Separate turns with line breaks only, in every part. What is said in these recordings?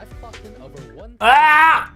I've clocked in over 1,000.
Ah!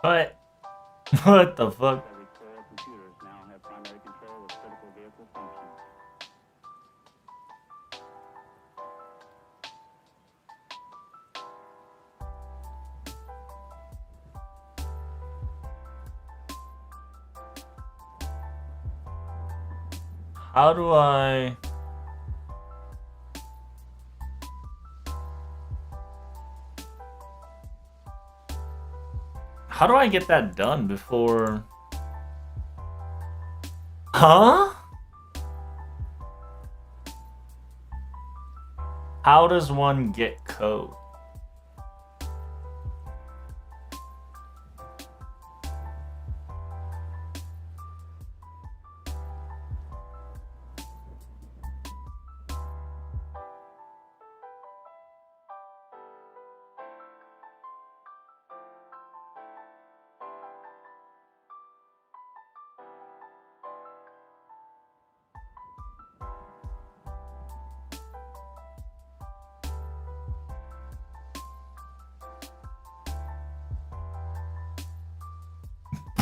What? What the fuck?
Computers now have primary control of critical vehicle functions.
How do I... How do I get that done before... Huh? How does one get code?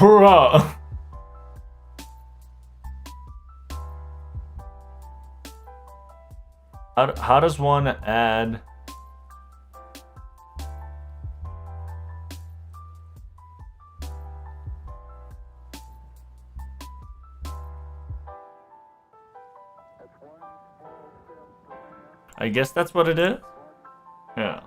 Bruh. How does one add... I guess that's what it is? Yeah.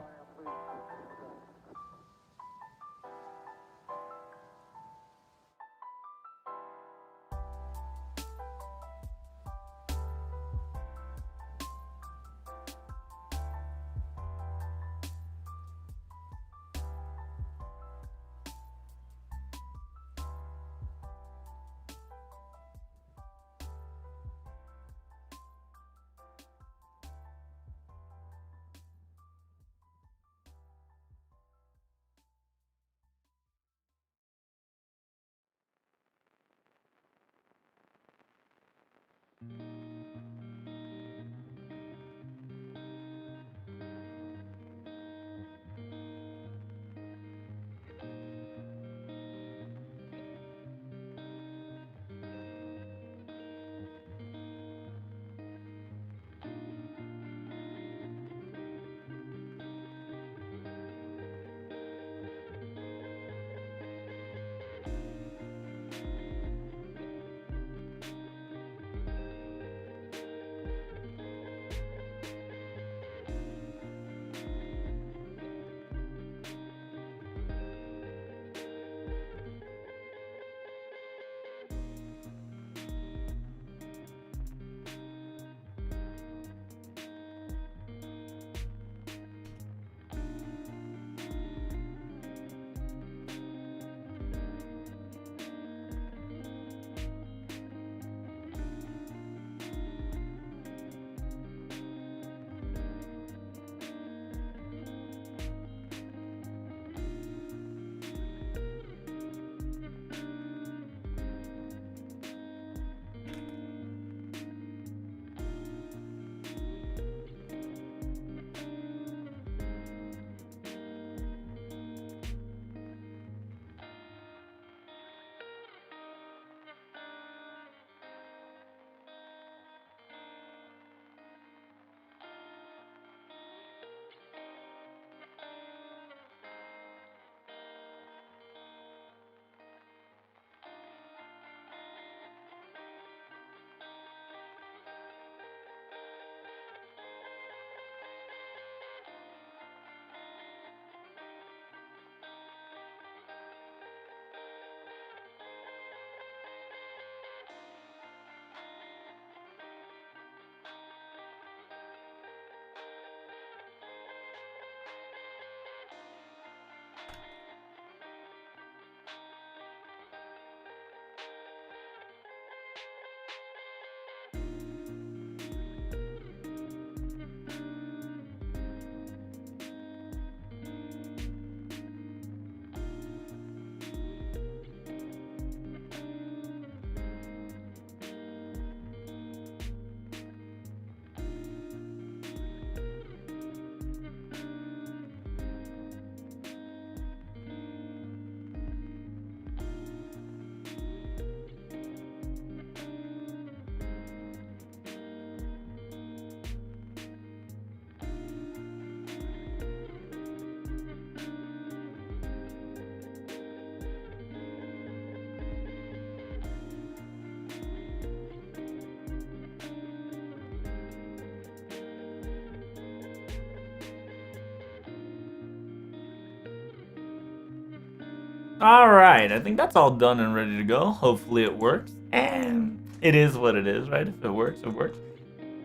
Alright, I think that's all done and ready to go. Hopefully it works. And it is what it is, right? If it works, it works.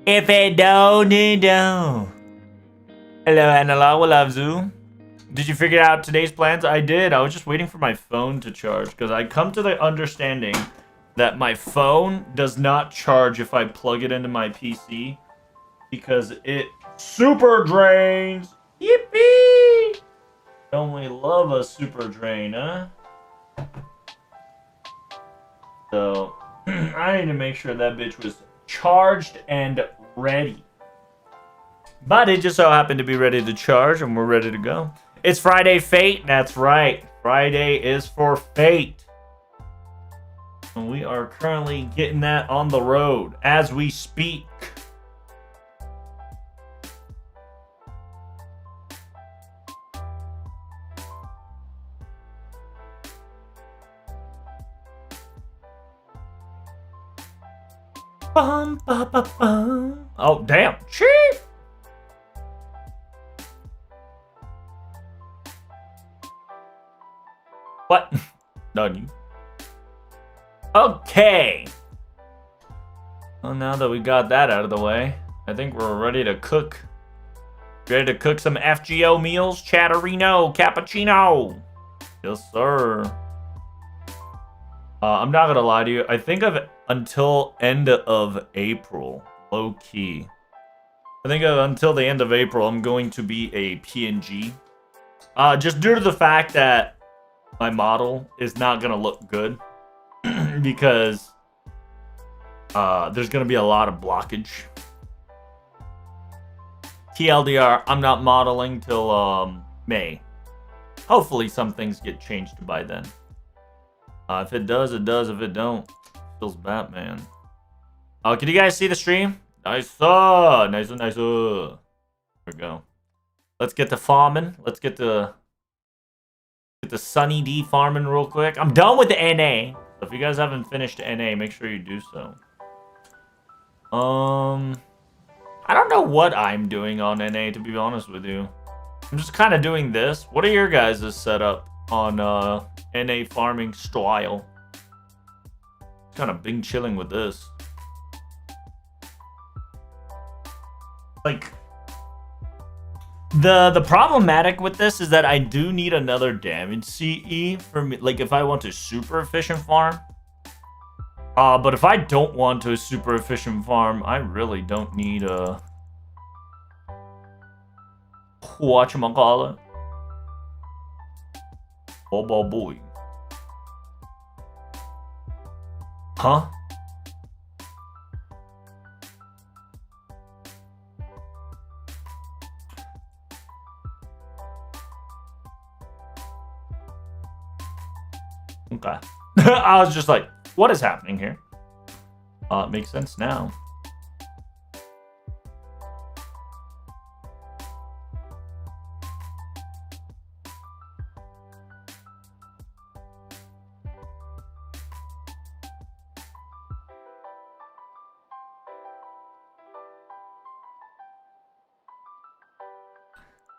If it don't, it don't. Hello, Analog. What up, Zoo? Did you figure out today's plans? I did. I was just waiting for my phone to charge because I come to the understanding that my phone does not charge if I plug it into my PC because it super drains. Yippee! Don't we love a super drain, huh? So, I need to make sure that bitch was charged and ready. But it just so happened to be ready to charge, and we're ready to go. It's Friday Fate. That's right. Friday is for Fate. And we are currently getting that on the road as we speak. Bum, ba, ba, bum. Oh, damn. Cheap. What? Done. Okay. Well, now that we got that out of the way, I think we're ready to cook. Ready to cook some FGO meals? Chatterino, cappuccino. Yes, sir. I'm not gonna lie to you. I think of until end of April, low key. I think until the end of April, I'm going to be a PNG. Just due to the fact that my model is not gonna look good because there's gonna be a lot of blockage. TLDR, I'm not modeling till May. Hopefully some things get changed by then. If it does, it does. If it don't, feels Batman. Can you guys see the stream? Nice, nice, nice. There we go. Let's get to farming. Let's get to Sunny D farming real quick. I'm done with the NA. So if you guys haven't finished NA, make sure you do so. I don't know what I'm doing on NA, to be honest with you. I'm just kind of doing this. What are your guys' setup on NA farming style? Kind of been chilling with this. Like, the problematic with this is that I do need another damage CE for me, like if I want to super efficient farm. But if I don't want to super efficient farm, I really don't need a whatchamacallit. Oh boy. Huh? Okay. I was just like, what is happening here? It makes sense now.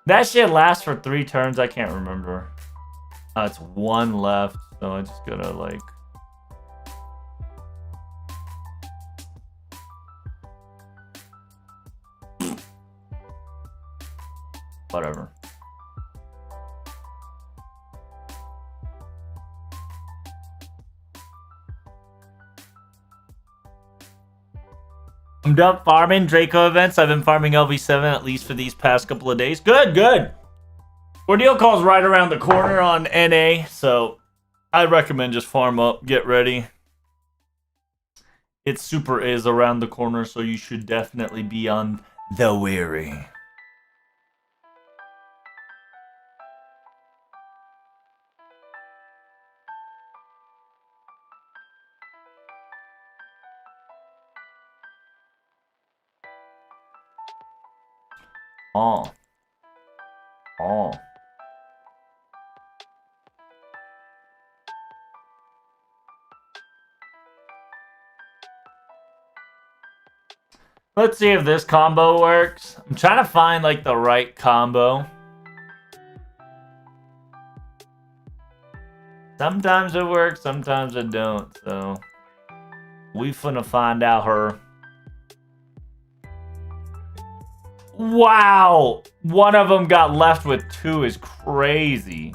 That shit lasts for 3 turns. I can't remember. It's 1 left, so I just gotta like. Whatever. I'm done farming Draco events. I've been farming LV7 at least for these past couple of days. Good, good. Ordeal call's right around the corner on NA, so I recommend just farm up, get ready. It super is around the corner, so you should definitely be on the weary. Oh. Oh. Let's see if this combo works. I'm trying to find like the right combo. Sometimes it works, sometimes it don't. So we finna find out her. Wow! One of them got left with 2 is crazy.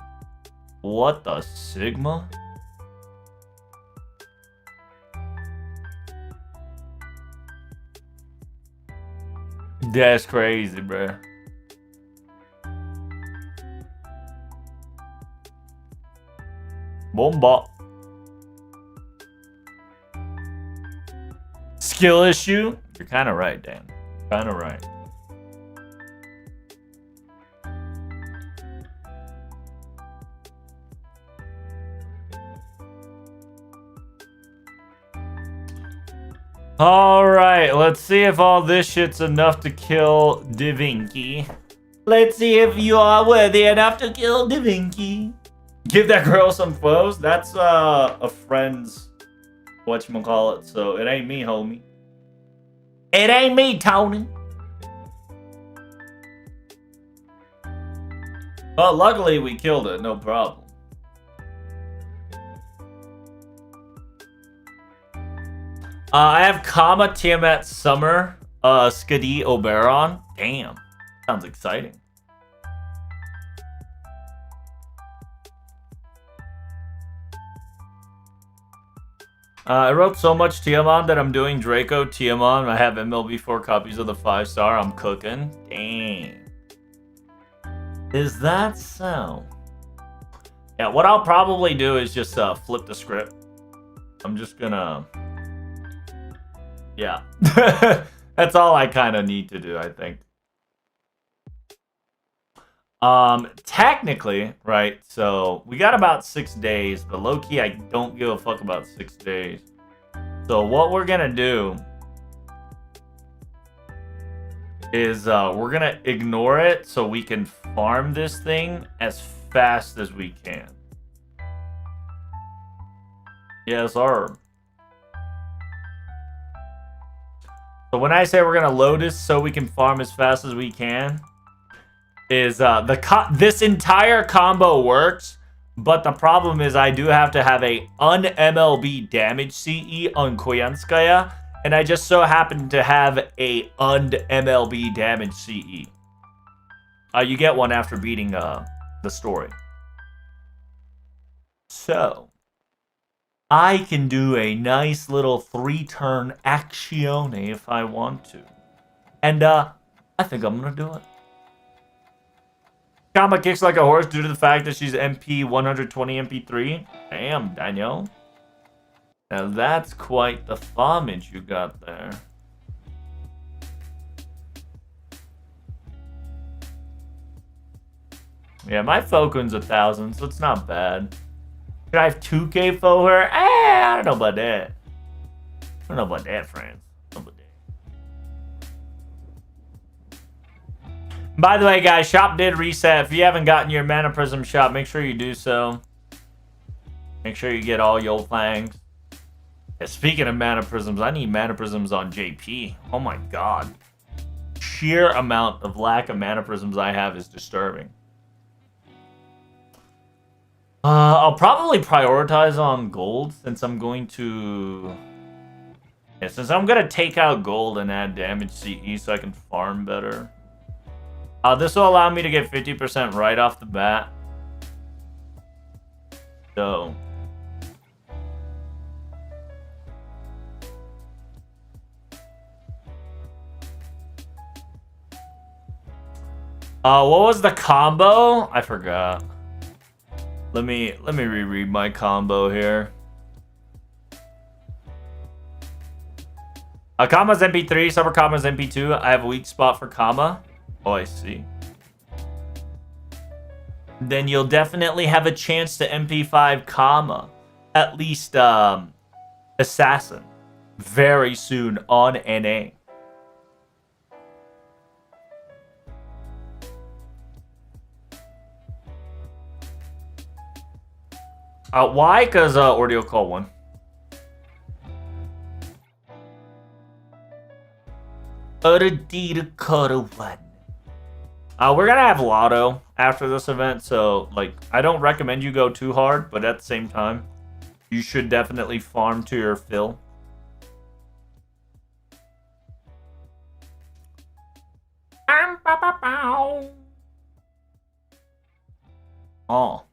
What the Sigma? That's crazy, bruh. Bomba. Skill issue? You're kind of right, Dan. Kind of right. Alright, let's see if all this shit's enough to kill Da Vinci. Let's see if you are worthy enough to kill Da Vinci. Give that girl some clothes. That's a friend's whatchamacallit, so it ain't me, homie. It ain't me, Tony. Well, luckily we killed it, no problem. I have Kama, Tiamat, Summer, Skadi, Oberon. Damn, sounds exciting. I wrote so much Tiamon that I'm doing Draco Tiamon. I have MLB4 copies of the 5-star. I'm cooking. Dang. Is that so? Yeah, what I'll probably do is just flip the script. I'm just gonna... Yeah. That's all I kind of need to do, I think. Technically, right, so we got about 6 days, but low-key, I don't give a fuck about 6 days. So what we're gonna do is we're gonna ignore it so we can farm this thing as fast as we can. Yes, sir. So when I say we're gonna load this so we can farm as fast as we can, is this entire combo works, but the problem is I do have to have a un-MLB damage CE on Koyanskaya, and I just so happen to have a un-MLB damage CE. You get one after beating the story. So I can do a nice little 3-turn actione if I want to. And I think I'm gonna do it. Kama kicks like a horse due to the fact that she's MP 120 MP3. Damn, Daniel. Now that's quite the farmage you got there. Yeah, my Fokun's 1,000, so it's not bad. Should I have 2K for her? I don't know about that. I don't know about that, friends. By the way, guys, shop did reset. If you haven't gotten your Mana Prism shop, make sure you do so. Make sure you get all your things. Yeah, speaking of Mana Prisms, I need Mana Prisms on JP. Oh my god. Sheer amount of lack of Mana Prisms I have is disturbing. I'll probably prioritize on gold since I'm going to... Yeah, since I'm going to take out gold and add damage CE so I can farm better. This will allow me to get 50% right off the bat. So... what was the combo? I forgot. Let me reread my combo here. Kama's MP3, Summer Kama's MP2. I have a weak spot for Kama. Oh, I see. Then you'll definitely have a chance to MP5 Kama. At least, Assassin. Very soon on NA. Why? Because Ordeal Call 1. Ordeal Call 1. We're gonna have Lotto. after this event, so like I don't recommend you go too hard, but at the same time, you should definitely farm to your fill. Oh.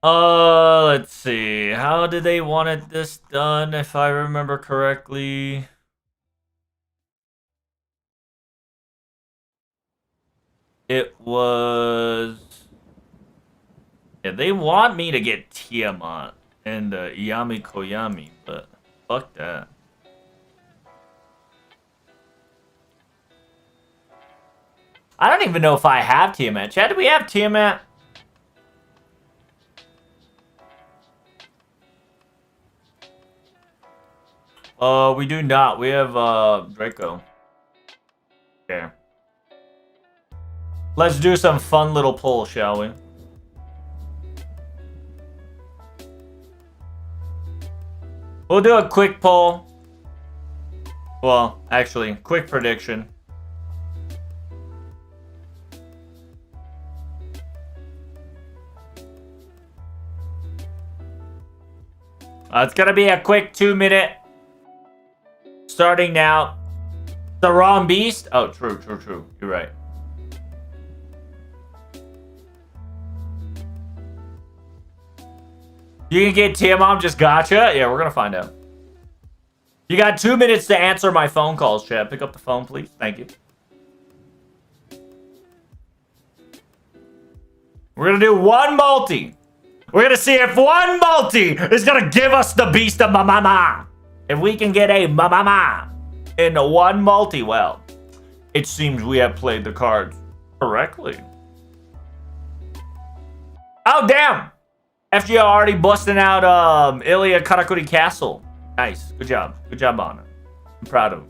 Let's see. How did they wanted this done, if I remember correctly? It was... Yeah, they want me to get Tiamat and Yami Koyami, but fuck that. I don't even know if I have Tiamat. Chad, do we have Tiamat? We do not. We have Draco. Okay. Let's do some fun little poll, shall we? We'll do a quick poll. Well, actually, quick prediction. It's gonna be a quick 2-minute. Starting now. The wrong beast? Oh, true. You're right. You can get Tiamom just gotcha? Yeah, we're gonna find out. You got 2 minutes to answer my phone calls, Chad. Pick up the phone, please. Thank you. We're gonna do one multi. We're gonna see if one multi is gonna give us the beast of Mamama. If we can get a Mamama in one multi, well, it seems we have played the cards correctly. Oh, damn! FGO already busting out Ilya Karakuri Castle. Nice. Good job. Good job on it. I'm proud of him.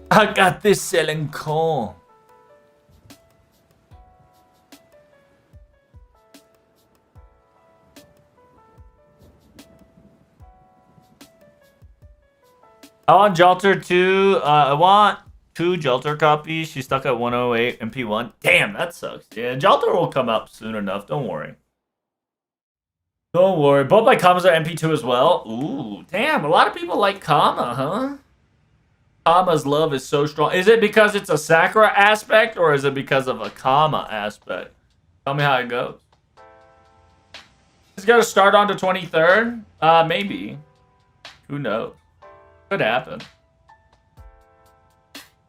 I got this selling corn. I want Jalter 2. I want 2 Jalter copies. She's stuck at 108 MP1. Damn, that sucks. Yeah, Jalter will come up soon enough. Don't worry. Don't worry. Both my commas are MP2 as well. Ooh, damn. A lot of people like Kama, huh? Kama's love is so strong. Is it because it's a Sakura aspect, or is it because of a Kama aspect? Tell me how it goes. It's gonna start on the 23rd? Maybe. Who knows? Could happen.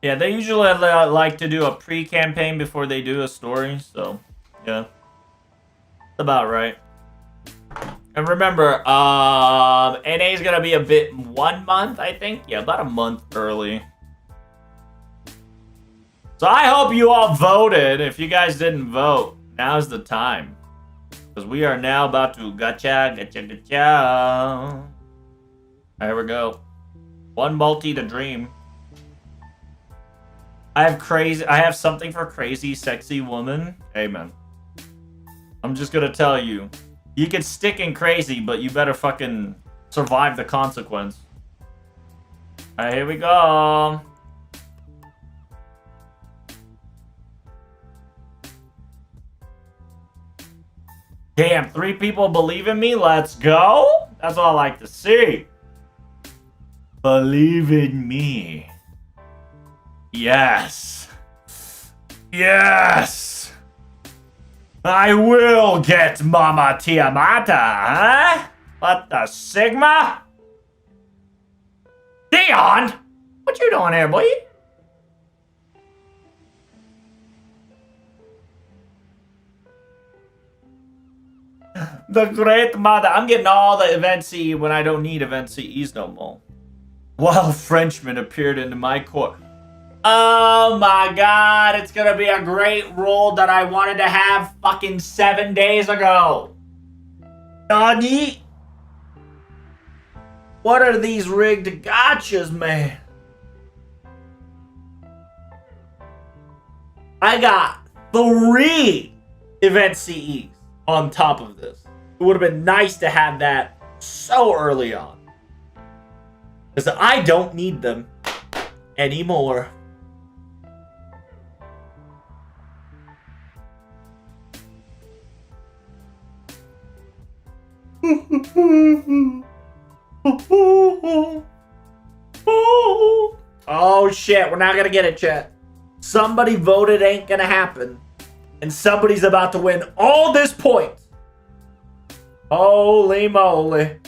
Yeah, they usually like to do a pre-campaign before they do a story, so yeah. That's about right. And remember, NA is gonna be a bit 1 month, I think. Yeah, about a month early. So I hope you all voted. If you guys didn't vote, now's the time. Because we are now about to gacha. Alright, here we go. One multi to dream. I have something for crazy, sexy woman. Hey, man. I'm just gonna tell you. You can stick in crazy, but you better fucking survive the consequence. Alright, here we go. Damn, 3 people believe in me? Let's go? That's all I like to see. Believe in me. Yes. Yes. I will get Mama Tiamata, huh? What the Sigma? Dion! What you doing here, boy? The Great Mother. I'm getting all the event CE when I don't need event CEs no more. While Frenchmen appeared into my court. Oh my god, it's gonna be a great role that I wanted to have fucking 7 days ago. Nani? What are these rigged gotchas, man? I got 3 event CEs on top of this. It would have been nice to have that so early on. Because I don't need them anymore. Oh shit, we're not gonna get it, chat. Somebody voted ain't gonna happen. And somebody's about to win all this points. Holy moly.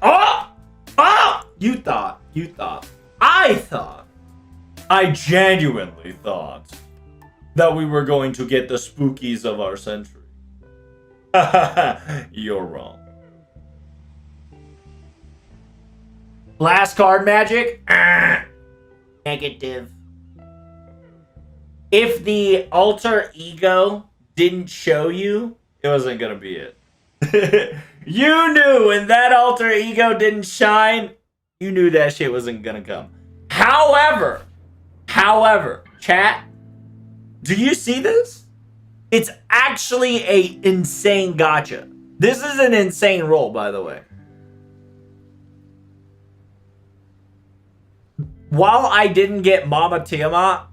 Oh! Oh! You thought. I genuinely thought that we were going to get the spookies of our century. You're wrong. Last card magic? Negative. If the alter ego didn't show you, it wasn't gonna be it. You knew when that alter ego didn't shine, you knew that shit wasn't gonna come. However, chat, do you see this? It's actually a insane gotcha. This is an insane roll, by the way. While I didn't get Mama Tiamat,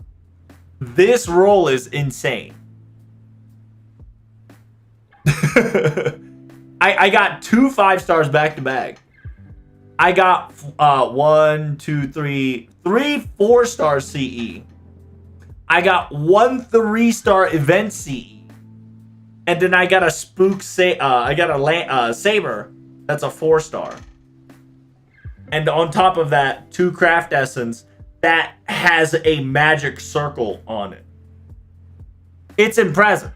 this roll is insane. I got 2 5-stars back to back. I got 3 4-star CE. I got 1 3-star event CE. And then I got a saber that's a 4-star. And on top of that, 2 craft essence that has a magic circle on it. It's impressive.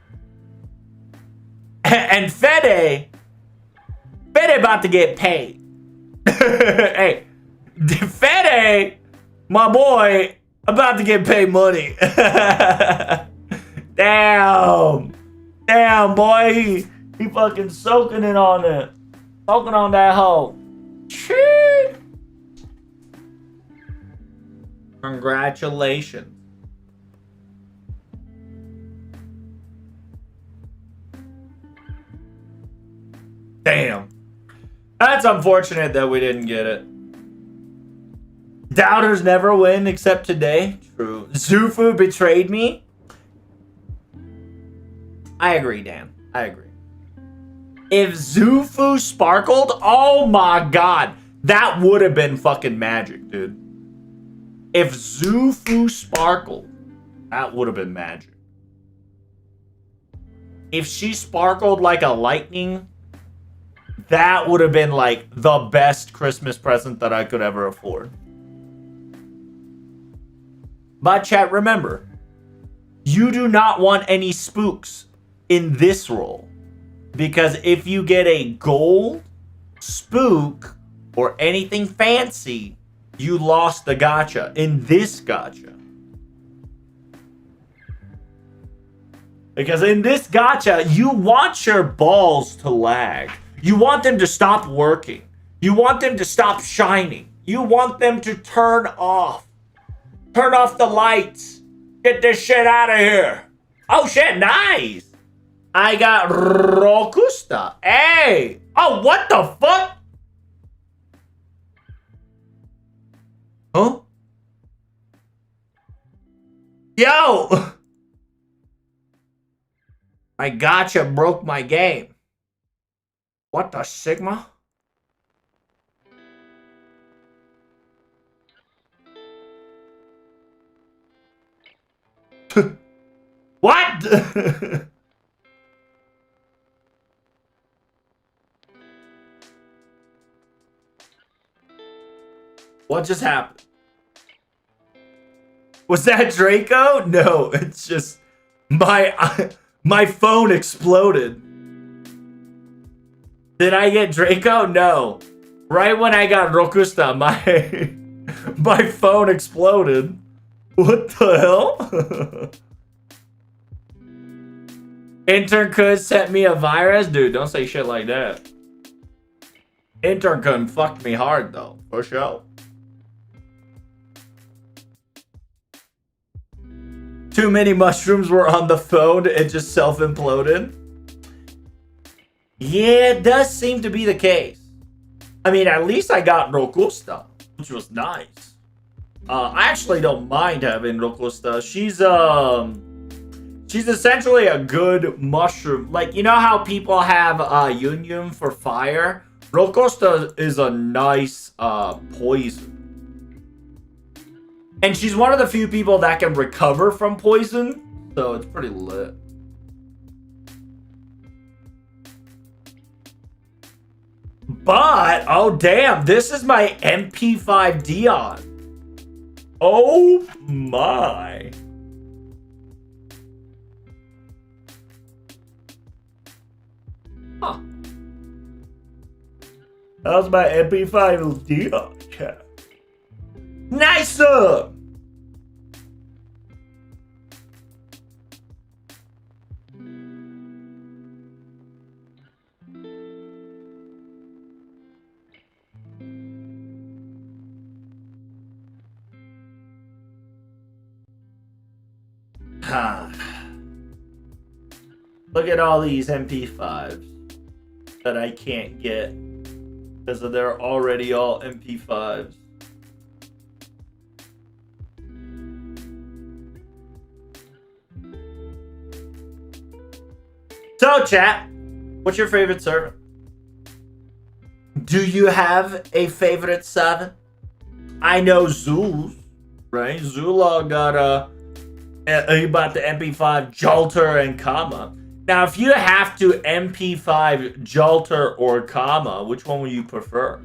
And Fede about to get paid. Hey, Fede, my boy, about to get paid money. Damn, boy, he fucking soaking it on it, soaking on that hoe. Chee. Congratulations. Damn. That's unfortunate that we didn't get it. Doubters never win except today. True. Zufu betrayed me. I agree, Dan. I agree. If Zufu sparkled, oh my god. That would have been fucking magic, dude. If Zufu sparkled, that would have been magic. If she sparkled like a lightning, that would have been like the best Christmas present that I could ever afford. But chat, remember, you do not want any spooks in this roll. Because if you get a gold, spook, or anything fancy, you lost the gacha in this gacha. Because in this gacha, you want your balls to lag. You want them to stop working. You want them to stop shining. You want them to turn off. Turn off the lights. Get this shit out of here. Oh shit, nice. I got Rokusta. Hey. Oh, what the fuck? Huh? Yo. My gotcha broke my game. What the Sigma? What? What just happened? Was that Draco? No, it's just my phone exploded. Did I get Draco? No. Right when I got Rokusta, my phone exploded. What the hell? Intern could sent me a virus? Dude, don't say shit like that. Intercom fucked me hard though, for sure. Too many mushrooms were on the phone, it just self-imploded. Yeah, it does seem to be the case. I mean, at least I got Rokusta, which was nice. I actually don't mind having Rokusta. She's essentially a good mushroom. Like, you know how people have Yun for fire? Rokusta is a nice poison. And she's one of the few people that can recover from poison. So it's pretty lit. But, oh damn, this is my MP5 Dion. Oh my. Huh. That was my MP5 Dion cat. Nicer! Look at all these MP5s that I can't get because they're already all MP5s. So, chat, what's your favorite servant? Do you have a favorite servant? I know Zul, right? Zula got he bought the MP5 Jolter and Kama. Now, if you have to MP5 Jolter or Kama, which one would you prefer?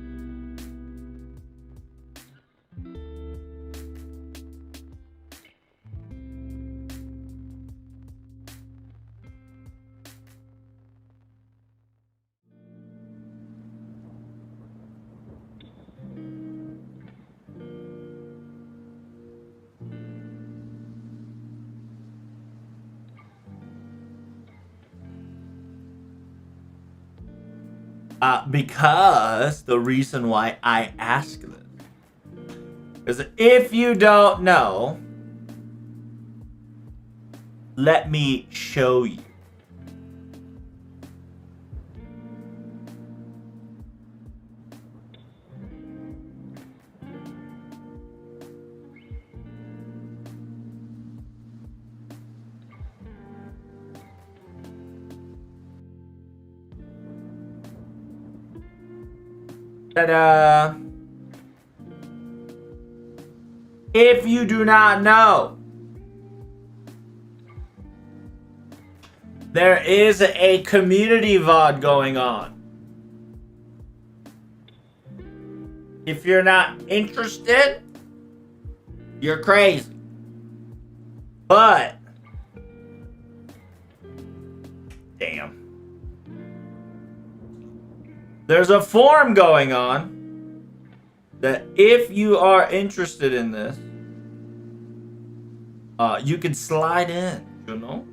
Because the reason why I ask this is if you don't know, let me show you. Ta-da! If you do not know, there is a community VOD going on. If you're not interested, you're crazy. But, damn. There's a forum going on that if you are interested in this, you can slide in, you know?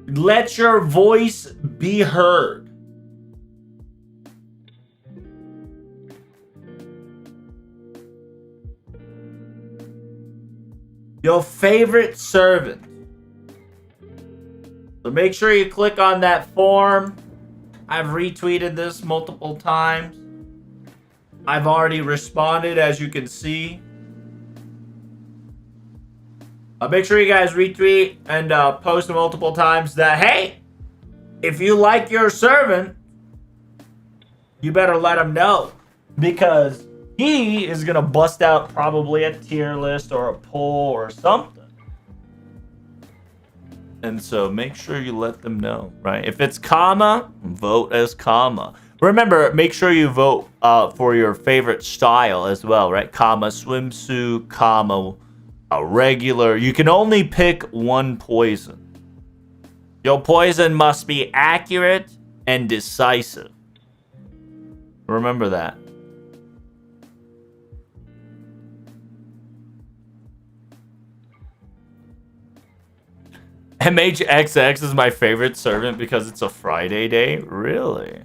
Let your voice be heard. Your favorite servant. So make sure you click on that form. I've retweeted this multiple times. I've already responded, as you can see. Make sure you guys retweet and post multiple times that, hey, if you like your servant, you better let him know. Because he is going to bust out probably a tier list or a poll or something. And so make sure you let them know, right? If it's Kama, vote as Kama. Remember, make sure you vote for your favorite style as well, right? Kama swimsuit, Kama a regular. You can only pick one poison. Your poison must be accurate and decisive. Remember that. MHXX is my favorite servant because it's a Friday day? Really?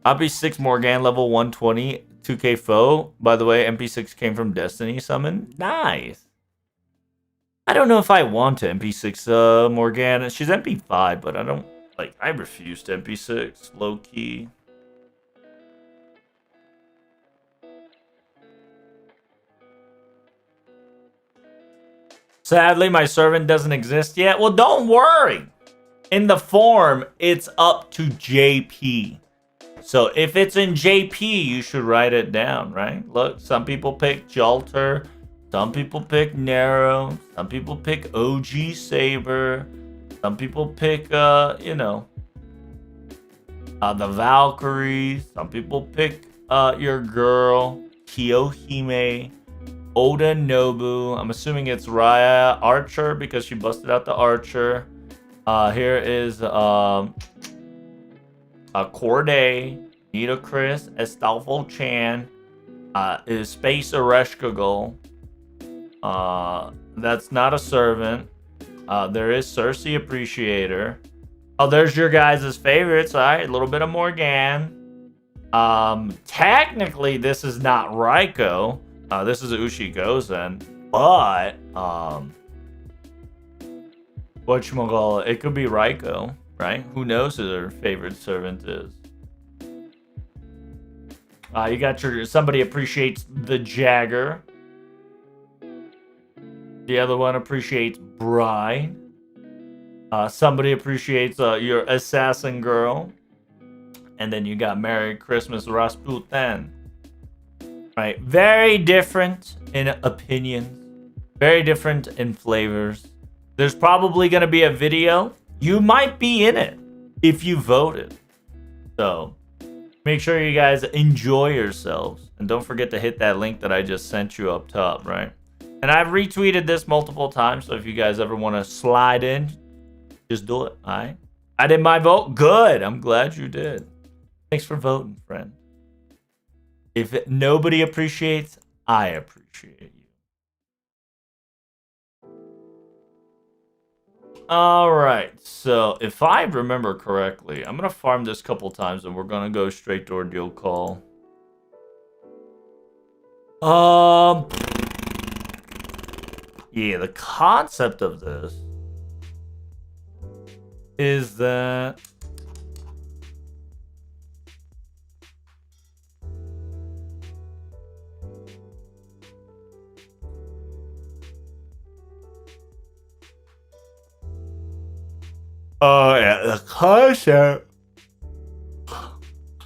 MP6 Morgan level 120 2K foe. By the way, MP6 came from Destiny Summon. Nice. I don't know if I want to MP6 Morgana. She's MP5, but I don't like. I refuse to MP6. Low key. Sadly, my servant doesn't exist yet. Well, don't worry. In the form, it's up to JP. So if it's in JP, you should write it down, right? Look, some people pick Jalter. Some people pick Narrow. Some people pick OG Saber. Some people pick, the Valkyries. Some people pick your girl, Kiyohime. Oda Nobu. I'm assuming it's Raya Archer because she busted out the Archer. Here is Corday, Nita Chris, Estolfo Chan, is Space Ereshkigal. That's not a servant. There is Cersei Appreciator. Oh, there's your guys' favorites. All right, a little bit of Morgan. Technically, this is not Raiko. This is Ushi-Gozen, but whatchamacallit, it could be Raiko, right? Who knows who their favorite servant is? You got your somebody appreciates the Jagger. The other one appreciates Bride. Somebody appreciates your assassin girl, and then you got Merry Christmas Rasputin. Right, very different in opinions, very different in flavors. There's probably going to be a video. You might be in it if you voted. So make sure you guys enjoy yourselves. And don't forget to hit that link that I just sent you up top, right? And I've retweeted this multiple times. So if you guys ever want to slide in, just do it, all right? I did my vote. Good. I'm glad you did. Thanks for voting, friend. If nobody appreciates, I appreciate you. Alright, so if I remember correctly, I'm going to farm this couple times and we're going to go straight to Ordeal Call. Yeah, the concept of this is that yeah, the concept.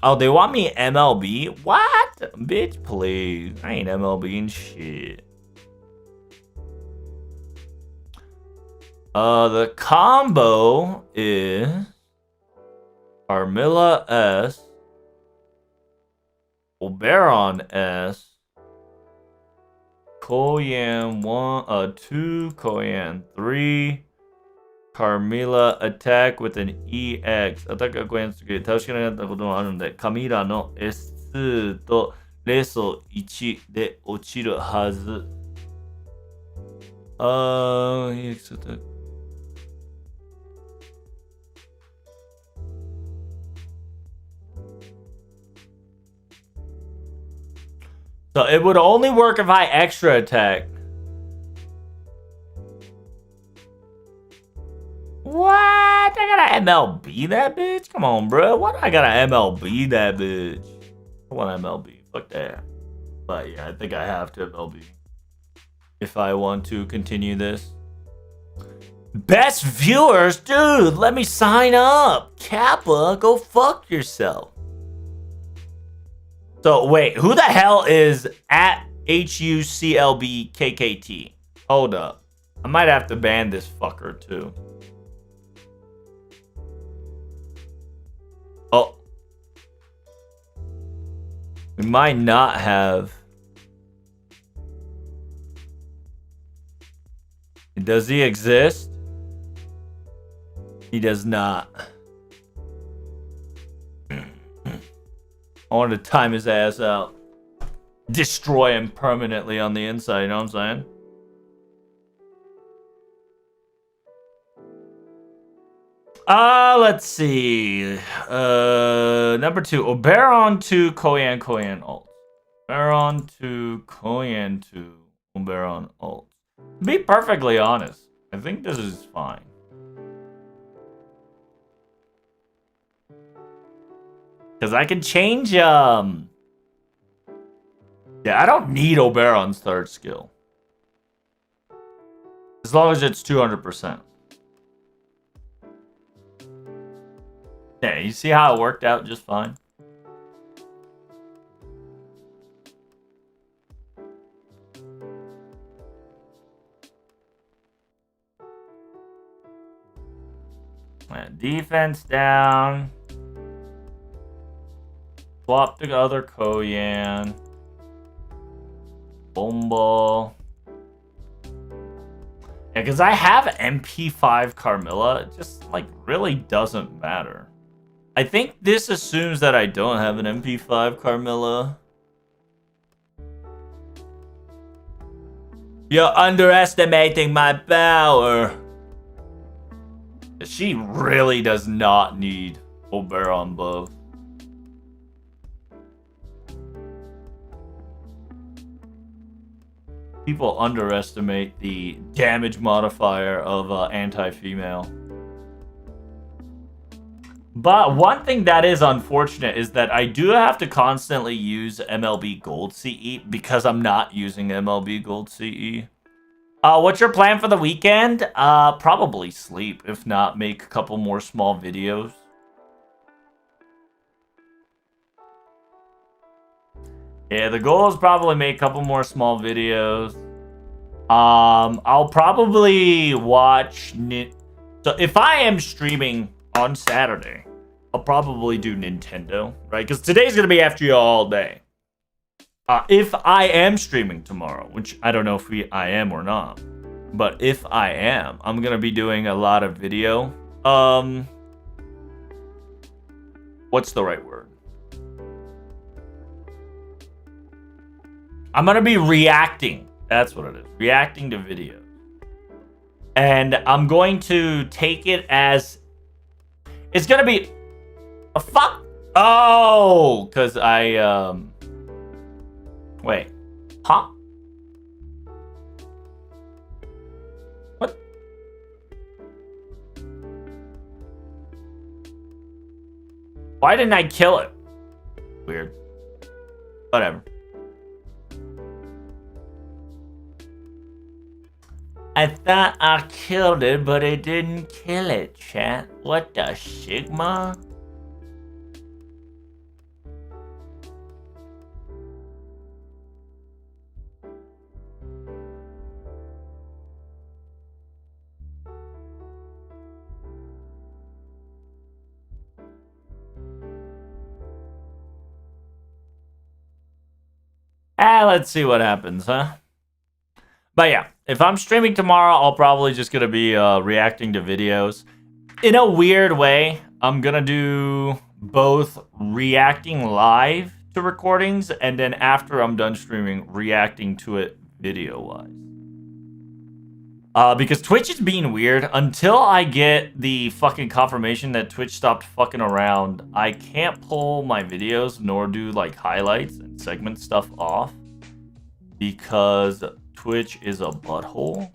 Oh, they want me MLB? What? Bitch, please. I ain't MLB and shit. The combo is Carmilla S, Oberon S, Koyan 2, Koyan 3, Carmilla attack with an EX アタックが5円すぎる倒しきれなかったこともあるのでカミラの S2 とレソ1で落ちるはずEX アタックSo it would only work if I extra attack. What? I gotta MLB that bitch? Come on, bro. Why do I gotta MLB that bitch? I want MLB. Fuck that. But yeah, I think I have to MLB. If I want to continue this. Best viewers? Dude, let me sign up. Kappa, go fuck yourself. So wait, who the hell is at HUCLBKKT? Hold up. I might have to ban this fucker too. Oh. We might not have. Does he exist? He does not. I want to time his ass out. Destroy him permanently on the inside, you know what I'm saying? Let's see. Number 2. Oberon to Koyan ult. Oberon to Koyan to Oberon ult. To be perfectly honest, I think this is fine. Because I can change, Yeah, I don't need Oberon's third skill. As long as it's 200%. Yeah, you see how it worked out just fine? Defense down. Swap the other Koyan. Bomba. Yeah, because I have MP5 Carmilla. It just, like, really doesn't matter. I think this assumes that I don't have an MP5 Carmilla. You're underestimating my power. She really does not need Oberon buff. People underestimate the damage modifier of anti-female. But one thing that is unfortunate is that I do have to constantly use MLB Gold CE because I'm not using MLB Gold CE. What's your plan for the weekend? Probably sleep. If not, make a couple more small videos. Yeah, the goal is probably make a couple more small videos. I'll probably watch... So if I am streaming on Saturday, I'll probably do Nintendo, right? Because today's going to be FGO all day. If I am streaming tomorrow, which I don't know if I am or not, but if I am, I'm going to be doing a lot of video. What's the right word? I'm going to be reacting. That's what it is. Reacting to videos. And I'm going to take it as... It's going to be... A fuck... Oh! Because I, Wait. Huh? What? Why didn't I kill it? Weird. Whatever. I thought I killed it, but it didn't kill it, chat. What the Sigma? Let's see what happens, huh? But yeah, if I'm streaming tomorrow, I'll probably just gonna be reacting to videos. In a weird way, I'm gonna do both reacting live to recordings and then after I'm done streaming, reacting to it video-wise. Because Twitch is being weird. Until I get the fucking confirmation that Twitch stopped fucking around, I can't pull my videos nor do like highlights and segment stuff off. Because Twitch is a butthole.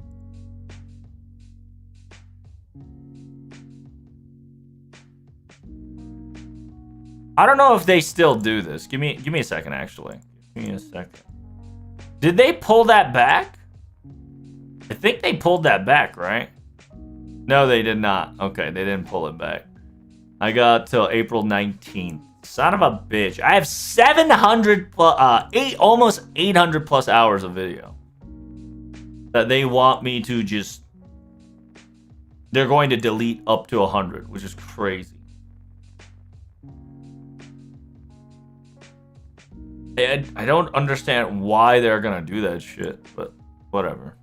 I don't know if they still do this. Give me a second, actually. Give me a second. Did they pull that back? I think they pulled that back, right? No, they did not. Okay, they didn't pull it back. I got till April 19th. Son of a bitch. I have 700 plus, almost 800 plus hours of video that they want me to just... They're going to delete up to 100, which is crazy. I don't understand why they're gonna do that shit, but whatever.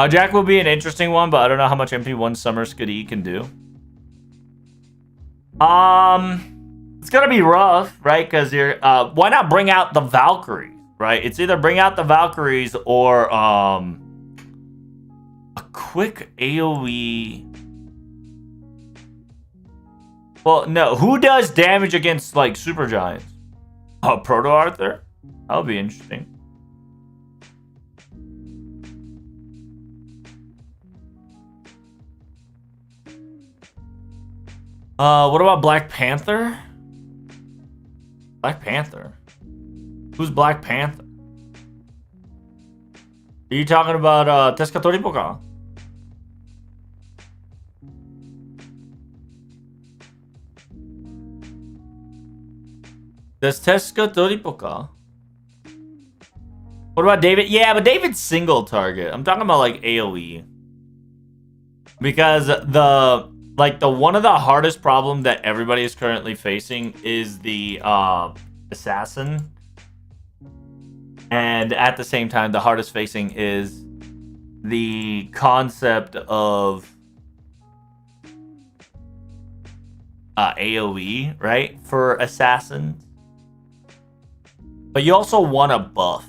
Jack will be an interesting one, but I don't know how much MP1 Summer Skiddy can do. It's gonna be rough, right? Because you're why not bring out the Valkyries, right? It's either bring out the Valkyries or a quick AoE. Well, no. Who does damage against, like, super giants? Proto Arthur? That'll be interesting. What about Black Panther? Black Panther? Who's Black Panther? Are you talking about, Tescatoripo ka? Does Tescatoripo ka? What about David? Yeah, but David's single target. I'm talking about, like, AoE. Because the one of the hardest problem that everybody is currently facing is the assassin. And at the same time, the hardest facing is the concept of AoE, right? For assassins. But you also want a buff.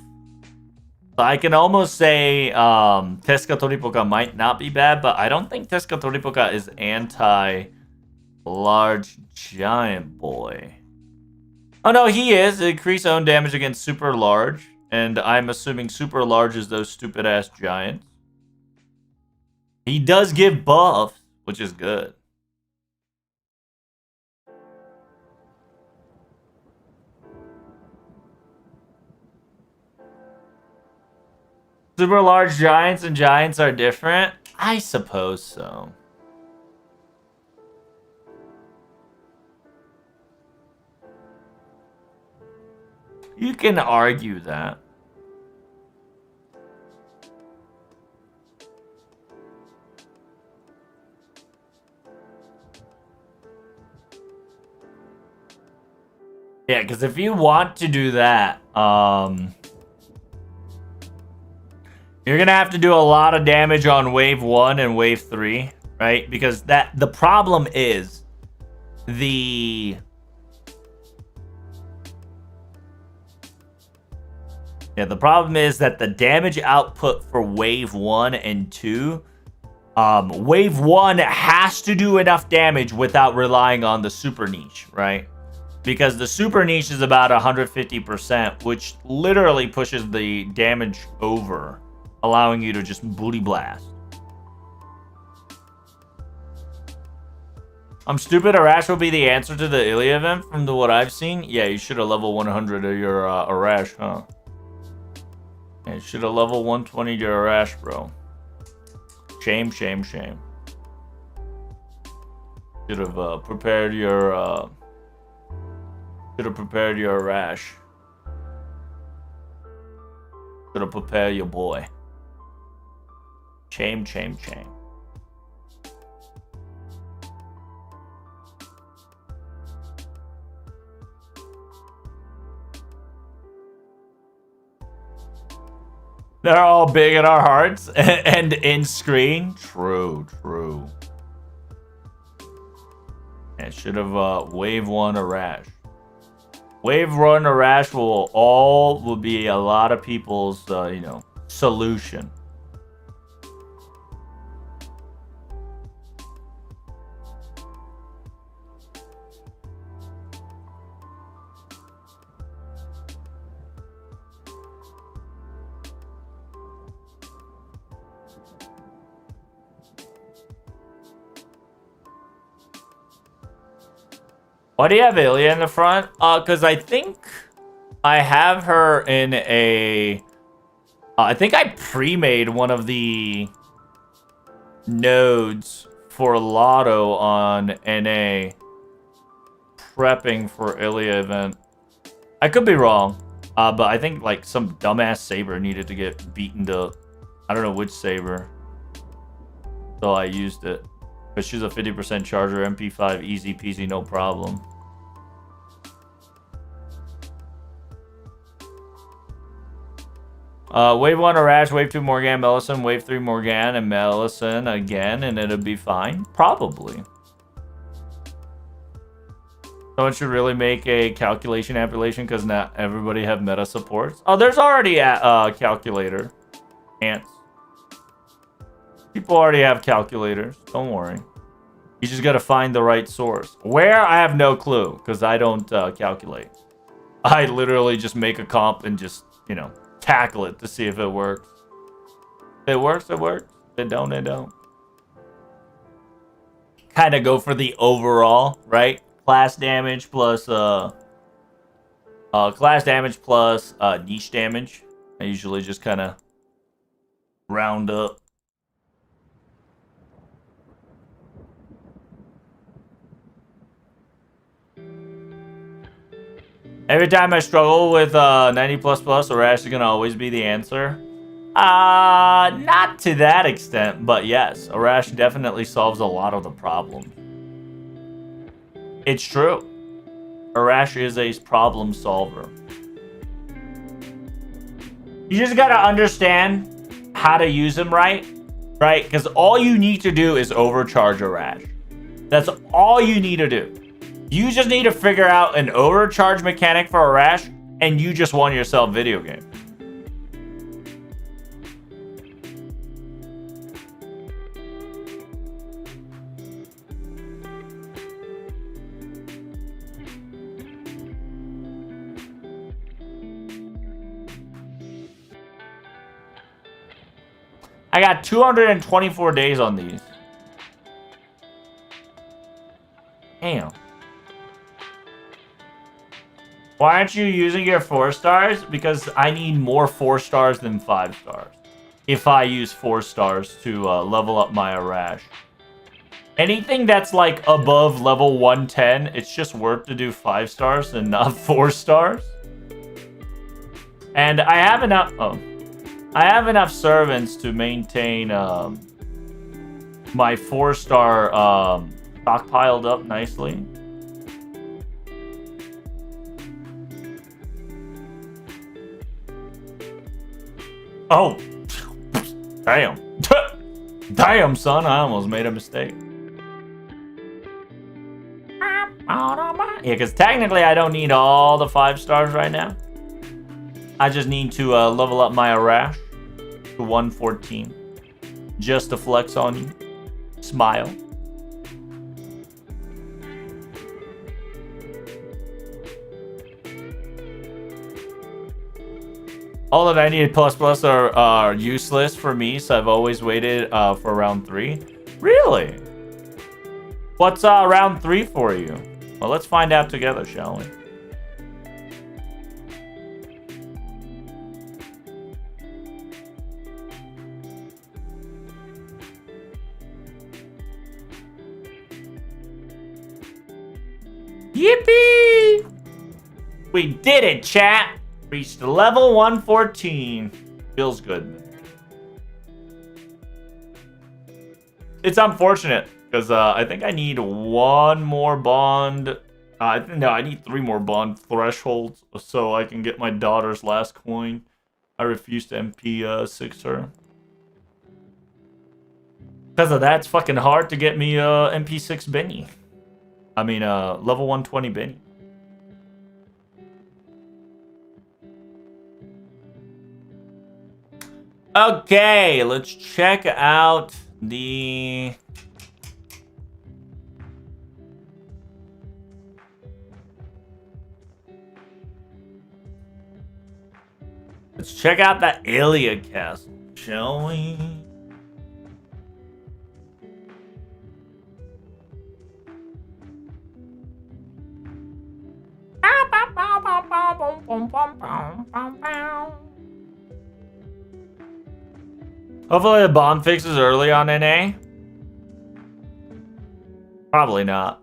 So I can almost say Tescatoripoca might not be bad, but I don't think Tescatoripoca is anti-large giant boy. Oh no, he is. Increase own damage against super large. And I'm assuming super large is those stupid ass giants. He does give buffs, which is good. Super large giants and giants are different? I suppose so. You can argue that. Yeah, because if you want to do that, you're gonna have to do a lot of damage on wave 1 and wave 3, right? Because the problem is the problem is that the damage output for wave 1 and 2, wave 1 has to do enough damage without relying on the super niche, right? Because the super niche is about 150%, which literally pushes the damage over, allowing you to just booty blast. I'm stupid. Arash will be the answer to the Ilya event from what I've seen. Yeah, you should have level 100 of your Arash, huh? Yeah, you should have level 120 your Arash, bro. Shame, shame, shame. Should have prepared your Arash. Should have prepared your boy. Shame, shame, shame. They're all big in our hearts and in screen. True, true. And should have wave 1 Arash. Wave 1 Arash will be a lot of people's solution. Why do you have Ilya in the front? Because I think I have her in a... I think I pre-made one of the nodes for Lotto on NA. Prepping for Ilya event. I could be wrong. But I think like some dumbass Saber needed to get beaten to... I don't know which Saber. So I used it. But she's a 50% charger, MP5, easy peasy, no problem. Wave 1 Arash, wave 2 Morgan, Mellison, wave 3 Morgan, and Mellison again, and it'll be fine. Probably. Someone should really make a calculation appellation because not everybody have meta supports. Oh, there's already a calculator. Ants. People already have calculators. Don't worry. You just gotta find the right source. Where? I have no clue, because I don't calculate. I literally just make a comp and just, you know, tackle it to see if it works. If it works, it works. If it don't, it don't. Kind of go for the overall, right? Class damage plus niche damage. I usually just kind of round up. Every time I struggle with 90 plus plus, Arash is gonna always be the answer. Not to that extent, but yes, Arash definitely solves a lot of the problems. It's true. Arash is a problem solver. You just gotta understand how to use him right? Because all you need to do is overcharge Arash. That's all you need to do. You just need to figure out an overcharge mechanic for Arash, and you just won yourself video game. I got 224 days on these. Damn. Why aren't you using your 4 stars? Because I need more 4 stars than 5 stars. If I use 4 stars to level up my Arash. Anything that's like above level 110, it's just worth to do 5 stars and not 4 stars. And I have enough... Oh. I have enough servants to maintain my 4-star stockpiled up nicely. Oh, damn. Damn, son, I almost made a mistake. Yeah, because technically I don't need all the 5 stars right now. I just need to level up my Arash to 114. Just to flex on you. Smile. All that I needed plus plus are useless for me, so I've always waited for round 3. Really? What's round 3 for you? Well, let's find out together, shall we? Yippee! We did it, chat! Reached level 114. Feels good. It's unfortunate, because I think I need 1 more bond. No, I need 3 more bond thresholds so I can get my daughter's last coin. I refuse to MP6 her. Because of that, it's fucking hard to get me MP6 Benny. I mean, level 120 Benny. Okay, let's check out the... Let's check out the Ilia Castle, shall we? Hopefully the bomb fixes early on NA. Probably not.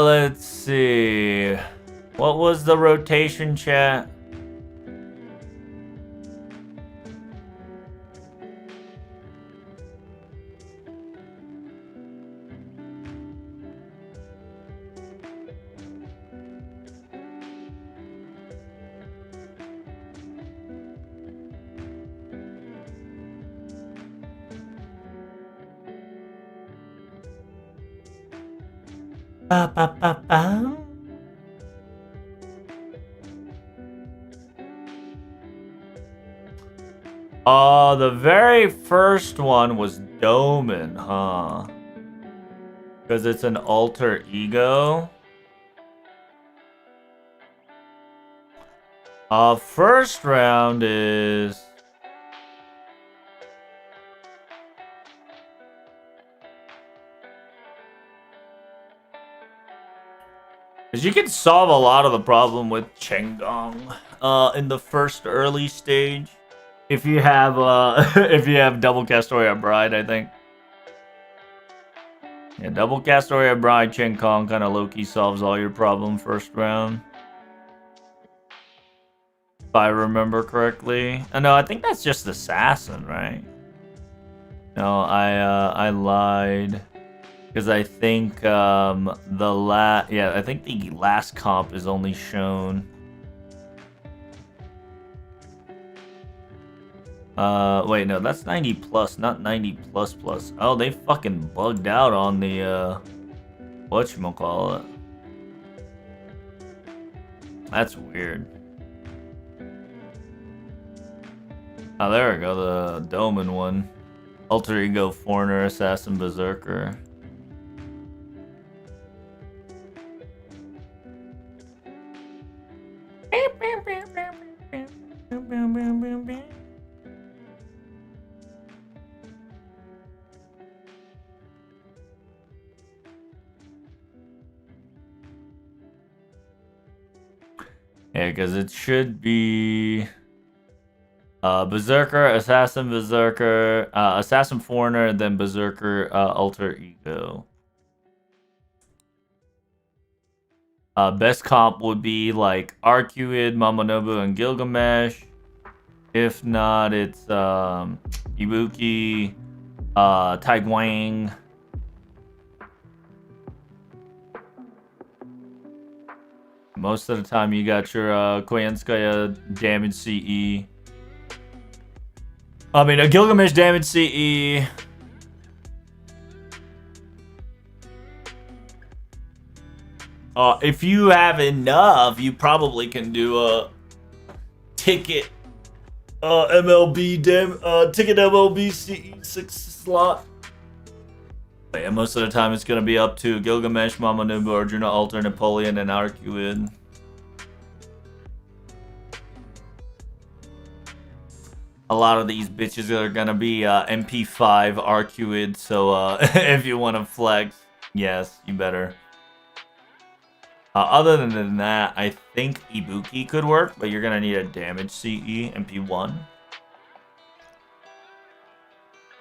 Let's see. What was the rotation, chat? Ba, ba, ba, ba. The very first one was Doman, huh? Because it's an alter ego. First round is... Because you can solve a lot of the problem with Chenggong in the first early stage. If you have if you have double Castoria Bride, I think. Yeah, double Castoria Bride, Chenggong kind of low-key solves all your problem first round. If I remember correctly. No, I think that's just Assassin, right? No, I lied. Because I think I think the last comp is only shown. Wait, no, that's 90 plus, not 90 plus plus. Oh, they fucking bugged out on the whatchamacallit. That's weird. Oh, there we go, the Doman one. Alter Ego, Foreigner, Assassin, Berserker. Yeah, because it should be Berserker, Assassin, Berserker, Assassin, Foreigner, and then Berserker, Alter Ego. Best comp would be like Arcuid, Momonobu, and Gilgamesh. If not, it's Ibuki, Taiguang. Most of the time, you got your Koyenskaya damage CE. I mean, a Gilgamesh damage CE. If you have enough, you probably can do a ticket MLB ticket MLB CE 6 slot. But yeah, most of the time it's gonna be up to Gilgamesh, Momonobu, Arjuna, Alter, Napoleon, and Arcuid. A lot of these bitches are gonna be MP5 Arcuid, so if you want to flex, yes, you better. Other than that, I think Ibuki could work, but you're gonna need a damage CE MP1.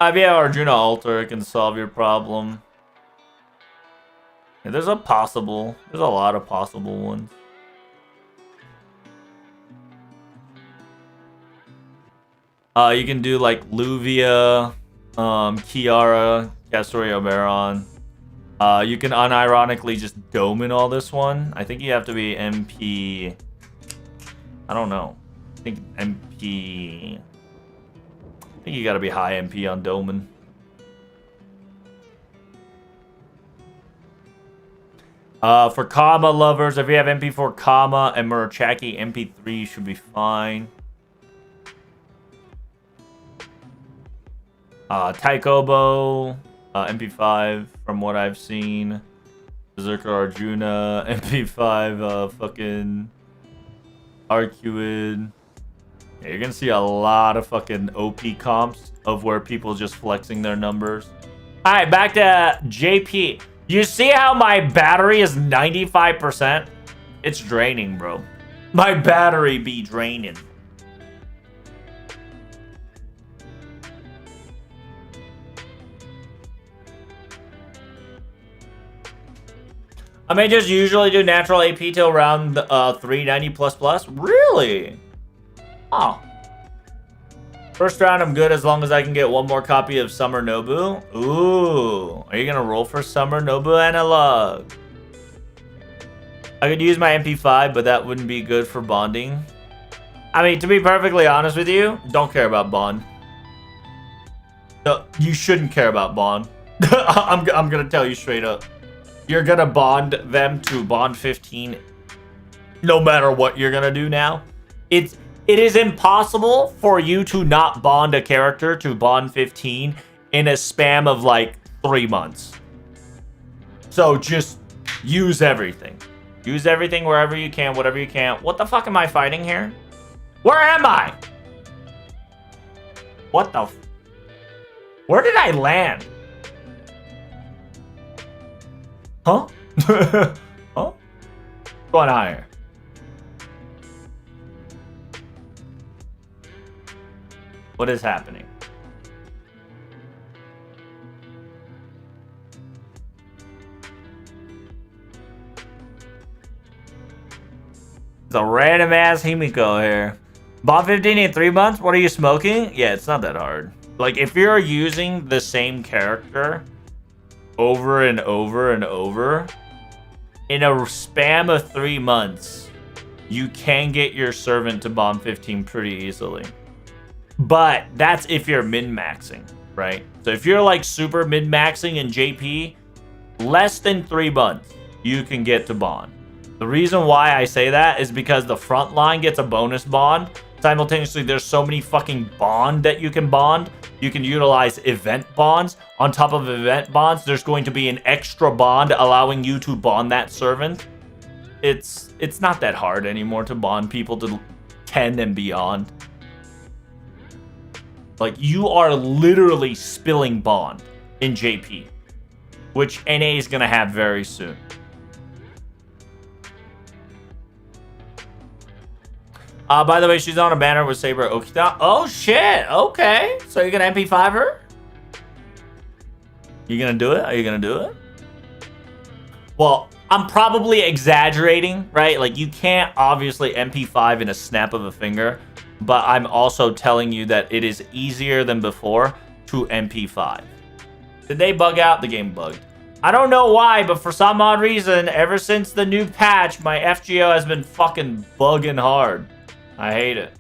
If you have Arjuna Alter, it can solve your problem. Yeah, there's a lot of possible ones. You can do like Luvia, Kiara, Castoria Oberon. You can unironically just Domin all this one. I think you have to be MP... I don't know. I think MP... I think you gotta be high MP on Domin. For Kama lovers, if you have MP4 Kama and Murachaki, MP3 should be fine. Taikobo, MP5 from what I've seen. Berserker Arjuna, MP5, fucking Arcuid. Yeah, you're gonna see a lot of fucking OP comps of where people just flexing their numbers. Alright, back to JP. You see how my battery is 95%? It's draining, bro. My battery be draining. I may just usually do natural AP till around 390 plus plus. Really? Oh. First round, I'm good as long as I can get one more copy of Summer Nobu. Ooh. Are you going to roll for Summer Nobu analog? I could use my MP5, but that wouldn't be good for bonding. I mean, to be perfectly honest with you, don't care about bond. No, you shouldn't care about bond. I'm going to tell you straight up. You're going to bond them to bond 15 no matter what you're going to do now. It is impossible for you to not bond a character to bond 15 in a spam of like 3 months. So just use everything. Use everything wherever you can, whatever you can. What the fuck am I fighting here? Where am I? What the where did I land? Huh? Huh? What's going on here? What is happening? It's a random ass Himiko here. Bond 15 in 3 months? What are you smoking? Yeah, it's not that hard. Like, if you're using the same character over and over and over, in a spam of 3 months, you can get your servant to bond 15 pretty easily. But that's if you're min-maxing, right? So if you're like super min-maxing in JP, less than 3 months, you can get to bond. The reason why I say that is because the front line gets a bonus bond. Simultaneously, there's so many fucking bond that you can bond. You can utilize event bonds. On top of event bonds, there's going to be an extra bond allowing you to bond that servant. It's not that hard anymore to bond people to 10 and beyond. Like, you are literally spilling bond in JP, which NA is going to have very soon. By the way, she's on a banner with Saber Okita. Oh, shit. Okay. So you're going to MP5 her? You going to do it? Are you going to do it? Well, I'm probably exaggerating, right? Like, you can't obviously MP5 in a snap of a finger, but I'm also telling you that it is easier than before to MP5. Did they bug out? The game bugged. I don't know why, but for some odd reason, ever since the new patch, my FGO has been fucking bugging hard. I hate it.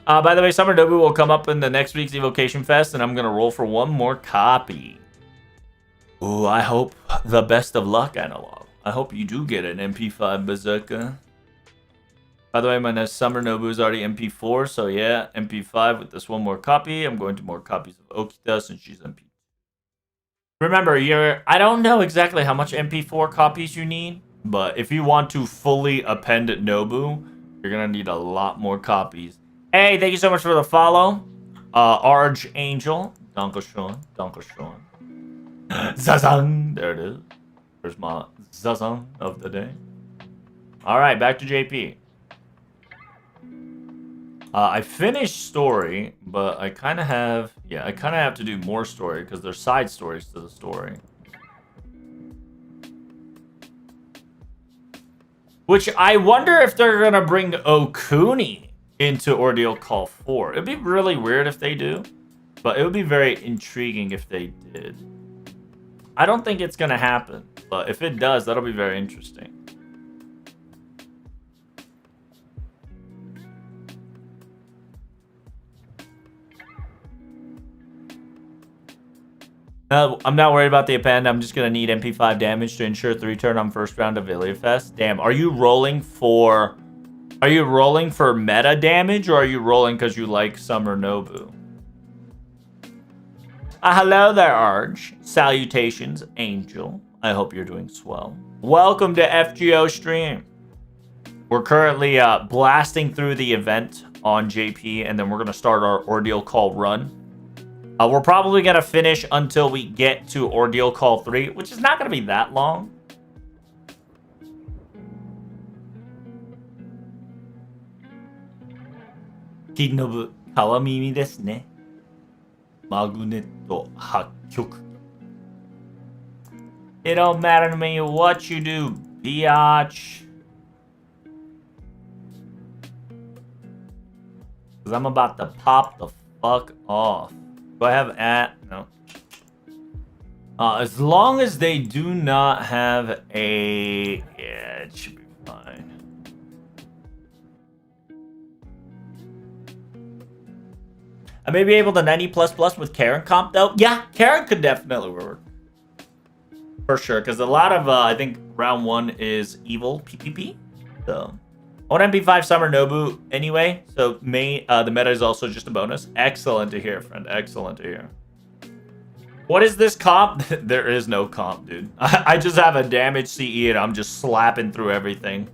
By the way, Summer Nobu will come up in the next week's Evocation Fest, and I'm going to roll for one more copy. Ooh, I hope the best of luck, Analog. I hope you do get an MP5 bazooka. By the way, my Summer Nobu is already MP4, so yeah, MP5 with this one more copy. I'm going to more copies of Okita since she's MP. Remember, I don't know exactly how much MP4 copies you need, but if you want to fully append Nobu, you're going to need a lot more copies. Hey, thank you so much for the follow. Archangel. Dankeschön. Dankeschön. Zazang. There it is. There's my Zazang of the day. Alright, back to JP. I finished story, but I kind of have... Yeah, I kind of have to do more story because there's side stories to the story. Which I wonder if they're going to bring Okuni into Ordeal Call 4. It'd be really weird if they do, but it would be very intriguing if they did. I don't think it's going to happen, but if it does, that'll be very interesting. I'm not worried about the append. I'm just going to need MP5 damage to ensure the return on first round of Iliafest. Damn, are you rolling for meta damage, or are you rolling because you like Summer Nobu? Hello there, Arch. Salutations, Angel. I hope you're doing swell. Welcome to FGO stream. We're currently blasting through the event on JP, and then we're going to start our Ordeal Call run. We're probably going to finish until we get to Ordeal Call 3, which is not going to be that long. Kinobu kawamimi desu ne. Magneto hakkyoku. It don't matter to me what you do, biatch. Because I'm about to pop the fuck off. Do I have at? No. As long as they do not have a... Yeah, it should be fine. I may be able to 90++ with Karen comp, though. Yeah, Karen could definitely work. For sure, because a lot of, I think round 1 is evil PPP. So, I want MP5 Summer Nobu anyway. So, the meta is also just a bonus. Excellent to hear, friend. Excellent to hear. What is this comp? There is no comp, dude. I just have a damage CE and I'm just slapping through everything.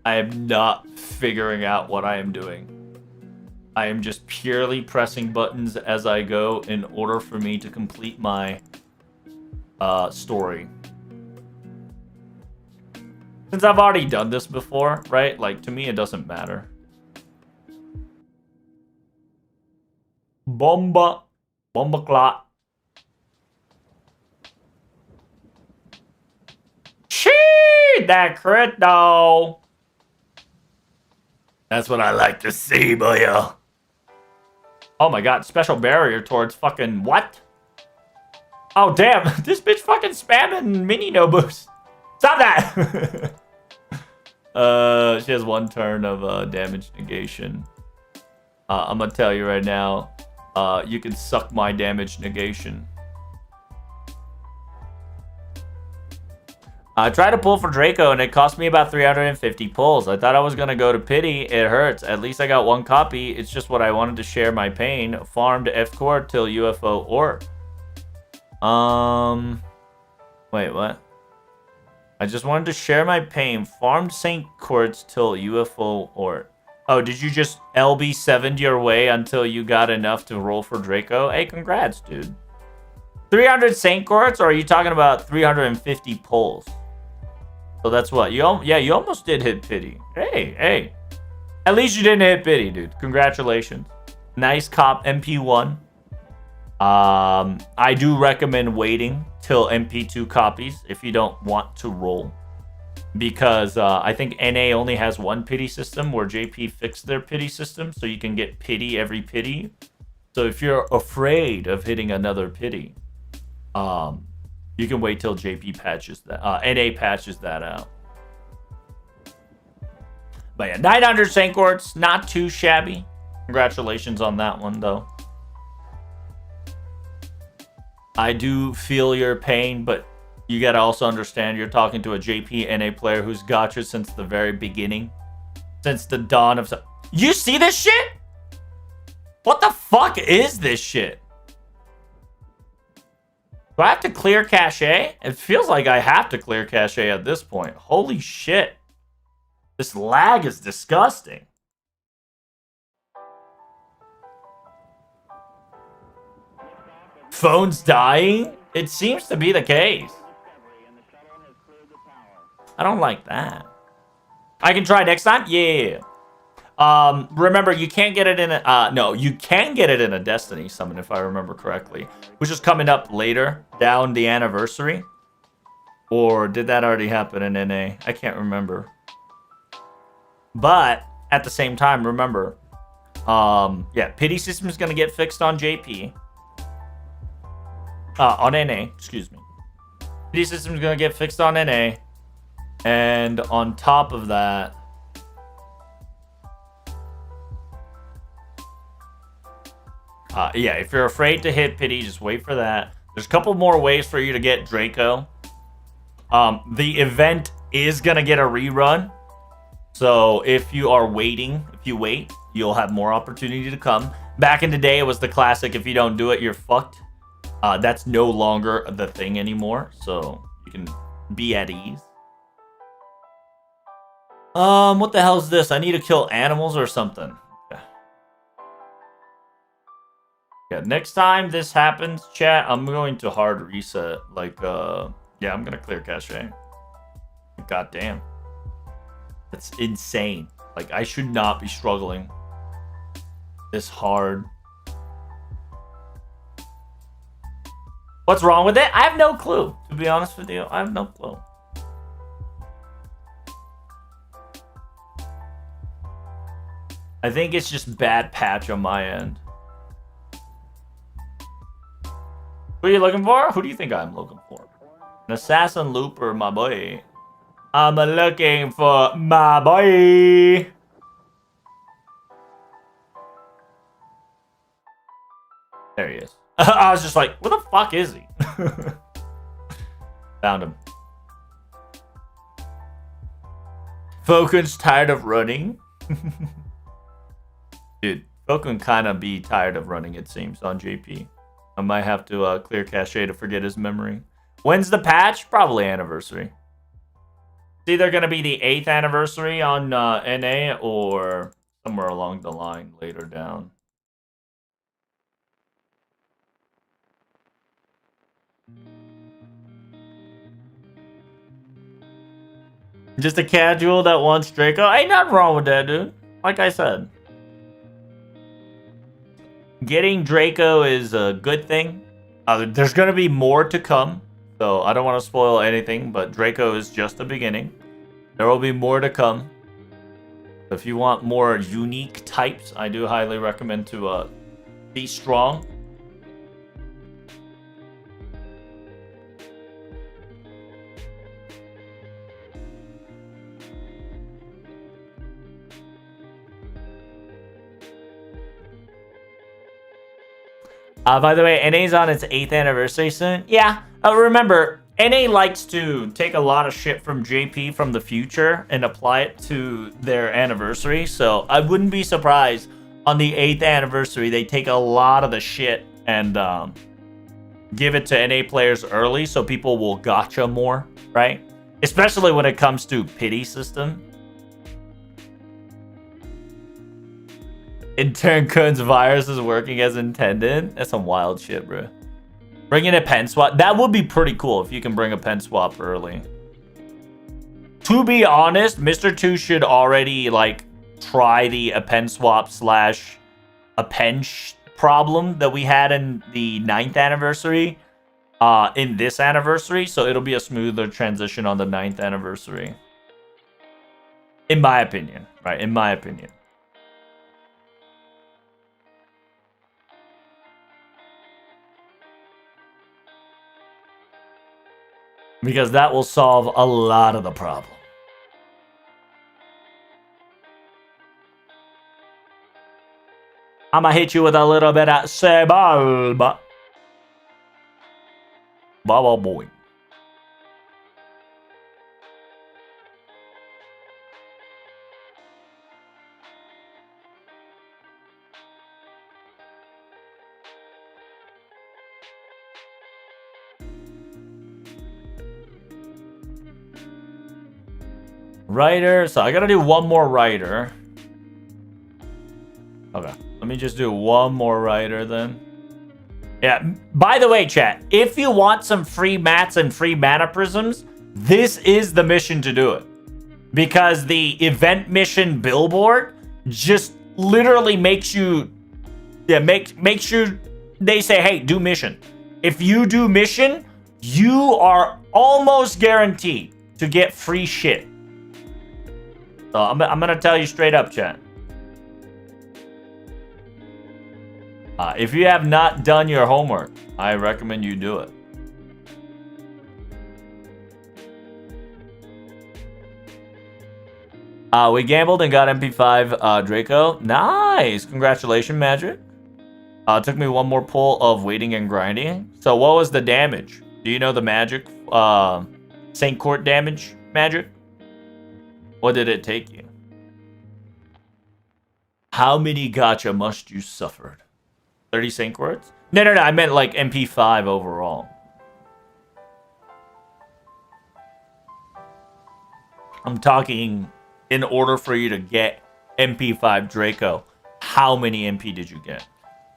I am not figuring out what I am doing. I am just purely pressing buttons as I go in order for me to complete my story. Since I've already done this before, right? Like, to me, it doesn't matter. Bomba clot. Shee! That crit, though. That's what I like to see, boy. Oh my god, special barrier towards fucking what? Oh damn, this bitch fucking spamming mini Nobus. Stop that! She has 1 turn of damage negation. I'm gonna tell you right now, you can suck my damage negation. I tried to pull for Draco and it cost me about 350 pulls. I thought I was gonna go to pity. It hurts. At least I got 1 copy. It's just what I wanted to share my pain. Farmed F core till UFO orc. Wait, what? I just wanted to share my pain. Farmed St. Courts till UFO orc. Oh, did you just LB7'd your way until you got enough to roll for Draco? Hey, congrats, dude. 300 St. Courts, or are you talking about 350 pulls? So that's what? You almost did hit pity. Hey. At least you didn't hit pity, dude. Congratulations. Nice cop, MP1. I do recommend waiting till MP2 copies if you don't want to roll. Because I think NA only has 1 pity system where JP fixed their pity system. So you can get pity every pity. So if you're afraid of hitting another pity, you can wait till JP patches that, NA patches that out. But yeah, 900 St. Courts, not too shabby. Congratulations on that one, though. I do feel your pain, but you gotta also understand you're talking to a JP NA player who's got you since the very beginning. Since the dawn of... You see this shit? What the fuck is this shit? Do I have to clear cache? It feels like I have to clear cache at this point. Holy shit. This lag is disgusting. Phone's dying? It seems to be the case. I don't like that. I can try next time? Yeah. Remember, you can't get it in a... no, you can get it in a Destiny summon, if I remember correctly. Which is coming up later, down the anniversary. Or did that already happen in NA? I can't remember. But, at the same time, remember... yeah, pity system is going to get fixed on JP. On NA, excuse me. Pity system is going to get fixed on NA. And on top of that... yeah, if you're afraid to hit pity, just wait for that. There's a couple more ways for you to get Draco. The event is going to get a rerun. So if you are waiting, if you wait, you'll have more opportunity to come. Back in the day, it was the classic, if you don't do it, you're fucked. That's no longer the thing anymore. So you can be at ease. What the hell is this? I need to kill animals or something. Yeah, next time this happens, chat, I'm going to hard reset. Like, yeah, I'm gonna clear cache. God damn. That's insane. Like, I should not be struggling this hard. What's wrong with it? I have no clue. To be honest with you, I have no clue. I think it's just bad patch on my end. Who are you looking for? Who do you think I'm looking for? An assassin looper, my boy. I'm looking for my boy. There he is. I was just like, where the fuck is he? Found him. Falcon's tired of running. Dude, Falcon kind of be tired of running, it seems, on JP. I might have to clear cache to forget his memory. When's the patch? Probably anniversary. It's either going to be the 8th anniversary on NA or somewhere along the line later down. Just a casual that wants Draco. Ain't nothing wrong with that, dude. Like I said. Getting Draco is a good thing. There's going to be more to come. So I don't want to spoil anything, but Draco is just the beginning. There will be more to come. If you want more unique types, I do highly recommend to be strong. By the way, NA's on its 8th anniversary soon. Yeah, remember, NA likes to take a lot of shit from JP from the future and apply it to their anniversary. So I wouldn't be surprised on the 8th anniversary they take a lot of the shit and give it to NA players early so people will gotcha more, right? Especially when it comes to pity system. Intern Kun's virus is working as intended. That's some wild shit, bro. Bringing a pen swap. That would be pretty cool if you can bring a pen swap early. To be honest, Mr. 2 should already, like, try the pen swap slash append problem that we had in the 9th anniversary in this anniversary. So it'll be a smoother transition on the 9th anniversary. In my opinion, right? In my opinion. Because that will solve a lot of the problem. I'ma hit you with a little bit of Sebalba. Baba boy. Writer. So I gotta do one more writer. Okay. Let me just do one more writer then. Yeah. By the way, chat, if you want some free mats and free mana prisms, this is the mission to do it. Because the event mission billboard just literally makes you... Yeah, makes you... They say, hey, do mission. If you do mission, you are almost guaranteed to get free shit. So I'm gonna tell you straight up, chat. If you have not done your homework, I recommend you do it. We gambled and got MP5 Draco. Nice! Congratulations, Magic. Took me one more pull of waiting and grinding. So what was the damage? Do you know the Magic? St. Court damage, Magic? What did it take you? How many gotcha must you suffered? 30 St. Courts? No, I meant like MP5 overall. I'm talking in order for you to get MP5 Draco. How many MP did you get?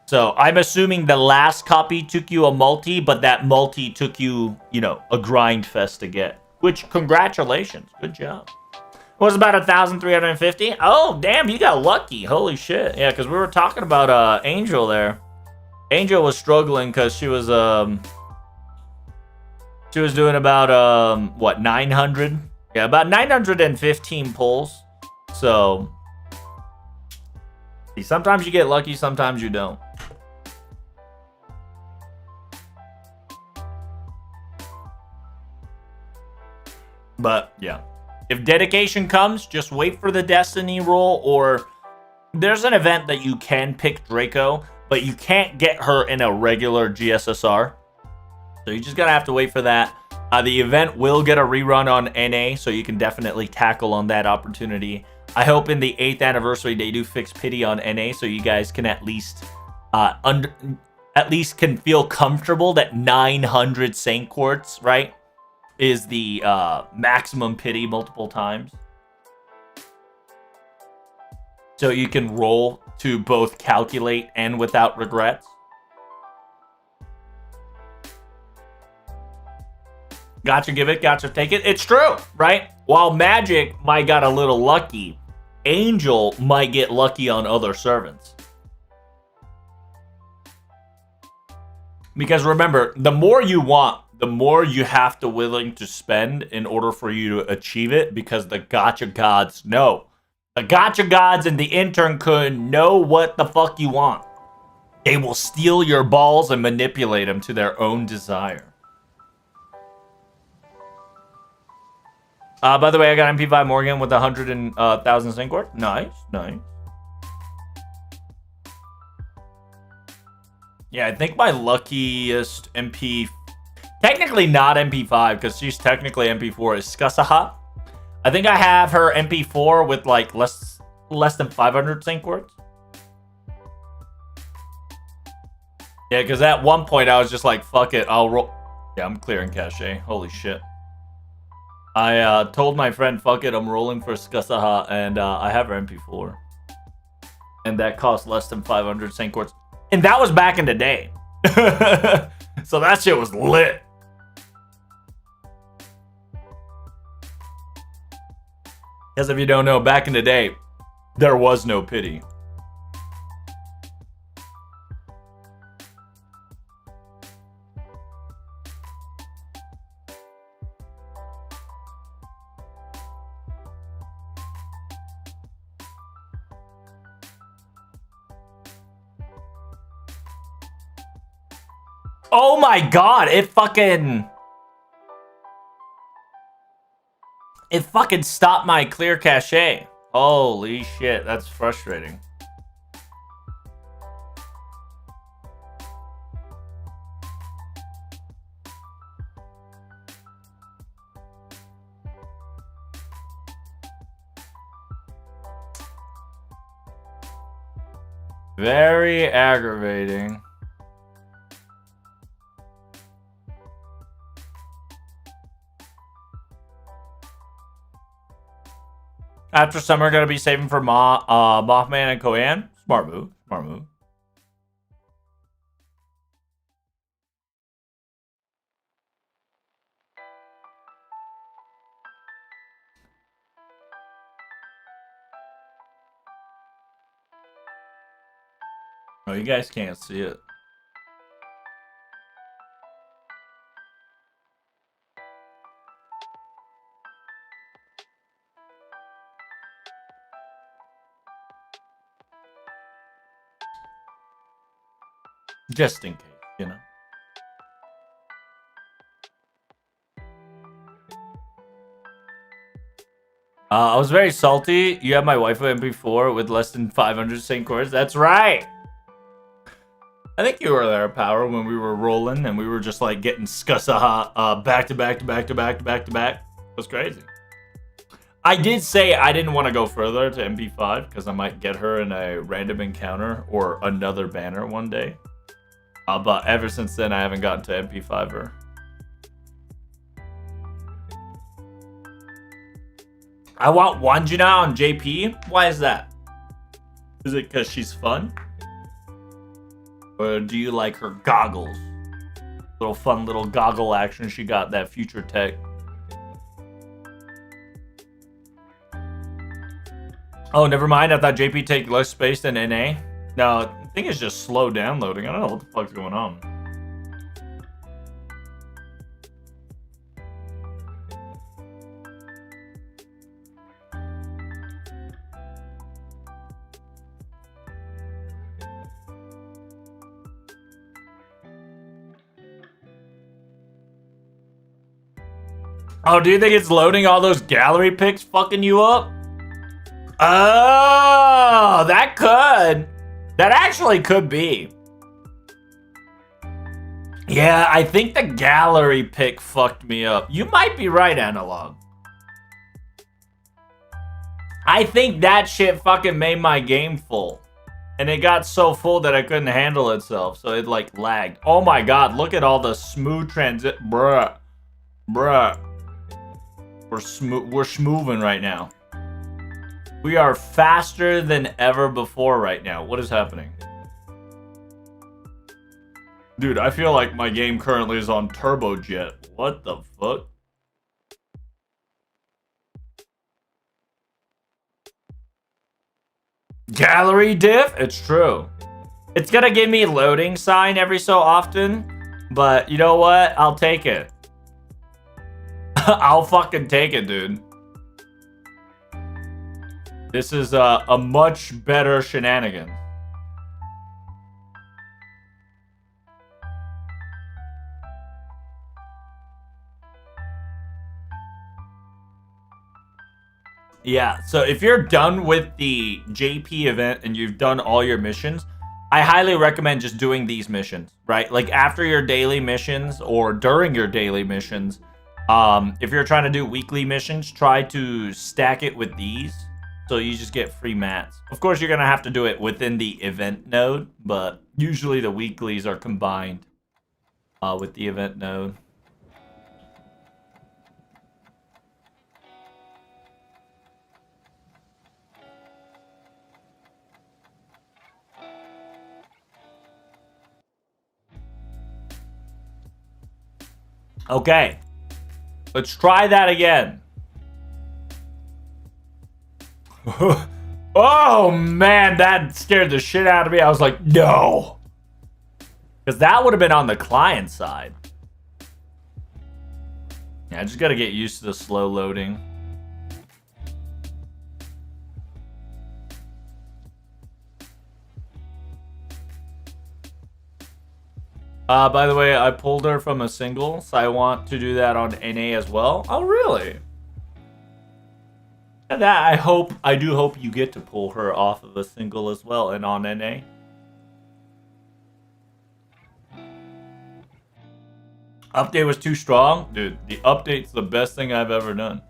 So I'm assuming the last copy took you a multi, but that multi took you, you know, a grind fest to get. Which, congratulations. Good job. It was about 1,350. Oh, damn, you got lucky. Holy shit. Yeah, because we were talking about Angel there. Angel was struggling because she was doing about what, 900? Yeah, about 915 pulls. So sometimes you get lucky, sometimes you don't. But yeah. If dedication comes, just wait for the Destiny roll, or there's an event that you can pick Draco, but you can't get her in a regular GSSR. So you just gotta have to wait for that. The event will get a rerun on NA, so you can definitely tackle on that opportunity. I hope in the 8th anniversary they do fix pity on NA, so you guys can at least can feel comfortable that 900 Saint Quartz, right, is the maximum pity multiple times. So you can roll to both calculate and without regrets. Gotcha, give it, gotcha, take it. It's true, right? While Magic might got a little lucky, Angel might get lucky on other servants. Because remember, the more you want, the more you have to willing to spend in order for you to achieve it, because the gotcha gods know. The gotcha gods and the intern could know what the fuck you want. They will steal your balls and manipulate them to their own desire. By the way, I got MP5 Morgan with 100,000 Saint Quartz. Nice, nice. Yeah, I think my luckiest MP, technically not MP5, because she's technically MP4, is Skusaha. I think I have her MP4 with like less than 500 Saint Quartz. Yeah, because at one point I was just like, fuck it, I'll roll. Yeah, I'm clearing cache. Holy shit. I told my friend, fuck it, I'm rolling for Skusaha, and I have her MP4. And that cost less than 500 Saint Quartz. And that was back in the day. So that shit was lit. Because if you don't know, back in the day, there was no pity. Oh my god, it fucking stopped my clear cache. Holy shit, that's frustrating. Very aggravating. After summer, gonna be saving for Mothman and Koyan. Smart move. Smart move. Oh, you guys can't see it. Just in case, you know. I was very salty. You have my waifu MP4 with less than 500 Saint Quartz. That's right. I think you were there, Power, when we were rolling and we were just like getting Skusaha back to back to back to back to back to back. It was crazy. I did say I didn't want to go further to MP5 because I might get her in a random encounter or another banner one day. But ever since then, I haven't gotten to MP5 her. I want Wanjina on JP. Why is that? Is it because she's fun? Or do you like her goggles? Little fun little goggle action she got, that future tech. Oh, never mind. I thought JP take less space than NA. No, I think it's just slow downloading. I don't know what the fuck's going on. Oh, do you think it's loading all those gallery pics fucking you up? Oh, that could. That actually could be. Yeah, I think the gallery pick fucked me up. You might be right, Analog. I think that shit fucking made my game full. And it got so full that I couldn't handle itself. So it like lagged. Oh my god, look at all the smooth transit. Bruh. Bruh. We're schmoovin' right now. We are faster than ever before right now. What is happening? Dude, I feel like my game currently is on turbojet. What the fuck? Gallery diff? It's true. It's gonna give me loading sign every so often, but you know what? I'll take it. I'll fucking take it, dude. This is a much better shenanigan. Yeah, so if you're done with the JP event and you've done all your missions, I highly recommend just doing these missions, right? Like after your daily missions or during your daily missions, if you're trying to do weekly missions, try to stack it with these so you just get free mats. Of course, you're going to have to do it within the event node, but usually the weeklies are combined with the event node. Okay, let's try that again. Oh man, that scared the shit out of me. I was like, no. Because that would have been on the client side. Yeah, I just got to get used to the slow loading. By the way, I pulled her from a single, so I want to do that on NA as well. Oh, really? And that I do hope you get to pull her off of a single as well and on NA. Update was too strong? Dude, the update's the best thing I've ever done.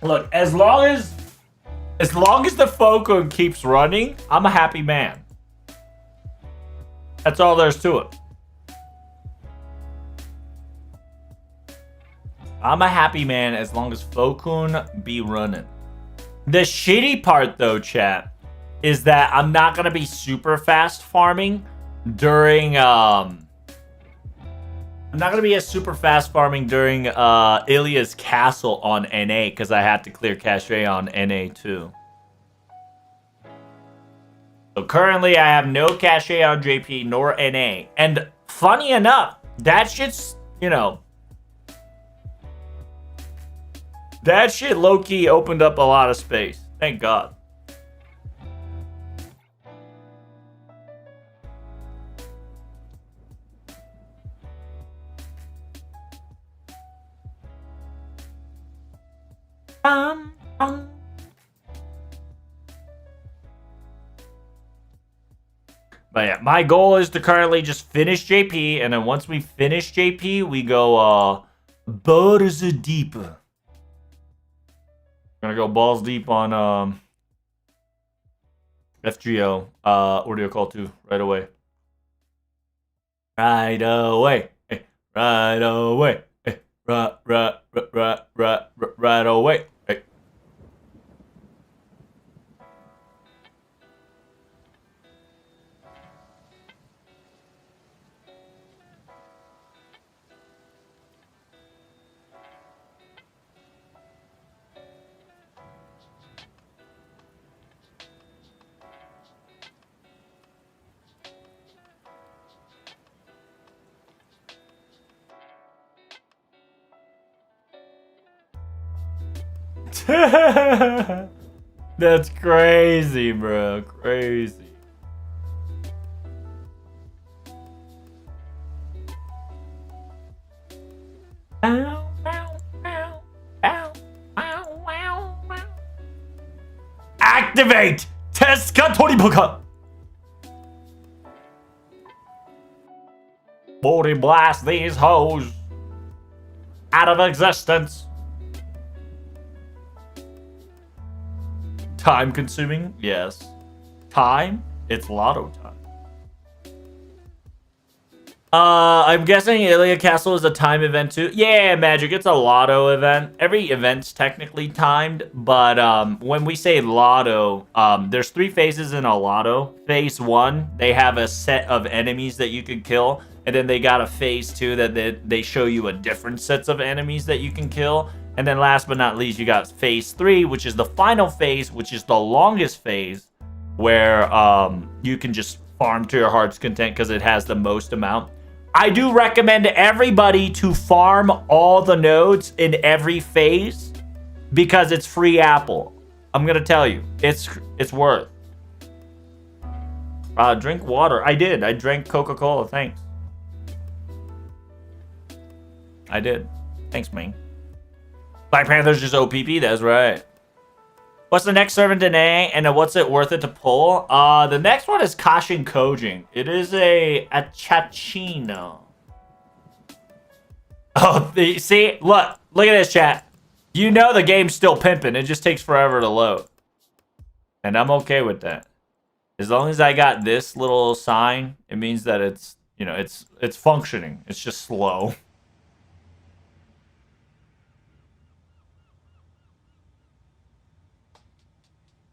Look, as long as the Focus keeps running, I'm a happy man. That's all there's to it. I'm a happy man as long as Focus be running. The shitty part though, chat, is that I'm not gonna be super fast farming during I'm not gonna be as super fast farming during Ilya's castle on NA because I had to clear cache on NA too. So currently I have no cache on JP nor NA. And funny enough, that shit's, you know, that shit low-key opened up a lot of space. Thank God. But yeah, my goal is to currently just finish JP, and then once we finish JP, we go balls deep. Gonna go balls deep on FGO audio call 2 right away. Right away. Hey, right away. Hey, right away. Hey. That's crazy, bro. Crazy. Activate! Teska Toribuka! Body blast these hoes out of existence. Time consuming? Yes. Time? It's lotto time. I'm guessing Ilia Castle is a time event too. Yeah, Magic, it's a lotto event. Every event's technically timed, but when we say lotto, there's 3 phases in a lotto. Phase 1, they have a set of enemies that you can kill, and then they got a phase 2 that they show you a different sets of enemies that you can kill. And then last but not least, you got phase 3, which is the final phase, which is the longest phase, where you can just farm to your heart's content because it has the most amount. I do recommend everybody to farm all the nodes in every phase because it's free apple. I'm gonna tell you, it's worth. Drink water. I did. I drank Coca-Cola. Thanks. I did. Thanks, man. Black Panther's just OPP. That's right. What's the next servant today, and what's it worth it to pull? The next one is Kashin Kojing. It is a Chachino. Oh, see? Look at this, chat. You know the game's still pimping. It just takes forever to load. And I'm okay with that. As long as I got this little sign, it means that it's, you know, it's functioning. It's just slow.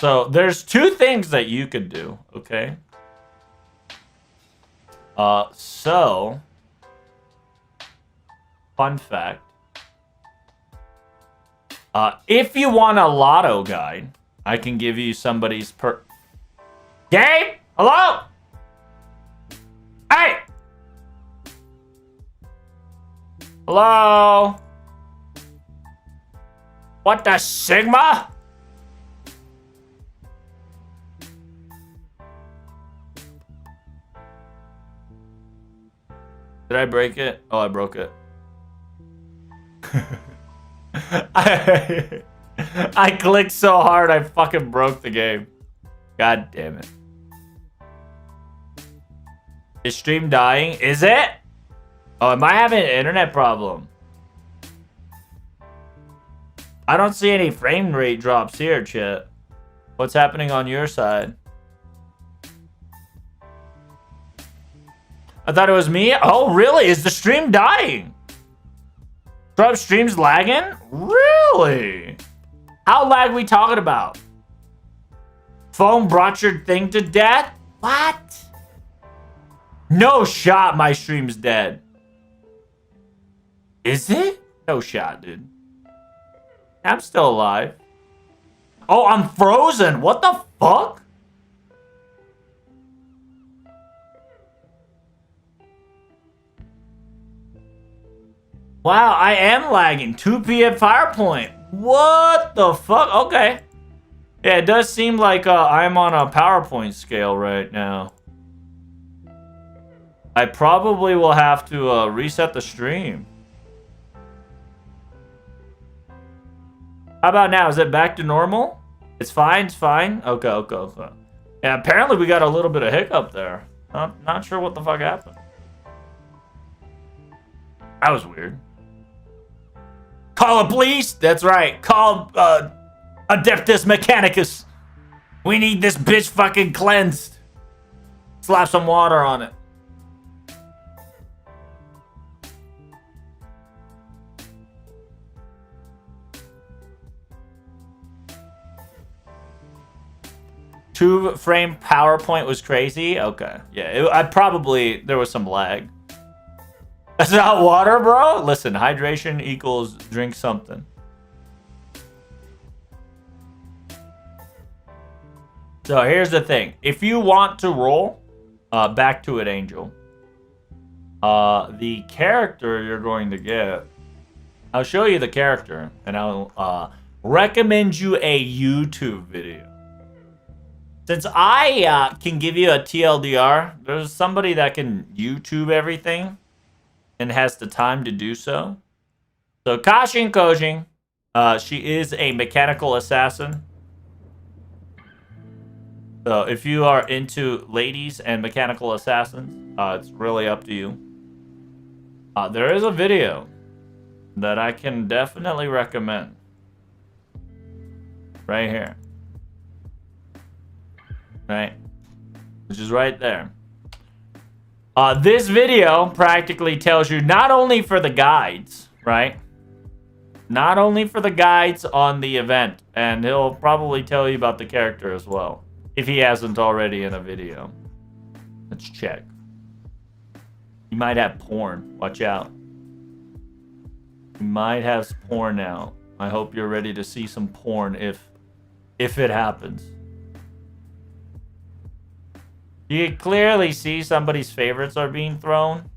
So there's 2 things that you could do, okay? So fun fact. If you want a lotto guide, I can give you somebody's Gabe? Hello? Hey! Hello? What the Sigma? Did I break it? Oh, I broke it. I clicked so hard I fucking broke the game. God damn it. Is stream dying? Is it? Oh, am I having an internet problem? I don't see any frame rate drops here, chat. What's happening on your side? I thought it was me. Oh, really? Is the stream dying? Drop stream's lagging? Really? How lag we talking about? Phone brought your thing to death? What? No shot my stream's dead. Is it? No shot, dude. I'm still alive. Oh, I'm frozen. What the fuck? Wow, I am lagging. 2 p.m. Firepoint. What the fuck? Okay. Yeah, it does seem like I'm on a PowerPoint scale right now. I probably will have to reset the stream. How about now? Is it back to normal? It's fine, it's fine? Okay. Yeah, apparently we got a little bit of hiccup there. Not sure what the fuck happened. That was weird. Call the police? That's right. Call Adeptus Mechanicus. We need this bitch fucking cleansed. Slap some water on it. Two-frame PowerPoint was crazy? Okay. Yeah, there was some lag. That's not water, bro? Listen, hydration equals drink something. So here's the thing. If you want to roll, back to it, Angel. The character you're going to get, I'll show you the character, and I'll recommend you a YouTube video. Since I can give you a TLDR, there's somebody that can YouTube everything and has the time to do so. So Kashin Kojing, she is a mechanical assassin. So if you are into ladies and mechanical assassins, it's really up to you. There is a video that I can definitely recommend. Right here. Right? Which is right there. This video practically tells you not only for the guides, right? Not only for the guides on the event, and he'll probably tell you about the character as well, if he hasn't already in a video. Let's check. You might have porn. Watch out. You might have porn now. I hope you're ready to see some porn if it happens. You can clearly see somebody's favorites are being thrown.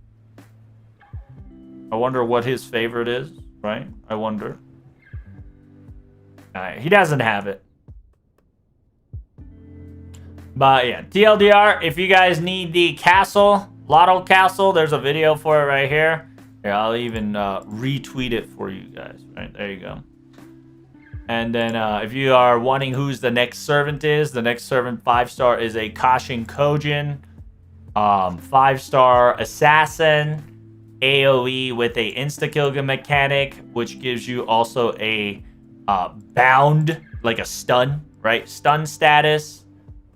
I wonder what his favorite is, right? I wonder. He doesn't have it. But yeah, TLDR, if you guys need the castle, Lotto Castle, there's a video for it right here. Here, I'll even retweet it for you guys. Right, there you go. And then if you are wanting who's the next servant is, the next servant 5-star is a Kashin Kojin. 5-star assassin. AoE with a insta-kill mechanic, which gives you also a bound, like a stun, right? Stun status.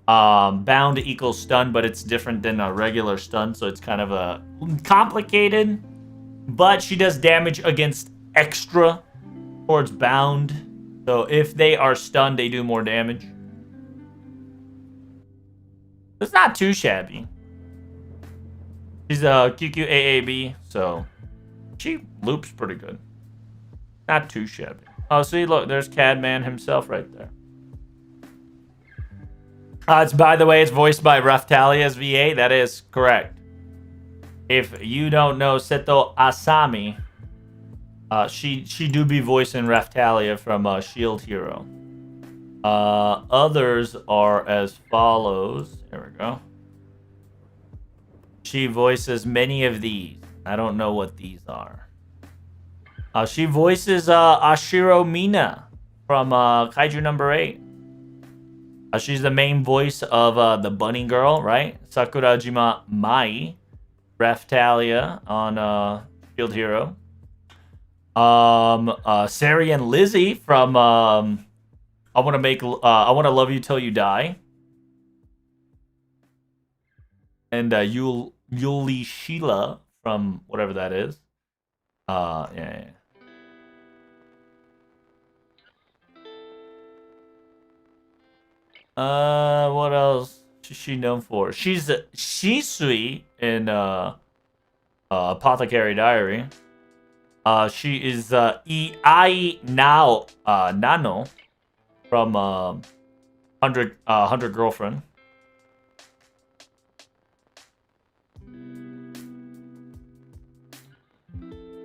Bound equals stun, but it's different than a regular stun, so it's kind of a complicated. But she does damage against extra towards bound. So if they are stunned, they do more damage. It's not too shabby. She's a QQAAB, so she loops pretty good. Not too shabby. Oh, see, look, there's Cadman himself right there. It's, by the way, it's voiced by Raftalia's VA. That is correct. If you don't know Seto Asami, she do be voicing Raftalia from Shield Hero. Others are as follows. There we go. She voices many of these. I don't know what these are. She voices Ashiro Mina from Kaiju number 8. She's the main voice of the bunny girl, right? Sakurajima Mai, Raftalia on Shield Hero. Sari and Lizzie from I Wanna Love You Till You Die. And Yuli Sheila from whatever that is. Yeah. What else is she known for? She's Shisui in Apothecary Diary. She is Iai Nano from 100 Girlfriend.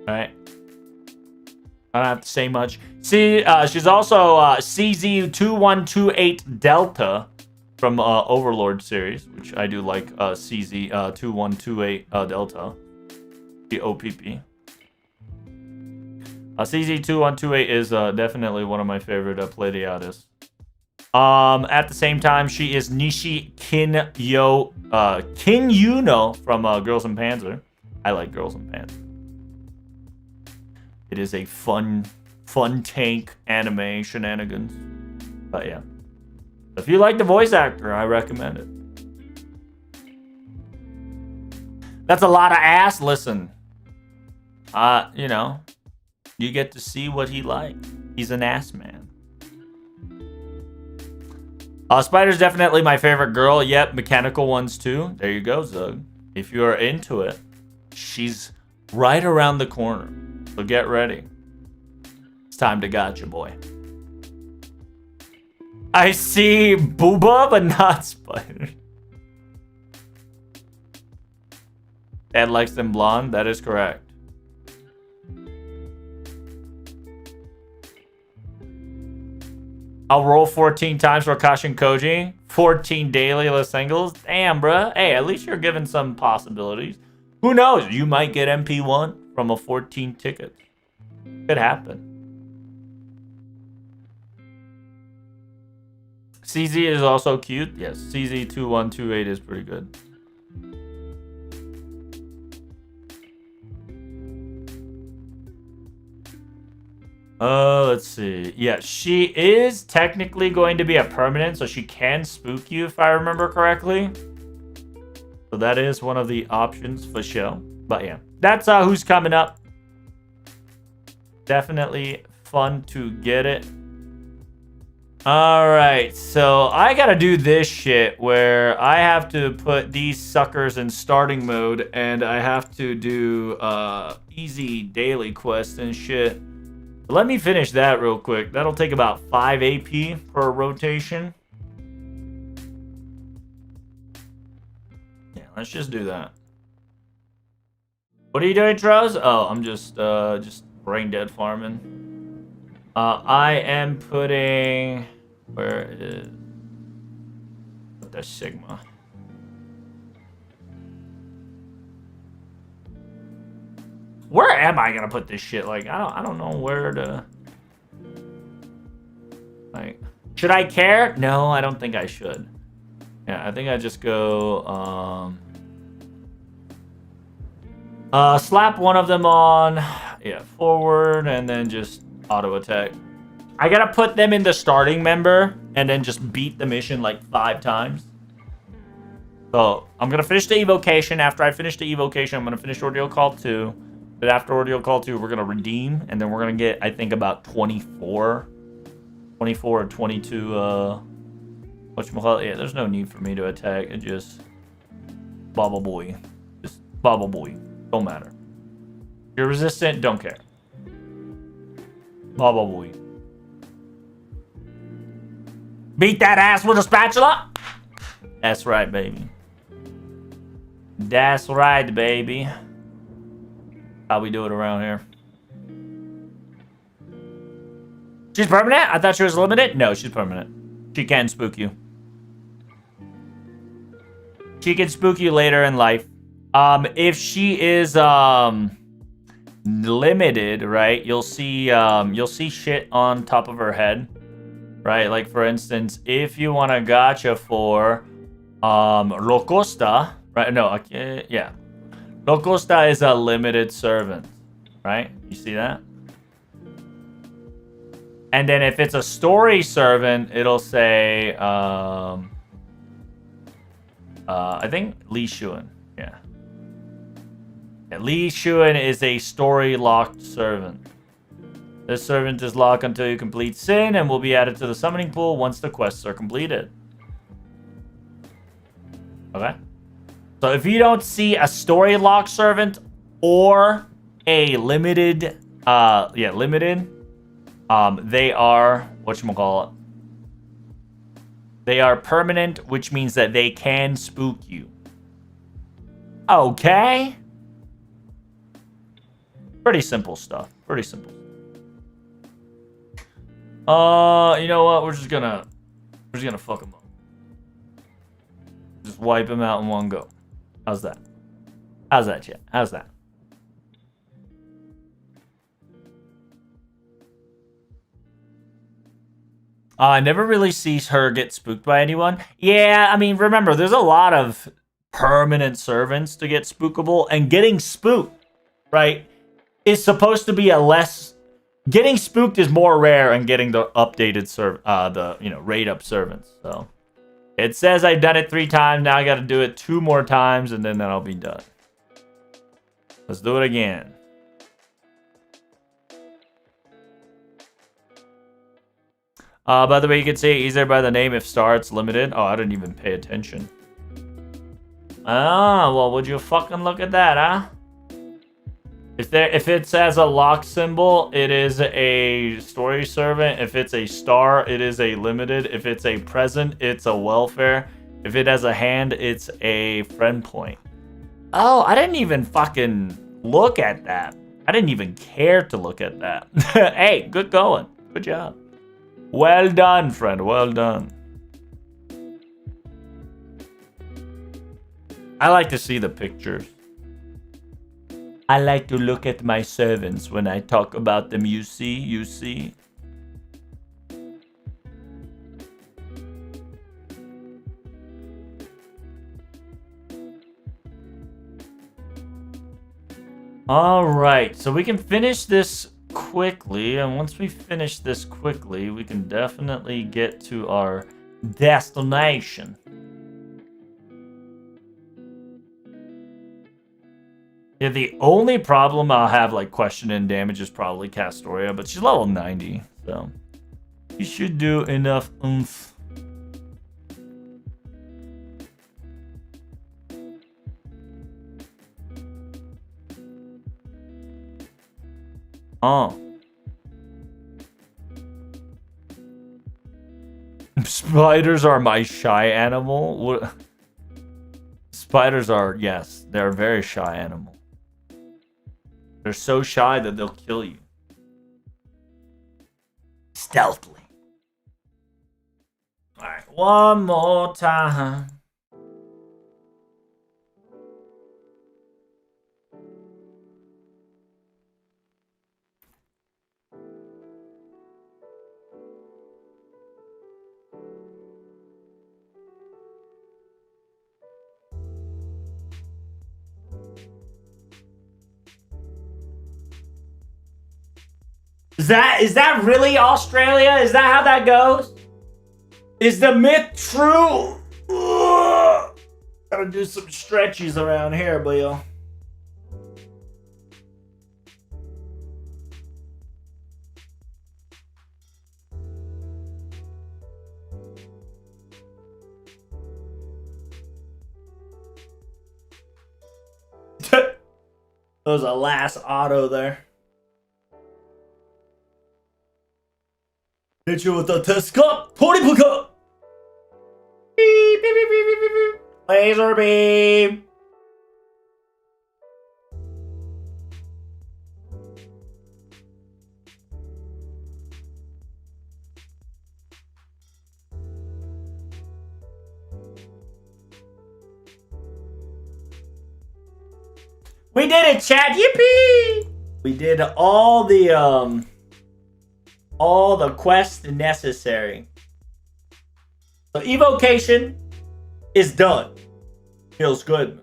Alright. I don't have to say much. See, she's also CZ2128 Delta from Overlord series, which I do like CZ2128 Delta. The OPP. CZ2128 is definitely one of my favorite Pleiadists. At the same time, she is Nishi Kinyuno from Girls in Panzer. I like Girls in Panzer. It is a fun tank anime shenanigans. But yeah. If you like the voice actor, I recommend it. That's a lot of ass. Listen. You know, you get to see what he likes. He's an ass man. Spider's definitely my favorite girl. Yep, mechanical ones too. There you go, Zug. If you are into it, she's right around the corner. So get ready. It's time to gotcha, boy. I see Booba, but not Spider. Dad likes them blonde. That is correct. I'll roll 14 times for Kashin Koji. 14 daily list singles. Damn, bruh. Hey, at least you're given some possibilities. Who knows? You might get MP1 from a 14 ticket. Could happen. CZ is also cute. Yes, CZ2128 is pretty good. Let's see. Yeah, she is technically going to be a permanent, so she can spook you if I remember correctly. So that is one of the options for sure. But yeah, that's who's coming up. Definitely fun to get it. All right, so I gotta do this shit where I have to put these suckers in starting mode, and I have to do easy daily quests and shit. Let me finish that real quick. That'll take about 5 AP per rotation. Yeah, let's just do that. What are you doing, Troz? Oh, I'm just brain dead farming. I am putting... Where is... the Sigma? Where am I gonna put this shit? Like, I don't know where to... Like, should I care? No, I don't think I should. Yeah, I think I just go, slap one of them on, yeah, forward, and then just auto attack. I gotta put them in the starting member, and then just beat the mission like 5 times. So, I'm gonna finish the evocation. After I finish the evocation, I'm gonna finish Ordeal Call 2. But after Ordeal Call 2, we're gonna redeem, and then we're gonna get, I think, about 24 or 22, whatchamacallit. Yeah, there's no need for me to attack. It just... Baba boy. Just Baba boy. Don't matter. You're resistant, don't care. Baba boy. Beat that ass with a spatula! That's right, baby. That's right, baby. How we do it around here. She's permanent? I thought she was limited? No, she's permanent. She can spook you. She can spook you later in life. If she is limited, right? You'll see shit on top of her head. Right? Like for instance, if you want a gacha for Locosta, right? No, yeah. Locosta is a limited servant, right? You see that? And then if it's a story servant, it'll say, I think Li Shuan. Yeah. Li Shuan is a story locked servant. This servant is locked until you complete Sin and will be added to the summoning pool once the quests are completed. Okay. So if you don't see a story lock servant or a limited, limited, they are, whatchamacallit, they are permanent, which means that they can spook you. Okay. Pretty simple stuff. Pretty simple. You know what? We're just gonna fuck them up. Just wipe them out in one go. How's that? How's that, chat? How's that? I never really see her get spooked by anyone. Yeah, I mean, remember, there's a lot of permanent servants to get spookable, and getting spooked, right, is supposed to be a less... Getting spooked is more rare than getting the updated raid up servants. So it says I've done it 3 times. Now I got to do it 2 more times, and then I'll be done. Let's do it again. By the way, you can say easier by the name if starts limited. Oh, I didn't even pay attention. Ah, well, would you fucking look at that, huh? If it says a lock symbol, it is a story servant. If it's a star, it is a limited. If it's a present, it's a welfare. If it has a hand, it's a friend point. Oh, I didn't even fucking look at that. I didn't even care to look at that. Hey, good going. Good job. Well done, friend. Well done. I like to see the pictures. I like to look at my servants when I talk about them. You see? Alright, so we can finish this quickly, and once we finish this quickly, we can definitely get to our destination. Yeah, the only problem I'll have, like, question and damage is probably Castoria, but she's level 90, so you should do enough oomph. Oh. Spiders are my shy animal? What? Spiders are, yes, they're a very shy animal. They're so shy that they'll kill you. Stealthily. Alright, one more time. Is that really Australia? Is that how that goes? Is the myth true? Ugh. Gotta do some stretchies around here, Bill. That was a last auto there. Hit you with the test cup. 20 cup. Beep, beep, beep, beep, beep, beep. Laser beam. We did it, chat. Yippee! We did all the quests necessary. So evocation is done. Feels good.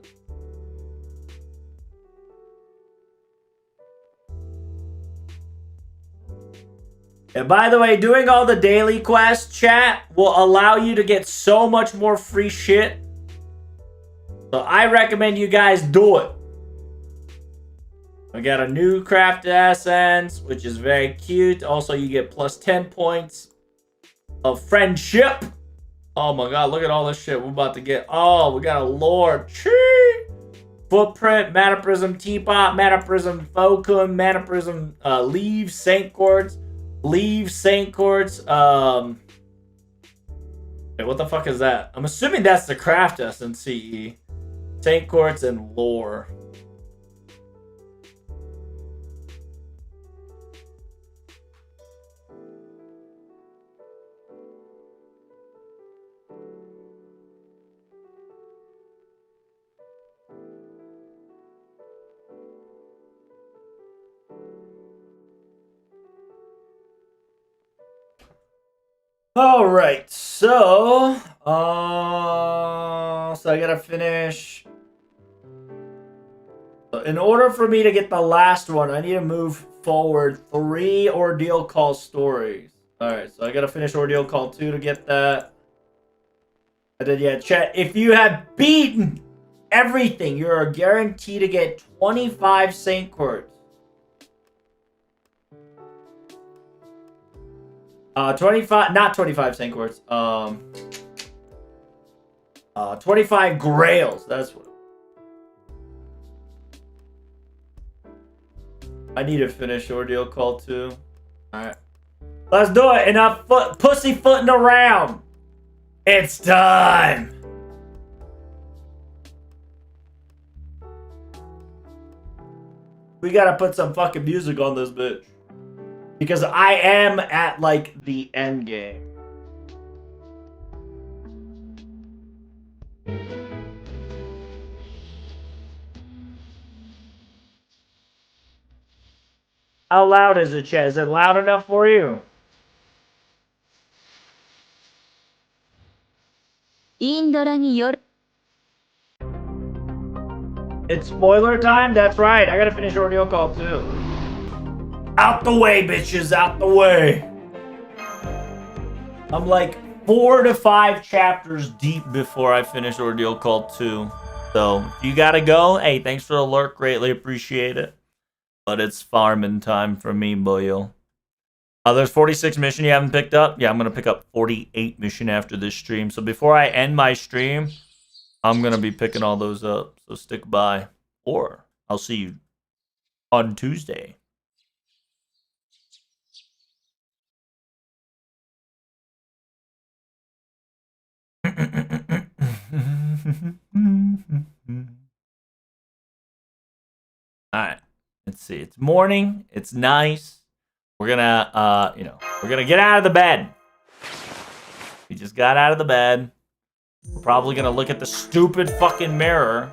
And by the way, doing all the daily quests, chat, will allow you to get so much more free shit. So I recommend you guys do it. We got a new craft essence, which is very cute. Also, you get plus 10 points of friendship. Oh my god, look at all this shit we're about to get. Oh, we got a lore. Chee! Footprint, Mana Prism Teapot, Mana Prism Focum, Mana Prism Leaves, Saint Quartz, Leaves, Saint Quartz. Wait, what the fuck is that? I'm assuming that's the craft essence, CE. Saint Quartz and lore. All right, so I gotta finish. In order for me to get the last one, I need to move forward 3 Ordeal Call stories. All right, so I gotta finish Ordeal Call 2 to get that. And then yeah, chat. If you have beaten everything, you're guaranteed to get 25 Saint Quartz. 25, not 25 Saint Quartz. 25 Grails. That's what. I need to finish Ordeal Call 2. Alright. Let's do it. Enough pussyfooting around. It's time. We gotta put some fucking music on this bitch. Because I am at, like, the end game. How loud is it, Chet? Is it loud enough for you?
インドラによる
It's spoiler time? That's right. I gotta finish Ordeal Call too. Out the way, bitches. Out the way. I'm like 4 to 5 chapters deep before I finish Ordeal Call 2. So, if you gotta go, hey, thanks for the lurk. Greatly appreciate it. But it's farming time for me, boyo. There's 46 mission you haven't picked up. Yeah, I'm going to pick up 48 mission after this stream. So before I end my stream, I'm going to be picking all those up. So stick by. Or I'll see you on Tuesday. Alright. Let's see. It's morning. It's nice. We're gonna, we're gonna get out of the bed. We just got out of the bed. We're probably gonna look at the stupid fucking mirror.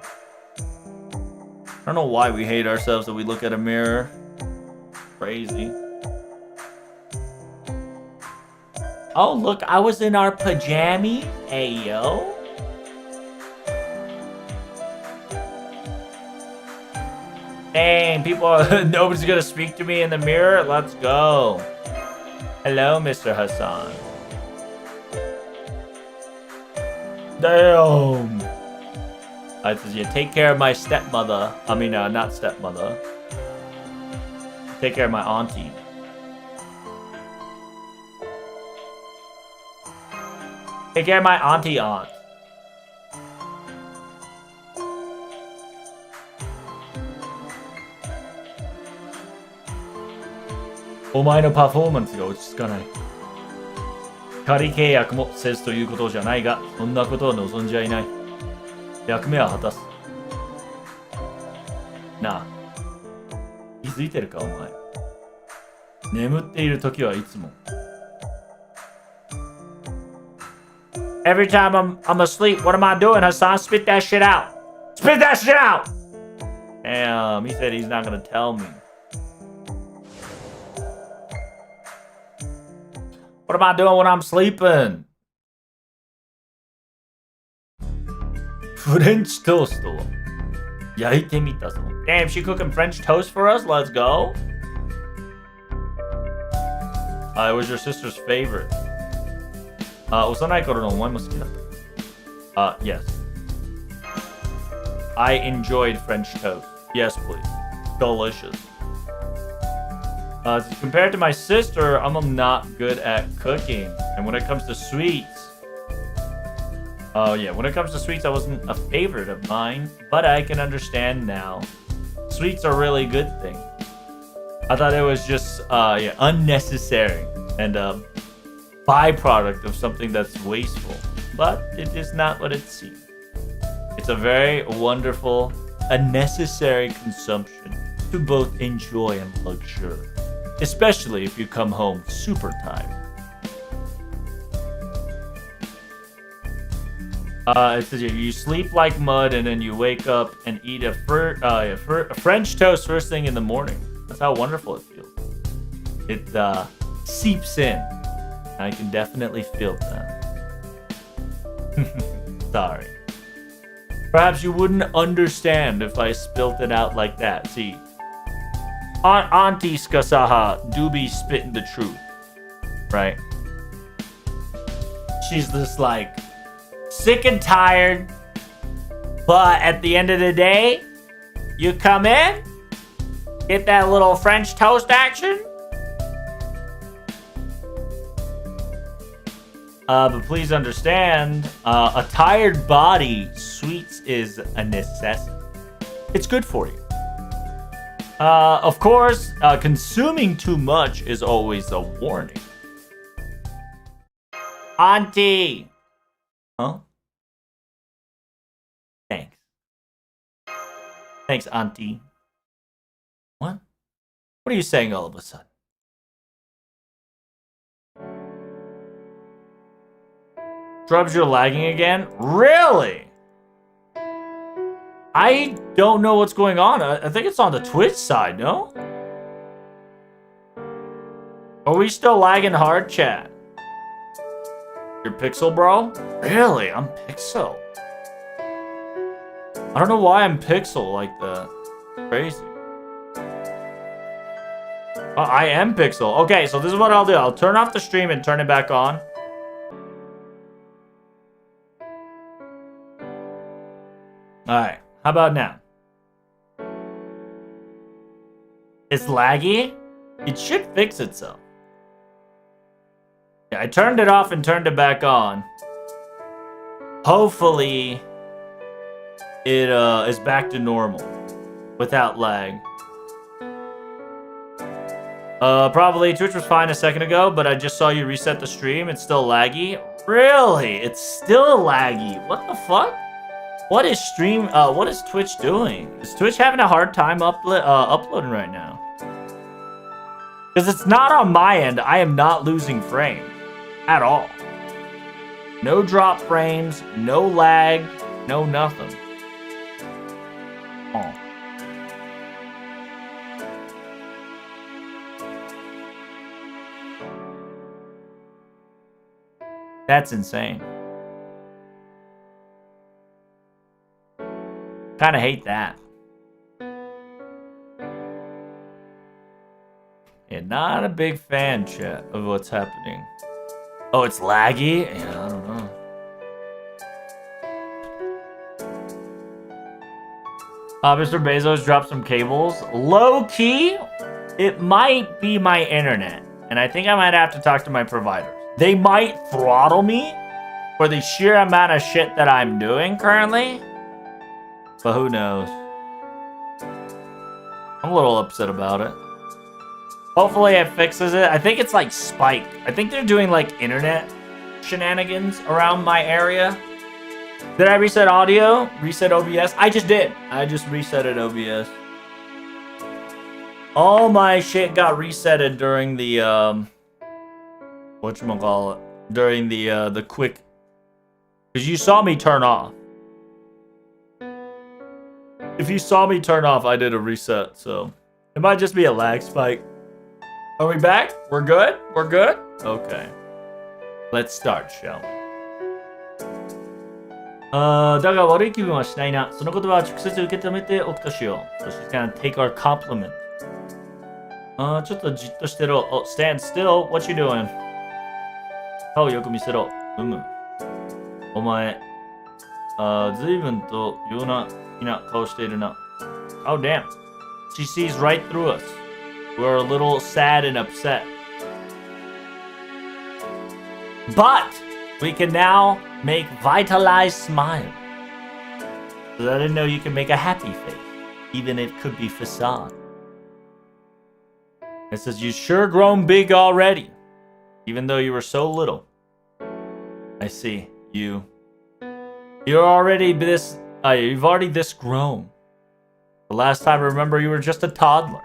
I don't know why we hate ourselves that we look at a mirror. Crazy. Oh, look, I was in our pajama. Hey, yo. Dang, nobody's gonna speak to me in the mirror? Let's go. Hello, Mr. Hassan. Damn. It says, yeah, take care of my stepmother. I mean, not stepmother. Take care of my auntie. Take care of my aunt.お前のパフォーマンスが落ち着かない。仮契約もせずということじゃないが、そんなことは望んじゃいない。役目は果たす。なあ、気づいてるかお前。眠っている時はいつも。Every time I'm asleep, what am I doing, Hassan? Spit that shit out. Spit that shit out! Damn, he said he's not gonna tell me. What am I doing when I'm sleeping? French toast. 焼いてみたぞ. Damn, she cooking French toast for us? Let's go. It was your sister's favorite. 幼い頃のお前も好きだった。Yes. I enjoyed French toast. Yes, please. Delicious. Compared to my sister, I'm not good at cooking. And when it comes to sweets... when it comes to sweets, I wasn't a favorite of mine. But I can understand now. Sweets are a really good thing. I thought it was just, unnecessary. And a byproduct of something that's wasteful. But it is not what it seems. It's a very wonderful, a necessary consumption to both enjoy and luxury. Especially if you come home super tired. It says you sleep like mud and then you wake up and eat a French toast first thing in the morning. That's how wonderful it feels. It seeps in. I can definitely feel that. Sorry. Perhaps you wouldn't understand if I spilt it out like that. See, Auntie Skasaha do be spitting the truth, right? She's just like sick and tired, but at the end of the day, you come in, get that little French toast action. But please understand, a tired body, sweets is a necessity. It's good for you. Of course, consuming too much is always a warning. Auntie! Huh? Thanks. Thanks, Auntie. What? What are you saying all of a sudden? Drubs, you're lagging again? Really? I don't know what's going on. I think it's on the Twitch side, no? Are we still lagging hard, chat? You're Pixel, bro? Really? I'm Pixel. I don't know why I'm pixel like that. Crazy. I am pixel. Okay, so this is what I'll do. I'll turn off the stream and turn it back on. Alright, how about now? It's laggy? It should fix itself. Yeah, I turned it off and turned it back on. Hopefully, it is back to normal without lag. Probably Twitch was fine a second ago, but I just saw you reset the stream. It's still laggy. Really? It's still laggy. What the fuck? What is Twitch doing? Is Twitch having a hard time uploading right now? Because it's not on my end. I am not losing frames at all. No drop frames, no lag, no nothing. Oh. That's insane. Kind of hate that. Yeah, not a big fan, chat, of what's happening. Oh, it's laggy? Yeah, I don't know. Mr. Bezos dropped some cables. Low key, it might be my internet. And I think I might have to talk to my providers. They might throttle me for the sheer amount of shit that I'm doing currently. But who knows? I'm a little upset about it. Hopefully it fixes it. I think it's like spiked. I think they're doing like internet shenanigans around my area. Did I reset audio? Reset OBS? I just did. I just resetted OBS. All my shit got resetted during the whatchamacallit? During the quick, because you saw me turn off. If you saw me turn off, I did a reset, so it might just be a lag spike. Are we back? We're good? We're good? Okay. Let's start, shall we? だが悪い気分はしないな。その言葉は直接受け止めておくとしよう。So she's gonna take our compliment. ちょっとじっとしてろ。Oh, stand still. What you doing? 顔をよく見せろ。お前、随分とような顔しているな。Oh, damn. She sees right through us. We're a little sad and upset. But we can now make vitalized smile. I didn't know you can make a happy face, even if it could be facade. It says you sure grown big already, even though you were so little. I see you. You're already this. You've already this grown. The last time I remember, you were just a toddler.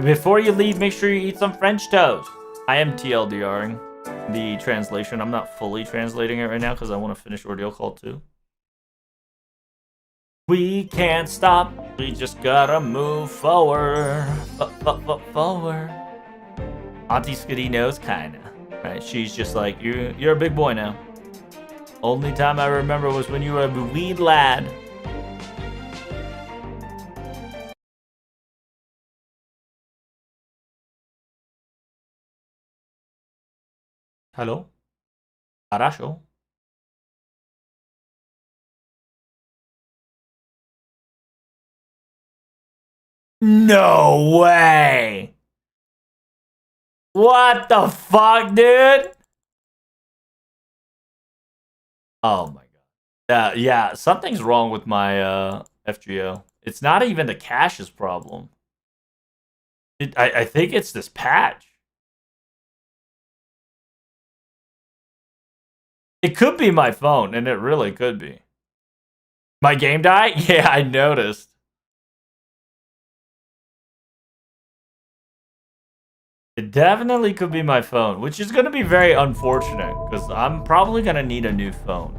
Before you leave, make sure you eat some French toast. I am TLDRing the translation. I'm not fully translating it right now because I want to finish Ordeal Call 2. We can't stop. We just gotta move forward. Forward. Auntie Skitty knows, kinda. Right? She's just like, you're a big boy now. Only time I remember was when you were a wee lad. Hello? Arasho? No way! What the fuck, dude? Oh my god. Yeah, something's wrong with my FGO. It's not even the cache's problem. I think it's this patch. It could be my phone, and it really could be. My game died? Yeah, I noticed. It definitely could be my phone, which is going to be very unfortunate, because I'm probably going to need a new phone.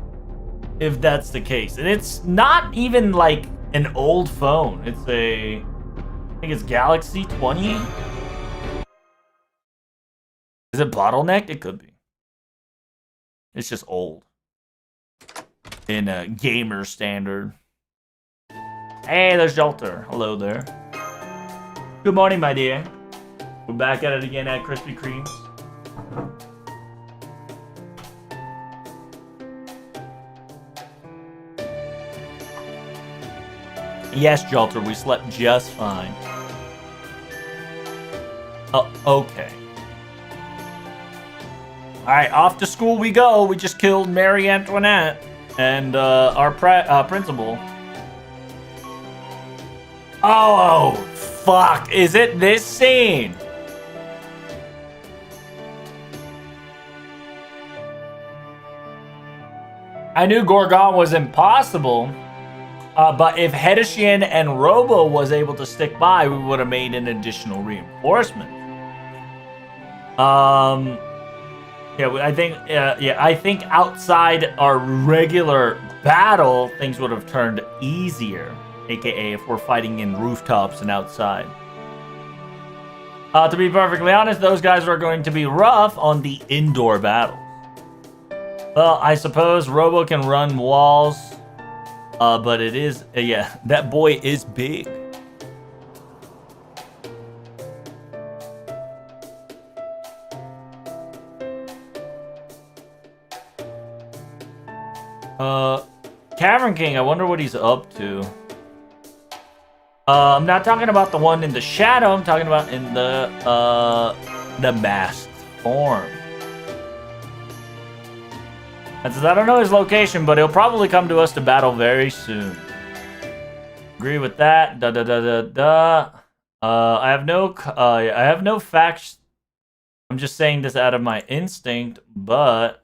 If that's the case. And it's not even like an old phone. It's I think it's Galaxy 20. Is it bottlenecked? It could be. It's just old. In a gamer standard. Hey, there's Jolter. Hello there. Good morning, my dear. We're back at it again at Krispy Kreme's. Yes, Jolter, we slept just fine. Oh, okay. Alright, off to school we go. We just killed Marie Antoinette and our principal. Oh, fuck. Is it this scene? I knew Gorgon was impossible, but if Hedishian and Robo was able to stick by, we would have made an additional reinforcement. Yeah, I think outside our regular battle, things would have turned easier, aka if we're fighting in rooftops and outside. To be perfectly honest, those guys are going to be rough on the indoor battles. Well, I suppose Robo can run walls, but it is, yeah, that boy is big. Cavern King, I wonder what he's up to. I'm not talking about the one in the shadow, I'm talking about in the masked form. And says, I don't know his location, but he'll probably come to us to battle very soon. Agree with that. I have no facts. I'm just saying this out of my instinct, but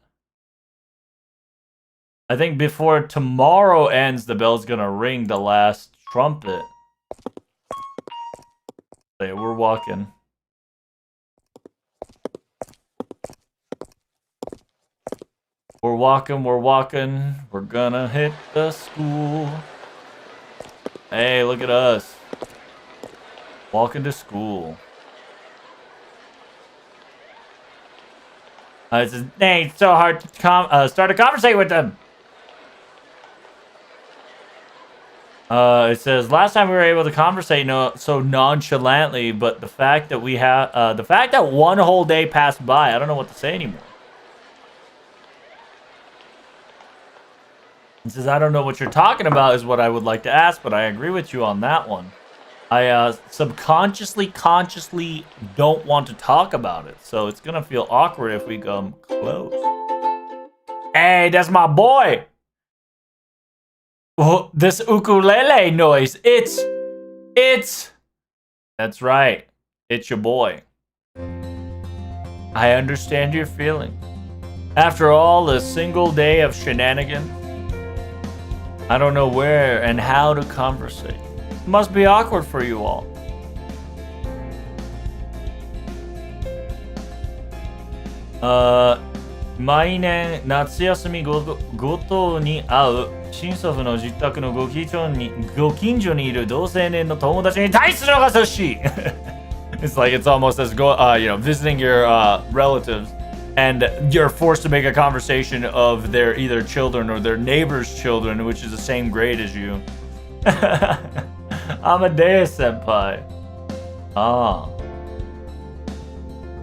I think before tomorrow ends, the bell's gonna ring the last trumpet. Okay, we're walking. We're walking. We're gonna hit the school. Hey, look at us. Walking to school. It says, dang, it's so hard to start a conversation with them. It says, last time we were able to conversate so nonchalantly, but the fact that the fact that one whole day passed by, I don't know what to say anymore. It says, I don't know what you're talking about is what I would like to ask, but I agree with you on that one. I subconsciously, consciously don't want to talk about it, so it's gonna feel awkward if we come close. Hey, that's my boy! Oh, this ukulele noise, it's... That's right, it's your boy. I understand your feelings. After all, a single day of shenanigans, I don't know where and how to conversate. It must be awkward for you all. Every year, 夏休みごとに会う親祖父の自宅のご近所にいる同青年の友達に対するのが寿司. It's like it's almost as visiting your relatives. And you're forced to make a conversation of their either children or their neighbor's children, which is the same grade as you. Amadeus senpai. Ah.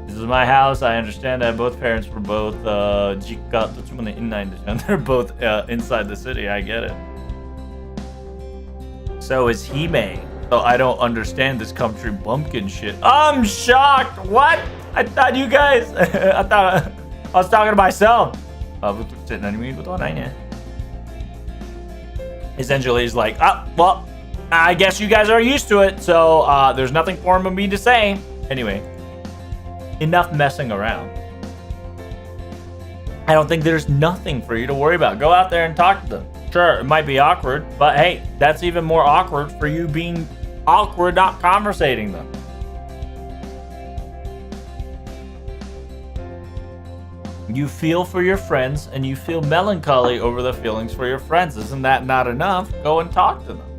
This is my house. I understand that both parents were both jikka. They're both inside the city. I get it. So is Hime. So I don't understand this country bumpkin shit. I'm shocked. What? I thought you guys. I thought I was talking to myself. Essentially, he's like, well, I guess you guys are used to it, so there's nothing for me to say. Anyway, enough messing around. I don't think there's nothing for you to worry about. Go out there and talk to them. Sure, it might be awkward, but hey, that's even more awkward for you being awkward not conversating them. You feel for your friends and you feel melancholy over the feelings for your friends. Isn't that not enough? Go and talk to them.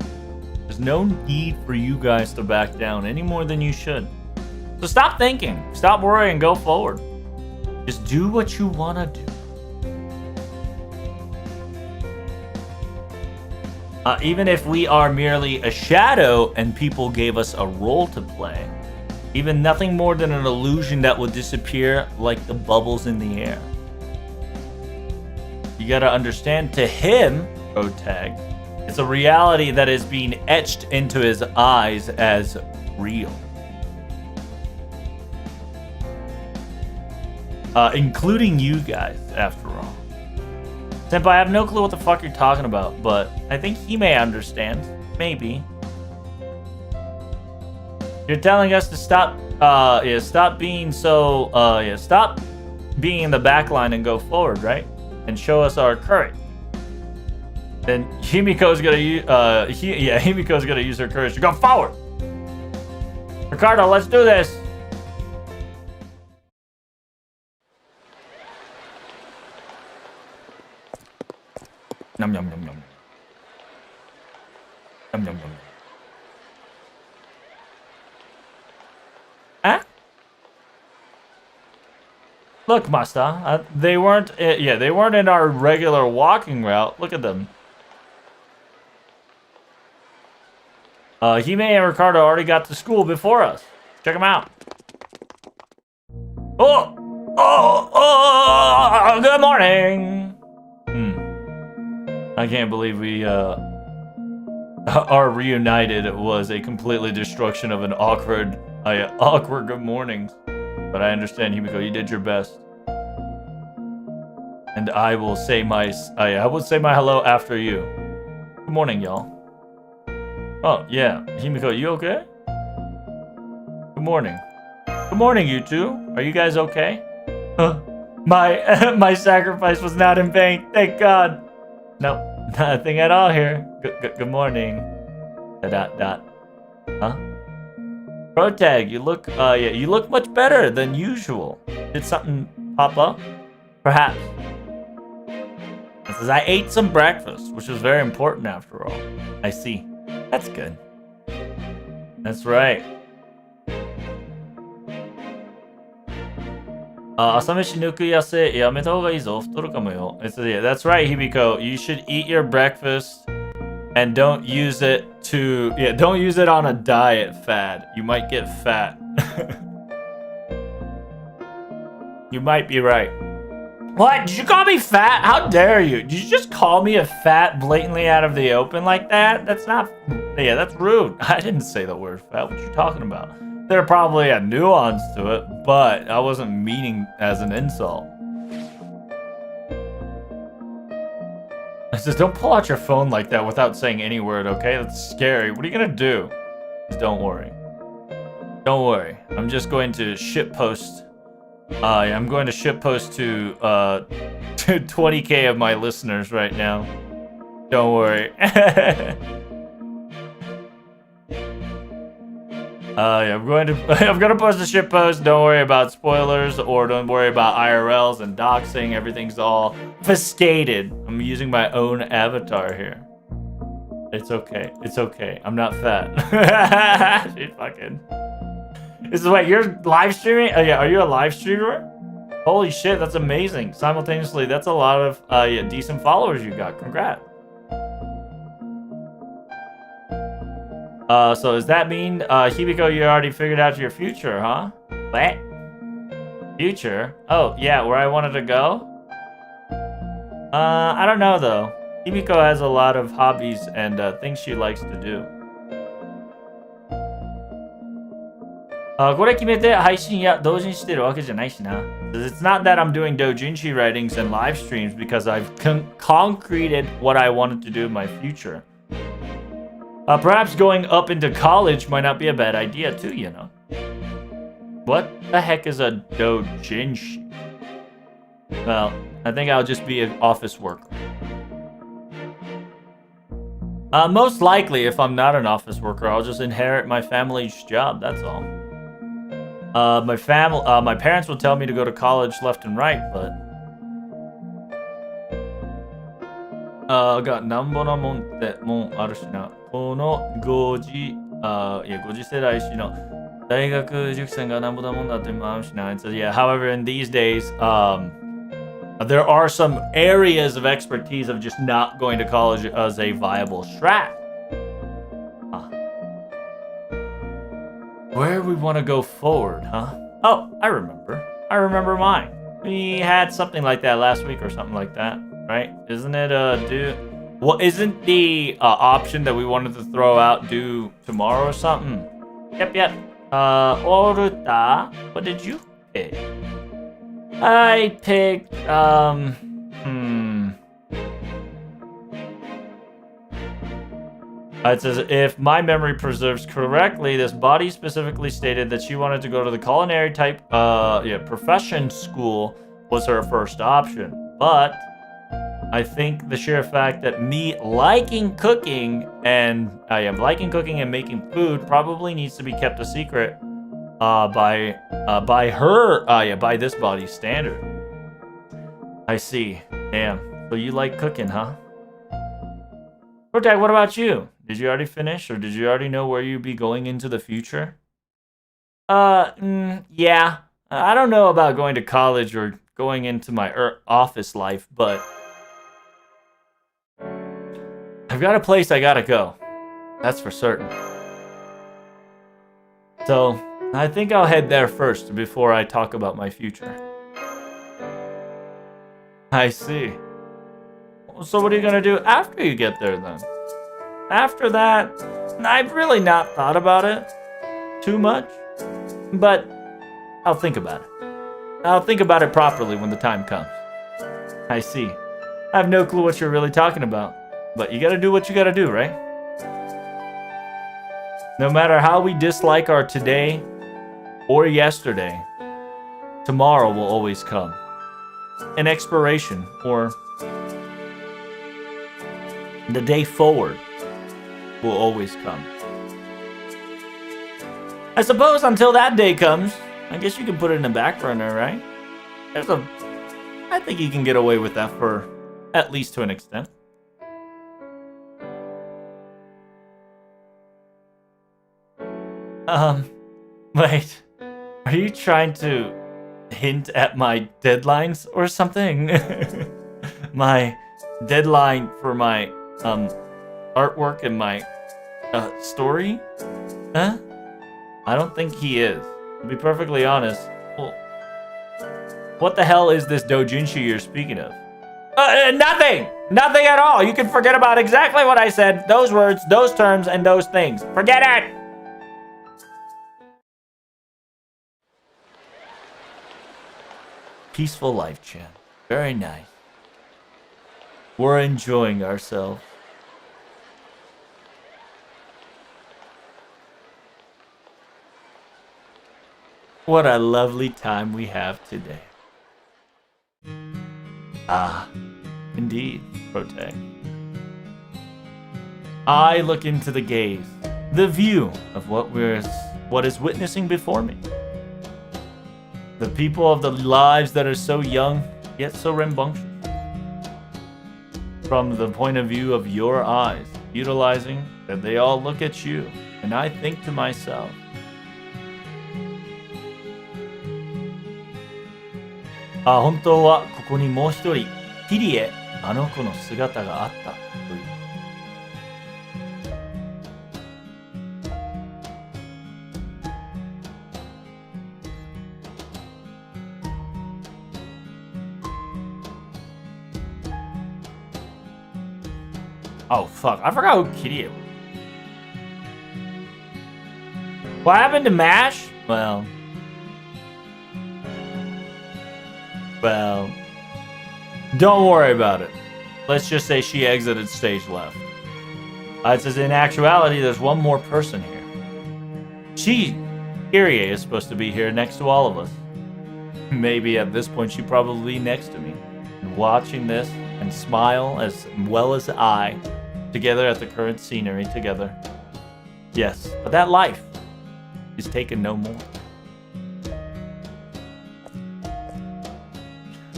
There's no need for you guys to back down any more than you should. So stop thinking, stop worrying, go forward. Just do what you want to do. Even if we are merely a shadow and people gave us a role to play, even nothing more than an illusion that will disappear like the bubbles in the air. You gotta understand, to him, Protag, it's a reality that is being etched into his eyes as real. Including you guys, after all. Senpai, I have no clue what the fuck you're talking about, but I think he may understand. Maybe. You're telling us to stop, stop being so, stop being in the back line and go forward, right? And show us our courage. Then Himiko's gonna use, Himiko's gonna use her courage to go forward. Ricardo, let's do this. Yum yum yum yum. Yum yum yum. Huh? Look, Master, they weren't. They weren't in our regular walking route. Look at them. Hime and Ricardo already got to school before us. Check them out. Oh! Good morning. I can't believe we are reunited. It was a completely destruction of an awkward good mornings. But I understand, Himiko, you did your best. And I will say my hello after you. Good morning, y'all. Oh, yeah. Himiko, you okay? Good morning. Good morning, you two. Are you guys okay? My sacrifice was not in vain. Thank God. No, nothing at all here. Good morning. ... Huh? Protag, you look, you look much better than usual. Did something pop up? Perhaps. It says, I ate some breakfast, which was very important after all. I see. That's good. That's right. That's right, Hibiko. You should eat your breakfast and don't use it on a diet fad. You might get fat. You might be right. What? Did you call me fat? How dare you? Did you just call me a fat blatantly out of the open like that? That's not... Yeah, that's rude. I didn't say the word fat. What you talking about? There probably a nuance to it, but I wasn't meaning as an insult. I says, don't pull out your phone like that without saying any word, okay? That's scary. What are you gonna do? Just don't worry. Don't worry. I'm just going to shitpost. I'm going to shitpost to 20k of my listeners right now. Don't worry. I'm going to post a shitpost. Don't worry about spoilers, or don't worry about IRLs and doxing. Everything's all obfuscated. I'm using my own avatar here. It's okay. It's okay. I'm not fat. She fucking. This is wait, you're live streaming? Oh yeah, are you a live streamer? Holy shit, that's amazing. Simultaneously, that's a lot of decent followers you got. Congrats. So does that mean, Hibiko, you already figured out your future, huh? What? Future? Oh, yeah, where I wanted to go? I don't know, though. Hibiko has a lot of hobbies and things she likes to do. これ決めて配信や同人してるわけじゃないしな. It's not that I'm doing doujinshi writings and live streams because I've concreted what I wanted to do in my future. Perhaps going up into college might not be a bad idea too, you know. What the heck is a doujinshi? Well, I think I'll just be an office worker. Most likely, if I'm not an office worker, I'll just inherit my family's job, that's all. My parents will tell me to go to college left and right, but... got なんぼなもんってもんあるしな。この5時世代しの大学受験がなんぼなもんだってもあるしな。So yeah, however, in these days, There are some areas of expertise of just not going to college as a viable strat. Where we want to go forward, huh? Oh, I remember. I remember mine. We had something like that last week or something like that, right? Isn't it well, isn't the option that we wanted to throw out due tomorrow or something? Yep. Oruta, what did you pick? I picked, It says, if my memory preserves correctly, this body specifically stated that she wanted to go to the culinary type, profession school was her first option. But I think the sheer fact that me liking cooking and making food probably needs to be kept a secret by this body's standard. I see. Damn. So you like cooking, huh? Protag, what about you? Did you already finish, or did you already know where you'd be going into the future? Yeah. I don't know about going to college or going into my office life, but I've got a place I gotta go. That's for certain. So, I think I'll head there first before I talk about my future. I see. So what are you gonna do after you get there then? After that, I've really not thought about it too much, but I'll think about it. I'll think about it properly when the time comes. I see. I have no clue what you're really talking about, but you gotta do what you gotta do, right? No matter how we dislike our today or yesterday, tomorrow will always come. An expiration, or the day forward, will always come. I suppose until that day comes, I guess you can put it in the back burner, right? I think you can get away with that for at least to an extent. Wait, are you trying to hint at my deadlines or something? My deadline for my artwork and my story? Huh? I don't think he is. To be perfectly honest, well, what the hell is this doujinshi you're speaking of? Nothing! Nothing at all! You can forget about exactly what I said, those words, those terms, and those things. Forget it! Peaceful life, Chan. Very nice. We're enjoying ourselves. What a lovely time we have today. Ah, indeed, Protect. I look into the gaze, the view of what is witnessing before me. The people of the lives that are so young, yet so rambunctious. From the point of view of your eyes, utilizing that they all look at you, and I think to myself,本当はここにもう一人、キリエ、あの子の姿があったという。Oh fuck, I forgot who Kirie was. What happened to MASH? Well, don't worry about it. Let's just say she exited stage left. It says in actuality, there's one more person here. Kirie is supposed to be here next to all of us. Maybe at this point she'd probably be next to me, and watching this and smile as well as I, together at the current scenery together. Yes, but that life is taken no more.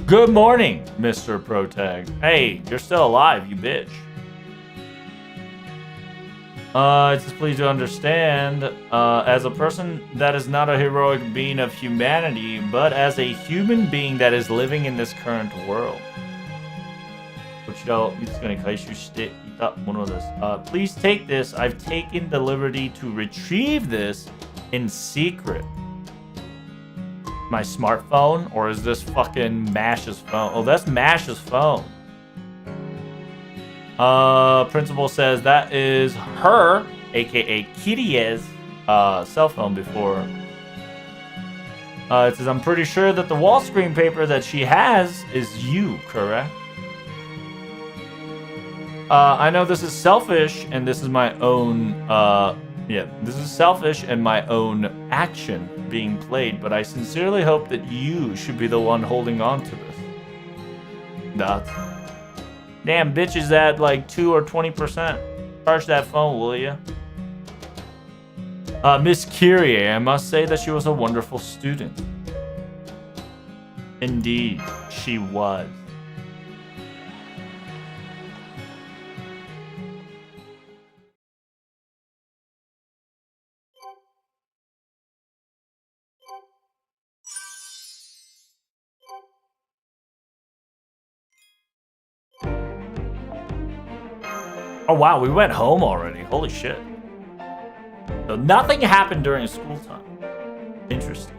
Good morning, Mr. Protag. Hey, you're still alive, you bitch. It says, please do understand, as a person that is not a heroic being of humanity, but as a human being that is living in this current world. Please take this. I've taken the liberty to retrieve this in secret. My smartphone? Or is this fucking Mash's phone? Oh, that's Mash's phone. Principal says that is her, aka Kirie's, cell phone before. It says, I'm pretty sure that the wall screen paper that she has is you, correct? I know this is selfish, and this is my own, this is selfish and my own action being played, but I sincerely hope that you should be the one holding on to this. That's... Damn, bitch is at like 2 or 20%. Charge that phone, will ya? Miss Kyrie, I must say that she was a wonderful student. Indeed, she was. Oh wow, we went home already. Holy shit. So nothing happened during school time. Interesting.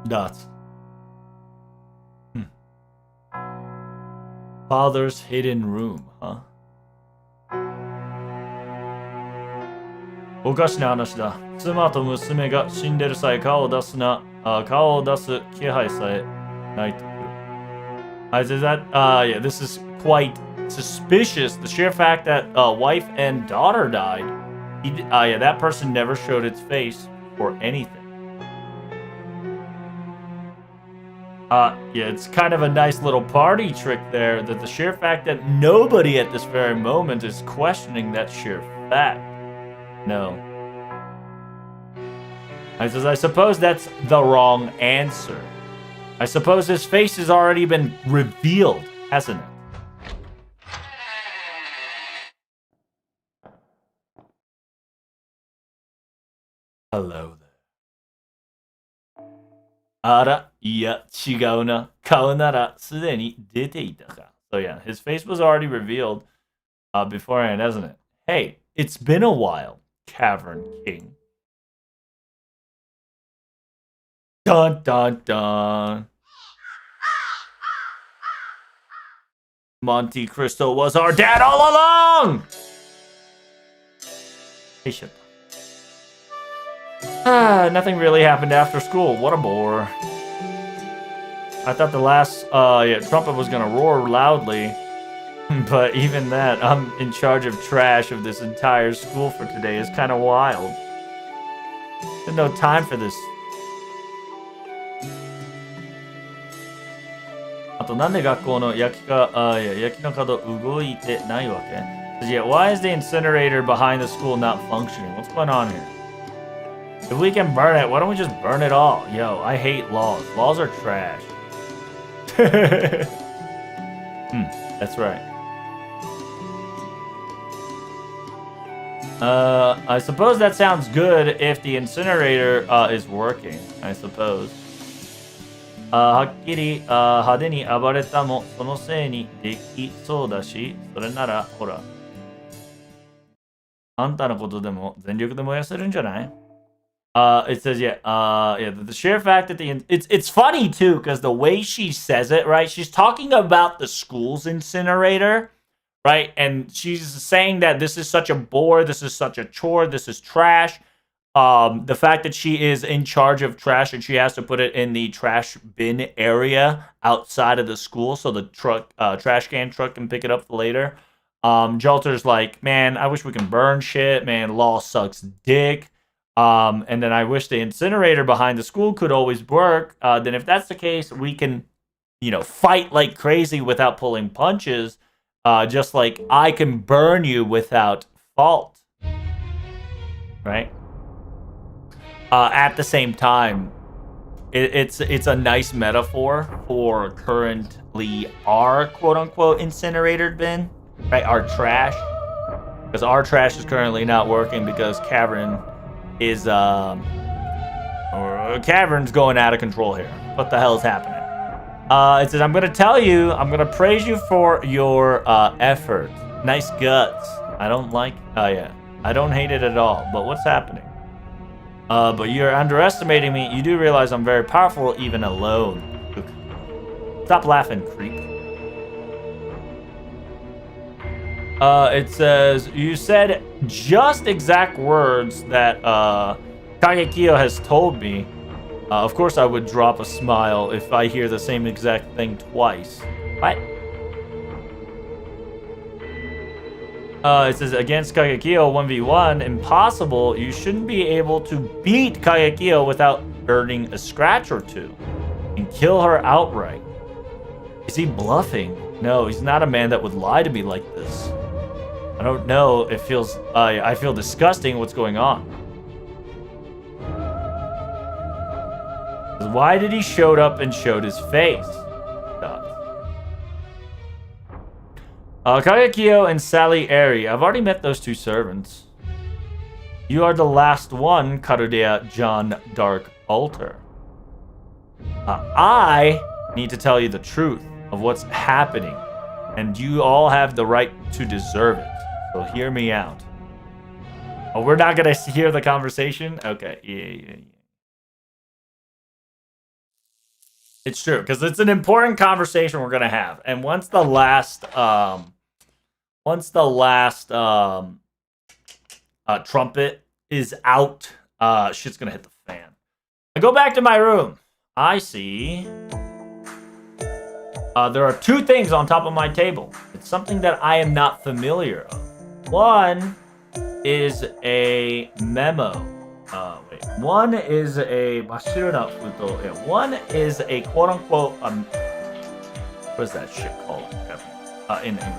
Dots. Father's hidden room, huh? おかしな話だ。妻と娘が死んでるさえ顔を出す気配さえないとくる。I said that, yeah, this is quite suspicious. The sheer fact that wife and daughter died, yeah, that person never showed its face or anything. Yeah, it's kind of a nice little party trick there, that the sheer fact that nobody at this very moment is questioning that sheer fact. No. I says, I suppose that's the wrong answer. I suppose his face has already been revealed, hasn't it? Hello there. あら、いや、違うな。顔ならすでに出ていたか。So yeah, his face was already revealed beforehand, hasn't it? Hey, it's been a while, Cavern King. Dun dun dun. Monte Cristo was our dad all along! Hey, shit. Nothing really happened after school. What a bore. I thought the last trumpet was gonna roar loudly. But even that, I'm in charge of trash of this entire school for today is kind of wild. There's no time for this. あとなんで学校の焼きの角動いてないわけ? Yeah, why is the incinerator behind the school not functioning? What's going on here? If we can burn it, why don't we just burn it all? Yo, I hate laws. Laws are trash. That's right. I suppose that sounds good if the incinerator is working, I suppose. はっきり派手に暴れたもそのせいにできそうだし、それならほら、あんたのことでも全力で燃やせるんじゃない? It says, yeah, the sheer fact that it's funny too, because the way she says it, right? She's talking about the school's incinerator, right? And she's saying that this is such a bore, this is such a chore, this is trash. The fact that she is in charge of trash and she has to put it in the trash bin area outside of the school so the trash can truck can pick it up later. Jolter's like, man, I wish we can burn shit. Man, law sucks dick. And then I wish the incinerator behind the school could always work. Then if that's the case, we can, fight like crazy without pulling punches. Just like I can burn you without fault. Right? At the same time, it's a nice metaphor for currently our quote-unquote incinerator bin, right? Our trash. Because our trash is currently not working because Cavern's going out of control here. What the hell is happening? It says, I'm going to tell you, I'm going to praise you for your effort. Nice guts. I don't hate it at all. But what's happening? But you're underestimating me. You do realize I'm very powerful even alone. Stop laughing, creep. It says, you said just exact words that Kagekiyo has told me. Of course I would drop a smile if I hear the same exact thing twice. What? It says, against Kagekiyo 1v1, impossible. You shouldn't be able to beat Kagekiyo without earning a scratch or two. And kill her outright. Is he bluffing? No, he's not a man that would lie to me like this. I don't know. It feels... I feel disgusting what's going on. Why did he showed up and showed his face? Kagekiyo and Salieri. I've already met those two servants. You are the last one, Karudea John Dark Altar. I need to tell you the truth of what's happening. And you all have the right to deserve it. So hear me out. Oh, we're not gonna hear the conversation? Okay, yeah. It's true, because it's an important conversation we're gonna have. And once the last trumpet is out, shit's gonna hit the fan. I go back to my room. I see there are two things on top of my table. It's something that I am not familiar of. One is a memo. One is a one is a quote unquote what is that shit called in English?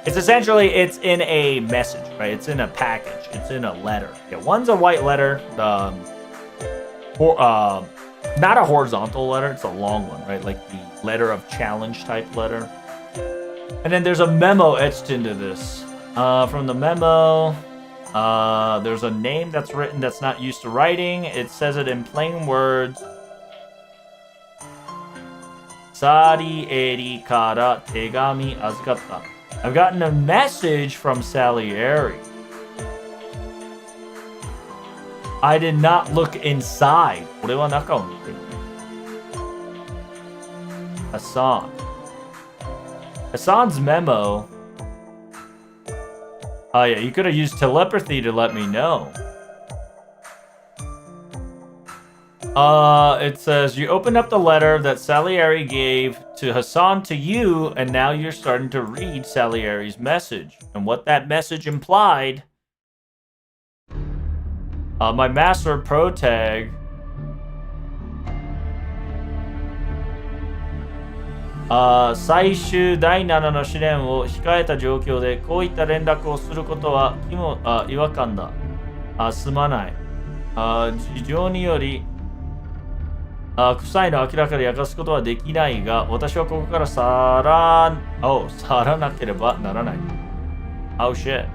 It's essentially it's in a message, right? It's in a package. It's in a letter. Yeah, one's a white letter. Not a horizontal letter. It's a long one, right? Like the letter of challenge type letter. And then there's a memo etched into this. From the memo, there's a name that's written that's not used to writing. It says it in plain words. Sari eri kara tegami azukatta. I've gotten a message from Salieri. I did not look inside. Hassan's memo. Oh yeah, you could have used telepathy to let me know. It says you opened up the letter that Salieri gave to Hassan to you, and now you're starting to read Salieri's message. And what that message implied... my master protag...最終第7の試練を控えた状況でこういった連絡をすることは違和感だ。すまない。事情により臭いのを明らかに明かすことはできないが、私はここから去らなければならない。Oh shit。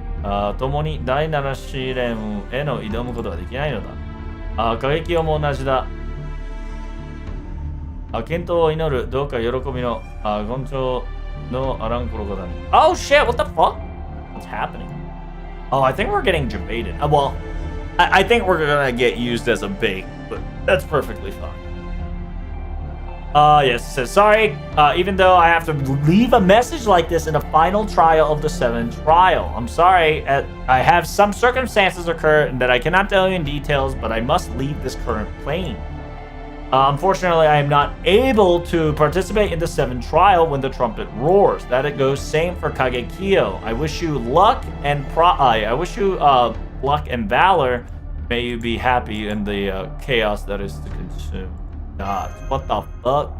共に第7試練への挑むことはできないのだ。過激も同じだ。健闘を祈る。どうか喜びの言調のあらんことだね。Oh shit, what the fuck? What's happening? Oh, I think we're getting debated. Well, I think we're gonna get used as a bait, but that's perfectly fine. Yes, it says, sorry, even though I have to leave a message like this in a final trial of the 7th trial. I'm sorry, I have some circumstances occur that I cannot tell you in details, but I must leave this current plane. Unfortunately, I am not able to participate in the 7th trial when the trumpet roars. That it goes same for Kagekiyo. I wish you luck and luck and valor. May you be happy in the chaos that is to consume. God, what the fuck?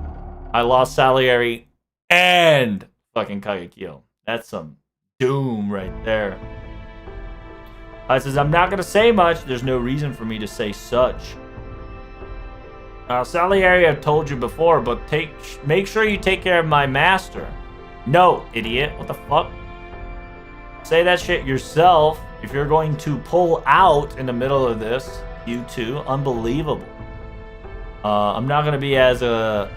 I lost Salieri and fucking Kagekiyo. That's some doom right there. I says, I'm not going to say much. There's no reason for me to say such. Salieri, I've told you before, but make sure you take care of my master. No, idiot. What the fuck? Say that shit yourself if you're going to pull out in the middle of this. You too. Unbelievable. I'm not going to be as a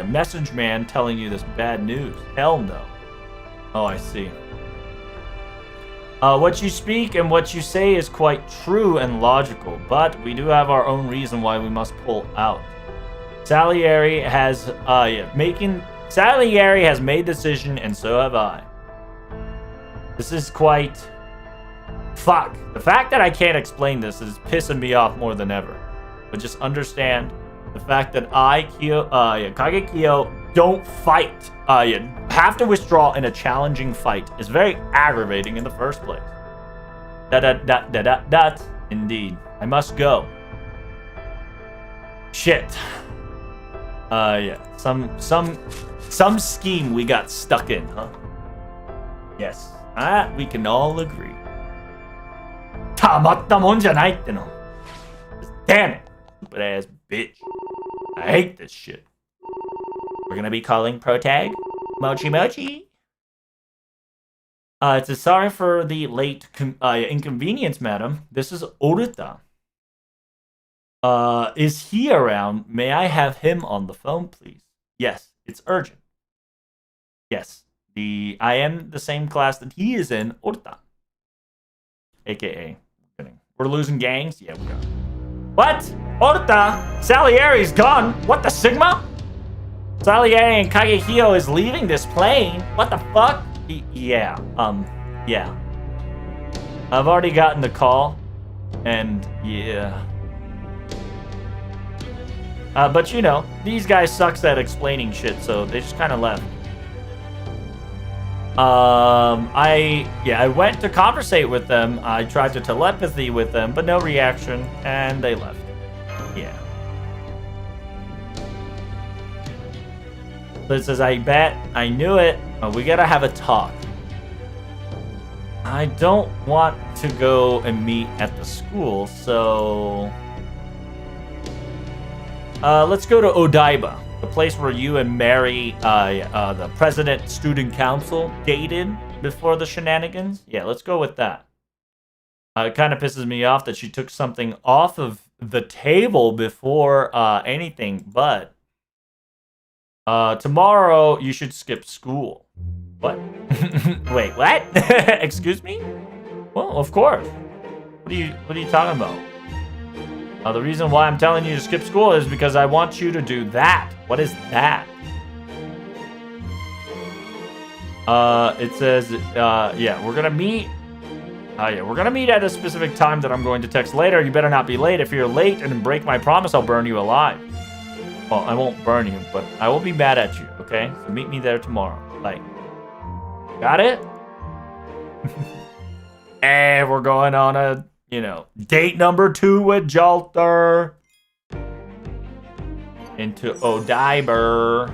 message man telling you this bad news. Hell no. Oh, I see. What you speak and what you say is quite true and logical, but we do have our own reason why we must pull out. Salieri has made decision, and so have I. This is quite... Fuck. The fact that I can't explain this is pissing me off more than ever. But just understand the fact that Kage Kyo don't fight. You have to withdraw in a challenging fight is very aggravating in the first place. Indeed. I must go. Shit. Some scheme we got stuck in, huh? Yes. We can all agree. たまったもんじゃないっての. Damn it. Stupid ass bitch. I hate this shit. We're gonna be calling Protag Mochi Mochi. It's a sorry for the late inconvenience, madam. This is Oruta. Is he around? May I have him on the phone, please? Yes, it's urgent. Yes, I am the same class that he is in, Oruta. AKA, we're losing gangs? Yeah, we are. What? Oruta? Salieri's gone? What the Sigma? Salieri and Kagehio is leaving this plane? What the fuck? Yeah. I've already gotten the call, and yeah. But you know, these guys sucks at explaining shit, so they just kind of left. I went to conversate with them. I tried to telepathy with them, but no reaction, and they left. Yeah. But it says, I bet, I knew it. We gotta have a talk. I don't want to go and meet at the school, so... let's go to Odaiba, the place where you and Mary, the president student council, dated before the shenanigans. Yeah, let's go with that. It kind of pisses me off that she took something off of the table before anything, but tomorrow you should skip school. What? Wait, what? Excuse me? Well, of course. What are you talking about? The reason why I'm telling you to skip school is because I want you to do that. What is that? It says, yeah, we're gonna meet. We're gonna meet at a specific time that I'm going to text later. You better not be late. If you're late and break my promise, I'll burn you alive. Well, I won't burn you, but I will be mad at you, okay? So meet me there tomorrow. Like, got it? And we're going on a, date number 2 with Jalter. Into Odaiba.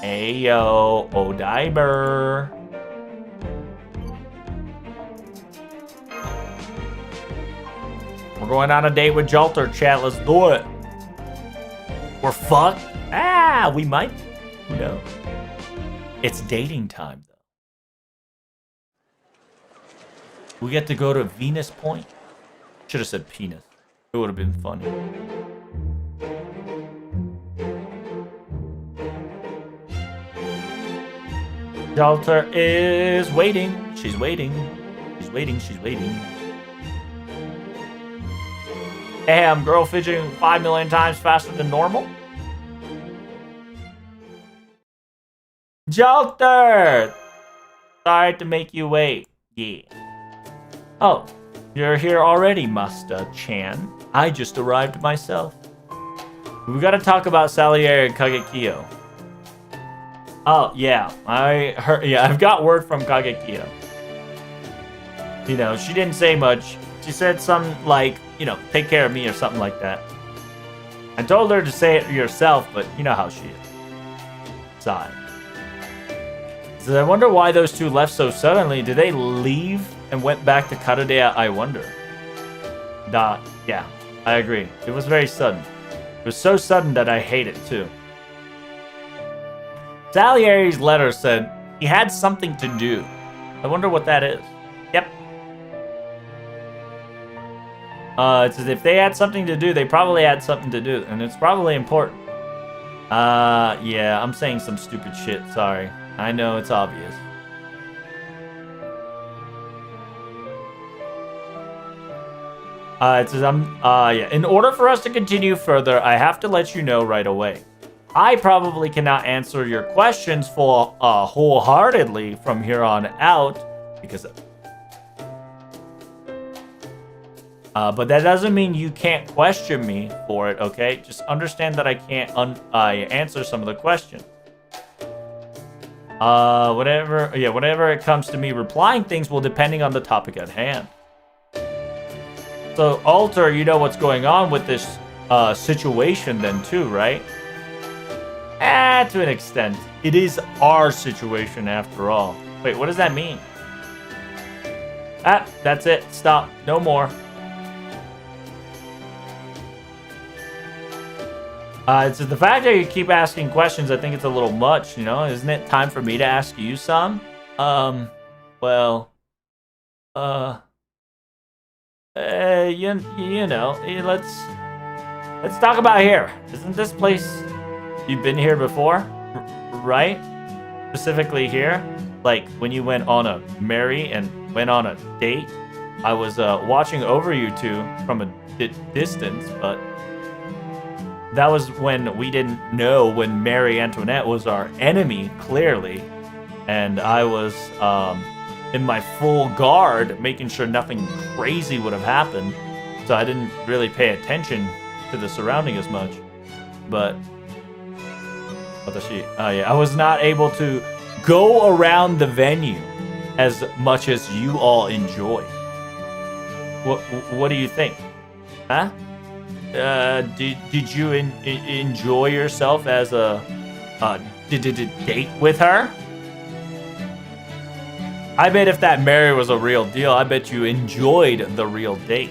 Ayo, Odaiba. We're going on a date with Jalter, chat. Let's do it. We're fucked? We might. Who knows? It's dating time, though. We get to go to Venus Point. Should have said penis. It would have been funny. Jalter is waiting. She's waiting. She's waiting. She's waiting. Damn, girl fidgeting 5 million times faster than normal. Jalter! Sorry to make you wait. Yeah. Oh, you're here already, Master Chan. I just arrived myself. We gotta talk about Salieri and Kagekyo. Oh, yeah. I heard. Yeah, I've got word from Kagekyo. She didn't say much. She said some, take care of me or something like that. I told her to say it yourself, but you know how she is. Sigh. So I wonder why those two left so suddenly. Did they leave and went back to Karudeya, I wonder. Yeah, I agree. It was very sudden. It was so sudden that I hate it too. Salieri's letter said he had something to do. I wonder what that is. Yep. It says if they had something to do, they probably had something to do, and it's probably important. Yeah, I'm saying some stupid shit, sorry. I know it's obvious. It says yeah. In order for us to continue further, I have to let you know right away. I probably cannot answer your questions full wholeheartedly from here on out, because but that doesn't mean you can't question me for it, okay? Just understand that I can't answer some of the questions. Whenever it comes to me replying things will depending on the topic at hand. So, Alter, you know what's going on with this situation then too, right? To an extent. It is our situation after all. Wait, what does that mean? That's it. Stop. No more. It's the fact that you keep asking questions, I think it's a little much, you know? Isn't it time for me to ask you some? Well, you know, let's talk about here. Isn't this place, you've been here before, right? Specifically here, like when you went on a marry and went on a date. I was watching over you two from a distance, but that was when we didn't know when Marie Antoinette was our enemy, clearly, and I was in my full guard, making sure nothing crazy would have happened. So I didn't really pay attention to the surrounding as much. But I was not able to go around the venue as much as you all enjoy. What do you think? Huh? Did you enjoy yourself as a date with her? I bet if that Mary was a real deal, I bet you enjoyed the real date.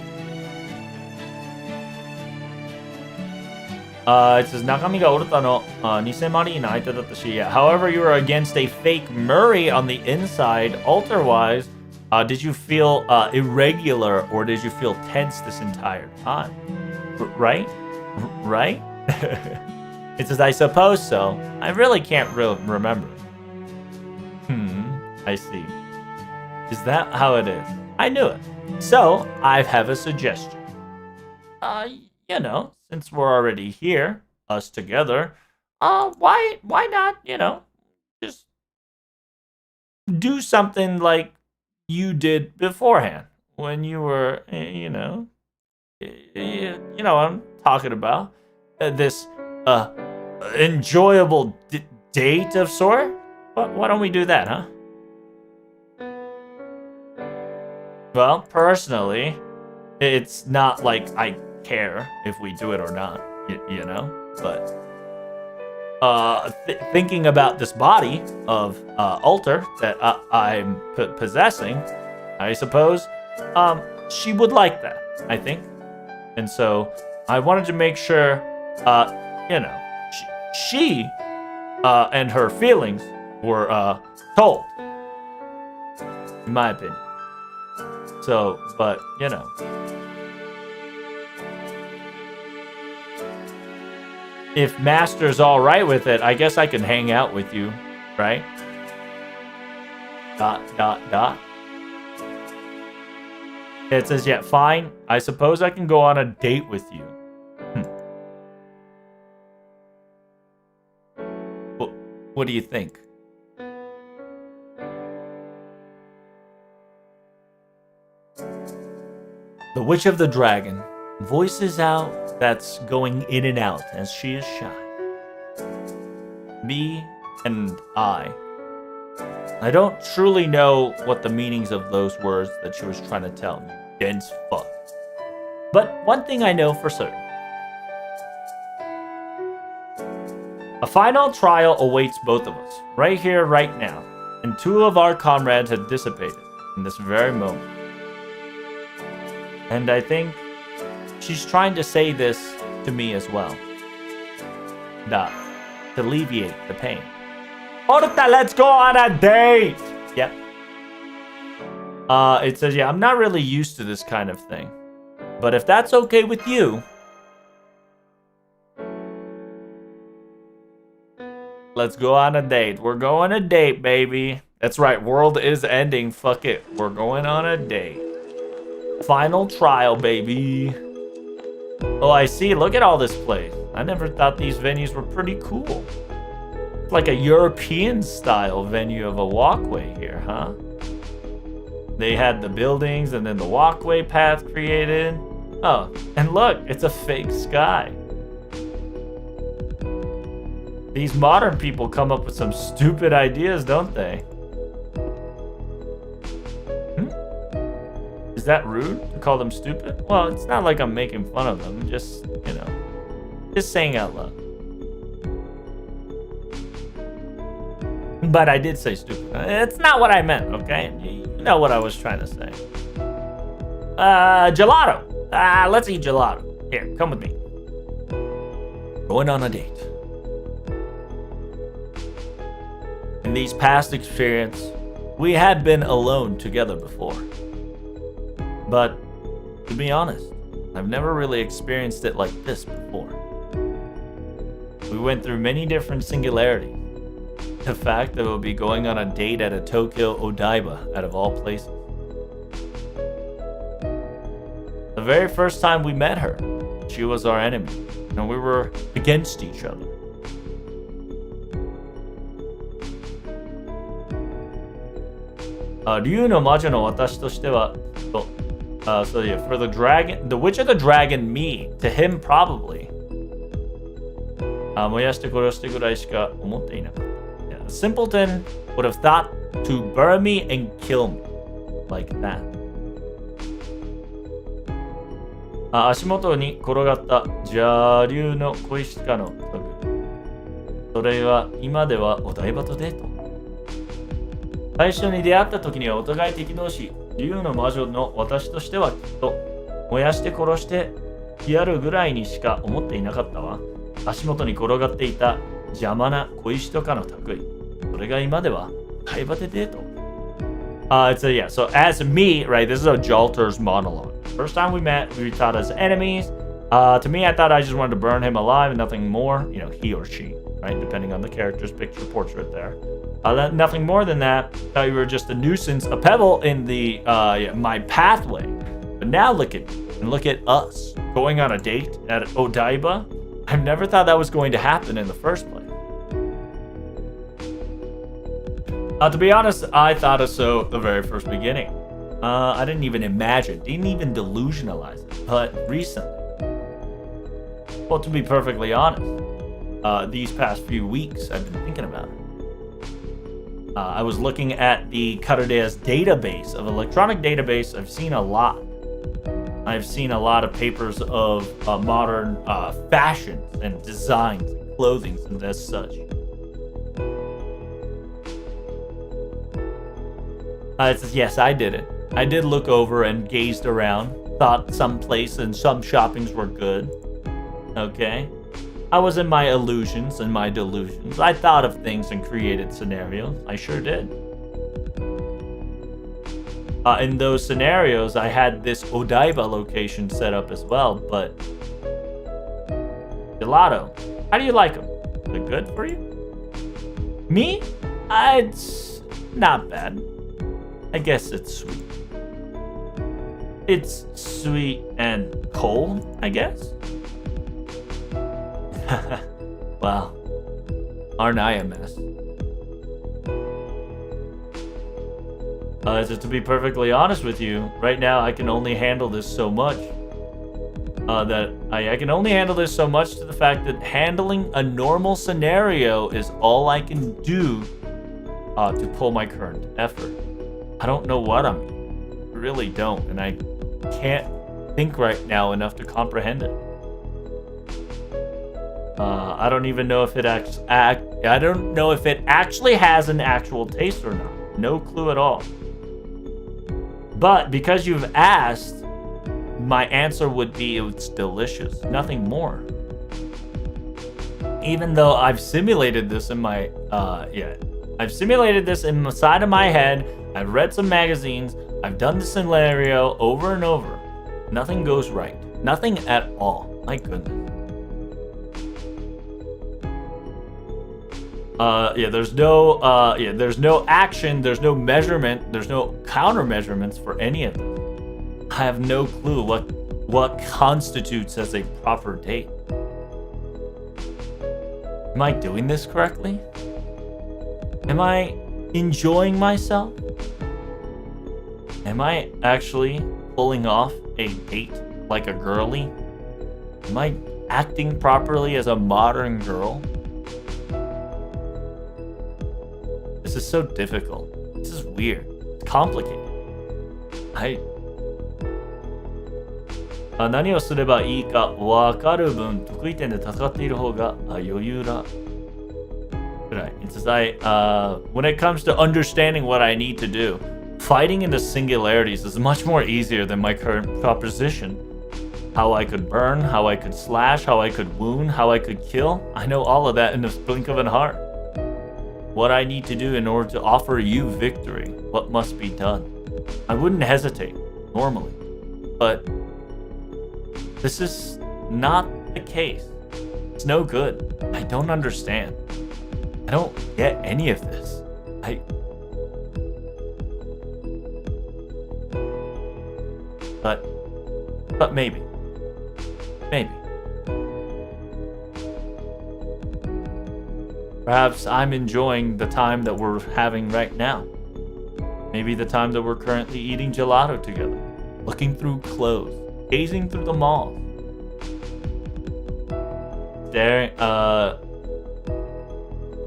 It says, Nakami ga oruta no nisemari ina aita datta shi. However, you were against a fake Murray on the inside, altar-wise. Did you feel irregular, or did you feel tense this entire time? Right? Right? It says, I suppose so. I really can't remember. I see. Is that how it is? I knew it. So, I have a suggestion. You know, since we're already here, us together, why not, you know, just do something like you did beforehand when you were, you know what I'm talking about. This enjoyable date of sort. Why don't we do that, huh? Well, personally, it's not like I care if we do it or not, you know? But thinking about this body of altar that I'm possessing, I suppose she would like that, I think. And so I wanted to make sure, you know, she and her feelings were told, in my opinion. So, but, you know. If Master's all right with it, I guess I can hang out with you, right? ... It says, yeah, fine. I suppose I can go on a date with you. What do you think? The Witch of the Dragon voices out that's going in and out as she is shy. Me and I don't truly know what the meanings of those words that she was trying to tell me. Dense fuck. But one thing I know for certain. A final trial awaits both of us, right here, right now, and two of our comrades have dissipated. in this very moment. And I think she's trying to say this to me as well. To alleviate the pain. Orta, let's go on a date! Yep. It says, yeah, I'm not really used to this kind of thing. But if that's okay with you, let's go on a date. We're going on a date, baby. That's right, world is ending. Fuck it. We're going on a date. Final trial, baby. Oh, I see. Look at all this place. I never thought these venues were pretty cool. It's like a European style venue of a walkway here, huh? They had the buildings and then the walkway path created. Oh, and look, it's a fake sky. These modern people come up with some stupid ideas, don't they? Is that rude to call them stupid? Well, it's not like I'm making fun of them. Just, you know, just saying out loud. But I did say stupid. It's not what I meant, okay? You know what I was trying to say. Gelato. Let's eat gelato. Here, come with me. Going on a date. In these past experiences, we had been alone together before. But, to be honest, I've never really experienced it like this before. We went through many different singularities. The fact that we'll be going on a date at a Tokyo Odaiba, out of all places. The very first time we met her, she was our enemy, and we were against each other. Ryu no Majo no watashi toshite wa, so yeah, for the dragon, the Witch of the Dragon, me, to him probably. 燃やして殺してぐらいしか思っていなかった。Yeah, a simpleton would have thought to burn me and kill me. Like that. 足元に転がった邪竜の小石かのトグ。それは今ではお台場とデート。最初に出会った時にはお互い敵同士、竜の魔女の私としてはきっと燃やして殺してやるぐらいにしか思っていなかったわ。足元に転がっていた邪魔な小石とかの類。それが今では台場でデート。It's a, yeah, so as me, right, this is a Jalter's monologue. First time we met, we thought as enemies. To me, I thought I just wanted to burn him alive and nothing more. You know, he or she, right, depending on the character's picture portrait there. Nothing more than that. Thought you were just a nuisance, a pebble in the my pathway. But now look at me, and look at us going on a date at Odaiba. I've never thought that was going to happen in the first place. To be honest, I thought of so the very first beginning. I didn't even imagine, didn't even delusionalize it. But recently, well, to be perfectly honest, these past few weeks, I've been thinking about it. I was looking at the Karadea's database, of electronic database. I've seen a lot. I've seen a lot of papers of modern fashions and designs, and clothing, and as such. It says, yes, I did it. I did look over and gazed around. Thought some place and some shoppings were good. Okay. I was in my illusions and my delusions. I thought of things and created scenarios. I sure did. In those scenarios, I had this Odaiba location set up as well, but... Gelato, how do you like them? Is it good for you? Me? It's not bad. I guess it's sweet. It's sweet and cold, I guess? Wow. Aren't I a mess? To be perfectly honest with you, right now I can only handle this so much. I can only handle this so much to the fact that handling a normal scenario is all I can do to pull my current effort. I don't know what I'm doing. I really don't, and I can't think right now enough to comprehend it. I don't even know if it I don't know if it actually has an actual taste or not. No clue at all. But because you've asked, my answer would be it's delicious. Nothing more. Even though I've simulated this in my, I've simulated this in the side of my head. I've read some magazines. I've done the scenario over and over. Nothing goes right. Nothing at all. My goodness. There's no action, there's no measurement, there's no counter measurements for any of this. I have no clue what constitutes as a proper date. Am I doing this correctly? Am I enjoying myself? Am I actually pulling off a date like a girly? Am I acting properly as a modern girl? This is so difficult. This is weird. It's complicated. 何をすればいいか分かる分得意点で戦っている方が余裕だ。Right. It says when it comes to understanding what I need to do, fighting in the singularities is much more easier than my current proposition. How I could burn, how I could slash, how I could wound, how I could kill. I know all of that in the blink of an heart. What I need to do in order to offer you victory, what must be done. I wouldn't hesitate, normally. But this is not the case. It's no good. I don't understand. I don't get any of this. But maybe. Maybe. Perhaps I'm enjoying the time that we're having right now. Maybe the time that we're currently eating gelato together, looking through clothes, gazing through the mall, staring.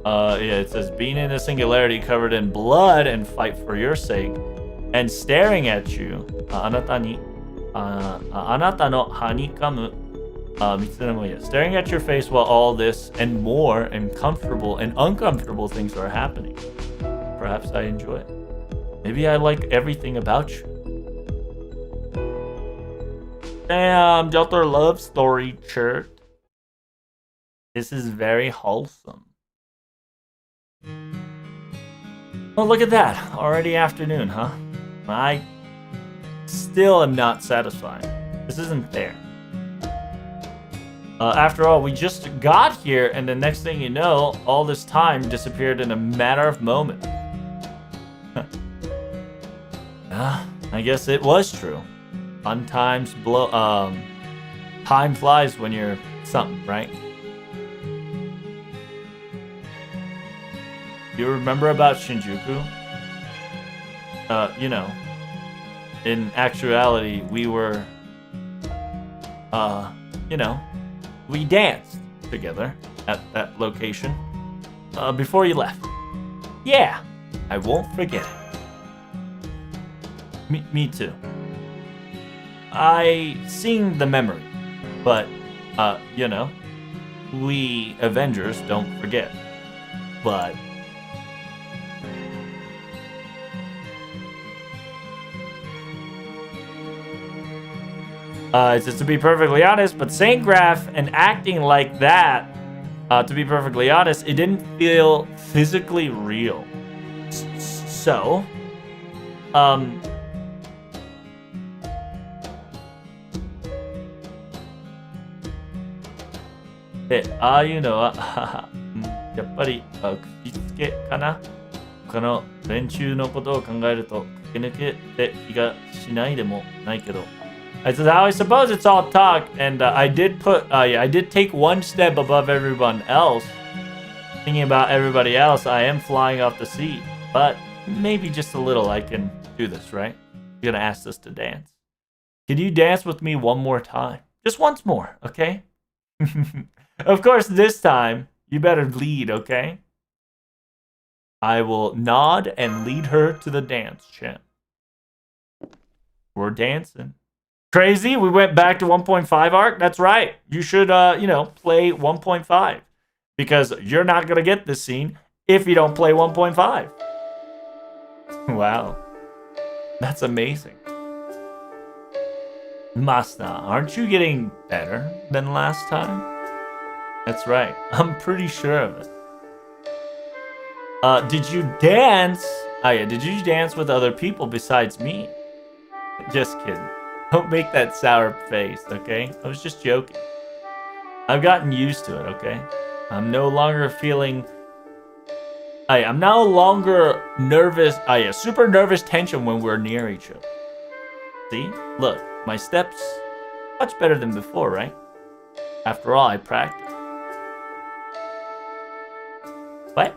It says being in a singularity covered in blood and fight for your sake, and staring at you. あなたのはにかむ。Staring at your face while all this and more and comfortable and uncomfortable things are happening. Perhaps I enjoy it. Maybe I like everything about you. Damn, Jotter love story shirt. This is very wholesome. Oh, look at that. Already afternoon, huh? I still am not satisfied. This isn't fair. After all, we just got here, and the next thing you know, all this time disappeared in a matter of moments. I guess it was true. Time flies when you're something, right? You remember about Shinjuku? In actuality, we were, we danced together at that location before you left. Yeah, I won't forget it. Me too. I sing the memory, but, we Avengers don't forget. But just to be perfectly honest, but saying Graph and acting like that, to be perfectly honest, it didn't feel physically real. So, you know, やっぱり口つけかな。他の連中のことを考えると駆け抜けて気がしないでもないけど。I said, I suppose it's all talk, and I did take one step above everyone else. Thinking about everybody else, I am flying off the seat, but maybe just a little I can do this, right? You're gonna ask us to dance. Can you dance with me one more time? Just once more, okay? Of course, this time, you better lead, okay? I will nod and lead her to the dance, champ. We're dancing. Crazy, we went back to 1.5 arc? That's right. You should, play 1.5. Because you're not going to get this scene if you don't play 1.5. Wow. That's amazing. Masta, aren't you getting better than last time? That's right. I'm pretty sure of it. Did you dance? Oh yeah, did you dance with other people besides me? Just kidding. Don't make that sour face, okay? I was just joking. I've gotten used to it, okay? I'm no longer feeling... I'm no longer nervous... super nervous tension when we're near each other. See? Look, my steps... much better than before, right? After all, I practiced. What?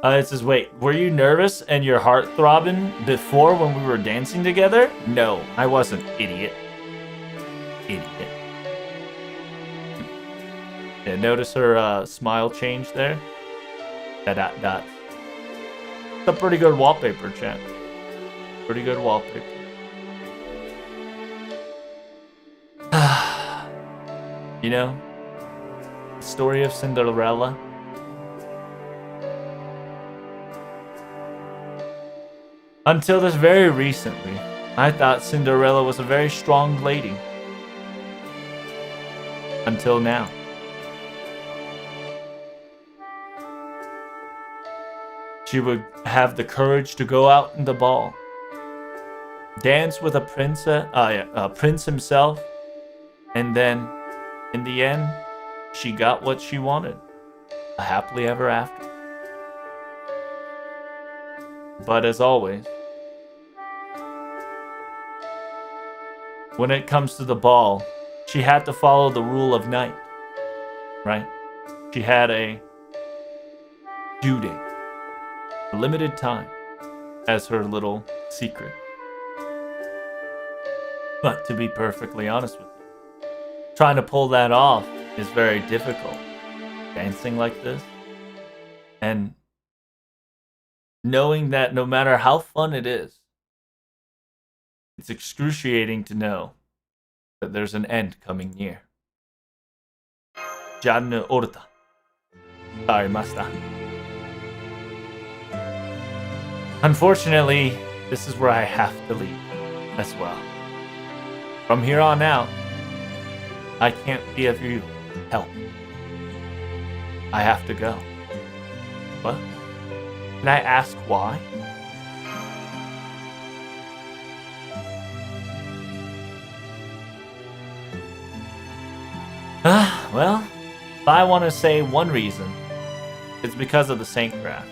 It says, wait, were you nervous and your heart throbbing before when we were dancing together? No, I wasn't, idiot. Idiot. Yeah, notice her smile change there? That. It's a pretty good wallpaper, chat. Pretty good wallpaper. You know, the story of Cinderella. Until this very recently, I thought Cinderella was a very strong lady. Until now. She would have the courage to go out in the ball, dance with a prince himself, and then, in the end, she got what she wanted. A happily ever after. But as always, when it comes to the ball, she had to follow the rule of night, right? She had a due date, a limited time, as her little secret. But to be perfectly honest with you, trying to pull that off is very difficult. Dancing like this, and knowing that no matter how fun it is, it's excruciating to know that there's an end coming near. Janne orta. Sorry, master. Unfortunately, this is where I have to leave as well. From here on out, I can't be of you help. I have to go. What? Can I ask why? Well, if I want to say one reason, it's because of the Saintcraft.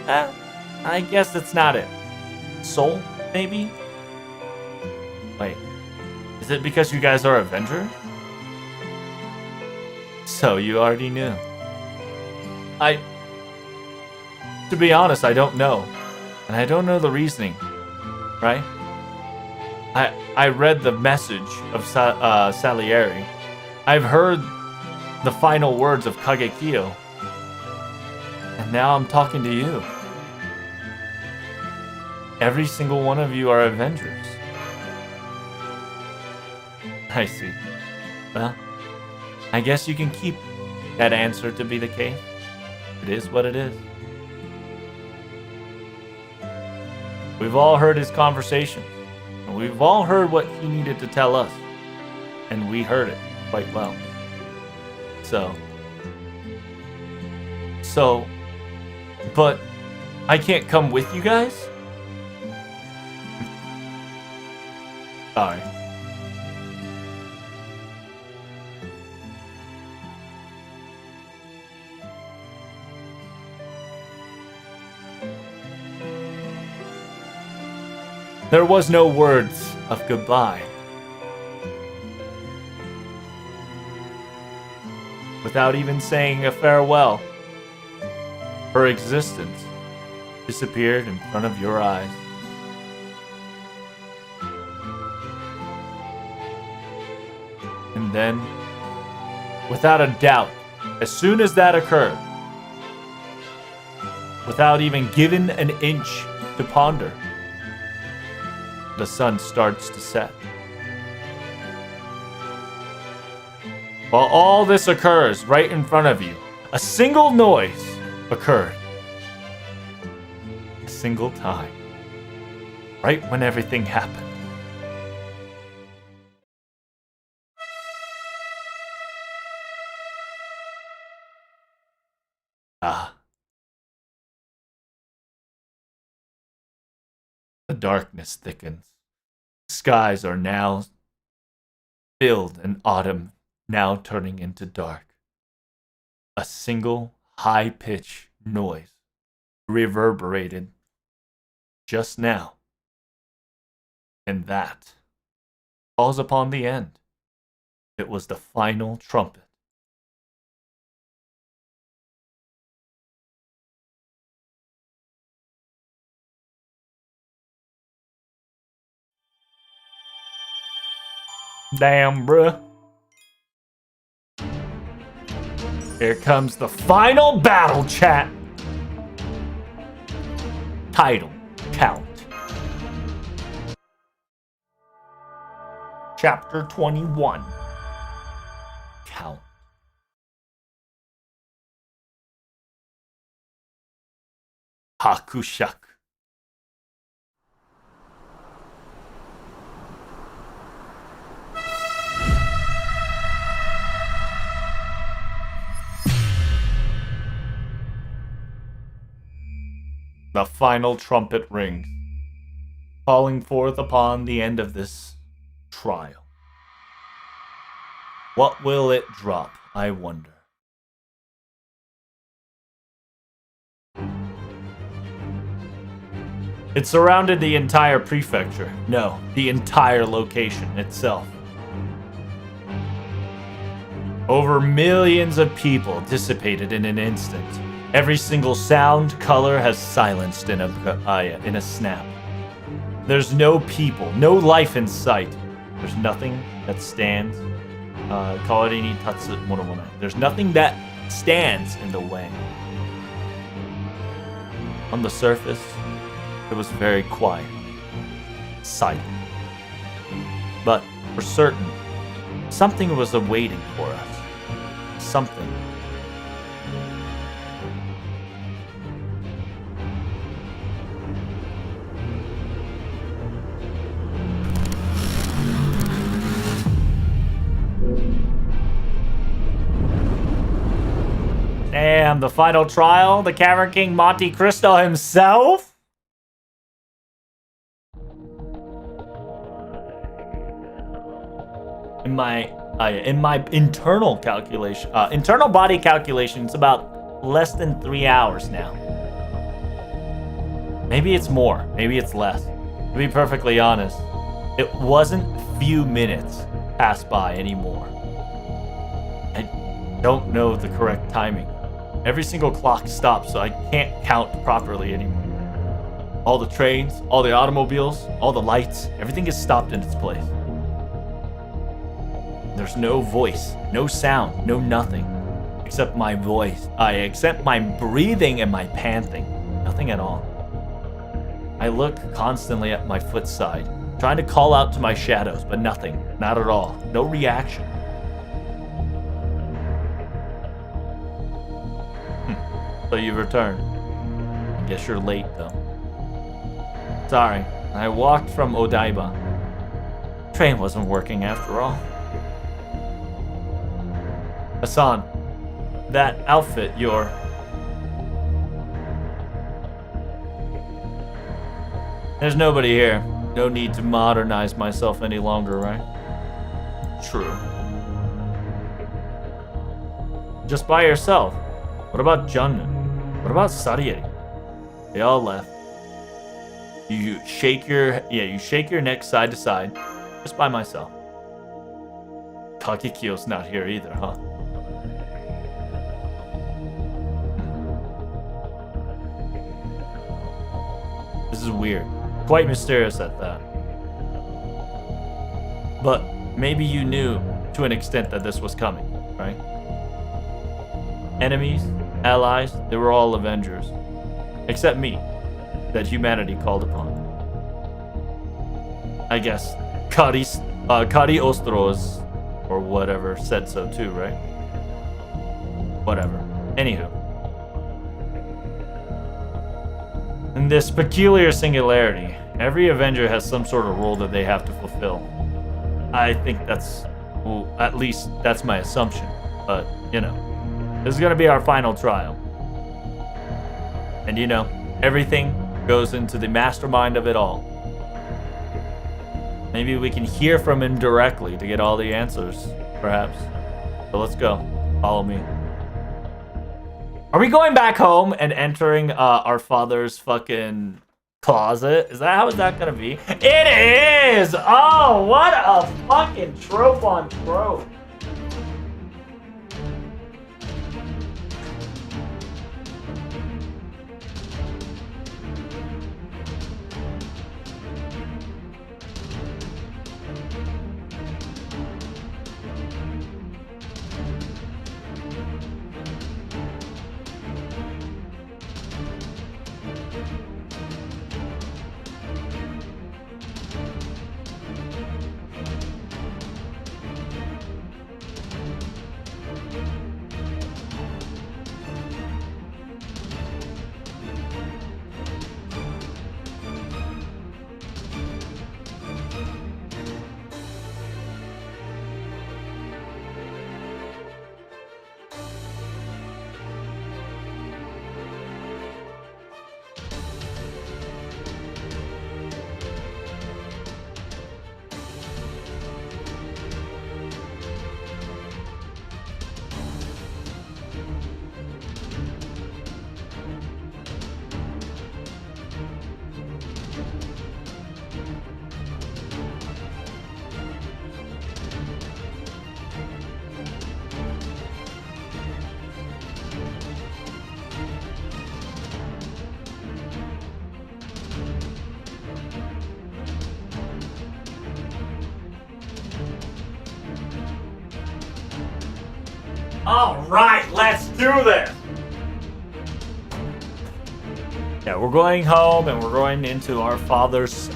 I guess that's not it. Soul, maybe? Wait, is it because you guys are Avengers? So you already knew. To be honest, I don't know. And I don't know the reasoning, right? I read the message of Salieri. I've heard the final words of Kagekyo. And now I'm talking to you. Every single one of you are Avengers. I see. Well, I guess you can keep that answer to be the case. It is what it is. We've all heard his conversation. And we've all heard what he needed to tell us. And we heard it quite well. So, but I can't come with you guys? Sorry. There was no words of goodbye. Without even saying a farewell, her existence disappeared in front of your eyes. And then, without a doubt, as soon as that occurred, without even given an inch to ponder, the sun starts to set. While all this occurs right in front of you, a single noise occurred. single time. Right when everything happened. The darkness thickens. Skies are now filled and autumn now turning into dark. A single high-pitched noise reverberated just now. And that falls upon the end. It was the final trumpet. Damn, bruh. Here comes the final battle, chat. Title count. Chapter 21. Count. Hakushak. The final trumpet rings, calling forth upon the end of this trial. What will it drop, I wonder? It surrounded the entire prefecture. No, the entire location itself. Over millions of people dissipated in an instant. Every single sound, color has silenced in a snap. There's no people, no life in sight. There's nothing that stands. There's nothing that stands in the way. On the surface, it was very quiet, silent. But for certain, something was awaiting for us. Something. Damn, the final trial? The Cavern King Monte Cristo himself? In my internal calculation, internal body calculation, it's about less than 3 hours now. Maybe it's more, maybe it's less. To be perfectly honest, it wasn't few minutes passed by anymore. I don't know the correct timing. Every single clock stopped, so I can't count properly anymore. All the trains, all the automobiles, all the lights, everything is stopped in its place. There's no voice, no sound, no nothing. Except my voice. Except my breathing and my panting. Nothing at all. I look constantly at my foot side, trying to call out to my shadows, but nothing. Not at all. No reaction. So you've returned. I guess you're late, though. Sorry, I walked from Odaiba. Train wasn't working after all. Hassan, that outfit, There's nobody here. No need to modernize myself any longer, right? True. Just by yourself. What about Junman? What about Sarieri? They all left. You shake your neck side to side. Just by myself. Kakikyo's not here either, huh? This is weird. Quite mysterious at that. But maybe you knew to an extent that this was coming, right? Enemies, allies, they were all Avengers. Except me, that humanity called upon. I guess Kari Ostros, or whatever, said so too, right? Whatever. Anywho. In this peculiar singularity, every Avenger has some sort of role that they have to fulfill. I think that's, well, at least that's my assumption. But, you know, this is going to be our final trial. And, you know, everything goes into the mastermind of it all. Maybe we can hear from him directly to get all the answers, perhaps. So let's go. Follow me. Are we going back home and entering our father's fucking closet? Is that gonna be? It is! Oh, what a fucking trope on trope. All right, let's do this. Yeah, we're going home and we're going into our father's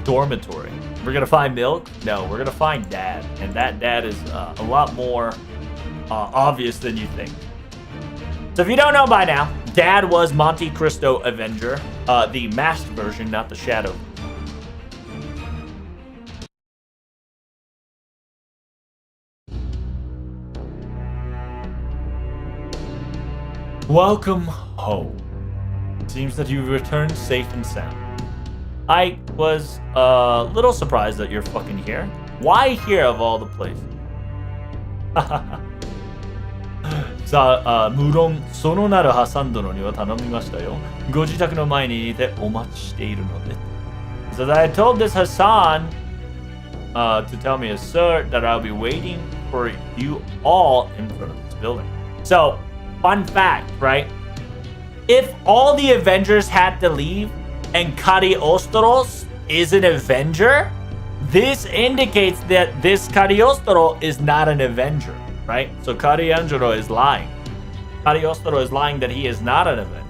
dormitory. We're gonna find Milk? No, we're gonna find Dad, and that Dad is a lot more obvious than you think. So if you don't know by now, Dad was Monte Cristo Avenger, the masked version, not the shadow. Welcome home. Seems that you've returned safe and sound. I was a little surprised that you're fucking here. Why here of all the places? さあ、無論そのなるハサン殿には頼みましたよ。ご自宅の前にいてお待ちしているので。So that I told this Hassan to tell me, sir, that I'll be waiting for you all in front of this building. So, fun fact, right? If all the Avengers had to leave and Cagliostro is an Avenger, this indicates that this Cagliostro is not an Avenger, right? So Cagliostro is lying. Cagliostro is lying that he is not an Avenger,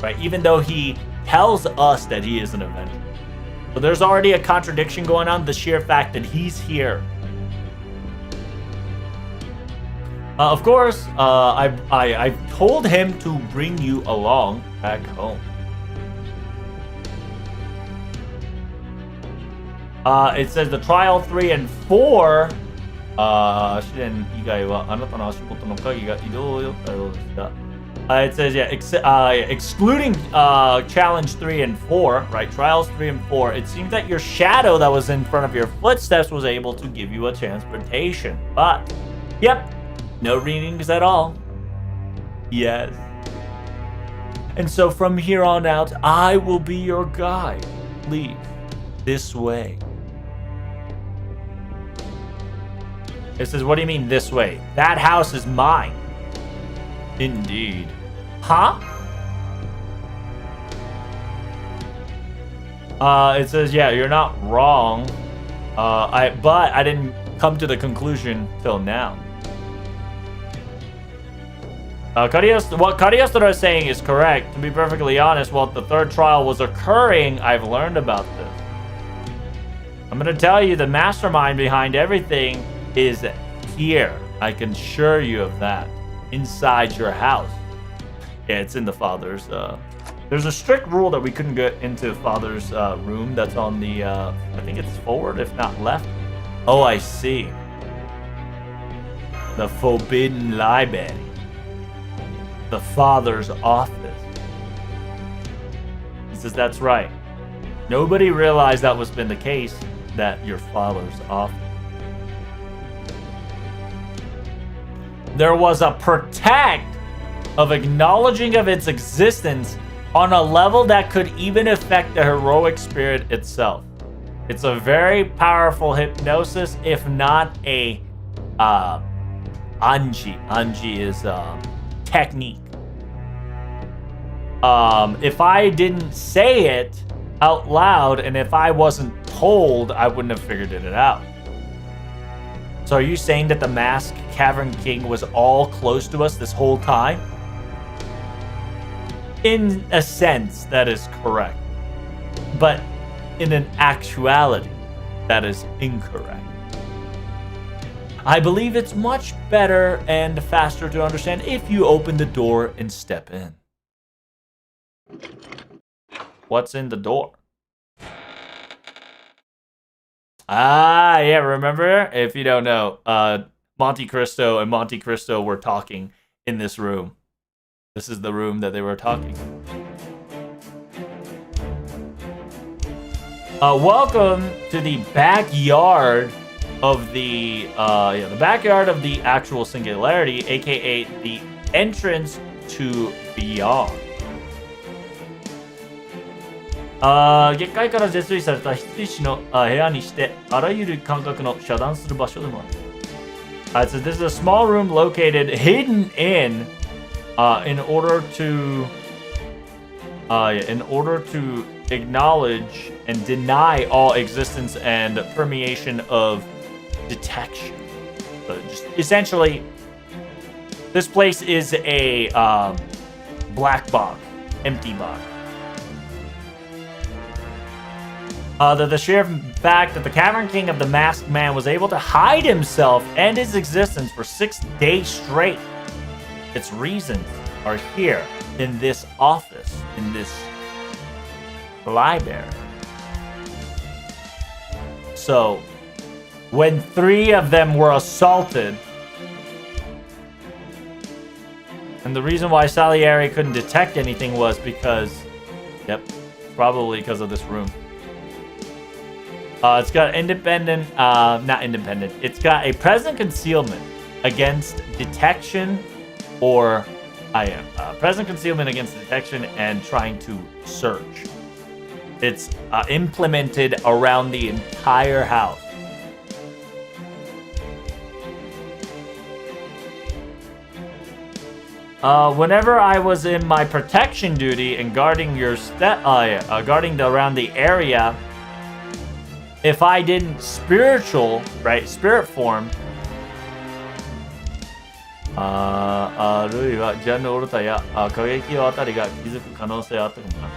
right? Even though he tells us that he is an Avenger. So there's already a contradiction going on, the sheer fact that he's here. Of course, I told him to bring you along back home. It says the trial 3 and 4. 試練以外はあなたの足元の鍵が移動よったようでした。It says, yeah, excluding challenge 3 and 4, right? Trials 3 and 4. It seems that your shadow that was in front of your footsteps was able to give you a transportation. But, yep, no readings at all. Yes. And so from here on out, I will be your guide. Please, this way. It says, what do you mean this way? That house is mine. Indeed. Huh? It says, yeah, you're not wrong. But I didn't come to the conclusion till now. What Cagliostro is saying is correct. To be perfectly honest, while the third trial was occurring, I've learned about this. I'm gonna tell you the mastermind behind everything is here. I can assure you of that. Inside your house. Yeah, it's in the father's There's a strict rule that we couldn't get into Father's room. That's on the, I think it's forward, if not left. Oh, I see. The Forbidden Library. The Father's office. He says, that's right. Nobody realized that was been the case, that your father's office. There was a protect of acknowledging of its existence on a level that could even affect the heroic spirit itself. It's a very powerful hypnosis, if not a anji. Anji is technique. If I didn't say it out loud, and if I wasn't told, I wouldn't have figured it out. So are you saying that the Masked Cavern King was all close to us this whole time? In a sense, that is correct. But in an actuality, that is incorrect. I believe it's much better and faster to understand if you open the door and step in. What's in the door? Ah, yeah, remember? If you don't know, Monte Cristo and Monte Cristo were talking in this room. This is the room that they were talking. Welcome to the backyard of the backyard of the actual singularity, aka the entrance to beyond. 月界から絶水された羊師の部屋にしてあらゆる感覚の遮断する場所でもある。So this is a small room located hidden in order to acknowledge and deny all existence and permeation of detection. So just essentially, this place is a black box, empty box. The sheer fact that the Cavern King of the Masked Man was able to hide himself and his existence for 6 days straight. Its reasons are here in this office, in this library. So, when 3 of them were assaulted, and the reason why Salieri couldn't detect anything was because, probably because of this room. It's got it's got a present concealment against detection or present concealment against detection and trying to search. It's implemented around the entire house. Whenever I was in my protection duty and guarding guarding around the area, if I didn't spirit form, あるいはジャンルオルタや過激をあたりが気づく可能性あったかもな。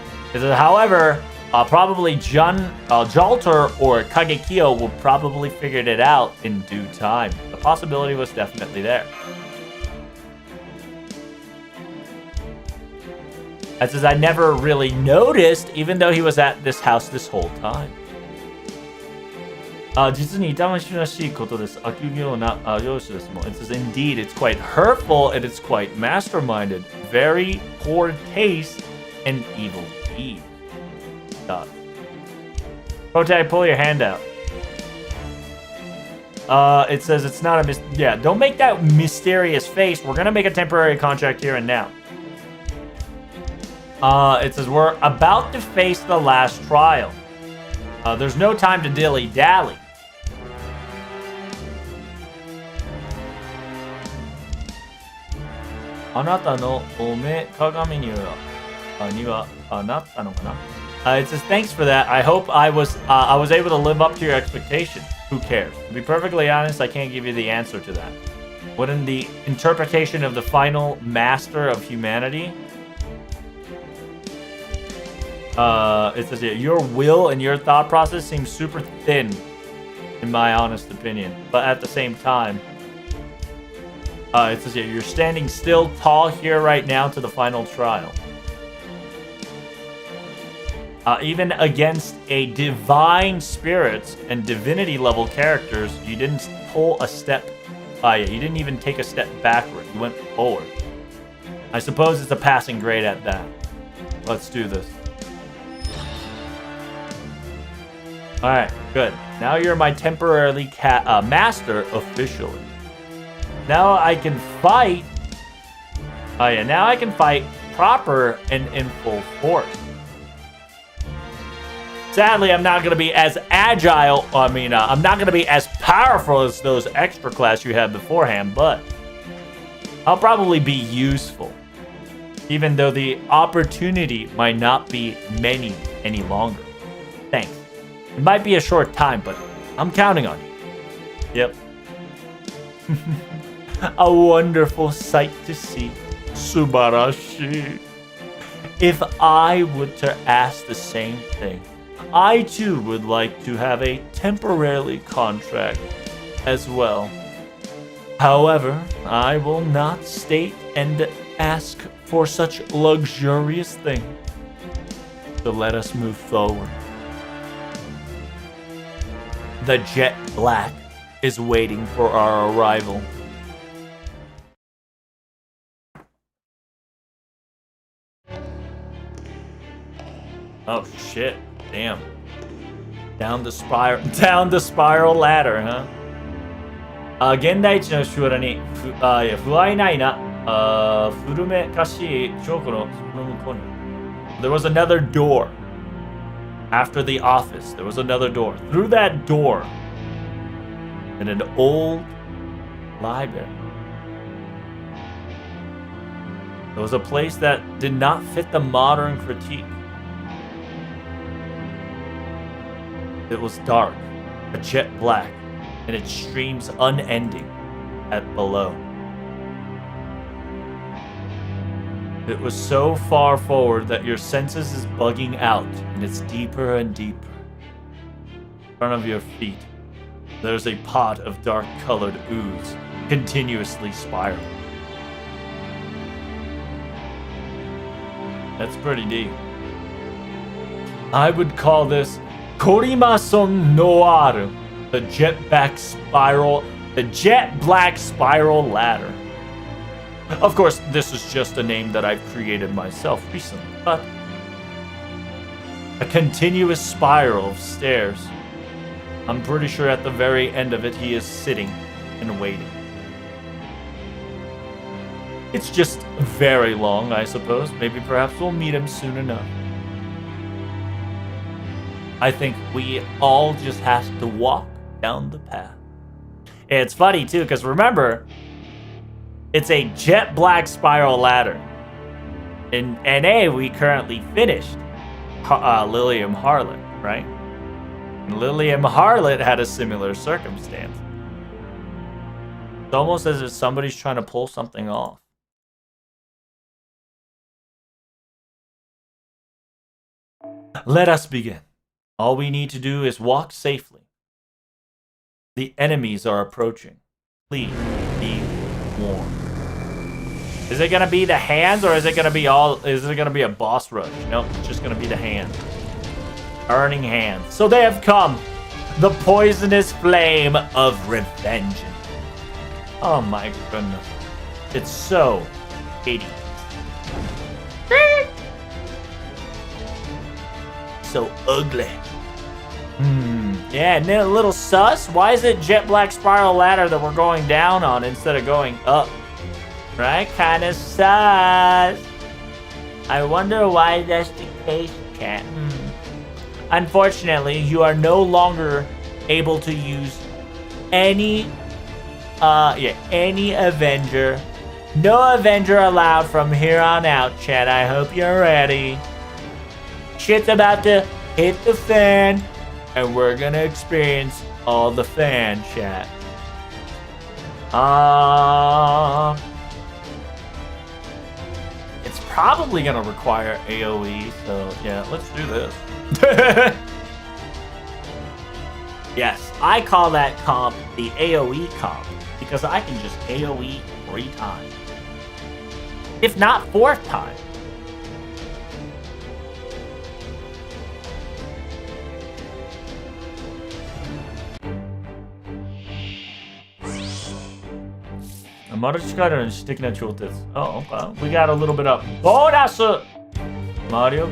However, probably Jalter or Kagekyo will probably figured it out in due time. The possibility was definitely there. That says I never really noticed, even though he was at this house this whole time. 実に痛ましいことです。悪行な上司ですもん。It says indeed, it's quite hurtful and it's quite masterminded. Very poor taste and evil deed. Prote, pull your hand out. It says it's not a don't make that mysterious face. We're gonna make a temporary contract here and now. It says we're about to face the last trial. There's no time to dilly-dally. It says thanks for that. I hope I was able to live up to your expectation. Who cares? To be perfectly honest, I can't give you the answer to that. Wouldn't the interpretation of the final master of humanity? It says here, your will and your thought process seems super thin, in my honest opinion. But at the same time, it says here, you're standing still tall here right now to the final trial. Even against a divine spirits and divinity level characters, you didn't pull a step. Yeah, you didn't even take a step backward. You went forward. I suppose it's a passing grade at that. Let's do this. Alright, good. Now you're my temporarily master officially. Now I can fight. Oh yeah, now I can fight proper and in full force. Sadly, I'm not going to be as agile. I'm not going to be as powerful as those extra class you had beforehand, but I'll probably be useful. Even though the opportunity might not be many any longer. Thanks. It might be a short time, but I'm counting on you. Yep. A wonderful sight to see. Subarashi. If I were to ask the same thing, I too would like to have a temporary contract as well. However, I will not state and ask for such luxurious thing. So let us move forward. The Jet Black is waiting for our arrival. Oh shit. Damn. Down the spiral ladder, huh? 現代地の将来に不合ないな古めかしい証拠のその向こうに There was another door. After the office, there was another door. Through that door, in an old library, there was a place that did not fit the modern critique. It was dark, a jet black, and its streams unending at below. It was so far forward that your senses is bugging out, and it's deeper and deeper. In front of your feet, there's a pot of dark-colored ooze, continuously spiraling. That's pretty deep. I would call this Korimason Noir, the jet black spiral ladder. Of course, this is just a name that I've created myself recently, but a continuous spiral of stairs. I'm pretty sure at the very end of it, he is sitting and waiting. It's just very long, I suppose. Maybe perhaps we'll meet him soon enough. I think we all just have to walk down the path. It's funny too, because remember, it's a jet black spiral ladder. In NA, we currently finished Lilium Harlot, right? And Lilium Harlot had a similar circumstance. It's almost as if somebody's trying to pull something off. Let us begin. All we need to do is walk safely. The enemies are approaching. Please be warned. Is it gonna be the hands, or is it gonna be a boss rush? Nope, it's just gonna be the hands. Burning hands. So they have come. The poisonous flame of revenge. Oh my goodness. It's so hideous. So ugly. Yeah, and a little sus. Why is it jet black spiral ladder that we're going down on instead of going up? Right? Kind of sus. I wonder why that's the case, cat. Unfortunately, you are no longer able to use any Avenger. No Avenger allowed from here on out, chat. I hope you're ready. Shit's about to hit the fan, and we're gonna experience all the fan chat. It's probably gonna require AoE, so yeah, let's do this. Yes, I call that comp the AoE comp, because I can just AoE 3 times. If not 4th time. マルチカイロの私的な超絶。Oh, okay. We got a little bit of bonus! 魔力、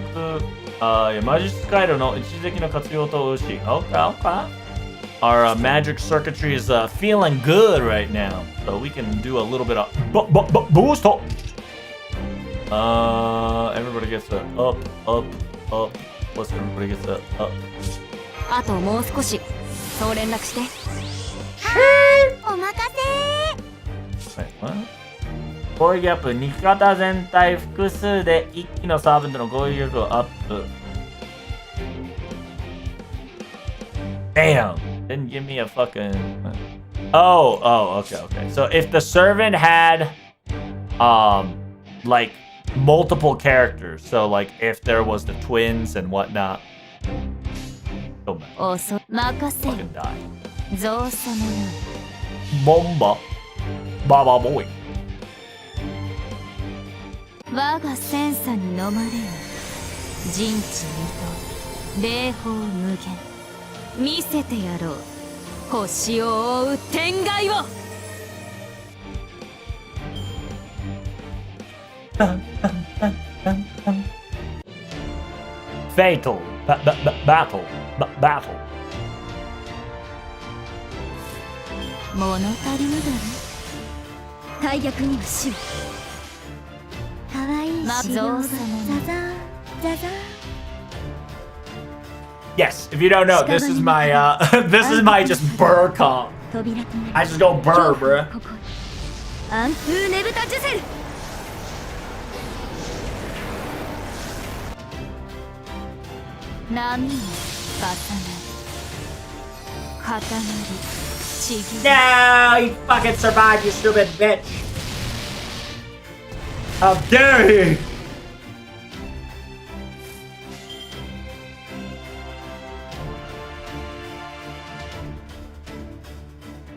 魔術回路の一時的な活用と牛。Okay, okay. Our magic circuitry is feeling good right now. So we can do a little bit of boost. Everybody gets a up, up, up. What's everybody gets a up?
あともう少しそう連絡して。お任せ。
Wait, what? 攻撃アップ、味方全体複数で一気のサーブントの攻撃力をアップ。Damn! Didn't give me a fucking... Oh, okay. So if the servant had, like, multiple characters, so like if there was the twins and whatnot, don't fucking die.
ゾウ様よ。
Bomba. Baba boy.
我がセンサに飲まれよ。人知未到、霊峰無限。見せてやろう。星を覆う天外を。
Fatal. Battle. Battle.
物足りぬだろ。大役には死を。かわいい修行がザザーザザー。
Yes, if you don't know, this is my this is my just burr comp. I just go burr, bruh.
アンプーネブタジュセル。波を重なり固まりちぎり。
No, he fucking survived, you stupid bitch. How dare he?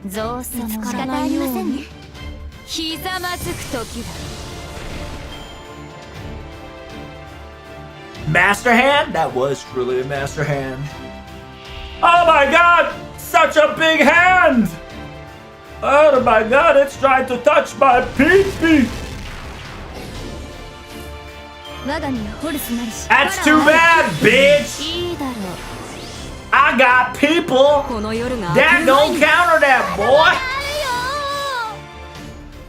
ゾウ様からのようにひざまずく時だ。
Master hand? That was truly a master hand. Oh my god! Such a big hand! Oh my god, it's trying to touch my pee-pee!
我が身はホルスなりし。
That's too bad, bitch!
いいだろう。
I got people
この夜が
that don't counter that, boy!
あるよ。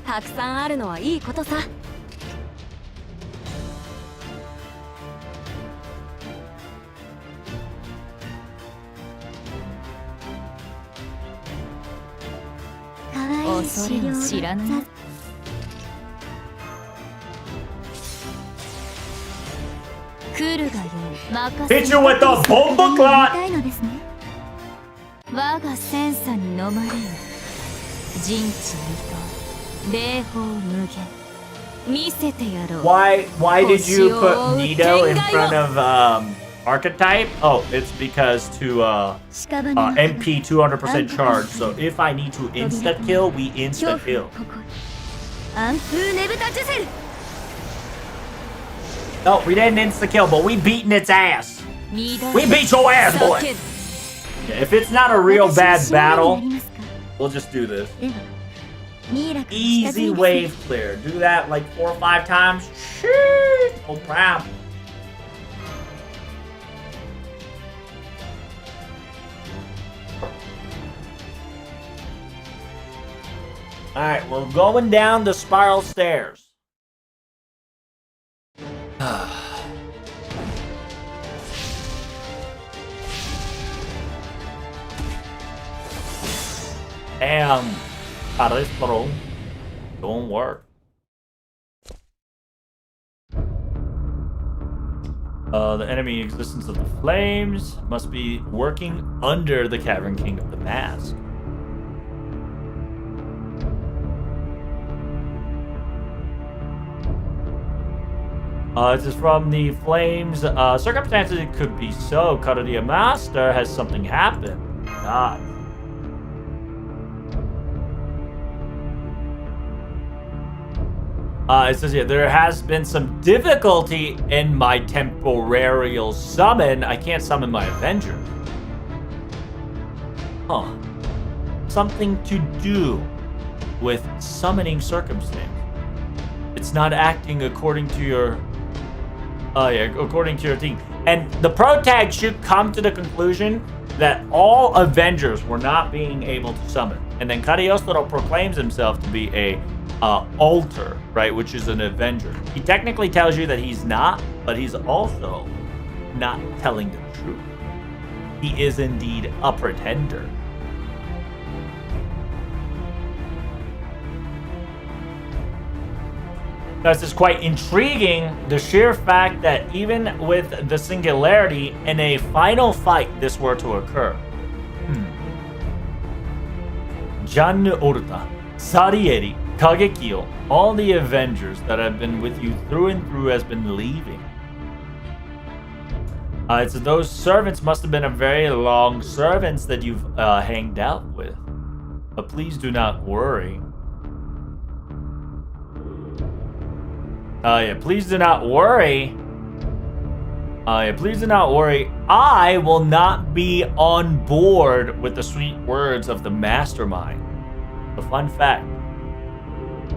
たくさんあるのはいいことさ。 恐れを知らぬ。来るがよい。任せ
Hit you with the bomba clot!
我がセンサに飲まれよ。人知未到、霊峰無限。見せてやろう。
Why did you put Nito in front of archetype? Oh, it's because to MP 200% charge. So if I need to insta kill, we insta kill.
アンプーネブタジュセル。
No, we didn't insta kill, but we beating its ass. We beat your ass, boy. Yeah, if it's not a real bad battle, we'll just do this. Easy wave clear. Do that like 4 or 5 times. Shit, no problem. Alright, we're going down the spiral stairs. Damn, Aristoro don't work. The enemy existence of the flames must be working under the Cavern King of the Mask. This is from the flames. Circumstances it could be so. Karadia Master has something happen. God. It says here, there has been some difficulty in my temporarial summon. I can't summon my Avenger. Huh. Something to do. with summoning circumstance. It's not acting according to your according to your team. And the pro tag should come to the conclusion that all Avengers were not being able to summon. And then Cagliostro proclaims himself to be a alter, right, which is an Avenger. He technically tells you that he's not, but he's also not telling the truth. He is indeed a pretender. Thus, it's quite intriguing, the sheer fact that even with the singularity, in a final fight, this were to occur. Jannu Orta, Sarieri, Kagekyo, all the Avengers that have been with you through and through has been leaving. It's those servants must have been a very long servants that you've hanged out with. But please do not worry. Please do not worry. Please do not worry. I will not be on board with the sweet words of the mastermind. A fun fact.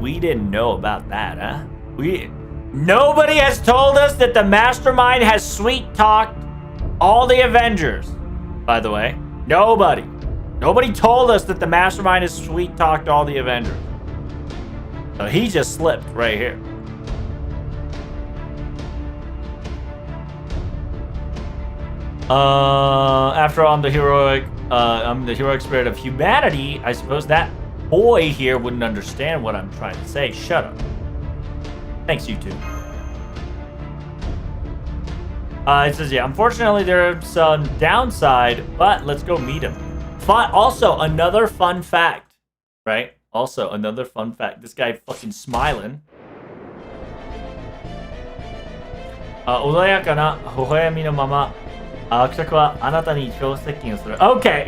We didn't know about that, huh? Nobody has told us that the mastermind has sweet talked all the Avengers. By the way, nobody told us that the mastermind has sweet talked all the Avengers. So he just slipped right here. After all, I'm the heroic spirit of humanity. I suppose that boy here wouldn't understand what I'm trying to say. Shut up. Thanks, you two. It says, yeah, unfortunately there's some downside, but let's go meet him. Also, another fun fact, right? Also, another fun fact. This guy fucking smiling. 穏やかな微笑みのまま Okay,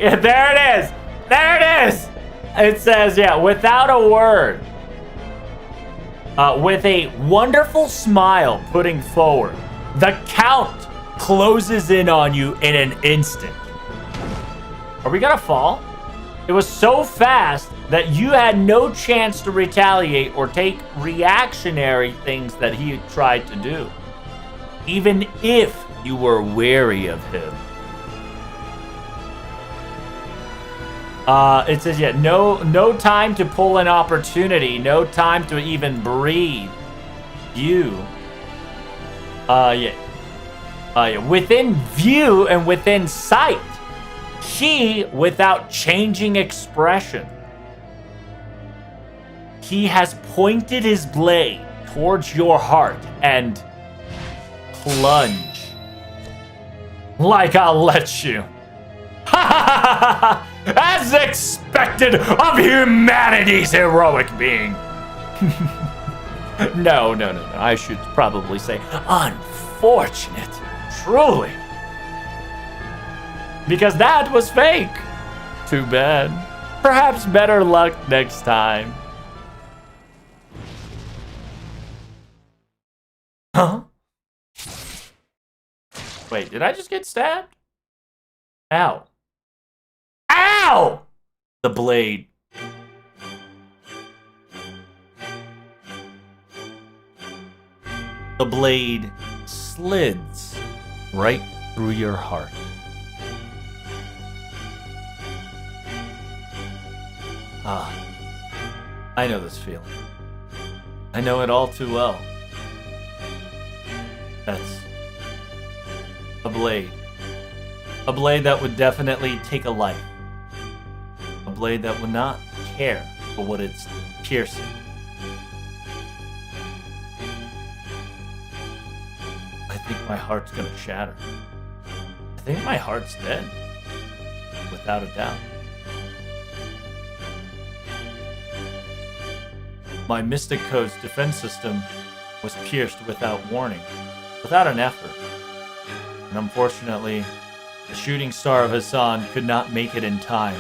yeah, there it is! There it is! It says, yeah, without a word. With a wonderful smile putting forward. The Count closes in on you in an instant. Are we gonna fall? It was so fast that you had no chance to retaliate or take reactionary things that he tried to do. Even if you were wary of him. It says, yeah, no time to pull an opportunity, no time to even breathe. Within view and within sight. He, without changing expression, he has pointed his blade towards your heart and plunge. Like I'll let you. As expected of humanity's heroic being. No. I should probably say unfortunate. Truly. Because that was fake. Too bad. Perhaps better luck next time. Huh? Wait, did I just get stabbed? Ow. Ow! The blade. The blade slids right through your heart. I know this feeling. I know it all too well. That's a blade. A blade that would definitely take a life. A blade that would not care for what it's piercing. I think my heart's gonna shatter. I think my heart's dead. Without a doubt. My Mystic Code's defense system was pierced without warning, without an effort. And unfortunately, the shooting star of Hassan could not make it in time.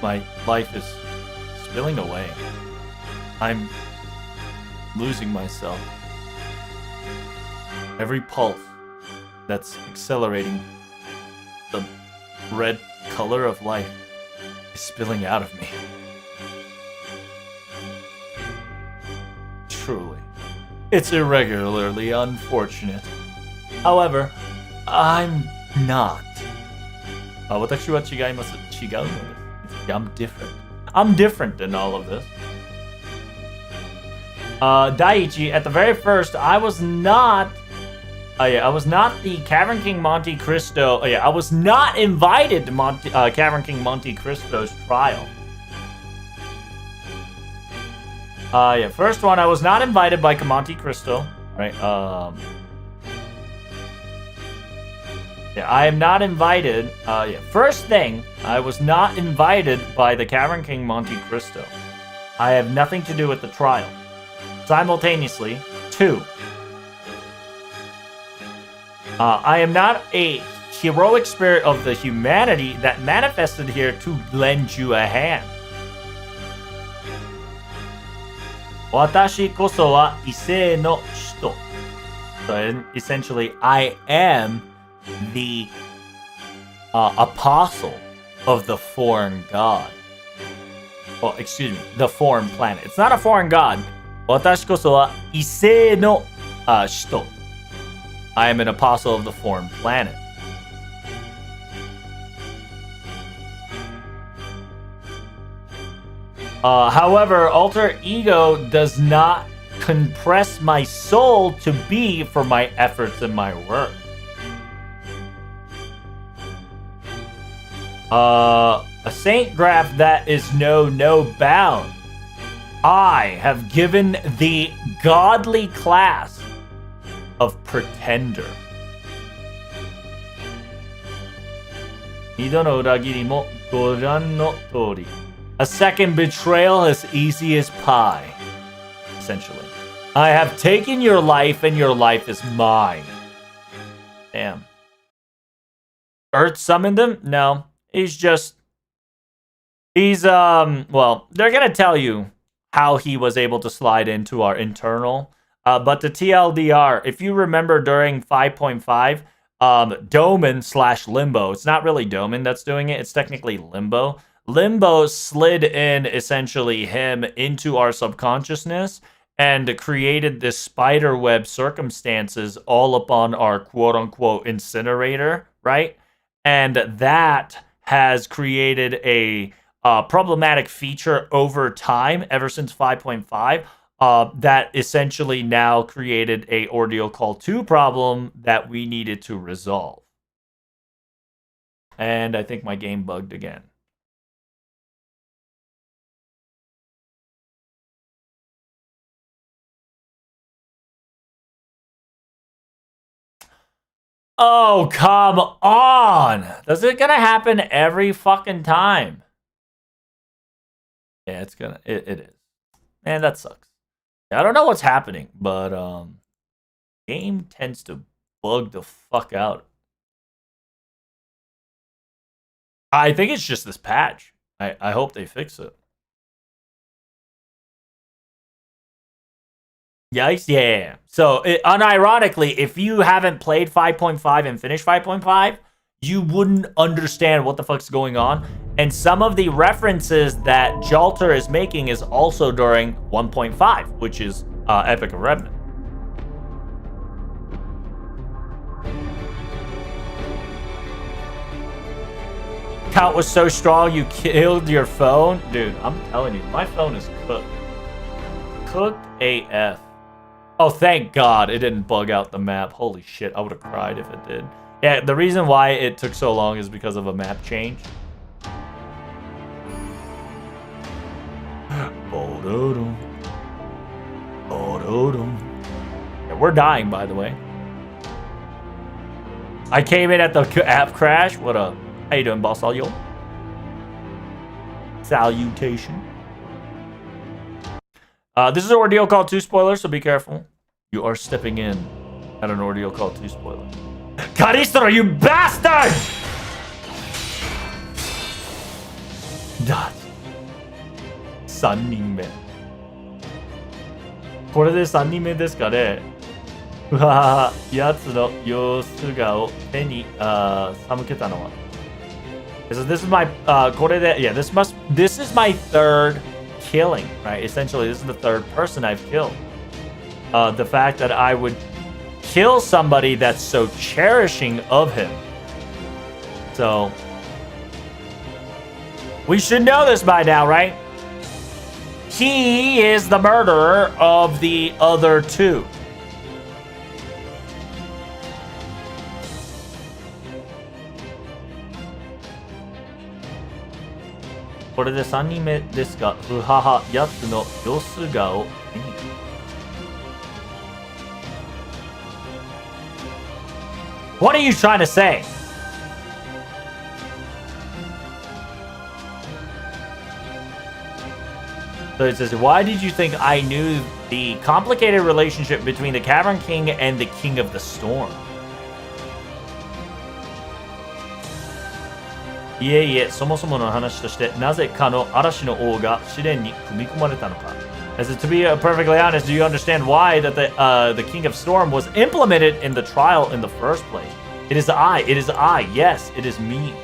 My life is spilling away. I'm losing myself. Every pulse that's accelerating the red color of life is spilling out of me. Truly. It's irregularly unfortunate. However, I'm not. 私は違います。違うのです。I'm different. I'm different in all of this. Daiichi, at the very first, I was not... I was not the Cavern King Monte Cristo... I was not invited to Cavern King Monte Cristo's trial. First one, I was not invited by Monte Cristo. Right, I am not invited. First thing, I was not invited by the Cavern King Monte Cristo. I have nothing to do with the trial. Simultaneously, 2. I am not a heroic spirit of the humanity that manifested here to lend you a hand. 私こそは異性の使徒. So essentially, I am the apostle of the foreign god. Well, excuse me, the foreign planet. It's not a foreign god. 私こそは異性の使徒. I am an apostle of the foreign planet. However, alter ego does not compress my soul to be for my efforts and my work. A saint graph that is no bound. I have given the godly class of pretender. 二度の裏切りもご覧の通り. A second betrayal as easy as pie. Essentially. I have taken your life and your life is mine. Damn. Earth summoned him? No. He's, well, they're gonna tell you how he was able to slide into our internal. But the TLDR, if you remember during 5.5, Doman/Limbo, it's not really Doman that's doing it, it's technically Limbo. Limbo slid in, essentially, him into our subconsciousness and created this spiderweb circumstances all upon our quote-unquote incinerator, right? And that has created a problematic feature over time, ever since 5.5, that essentially now created a Ordeal Call 2 problem that we needed to resolve. And I think my game bugged again. Oh, come on! Is it gonna happen every fucking time? Yeah, it's gonna. It is. Man, that sucks. I don't know what's happening, but game tends to bug the fuck out. I think it's just this patch. I hope they fix it. Yikes, yeah. So, unironically, if you haven't played 5.5 and finished 5.5, you wouldn't understand what the fuck's going on. And some of the references that Jalter is making is also during 1.5, which is Epic of Revenant. Count was so strong you killed your phone? Dude, I'm telling you, my phone is cooked. Cooked AF. Oh, thank God it didn't bug out the map. Holy shit, I would have cried if it did. Yeah, the reason why it took so long is because of a map change. Yeah, we're dying, by the way. I came in at the app crash. What up? How you doing, boss? All yo? Salutation. This is an Ordeal Call 2 spoiler, so be careful. You are stepping in at an Ordeal Call 2 spoiler. Karistro, you bastard! Dot. 3人目。これで3人目ですかね。うわぁ、奴の様子がを手に、寒けたのは。So this is my this is my third killing, right? Essentially, this is the third person I've killed. The fact that I would kill somebody that's so cherishing of him. So we should know this by now, right? He is the murderer of the other two. What are you trying to say? So it says, why did you think I knew the complicated relationship between the Cavern King and the King of the Storm? いえいえ、そもそもの話として、なぜかの嵐の王が試練に組み込まれたのか。As to be perfectly honest, do you understand why that the King of Storm was implemented in the trial in the first place? It is I, yes, it is me.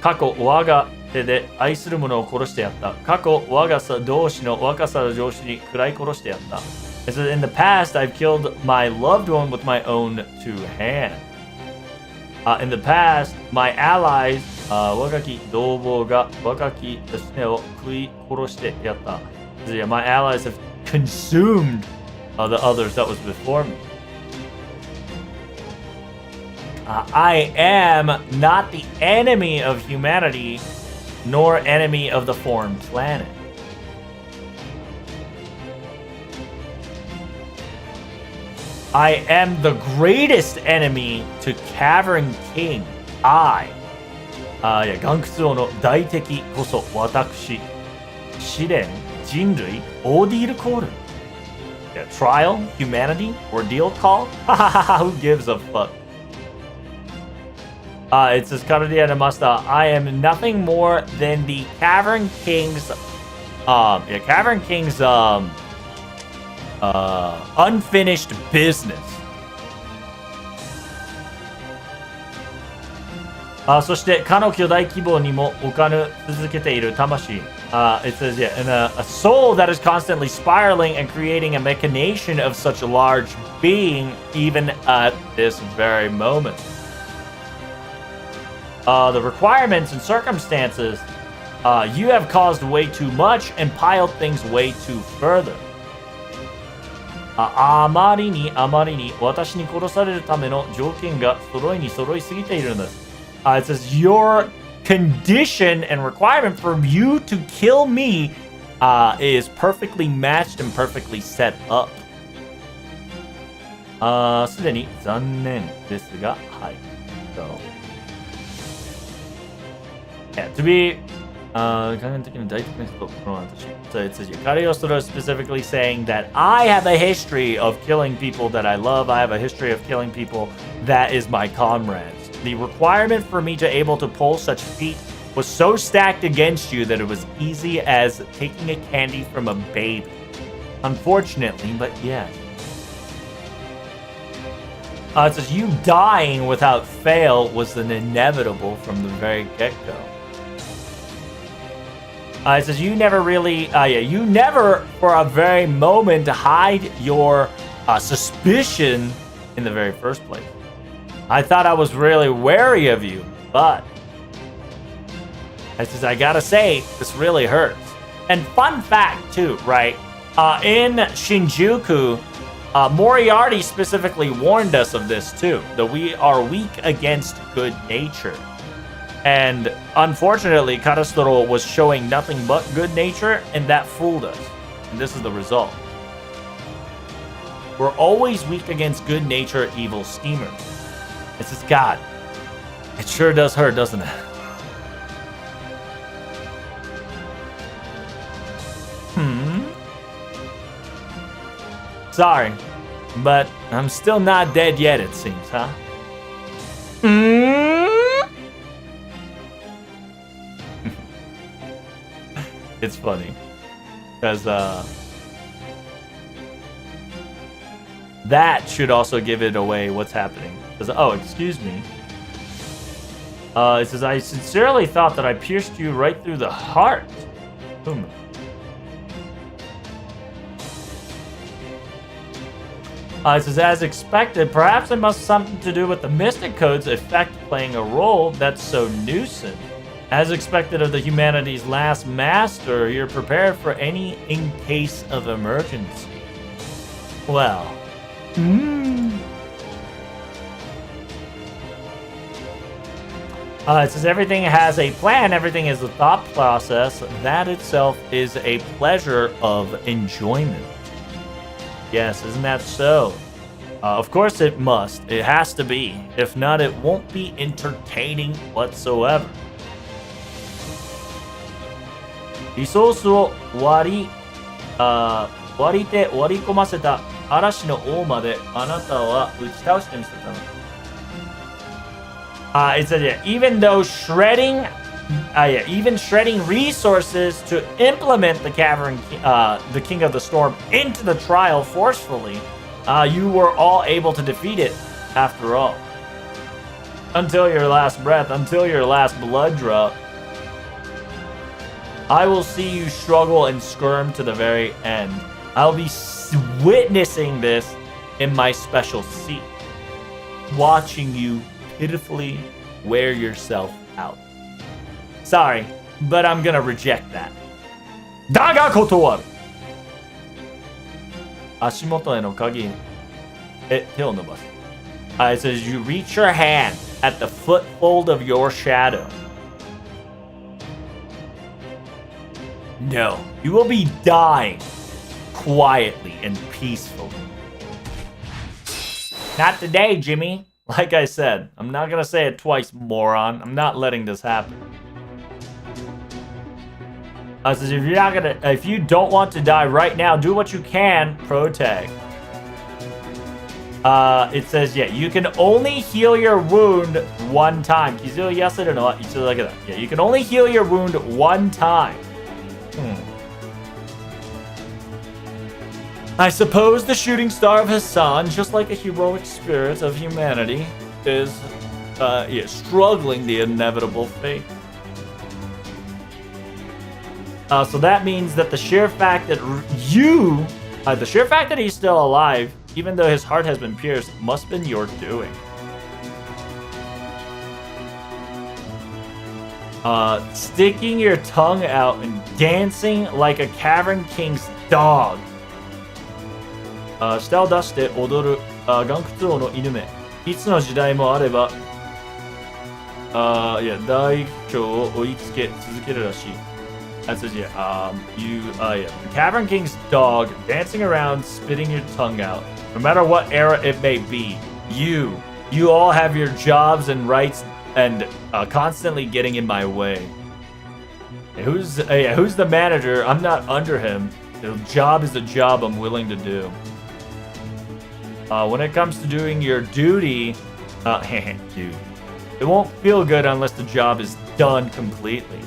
過去、我が手で愛する者を殺してやった。過去、我が同士の若さの上司に食らい殺してやった。As in the past, I've killed my loved one with my own two hands. In the past, my allies, 若き同胞が若き娘を食い殺してやった。So, my allies have consumed the others that was before me. I am not the enemy of humanity, nor enemy of the foreign planet. I am the greatest enemy to Cavern King. I. 岩窟王の大敵こそ私。試練、人類、オーディールコール。Yeah, trial, humanity, ordeal call? Who gives a fuck? It says, I am nothing more than the Cavern King's, Cavern King's, unfinished business. そしてかの巨大規模にも置かぬ続けている魂。It says, and a soul that is constantly spiraling and creating a machination of such a large being, even at this very moment. The requirements and circumstances, you have caused way too much and piled things way too further. あまりに私に殺されるための条件が揃いに揃いすぎているんです。It says your condition and requirement for you to kill me is perfectly matched and perfectly set up. すでに残念ですが、はい。So, yeah, to be so it says Kariostro is specifically saying that I have a history of killing people that I love. I have a history of killing people that is my comrades. The requirement for me to able to pull such feat was so stacked against you that it was easy as taking a candy from a baby. Unfortunately, but yes. It says you dying without fail was an inevitable from the very get-go. It says you never really, you never for a very moment hide your suspicion in the very first place. I thought I was really wary of you, but it says I gotta say, this really hurts. And fun fact too, right? In Shinjuku, Moriarty specifically warned us of this too, that we are weak against good nature. And unfortunately, Karastoro was showing nothing but good nature, and that fooled us. And this is the result. We're always weak against good nature, evil schemers. It's just God. It sure does hurt, doesn't it? Sorry, but I'm still not dead yet, it seems, huh? It's funny because that should also give it away what's happening. Oh, excuse me. It says, I sincerely thought that I pierced you right through the heart. It says, as expected, perhaps it must have something to do with the Mystic Code's effect playing a role that's so nuisance. As expected of the humanity's last master, you're prepared for any in case of emergency. Well. It says everything has a plan, everything is a thought process. That itself is a pleasure of enjoyment. Yes, isn't that so? Of course it must. It has to be. If not, it won't be entertaining whatsoever. リソースを割り込ませた嵐の王まであなたは打ち倒してみせたの。It says, yeah, even shredding resources to implement the the King of the Storm into the trial forcefully, you were all able to defeat it after all. Until your last breath, until your last blood drop. I will see you struggle and squirm to the very end. I'll be witnessing this in my special seat, watching you pitifully wear yourself out. Sorry, but I'm gonna reject that. だが断る。足元への鍵へ手を伸ばす。It says you reach your hand at the foothold of your shadow. No, you will be dying quietly and peacefully. Not today, Jimmy. Like I said, I'm not gonna say it twice, moron. I'm not letting this happen. Says if you don't want to die right now, do what you can. Pro tag. It says, yeah, you can only heal your wound one time. Yeah, you can only heal your wound one time. I suppose the shooting star of Hassan, just like a heroic spirit of humanity, is struggling the inevitable fate. So that means that the sheer fact that he's still alive, even though his heart has been pierced, must have been your doing. Sticking your tongue out and dancing like a Cavern King's dog. 舌を出して踊る岩窟王の犬め。いつの時代もあれば、大長を追いつけ続けるらしい。That says, the Cavern King's dog dancing around, spitting your tongue out. No matter what era it may be, you all have your jobs and rights and constantly getting in my way. Who's the manager? I'm not under him. The job is a job I'm willing to do. When it comes to doing your duty, dude, it won't feel good unless the job is done completely.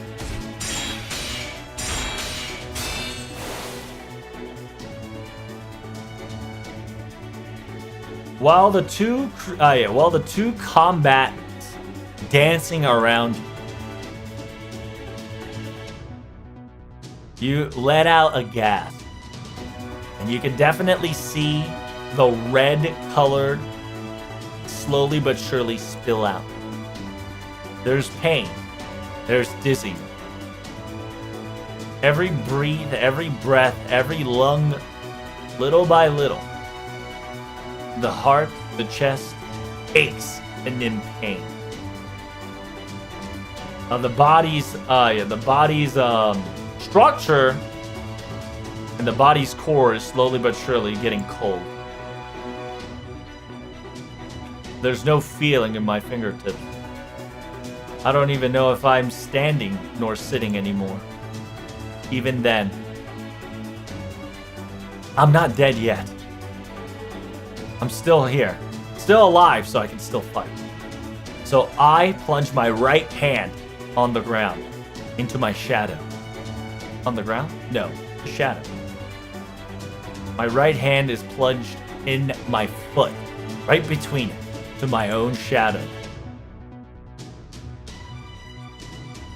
While the two combatants dancing around you let out a gasp, and you can definitely see the red colored slowly but surely spill out. There's pain. There's dizziness. Every breathe, every breath, every lung, little by little, the heart, the chest aches and in pain. The body's structure and the body's core is slowly but surely getting cold. There's no feeling in my fingertips. I don't even know if I'm standing nor sitting anymore. Even then, I'm not dead yet. I'm still here. Still alive, so I can still fight. So I plunge my right hand on the ground into my shadow. On the ground? No, the shadow. My right hand is plunged in my foot, right between it, to my own shadow.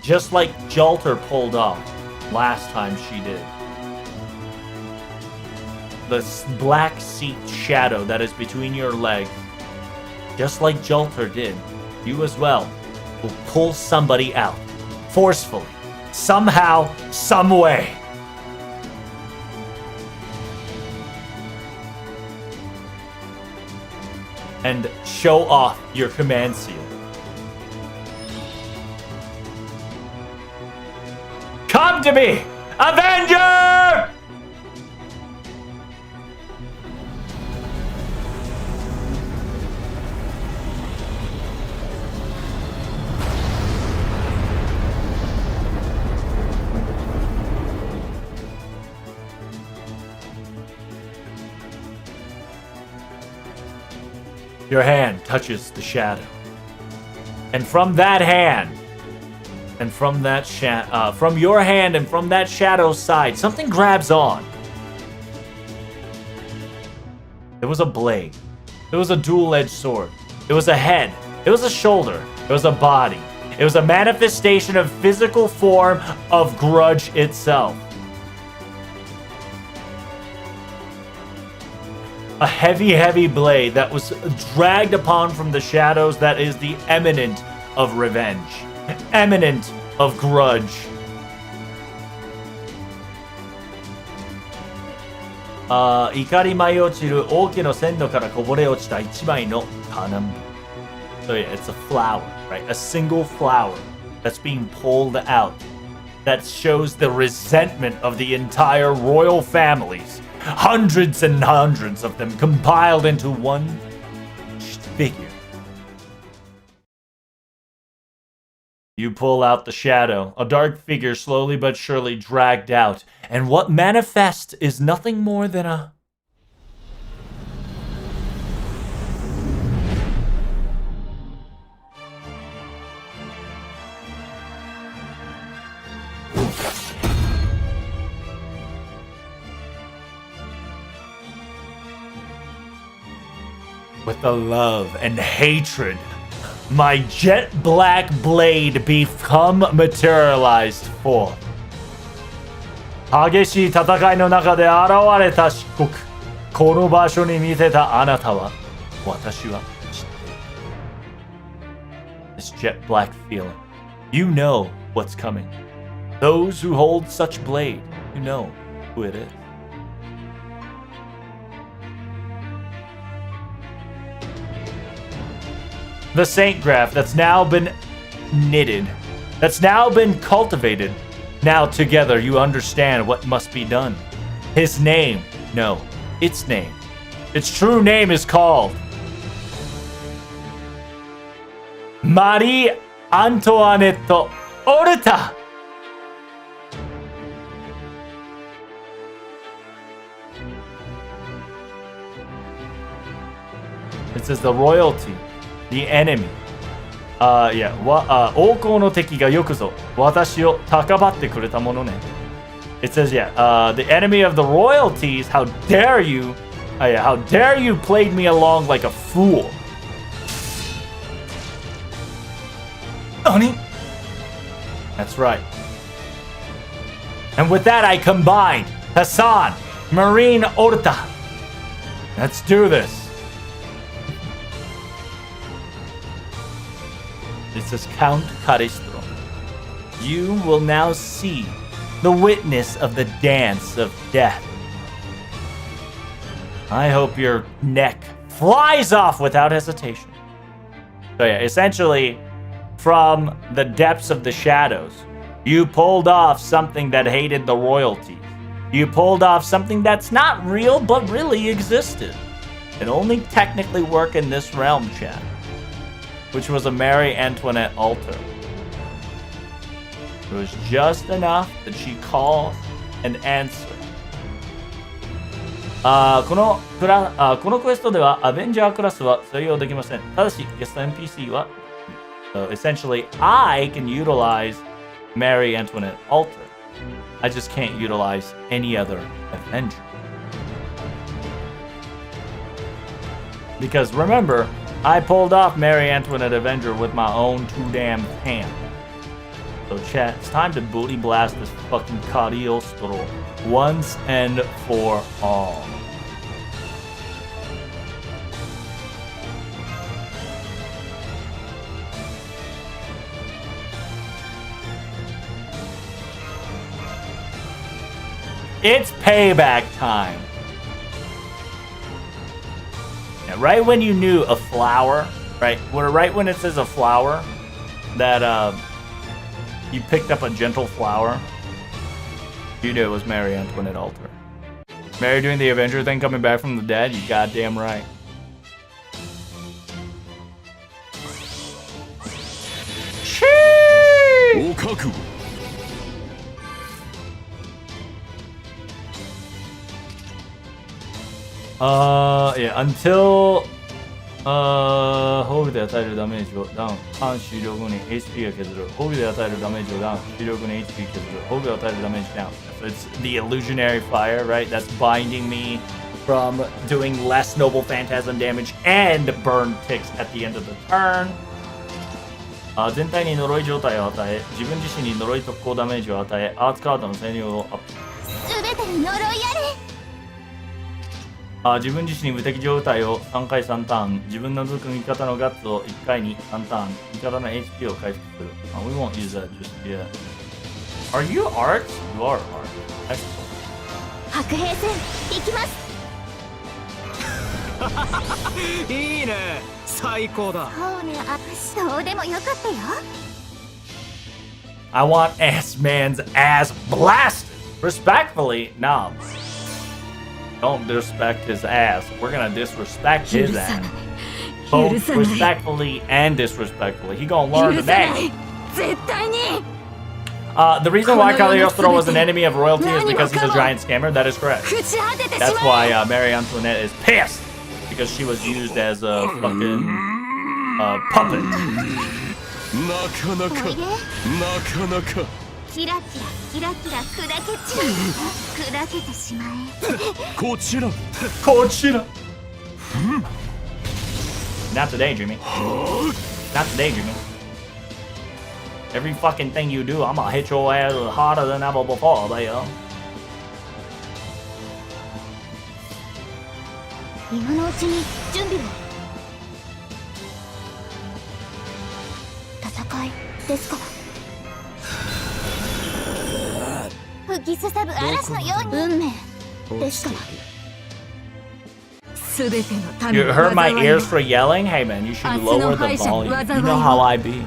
Just like Jalter pulled off last time she did. The black seat shadow that is between your legs, just like Jalter did, you as well will pull somebody out forcefully, somehow, some way. And show off your command seal. Come to me, Avenger! Your hand touches the shadow. And from that hand, and from that from your hand and from that shadow's side, something grabs on. It was a blade. It was a dual-edged sword. It was a head. It was a shoulder. It was a body. It was a manifestation of physical form of grudge itself. A heavy, heavy blade that was dragged upon from the shadows that is the eminent of revenge. Eminent of grudge. So yeah, it's a flower, right? A single flower that's being pulled out. That shows the resentment of the entire royal families. Hundreds and hundreds of them compiled into one figure. You pull out the shadow, a dark figure slowly but surely dragged out, and what manifests is nothing more than a... With the love and hatred, my jet black blade become materialized forth. 激しい戦いの中で現れた漆黒。この場所に見せたあなたは、私は知っている。This jet black feeling. You know what's coming. Those who hold such blade, you know who it is. The Saint Graph that's now been knitted, that's now been cultivated. Now together you understand what must be done. His name, no, its name. Its true name is called Marie Antoinette Orta. It says the royalty. The enemy. 王侯の敵がよくぞ私を高ばってくれたものね。It says, the enemy of the royalties, how dare you, how dare you played me along like a fool. Nani? That's right. And with that I combined Hassan, Marine Orta. Let's do this. This is Count Caristro. You will now see the witness of the dance of death. I hope your neck flies off without hesitation. So yeah, essentially, from the depths of the shadows, you pulled off something that hated the royalties. You pulled off something that's not real, but really existed. It only technically worked in this realm, chat. Which was a Marie Antoinette altar. It was just enough that she called and answered. このクエストではアベンジャークラスは採用できません。ただしゲスト NPC は So essentially, I can utilize Marie Antoinette altar. I just can't utilize any other Avenger. Because remember, I pulled off Marie Antoinette Avenger with my own two damn hands. So chat, it's time to booty blast this fucking Cagliostro once and for all. It's payback time. Yeah, right when you knew a flower, right when it says a flower, that you picked up a gentle flower, you knew it was Marie Antoinette altar. Mary doing the Avenger thing, coming back from the dead, you goddamn right. Sheesh! Yeah, until ホールで与えるダメージをダウン、ターン終了後に HP が削る。ホールで与えるダメージをダウン、終了後に HP 削る。ホールで与えるダメージダウン。So it's the illusionary fire, right? That's binding me from doing less noble phantasm damage and burn ticks at the end of the turn. 全体に呪い状態を与え、自分自身に呪い特攻ダメージを与え、アーツカードの性能をアップ。
すべてに呪いあれ。
自分自身に無敵状態を3回3ターン、自分の属味方のガッツを1回に3ターン、味方の HP を回復する。We won't use that just yet. Are you art? You are art. Excellent.
白兵戦、行きます。
いいね、最高だ。
そうね、そうでもよかったよ。
I want S-Man's ass blasted! Respectfully, no. Don't disrespect his ass. We're gonna disrespect his ass. Both respectfully and disrespectfully. He gonna learn today. The reason why Cagliostro was an enemy of royalty is because he's a giant scammer. That is correct. That's why Marie Antoinette is pissed. Because she was used as a fucking puppet.
キラキラキラキラ砕けちまえ。砕けてしまえ。
こちら。Not today, Jimmy. Not today, Jimmy. Every fucking thing you do, I'm gonna hit your ass harder than ever before, baby.
今のうちに準備を。戦いですか。吹きすさぶ嵐のように運命ですから。すべての民
You hurt my ears for yelling? Hey man, you should lower the volume. You know how I be.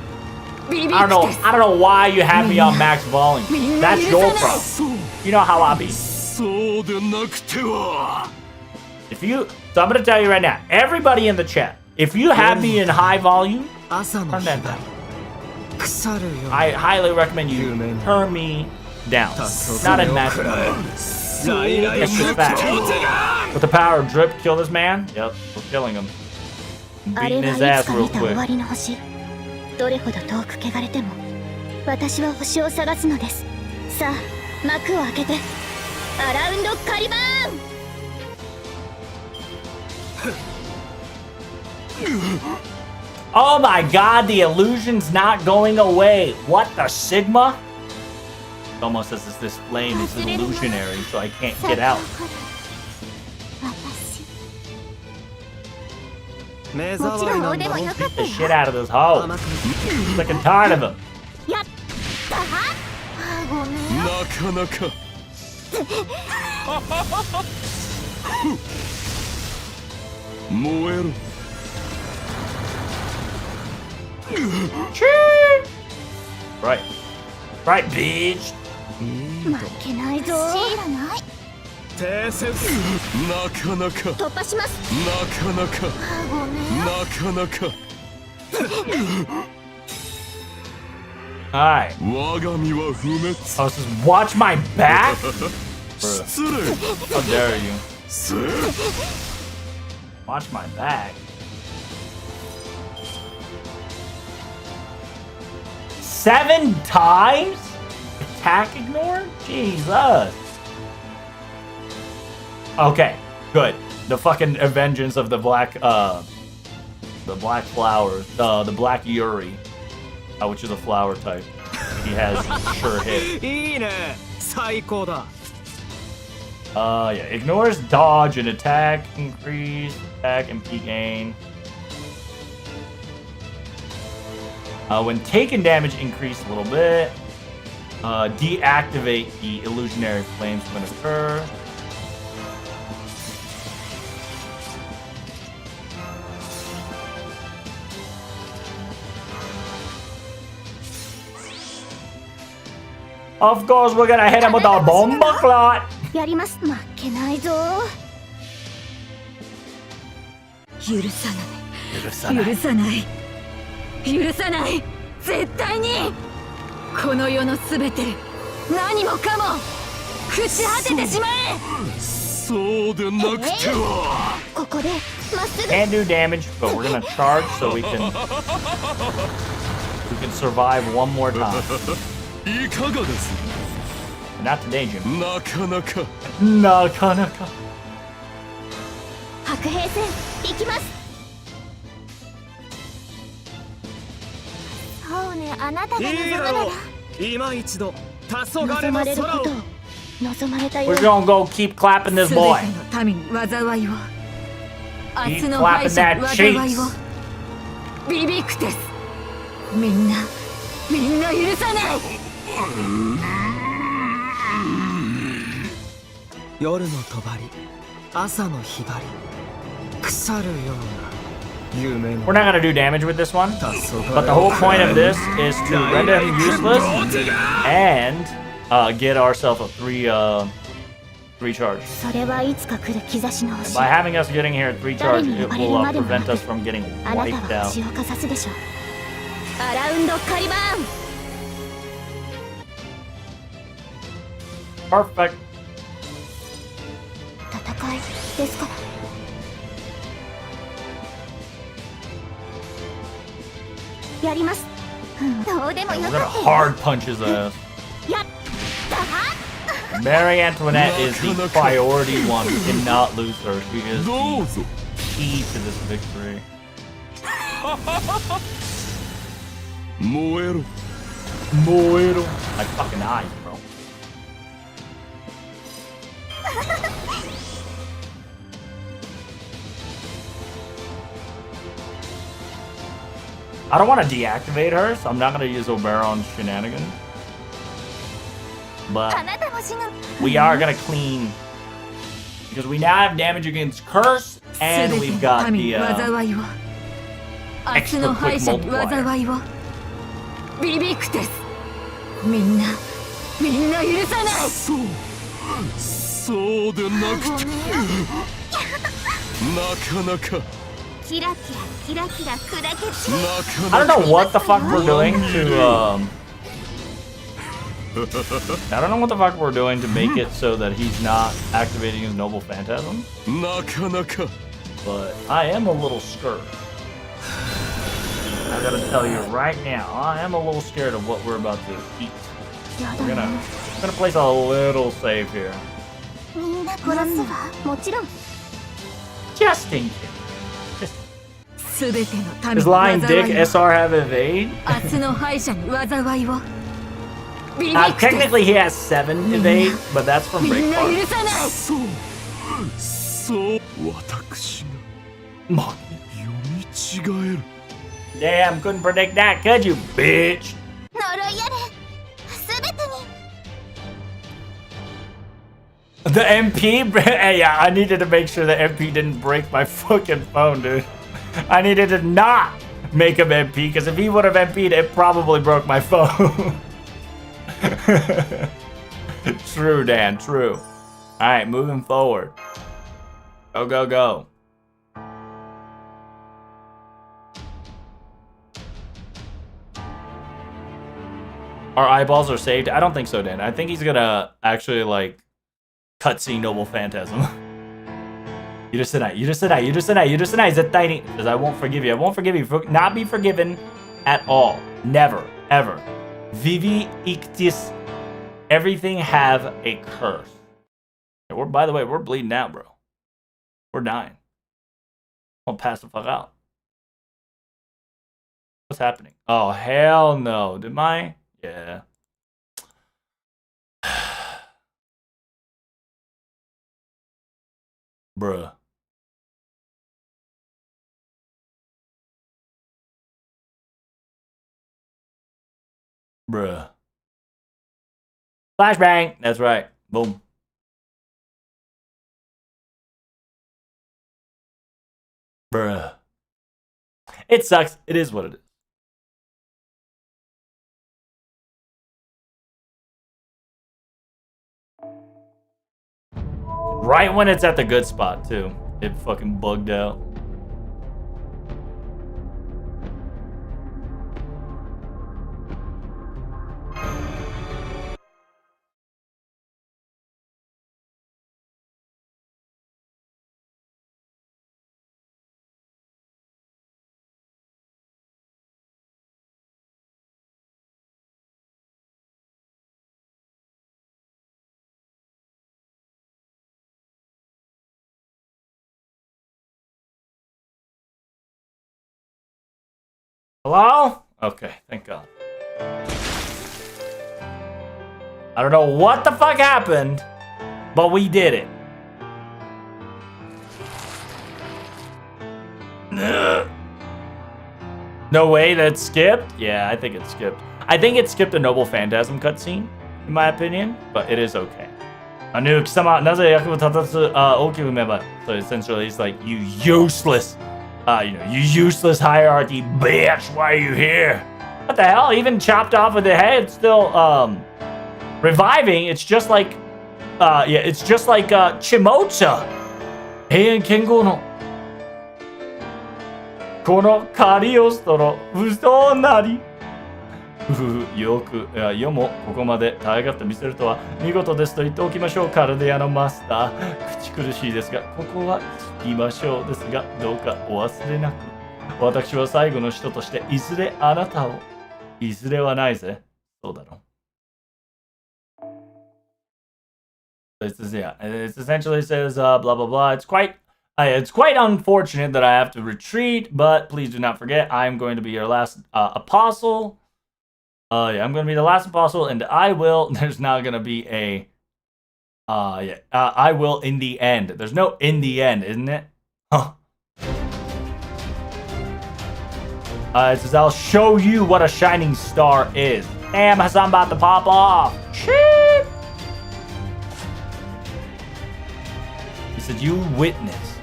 I don't know why you have me on max volume. That's your problem. You know how I be. If you, so I'm gonna tell you right now, everybody in the chat, if you have me in high volume, turn that down. I highly recommend you turn me down. Not in max volume. Disrespect. With the power of drip, kill this man? Yep, we're killing him. Beating his ass real quick.
どれほど遠く汚れても私は星を探すのです。さあ幕を開けてアラウンドカリバーン。
Oh my god, the illusion's not going away. What the Sigma? It almost as if this flame is illusionary, so I can't get out. Beat the shit out of this hoe. Sick and tired of him. Right. Right, bitch.
負けないぞ。知らない。突破します。ごめん。
Alright. Oh, just watch my back? How dare you? Watch my back. 7 times? Attack ignored? Jesus. Okay, good. The fucking vengeance of the black flowers, the black Yuri, which is a flower type. he has sure hit.
いいね最高だ
Yeah, ignores dodge and attack increase, attack MP gain. When taking damage, increase a little bit. Deactivate the illusionary flames when occur. Of course, we're gonna hit him with a bomba clot.
やります。負けないぞ。許さない。許さない。許さない。絶対に。この世のすべて、何もかも朽ち果ててしまえ。
そうでなくては。
ここでまっすぐ。
Can't do damage, but we're gonna charge so we can survive one more time.
いかがです
Not today, Jim.
なかなか。
なかなか。
白兵戦行きます。そうね、あなたが望むなら
今一度黄昏
望ま
の空を
れることを望まれたよう
We're gonna go keep clapping this
すべ
boy.
ての民に災いを明
Keep
日の敗
clapping
者
that
に災いを
cheeks.
ビビクテスみんな許さない。
夜の帳朝のひばり腐るような夢の
We're not gonna do damage with this one,
黄昏
but the whole point of this is to render him useless and get ourselves a three charge.
それはいつか来る兆しの
And
星。
by having us getting here at 3 charge, it will
誰に呼ばれるまでもな
prevent
く
us from getting
あなた
wiped
は
out.
星をかざすでしょう。アラウンドカリバーン。
Perfect.
戦いですから。やります。どうでも
We're
よ
gonna
かった
hard punch his ass.
やった。
Mary Antoinette is the priority one. We cannot lose her. She is
どうぞ
key to this victory.
燃えろ
Moero. My fucking eyes, bro. I don't want to deactivate her, so I'm not going to use Oberon's shenanigans.
あ
But
なたも死ぬ。
we are going to clean. Because we now have damage against Curse, and
すべて
we've
の
got
民に
the
災いを。明日の敗者に災いを。ビビクテス。みんな許さない。
そうでなくてなかなか
キラキラ砕け散る。
なか
I
な
don't
か
know what the fuck we're doing to I don't know what the fuck we're doing to make it so that he's not activating his noble phantasm,
なかなか
but I am a little scared. I gotta tell you right now, I am a little scared of what we're about to eat.
や
We're
だね。
gonna place a little save here.
みんな殺すわ。もちろん。
Just in case.
すべての民
Does
に
Lying
災い
Dick
を。
SR have evade?
明日の敗者に災いを。ビビ
Uh,
クテス。
technically he has 7 evade, but that's from
みんな
Breakpoint.
許さない。
そう私が
Mon-
読み違える
Damn, couldn't predict that, could you, bitch?
呪いやれ。すべてに。
The MP? Yeah, I needed to make sure the MP didn't break my fucking phone, dude. I needed to not make him MP, because if he would have MP'd, it probably broke my phone. True, Dan, true. Alright, moving forward. Go, go, go. Our eyeballs are saved? I don't think so, Dan. I think he's gonna actually, like, cutscene Noble Phantasm. 許せない、許せない、許せない、許せない、絶対に. Because I won't forgive you. I won't forgive you. Not be forgiven at all. Never. Ever. Vivi ictis. Everything have a curse. We're, by the way, we're bleeding out, bro. We're dying. I'll pass the fuck out. What's happening? Oh, hell no. Did my... Yeah. Bruh. Bruh. Flashbang! That's right. Boom. Bruh. It sucks. It is what it is. Right when it's at the good spot, too. It fucking bugged out. Hello? Okay, thank God. I don't know what the fuck happened, but we did it. No way that skipped? Yeah, I think it skipped. I think it skipped a Noble Phantasm cutscene, in my opinion, but it is okay. So essentially it's like, you useless, you useless hierarchy bitch, why are you here? What the hell? Even chopped off with the head, still reviving. It's just like Chimocha. Heian Kengo no kono kari o shitoro uso nari. よく世もここまで耐えがってみせるとは見事ですと言っておきましょう。カルデアのマスター、口苦しいですがここは聞きましょう。ですがどうかお忘れなく。私は最後の人としていずれあなたを、いずれはないぜ。そうだろう。It essentially says blah blah blah. It's quite unfortunate that I have to retreat, but please do not forget I'm going to be your last apostle. I'm going to be the last apostle, and I will. There's not going to be a. I will in the end. There's no in the end, isn't it? Huh. It says I'll show you what a shining star is. Damn, I'm about to pop off. Shit. He said, "You witness."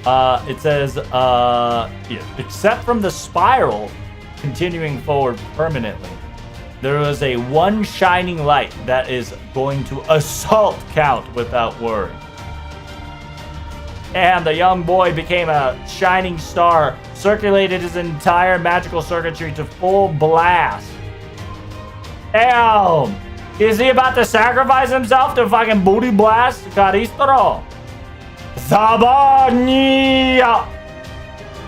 It says, except from the spiral continuing forward permanently, there is a one shining light that is going to assault Count without worry. And the young boy became a shining star, circulated his entire magical circuitry to full blast. Damn! Is he about to sacrifice himself to fucking booty blast Karistoro? Zabania!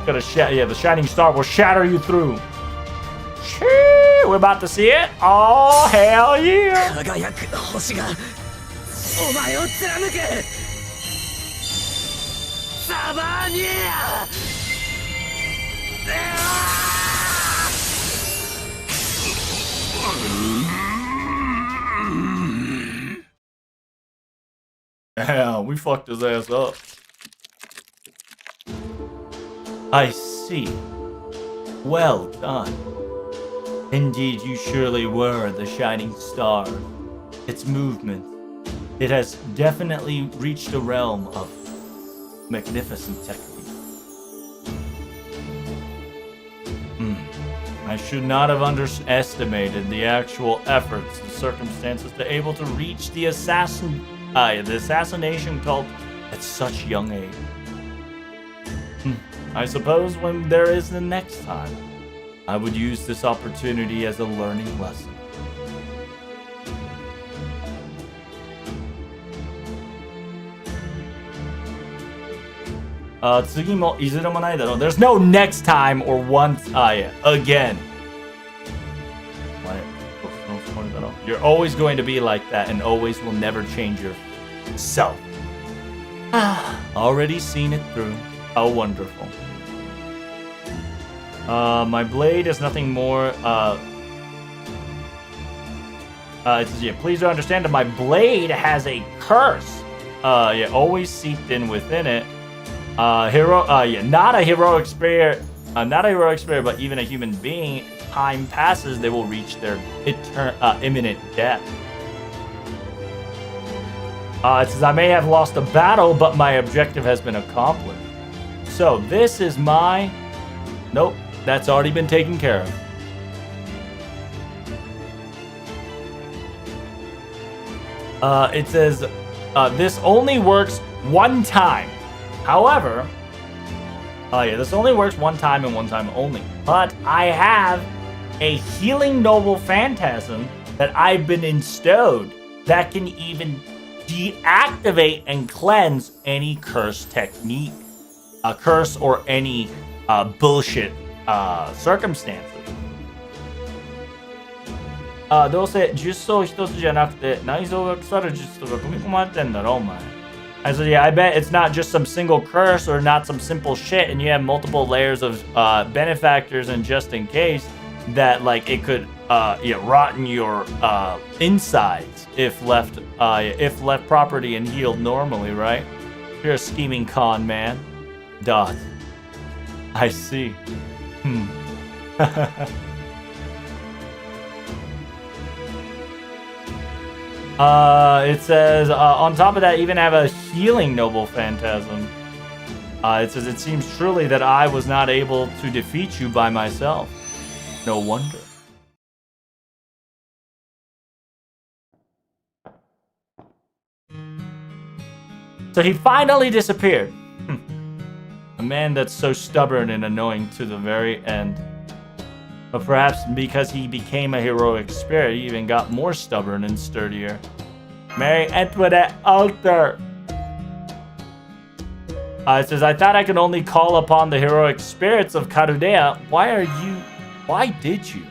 The shining star will shatter you through. We're about to see it. Oh, hell yeah! Damn, we fucked his ass up. I see. Well done. Indeed, you surely were the shining star. Its movement, it has definitely reached a realm of magnificent technique. I should not have underestimated the actual efforts and circumstances to able to reach the assassination cult at such young age. I suppose when there is the next time, I would use this opportunity as a learning lesson. There's no next time or once again. You're always going to be like that and always will never change yourself. Already seen it through. How wonderful. My blade is nothing more It says, yeah, please do understand that my blade has a curse. Yeah, always seeped in within it. Not a heroic spirit, but even a human being. Time passes, they will reach their imminent death. It says, I may have lost a battle, but my objective has been accomplished. So this is my... Nope, that's already been taken care of. It says, this only works one time. However, this only works one time and one time only. But I have a healing noble phantasm that I've been bestowed that can even deactivate and cleanse any curse technique, a curse or any bullshit circumstances. どうせ術装一つじゃなくて内臓が腐る術とか組み込まれてんだろお前。I said, yeah, I bet it's not just some single curse or not some simple shit, and you have multiple layers of benefactors, and just in case that, like, it could rotten your insides if left properly and healed normally, right? You're a scheming con man. Dot. I see. It says, on top of that, even have a healing noble phantasm. It says, it seems truly that I was not able to defeat you by myself. No wonder. So he finally disappeared. A man that's so stubborn and annoying to the very end. But perhaps because he became a heroic spirit, he even got more stubborn and sturdier. Mary Antoinette altar. It says, I thought I could only call upon the heroic spirits of Karudea. Why did you?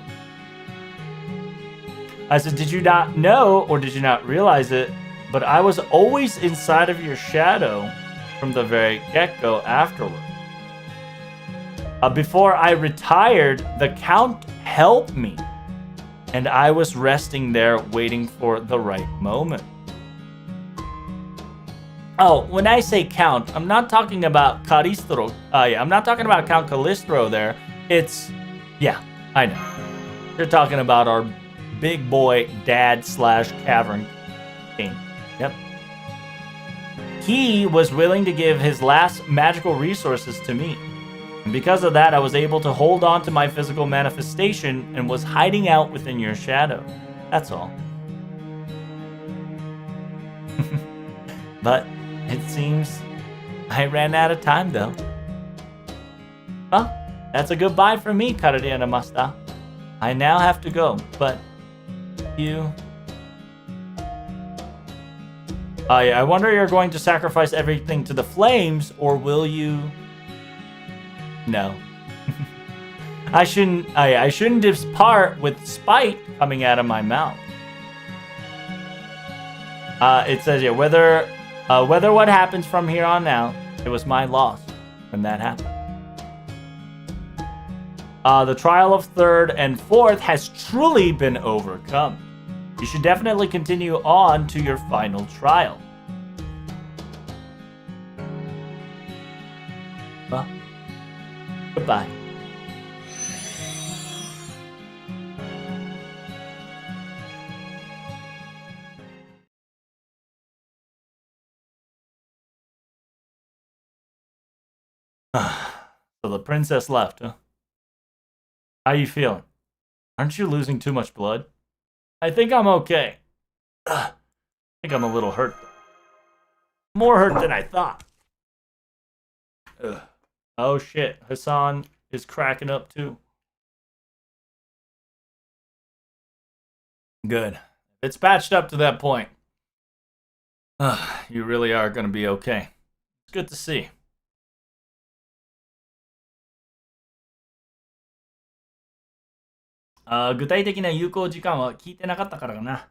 I said, did you not know or did you not realize it? But I was always inside of your shadow from the very get-go afterward. Before I retired, the Count helped me. And I was resting there waiting for the right moment. Oh, when I say Count, I'm not talking about Calistro. I'm not talking about Count Calistro there. Yeah, I know. You're talking about our big boy dad / cavern king. Yep. He was willing to give his last magical resources to me. And because of that, I was able to hold on to my physical manifestation and was hiding out within your shadow. That's all. But it seems I ran out of time, though. Well, that's a goodbye for me, Karadiana Masta. I now have to go, but you... I wonder you're going to sacrifice everything to the flames, or will you... No. I shouldn't depart with spite coming out of my mouth. It says here, whether what happens from here on out, it was my loss when that happened. The trial of third and fourth has truly been overcome. You should definitely continue on to your final trial. Well, goodbye. So the princess left, huh? How you feeling? Aren't you losing too much blood? I think I'm okay. I think I'm a little hurt. More hurt than I thought. Ugh. Oh shit, Hassan is cracking up too. Good. It's patched up to that point. You really are going to be okay. It's good to see. 具体的な有効時間は聞いてなかったからかな。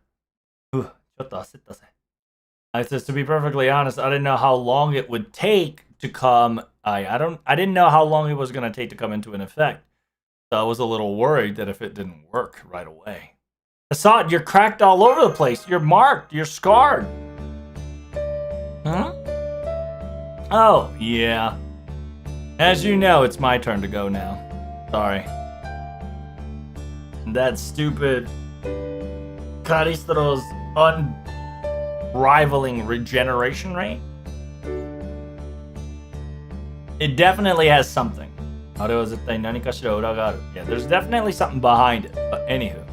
ちょっと焦ったぜ。I says, to be perfectly honest, I didn't know how long it would take to come. I didn't know how long it was going to take to come into an effect. So I was a little worried that if it didn't work right away. Hassan, you're cracked all over the place. You're marked. You're scarred. Huh? Oh, yeah. As you know, it's my turn to go now. Sorry. That stupid Callisto's unrivaling regeneration rate. It definitely has something. Yeah, there's definitely something behind it. But anywho.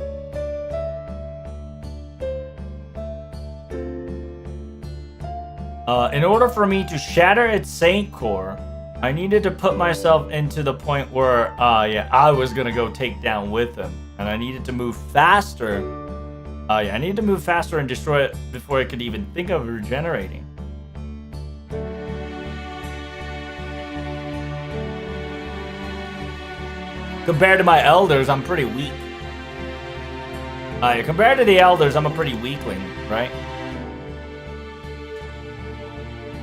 In order for me to shatter its Saint Core, I needed to put myself into the point where, I was gonna go take down with him. And I needed to move faster. I needed to move faster and destroy it before it could even think of regenerating. Compared to my elders, I'm pretty weak. Compared to the elders, I'm a pretty weakling, right?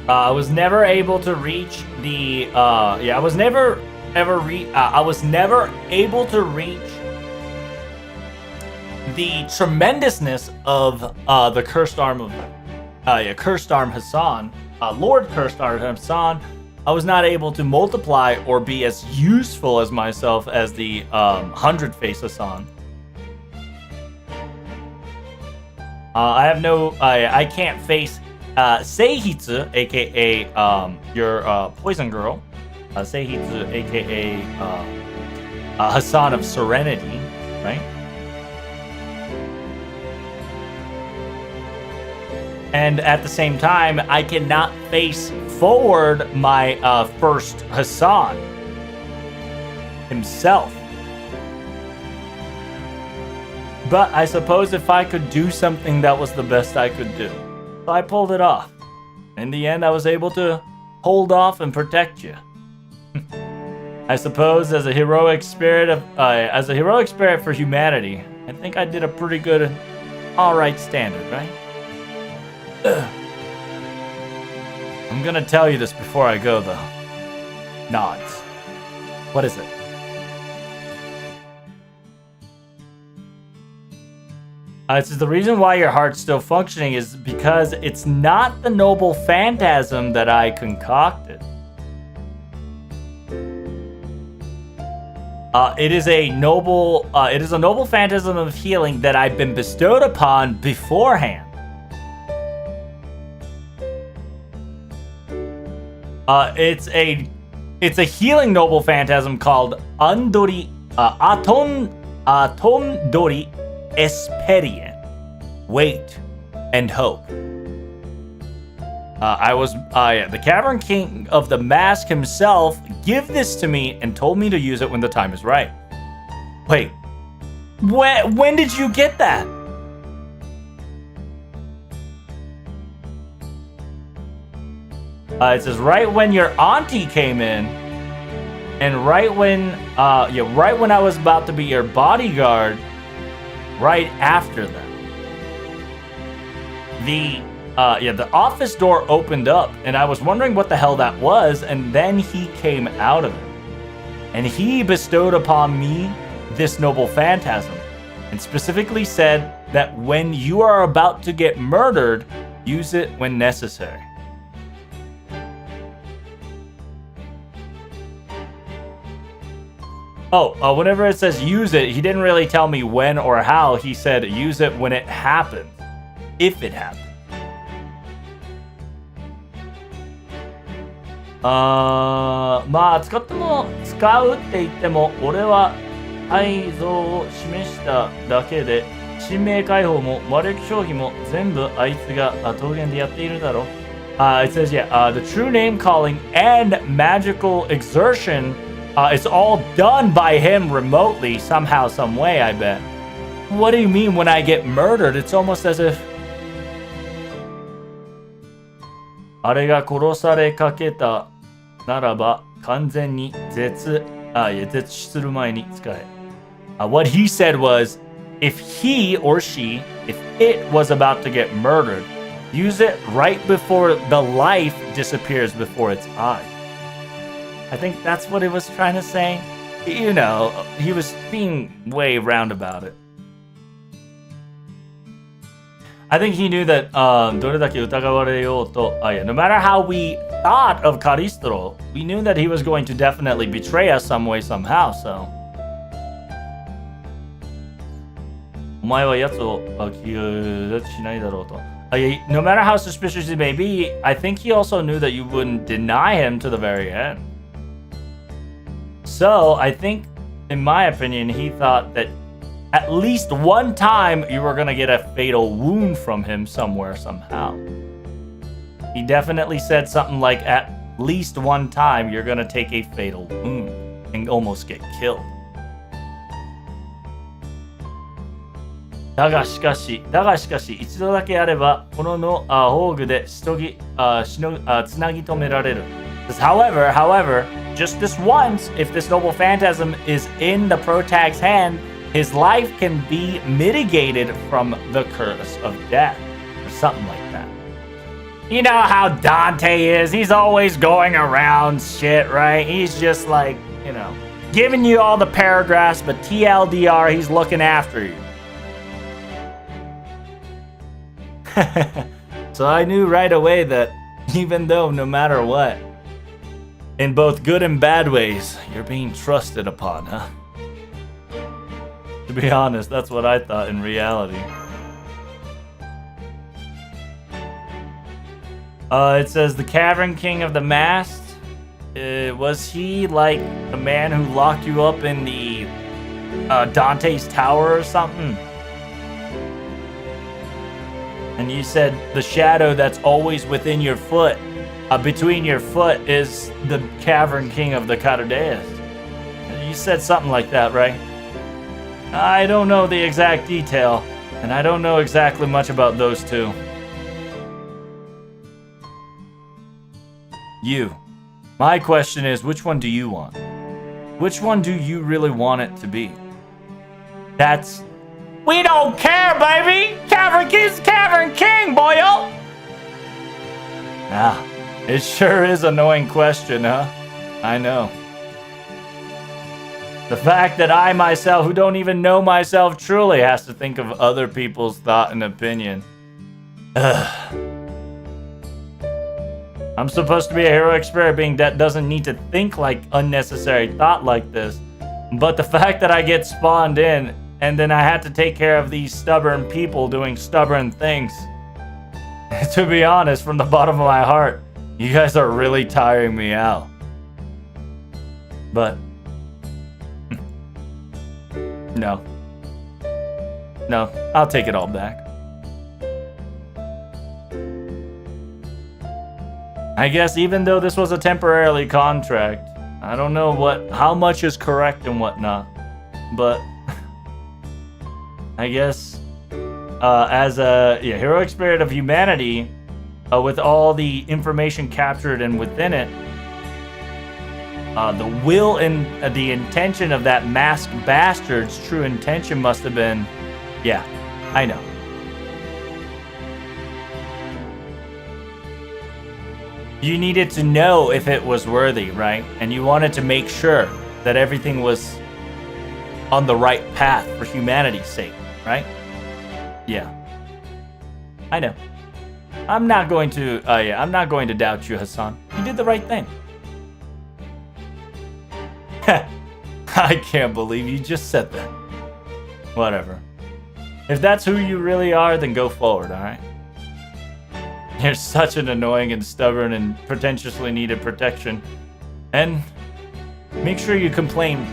I was never able to reach the, I was never able to reach the tremendousness of the Cursed Arm of, Cursed Arm Hassan, Lord Cursed Arm Hassan. I was not able to multiply or be as useful as myself as the 100-face Hassan. I can't face Seihitsu, aka your poison girl, Seihitsu, aka Hassan of Serenity, right? And at the same time, I cannot face forward my first Hassan himself. But I suppose if I could do something, that was the best I could do. So I pulled it off. In the end, I was able to hold off and protect you. I suppose as a heroic spirit for humanity, I think I did a pretty good, alright standard, right? I'm gonna tell you this before I go, though. Nods. What is it? It says the reason why your heart's still functioning is because it's not the noble phantasm that I concocted. It is a noble phantasm of healing that I've been bestowed upon beforehand. It's a healing noble phantasm called Atondori Esperian. Wait and hope. The Cavern King of the Mask himself give this to me and told me to use it when the time is right. Wait, when did you get that? It says right when your auntie came in, and right when I was about to be your bodyguard. Right after that, the office door opened up, and I was wondering what the hell that was, and then he came out of it, and he bestowed upon me this noble phantasm, and specifically said that when you are about to get murdered, use it when necessary. Oh, whenever it says use it, he didn't really tell me when or how. He said use it when it happens. If it happens. まあ使うって言っても俺は愛憎を示しただけで神明解放も魔力消費も全部あいつが桃源でやっているだろう。It says the true name calling and magical exertion it's all done by him remotely somehow, some way, I bet. What do you mean when I get murdered? It's almost as if あれが殺されかけたならば完全に絶死する前に使え。What he said was, if he or she, if it was about to get murdered, use it right before the life disappears before its eyes. I think that's what he was trying to say. You know, he was being way round about it. I think he knew that どれだけ疑われようと no matter how we thought of Calistro, we knew that he was going to definitely betray us some way somehow, so お前は奴を気絶しないだろうと no matter how suspicious he may be, I think he also knew that you wouldn't deny him to the very end. So, I think, in my opinion, he thought that at least one time you were gonna get a fatal wound from him somewhere, somehow. He definitely said something like, at least one time you're gonna take a fatal wound and almost get killed. だがしかし、一度だけあれば、この宝具でつなぎ止められる。However, just this once, if this noble phantasm is in the protag's hand, his life can be mitigated from the curse of death, or something like that. You know how Dante is. He's always going around shit, right? He's just like, you know, giving you all the paragraphs, but TLDR, he's looking after you. So I knew right away that even though no matter what, in both good and bad ways, you're being trusted upon, huh? To be honest, that's what I thought in reality. It says the Cavern King of the Mast. Was he like the man who locked you up in the Dante's Tower or something? And you said the shadow that's always within your foot, between your foot, is the Cavern King of the Catadeus. You said something like that, right? I don't know the exact detail, and I don't know exactly much about those two. You. My question is, which one do you want? Which one do you really want it to be? That's... We don't care, baby! Cavern King's Cavern King, boyo! Ah, it sure is an annoying question, huh? I know. The fact that I myself, who don't even know myself truly, has to think of other people's thought and opinion. Ugh. I'm supposed to be a heroic spirit being that doesn't need to think like unnecessary thought like this. But the fact that I get spawned in, and then I had to take care of these stubborn people doing stubborn things. To be honest, from the bottom of my heart, you guys are really tiring me out. But... No, I'll take it all back. I guess even though this was a temporary contract, I don't know how much is correct and whatnot, but I guess as a heroic spirit of humanity, with all the information captured and within it, the will and the intention of that masked bastard's true intention must have been... Yeah, I know. You needed to know if it was worthy, right? And you wanted to make sure that everything was on the right path for humanity's sake, right? Yeah. I know. I'm not going to doubt you, Hassan. You did the right thing. I can't believe you just said that. Whatever. If that's who you really are, then go forward, alright? You're such an annoying and stubborn and pretentiously needed protection. And make sure you complain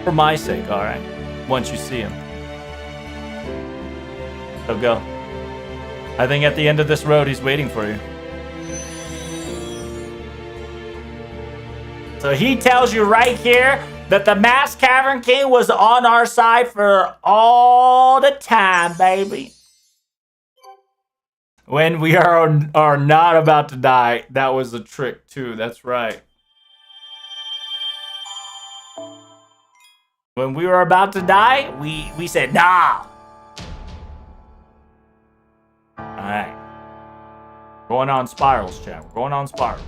for my sake, alright? Once you see him. So go. I think at the end of this road, he's waiting for you. So he tells you right here that the Masked Cavern King was on our side for all the time, baby. When we are not about to die, that was a trick too, that's right. When we were about to die, we said, nah. Alright. Going on spirals, chat. We're going on spirals.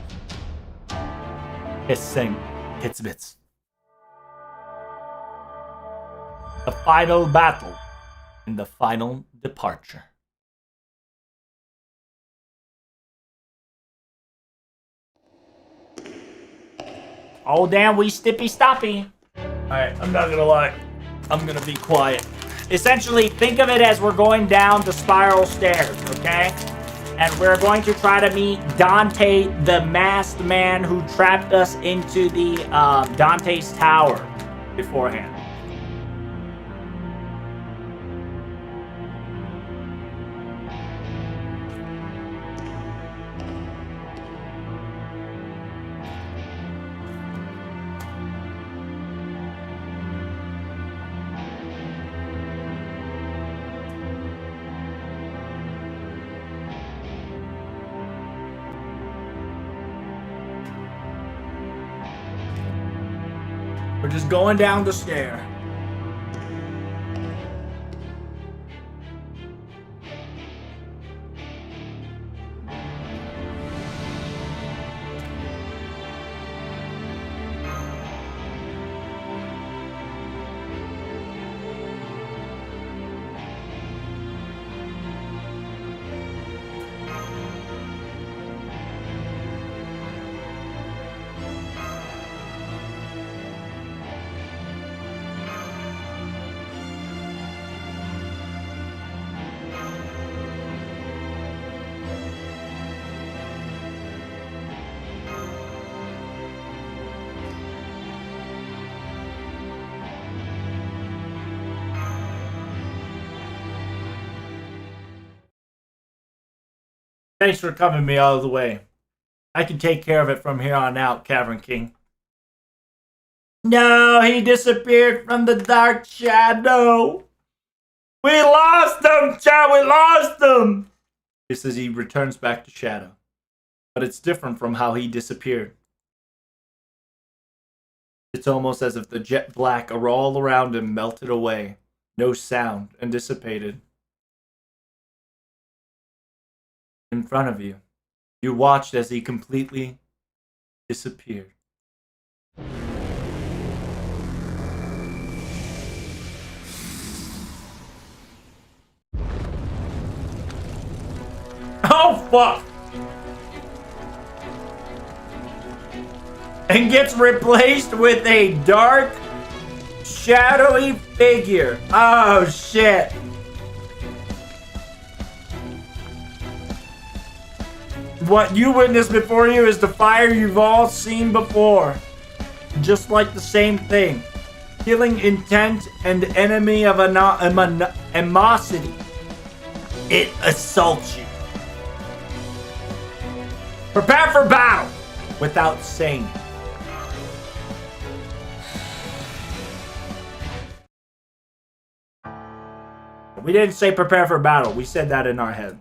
It's the same. Hits bits. The final battle and the final departure. Oh, damn, we stippy stoppy. Alright, I'm not gonna lie. I'm gonna be quiet. Essentially, think of it as we're going down the spiral stairs, okay? And we're going to try to meet Dante, the masked man who trapped us into the Dante's tower beforehand. We're just going down the stair. Thanks for coming me all the way. I can take care of it from here on out, Cavern King. No, he disappeared from the dark shadow. We lost him, Chad. We lost him. Just as he returns back to shadow. But it's different from how he disappeared. It's almost as if the jet black all around him melted away. No sound and dissipated. In front of you, you watched as he completely disappeared. Oh, fuck! And gets replaced with a dark, shadowy figure. Oh, shit. What you witnessed before you is the fire you've all seen before. Just like the same thing. Killing intent and enemy of animosity. It assaults you. Prepare for battle without saying. We didn't say prepare for battle. We said that in our head.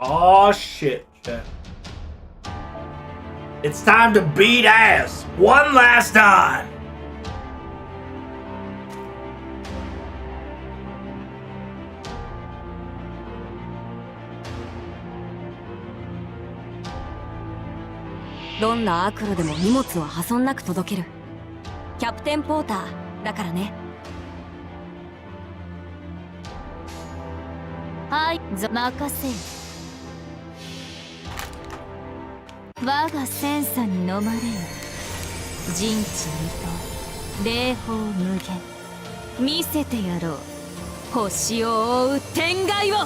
Oh shit, chat. It's time to beat ass one last time.
どんな悪路でも荷物は破損なく届ける。キャプテンポーターだからね。はい、任せ。我がセンサに飲まれよ。人知未到、霊峰無限。見せてやろう。星を覆う天外を。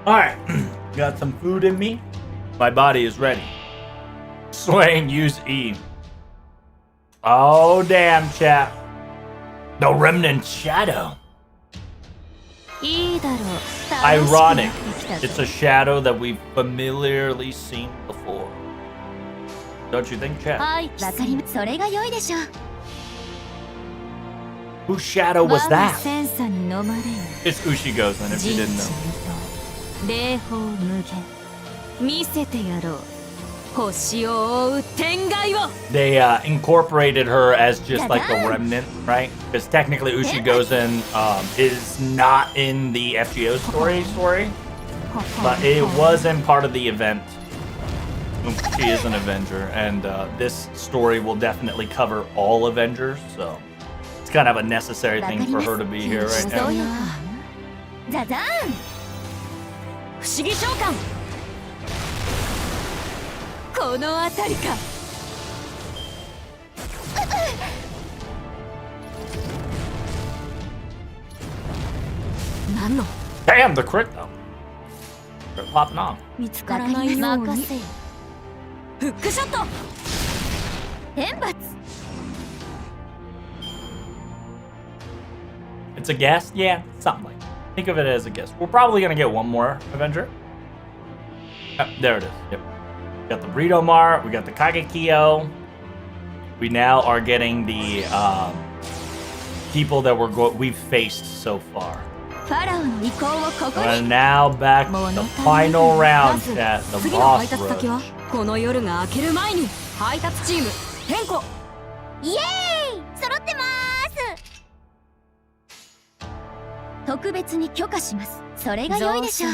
Alright, got some food in me. My body is ready. Slaying, use E. Oh, damn, chap. The Remnant Shadow. Ironic. It's a shadow that we've familiarly seen before. Don't you think, chat? Whose shadow was that? It's Ushigo's, if you didn't know. They incorporated her as just like a remnant, right? Because technically Ushigozen is not in the FGO story, but it wasn't part of the event. She is an Avenger, and this story will definitely cover all Avengers, so it's kind of a necessary thing for her to be here right now.
ザザーン不思議召喚この辺りか何の
Damn, the crit though. They're popping off.
見つからないように任せよフックショット天罰
It's a guess? Yeah, something like that. Think of it as a guess. We're probably gonna get one more Avenger. Oh, there it is. Yep. We got the Burrito Mar, we got the Kagekyo. We now are getting the people that we've faced so far.
ファラオの意向をここ
And
に
now back to the final round at the
次の
boss
配達先は
rush.
この夜が明ける前に配達チーム変更イエーイ揃ってます特別に許可しますそれが良いでしょう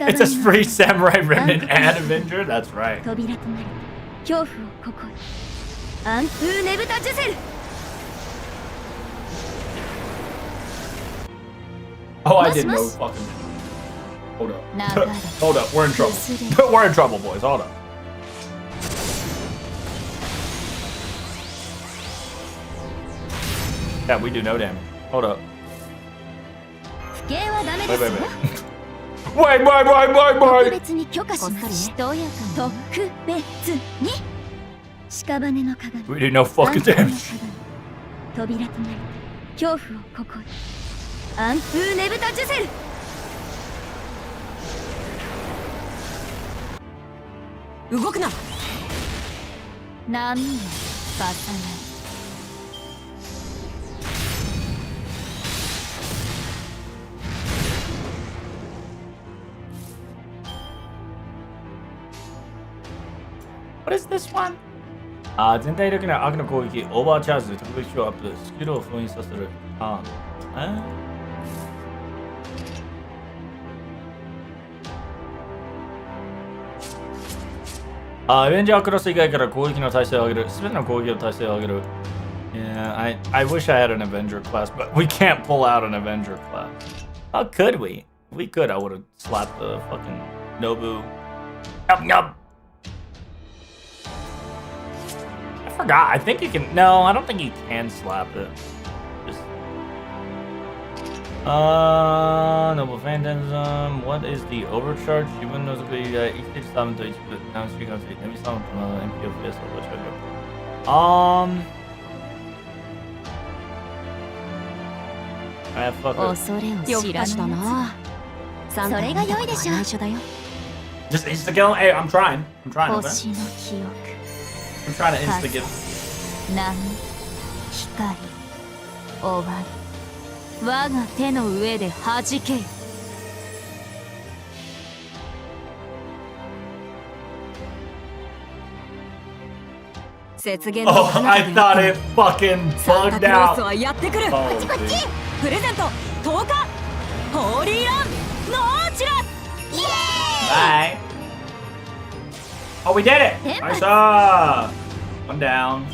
It's a free Samurai Remnant and Avenger? That's right.
扉となり恐怖をここへ安風ねぶたジュセル
Oh, I didn't know fucking. Hold up. Hold up. We're in trouble. We're in trouble, boys. Hold up. Yeah, we do no damage. Hold up.
不敬はダメですよ
Wait.
特別に許可します特別に屍の鏡
We do no fucking damage.
扉となり恐怖をここへ安風ねぶたジュセル動くな波は重なる
What is this one? 全体的な悪の攻撃、オーバーチャージで特別賞アップ、スキルを封印させる。アベンジャークラス以外から攻撃の耐性を上げる。すべての攻撃の耐性を上げる。Yeah, I wish I had an Avenger class, but we can't pull out an Avenger class. How could we? If we could, I would have slapped the fucking Nobu. Yup. I forgot. I think you can. No, I don't think you can slap it. Just. Noble Phantasm. What is the overcharge? 自分の属性が生きてるサムと一部ダウンしていかせて、デミサムとの MP を増やすovercharge. Fuck it.
恐れを知らしたなそれが良いでしょう
Just insta kill? Hey, I'm trying. Okay?
星の記憶
I'm trying to insta kill.
波光終わり我が手の上で弾けよ雪原の
Oh, I thought it fucking bugged out.
はやってくる
Oh,
プレゼント10日ホーリーランノーチラスイエーイ
Bye. Oh, we did it! Nice. One down.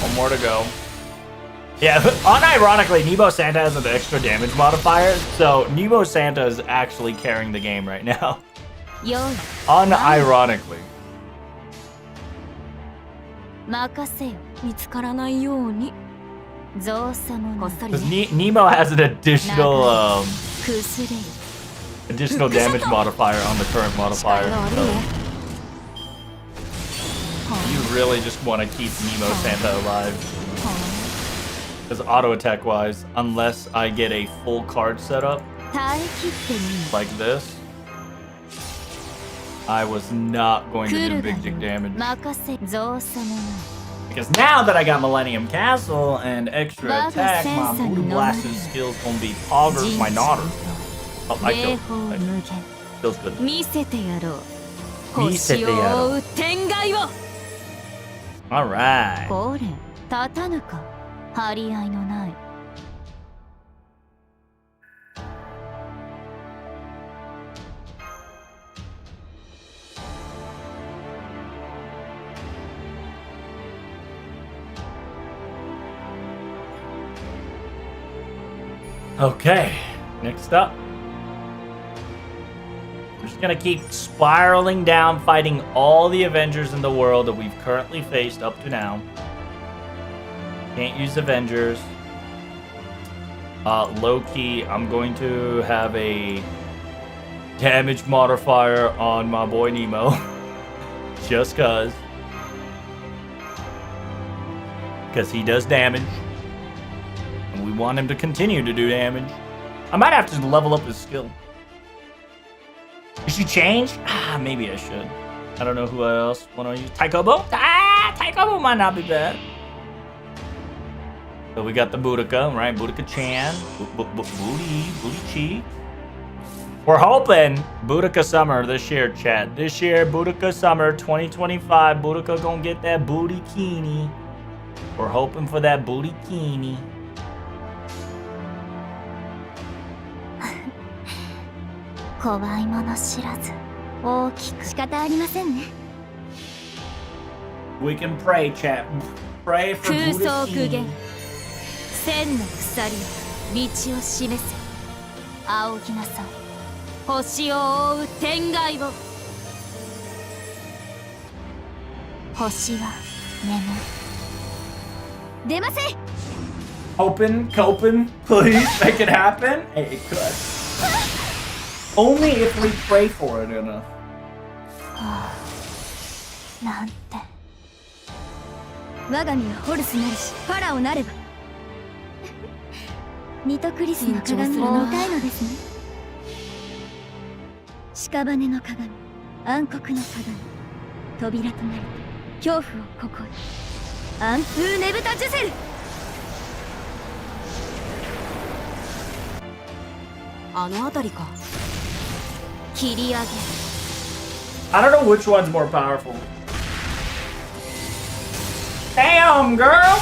One more to go. Yeah, unironically, Nebo Santa has an extra damage modifier, so Nebo Santa is actually carrying the game right now.
よい
Unironically.
任せよ見つからないようにゾウ様こっそり
Because
ね
Nemo has an additional
崩れる
additional damage modifier on the current modifier. So you really just want to keep Nemo Santa alive. Because auto attack wise, unless I get a full card setup
耐え切ってみよ
like this, I was not going to do big dick damage.
任せゾウ様の
Because now that I got Millennium Castle and extra attack, my Voodoo Blasting skill's gonna be poggers my daughter. Oh, I
霊
killed.
峰無限
Feels good.
見せてやろう
見せてやろう
星を追う天外を
Alright.
これ立たぬか張り合いのない
Okay, next up. We're just gonna keep spiraling down, fighting all the Avengers in the world that we've currently faced up to now. Can't use Avengers. Low-key, I'm going to have a damage modifier on my boy Nemo. Just cause. Because he does damage. And we want him to continue to do damage. I might have to level up his skill. Should she change? Maybe I should. I don't know who else want to use. Taikobo? Taikobo might not be bad. So we got the Boudica, right? Boudica-chan. Booty cheek. We're hoping Boudica Summer this year, chat. This year, Boudica Summer 2025. Boudica gonna get that booty kini. We're hoping for that booty kini.
怖いもの知らず大きく仕方ありませんね
We can pray, chat. Pray for
空想
booty
苦言
kini.
千の鎖よ道を示せ仰ぎなさい星を覆う天外を星は眠る出ません
Coping, please make it happen. Hey, it could. Only if we pray for it enough.
なんて我が身はホルスなりしファラオなればニトクリスの鏡を見たいのですね屍の鏡暗黒の鏡扉となり恐怖をここへ暗風ねぶたジュセルあの辺りか切り上げ
I don't know which one's more powerful. Damn, girl!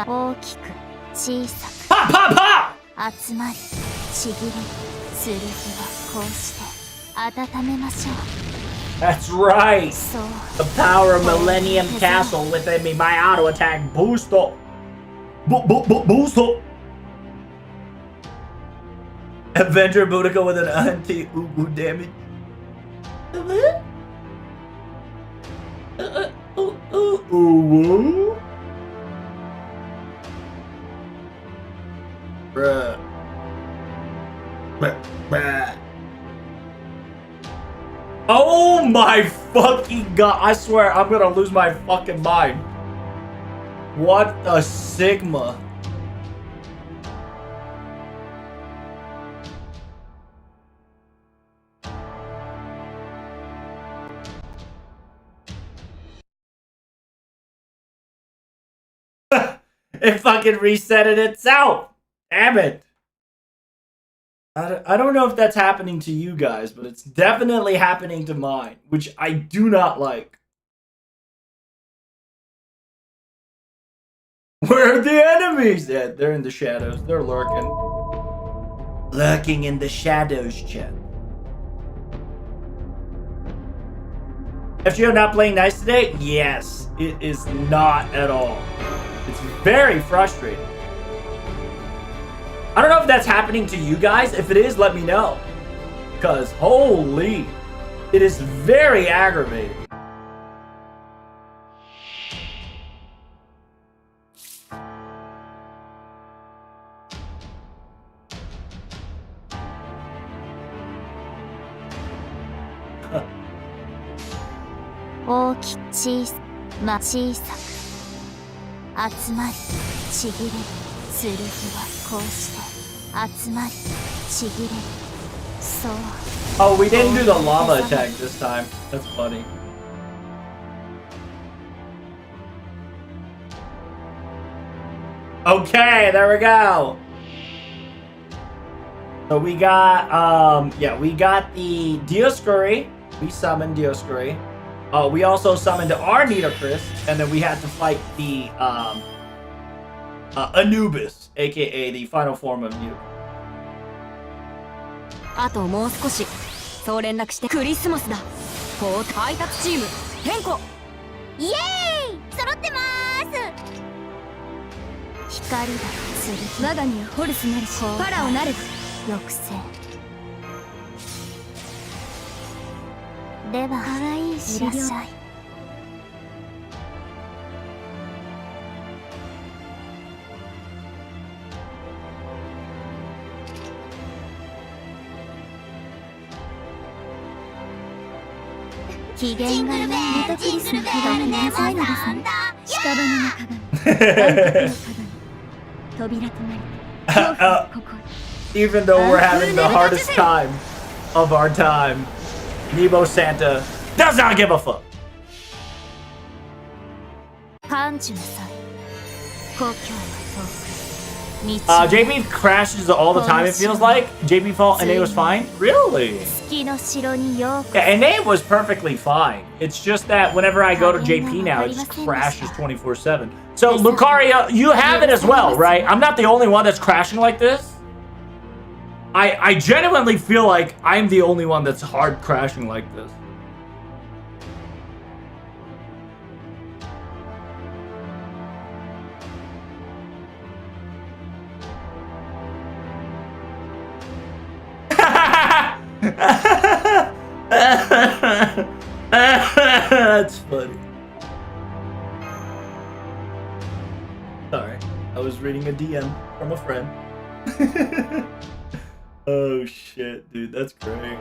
大きく小さ
Pop, pop, pop!
く集まりちぎり剣はこうして温めましょう
That's right.
そう
The power of Millennium Castle within me. My auto attack boost up. Boost up. Avenger Boudica with an anti-Ugu damage. Ooh. Bruh. Bruh. Oh my fucking god. I swear I'm gonna lose my fucking mind. What a Sigma. It fucking resetted itself. Damn it. I don't know if that's happening to you guys, but it's definitely happening to mine, which I do not like. Where are the enemies at? They're in the shadows. They're lurking. Lurking in the shadows, chat. FGO not playing nice today? Yes, it is not at all. It's very frustrating. I don't know if that's happening to you guys. If it is, let me know. Because, holy, it is very aggravating.
大き小さ小さく集まりちぎれる剣はこうして集まりちぎれるそう
Oh, we didn't do the llama attack this time. That's funny. Okay, there we go. So we got, we got the Dioscuri. We summoned Dioscuri. We also summoned our Nitocris, and then we had to fight the, Anubis, aka the final form of Nitocris.
あともう少しそう連絡してクリスマスだ配達チーム変更イエーイ揃ってまーす光だ剣我が身はホルスなるしパラオなれば抑制ではかわいい資料いらっしゃい機嫌がいいメタクリスの鏡に浅いのですね屍の鏡扉となり恐怖の心
Even though we're having the hardest time of our time, Nebo Santa does not give a fuck.
感じなさい故郷は遠く
JP crashes all the time, it feels like. JP felt Ine was fine? Really?
月の城にようこ
Yeah, Ine was perfectly fine. It's just that whenever I go to JP now, it just crashes 24/7. So, Lucaria, you have it as well, right? I'm not the only one that's crashing like this. I genuinely feel like I'm the only one that's hard crashing like this. That's funny. Sorry, I was reading a DM from a friend. Oh shit, dude, that's great.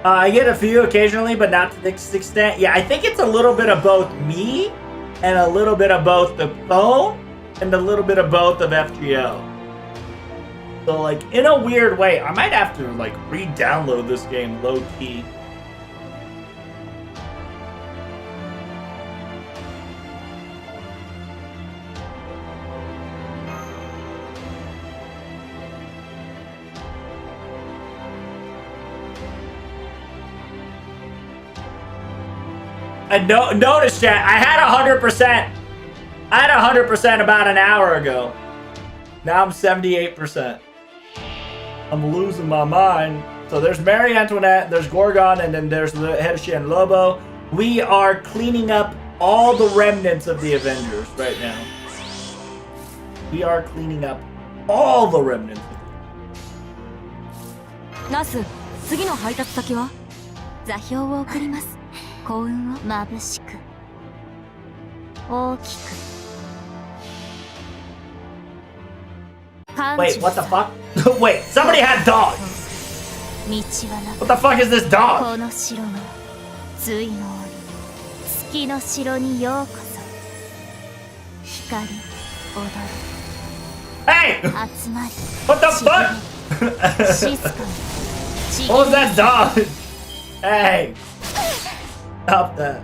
I get a few occasionally, but not to this extent. Yeah, I think it's a little bit of both me and a little bit of both the phone and a little bit of both of FGO. So, like, in a weird way, I might have to, like, re-download this game low-key. And notice, chat, I had 100%. I had 100% about an hour ago. Now I'm 78%. I'm losing my mind. So there's Marie Antoinette, there's Gorgon, and then there's the Hershey and Lobo. We are cleaning up all the remnants of the Avengers right now. We are cleaning up all the remnants.
Nasu, 次の配達先は座標を送ります。幸運を眩しく大きく
Wait, what the fuck? Wait, somebody had dogs! What the fuck is this dog?
この城のついの折月の城にようこそ光踊る
Hey!
集まり
What the fuck?
静かに
What was that dog? Hey! Stop that.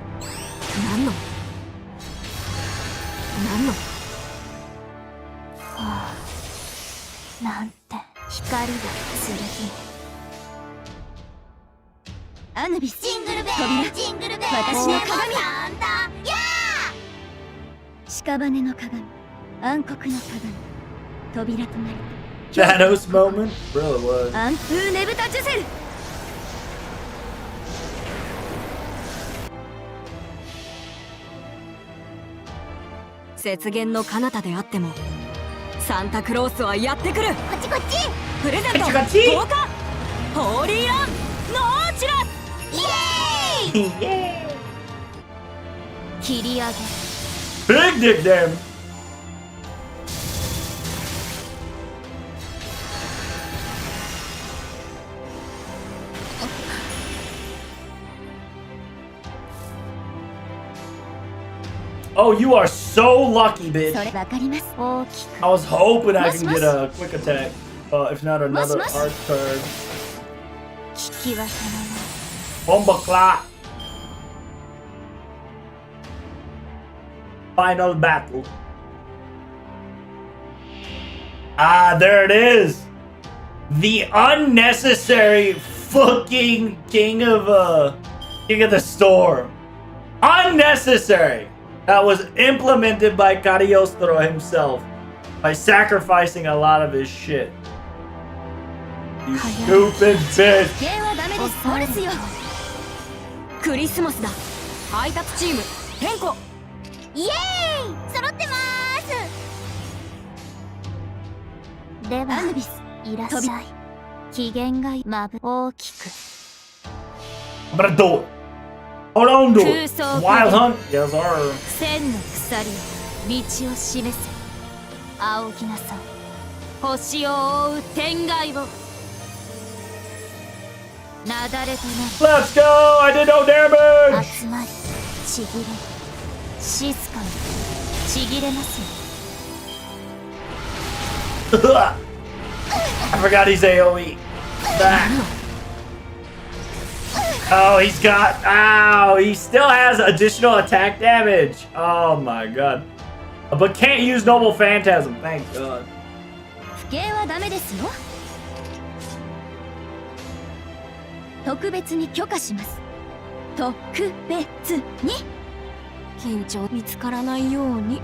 何のはあなんて光だ剣アヌビスジングルベルジングルベル私の鏡屍の鏡暗黒の鏡扉となり
Thanos moment? Really was.
暗風ねぶたジュセル雪原の彼方であってもサンタクロースはやってくるこっちこっちプレゼント
こっちこっち
10日ホーリーランノーチラスイエーイ
Yeah.
切り上げ
Big dick them. Oh, you are so lucky, bitch.
それわかります大きく
I was hoping I can get a quick attack. If not another
Mas.
arch turn.
聞き分けのない
Bomba clock. Final battle. Ah, there it is. The unnecessary fucking king of the storm. Unnecessary. That was implemented by Cagliostro himself by sacrificing a lot of his shit. You stupid bitch.
ゲーはダメです。そうですよ。クリスマスだ。配達チーム変更。イエーイ、揃ってます。ではアヌビスいらっしゃい。機嫌がまぶ大きく。
I'm gonna do it. Hold on to it.
空想
Wild hunt. Yes, sir.
千の鎖道を示せ。仰ぎなさい。星を覆う天外を。なだれとな。
Let's go. I did no damage.
集まりちぎれ静かにちぎれますよ。
I forgot he's AoE. Back. Oh, he's got. Ow, he still has additional attack damage. Oh my god. But can't use Noble Phantasm. Thank god.
不敬はダメですよ。特別に許可します。特別に。緊張見つからないように。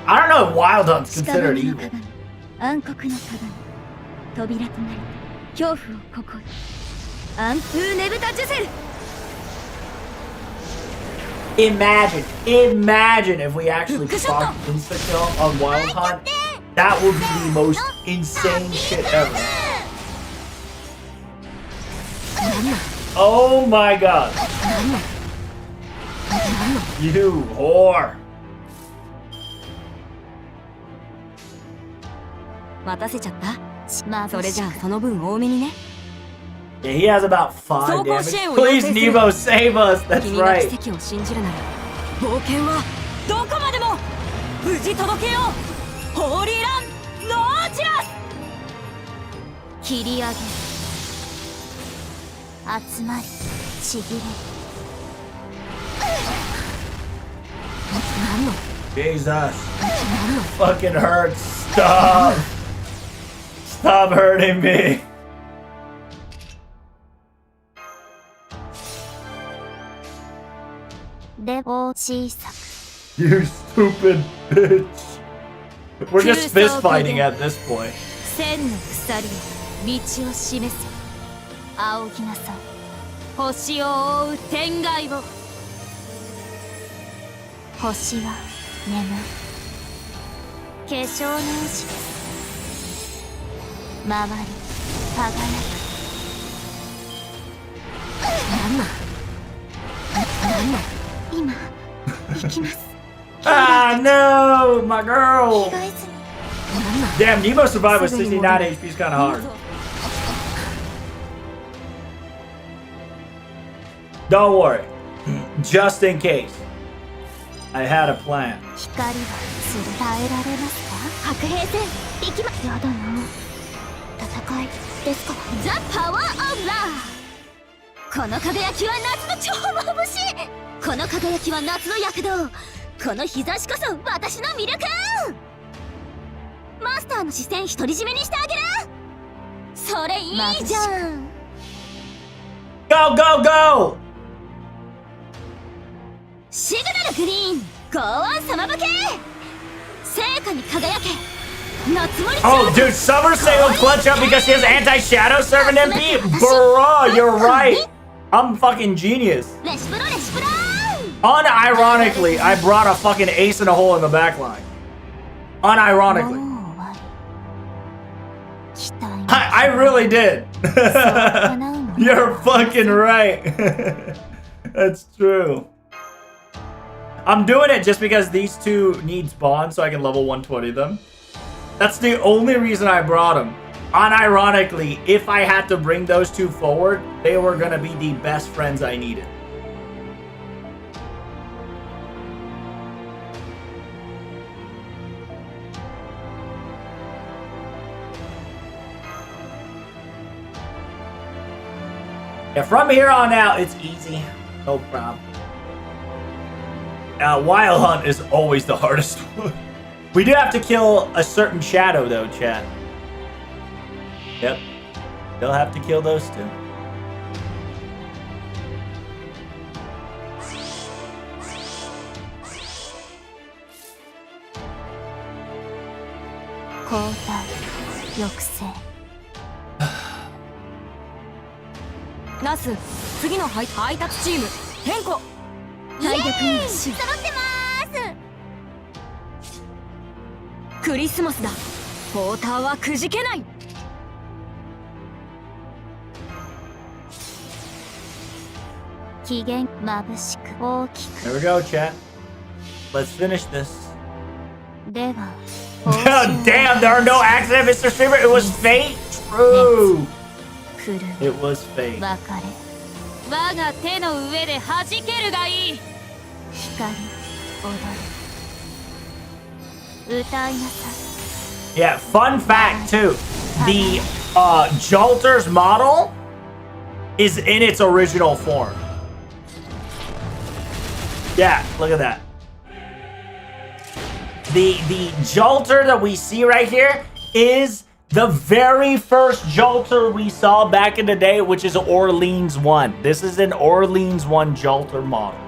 I don't know if Wild Hunt's
屍
considered
の
evil.
鏡、暗黒の鏡、扉となり恐怖をここに。暗風ねぶたジュセル。
Imagine if we actually proc insta kill on Wild Hunt. That would be the most insane shit ever. Oh my god. You whore.
待たせちゃった。それじゃあその分多めにね。
Yeah, he has about 5 damage. Please, Nevo, save us. That's
君が
right.
奇跡を信じるなら冒険はどこまでも無事届けよう。ホーリーランノーチラス。切り上げる。集まりちぎれ。何の
Jesus. Fucking hurts. Stop. Stop hurting me.
でも小さく。
You stupid bitch. We're just fist fighting at this point.
千の鎖よ道を示せ。仰ぎなさい。星を覆う天外を。星は眠る。化粧直しです。周り輝く。何今行きます。
Ah, no, my girl.
着替えずに。
Damn, Nemo survived with 69 HP is kind of hard. Don't worry. Just in case. I had a plan.
光は耐えられますか。白兵戦行きま。やだな。戦いですか。ザ・パワー・オブ・ラー。この輝きは夏の超眩しい。この輝きは夏の躍動。この日差しこそ私の魅力。マスターの視線独り占めにしてあげる。それいいじゃん。
Go, go, go!
シグナルグリーン剛腕様向け。聖火に輝け。夏森。
Oh, dude, Summer Say will clutch up because she has anti-shadow servant MP. Bruh, you're right. I'm fucking genius.
レシプロレシプロ。
Unironically, I brought a fucking ace in a hole in the back line. Unironically. I really did. You're fucking right. That's true. I'm doing it just because these two need spawn so I can level 120 them. That's the only reason I brought them. Unironically, if I had to bring those two forward, they were gonna be the best friends I needed. Yeah, from here on out, it's easy. No problem. Wild Hunt is always the hardest one. We do have to kill a certain shadow, though, chat. Yep. They'll have to kill those two.
ナス、次の配達チーム変更。体力に揃ってます。クリスマスだ。ポーターはくじけない。
機嫌眩しく大きく。
There we go, chat. Let's finish this.
では
God damn, there are no accidents, Mr. Streamer. It was fate. True.
来る
It was fate.
別れ
我が手の上で弾けるがいい。
光踊る歌いなさ
Yeah, fun fact too. The Jalter's model is in its original form. Yeah, look at that. The Jalter that we see right here is the very first Jalter we saw back in the day, which is Orleans 1. This is an Orleans 1 Jalter model.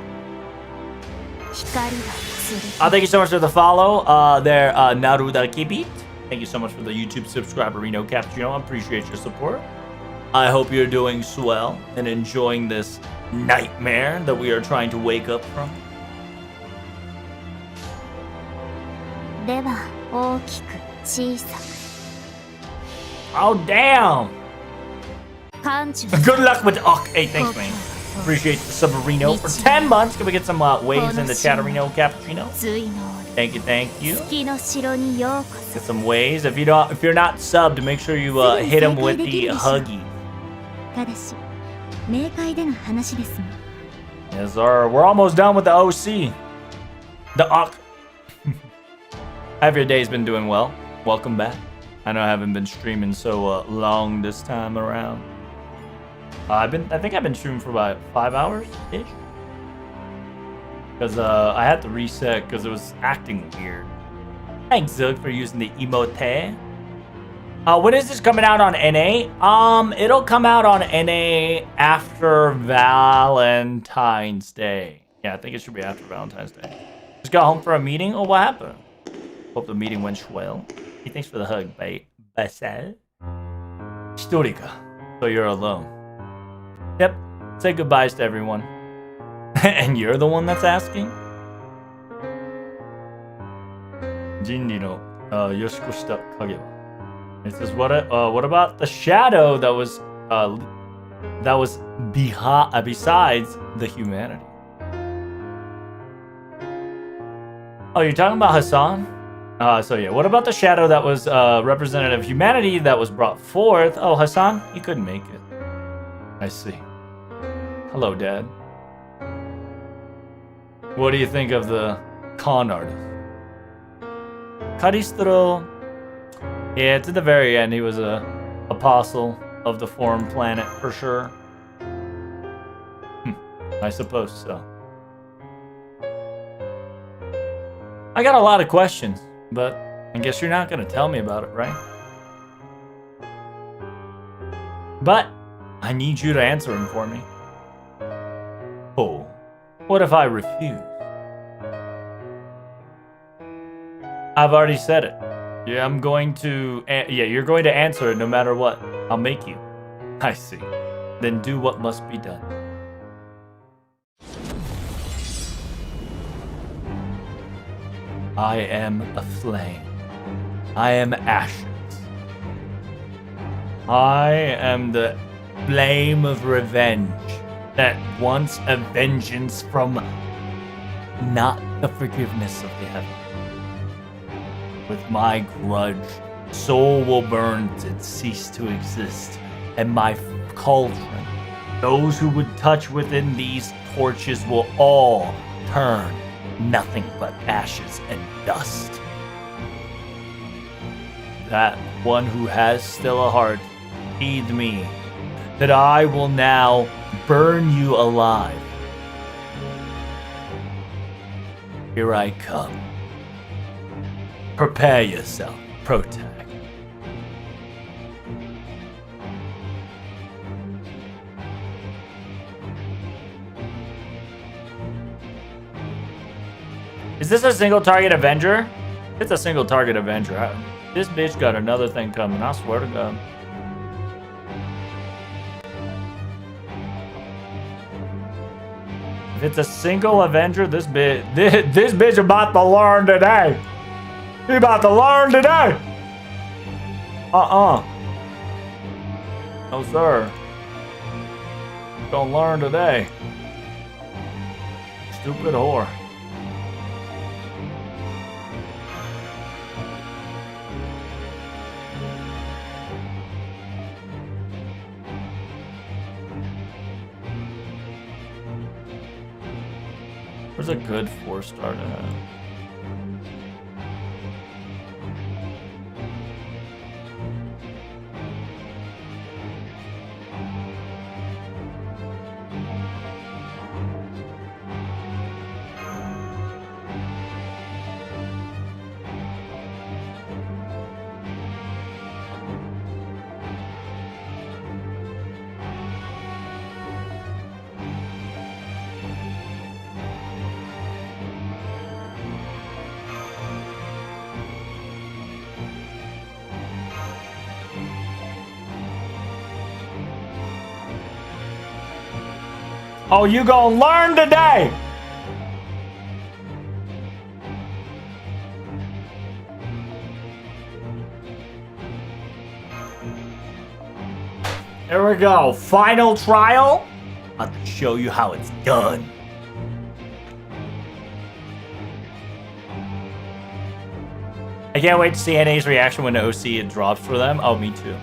い光がする
Thank you so much for the follow. There, Naruda Kibit. Thank you so much for the YouTube subscriber, Reno Cappuccino. I appreciate your support. I hope you're doing swell and enjoying this nightmare that we are trying to wake up from.
では大きく小さ
Oh, damn.
く感受
Good luck with... Oh, hey, thanks, man. Appreciate the Submarino for 10 months. Can we get some waves in the Chatterino Cappuccino?
ついの
Thank you, thank you.
月の城にようこ
Get some waves. If you're not subbed, make sure you hit him with the huggy.
ただし冥界での話ですもん
Yes, sir. We're almost done with the OC. The OC. Have your day's been doing well? Welcome back. I know I haven't been streaming so long this time around. I think I've been streaming for about 5 hours ish. Because I had to reset because it was acting weird. Thanks, Zug, for using the emote. When is this coming out on NA? It'll come out on NA after Valentine's Day. Yeah, I think it should be after Valentine's Day. Just got home for a meeting. Oh, what happened? Hope the meeting went well. Hey, thanks for the hug, Basal. Historica. So you're alone. Yep. Say goodbyes to everyone. And you're the one that's asking? Jinri no yoshiko shita kage wa. It says, what about the shadow that was besides the humanity? Oh, you're talking about Hassan? So yeah, what about the shadow that was representative of humanity that was brought forth? Oh, Hassan, he couldn't make it. I see. Hello, Dad. What do you think of the con artist? Karistro. Yeah, to the very end, he was a apostle of the foreign planet for sure. I suppose so. I got a lot of questions, but I guess you're not gonna tell me about it, right? But I need you to answer them for me. Oh, what if I refuse? I've already said it. Yeah, I'm going to... yeah, you're going to answer it no matter what. I'll make you. I see. Then do what must be done. I am a flame. I am ashes. I am the flame of revenge that wants a vengeance from not the forgiveness of the heaven. With my grudge, soul will burn and cease to exist, and my cauldron, those who would touch within these torches will all turn nothing but ashes and dust. That one who has still a heart, heed me, that I will now burn you alive. Here I come. Prepare yourself, Protag. Is this a single target Avenger? It's a single target Avenger. This bitch got another thing coming, I swear to God. If it's a single Avenger, this bitch about to learn today. He about to learn today. No, sir. Gonna learn today. Stupid whore. Where's a good 4-star to have? Oh, you gonna learn today! Here we go. Final trial. I'll show you how it's done. I can't wait to see NA's reaction when the OC it drops for them. Oh, me too.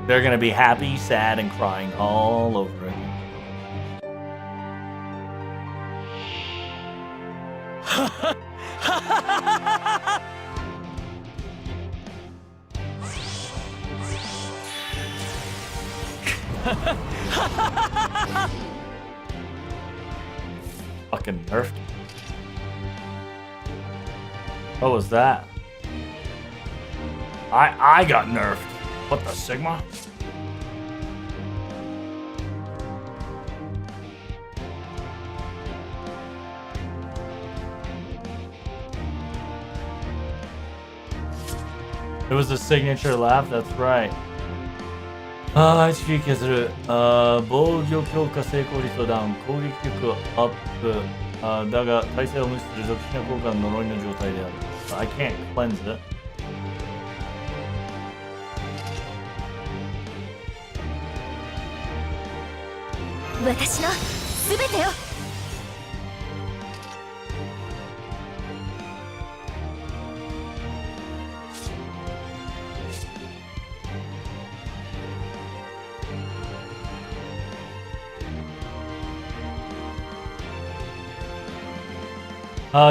They're gonna be happy, sad, and crying all over again. Fucking nerfed. What was that? I got nerfed. What the Sigma? It was a signature laugh, that's right. HP 削る。防御強化成功率をダウン。攻撃力アップ。だが、耐性を無視する属性効果の呪いの状態である。I can't cleanse it.
私のすべてを。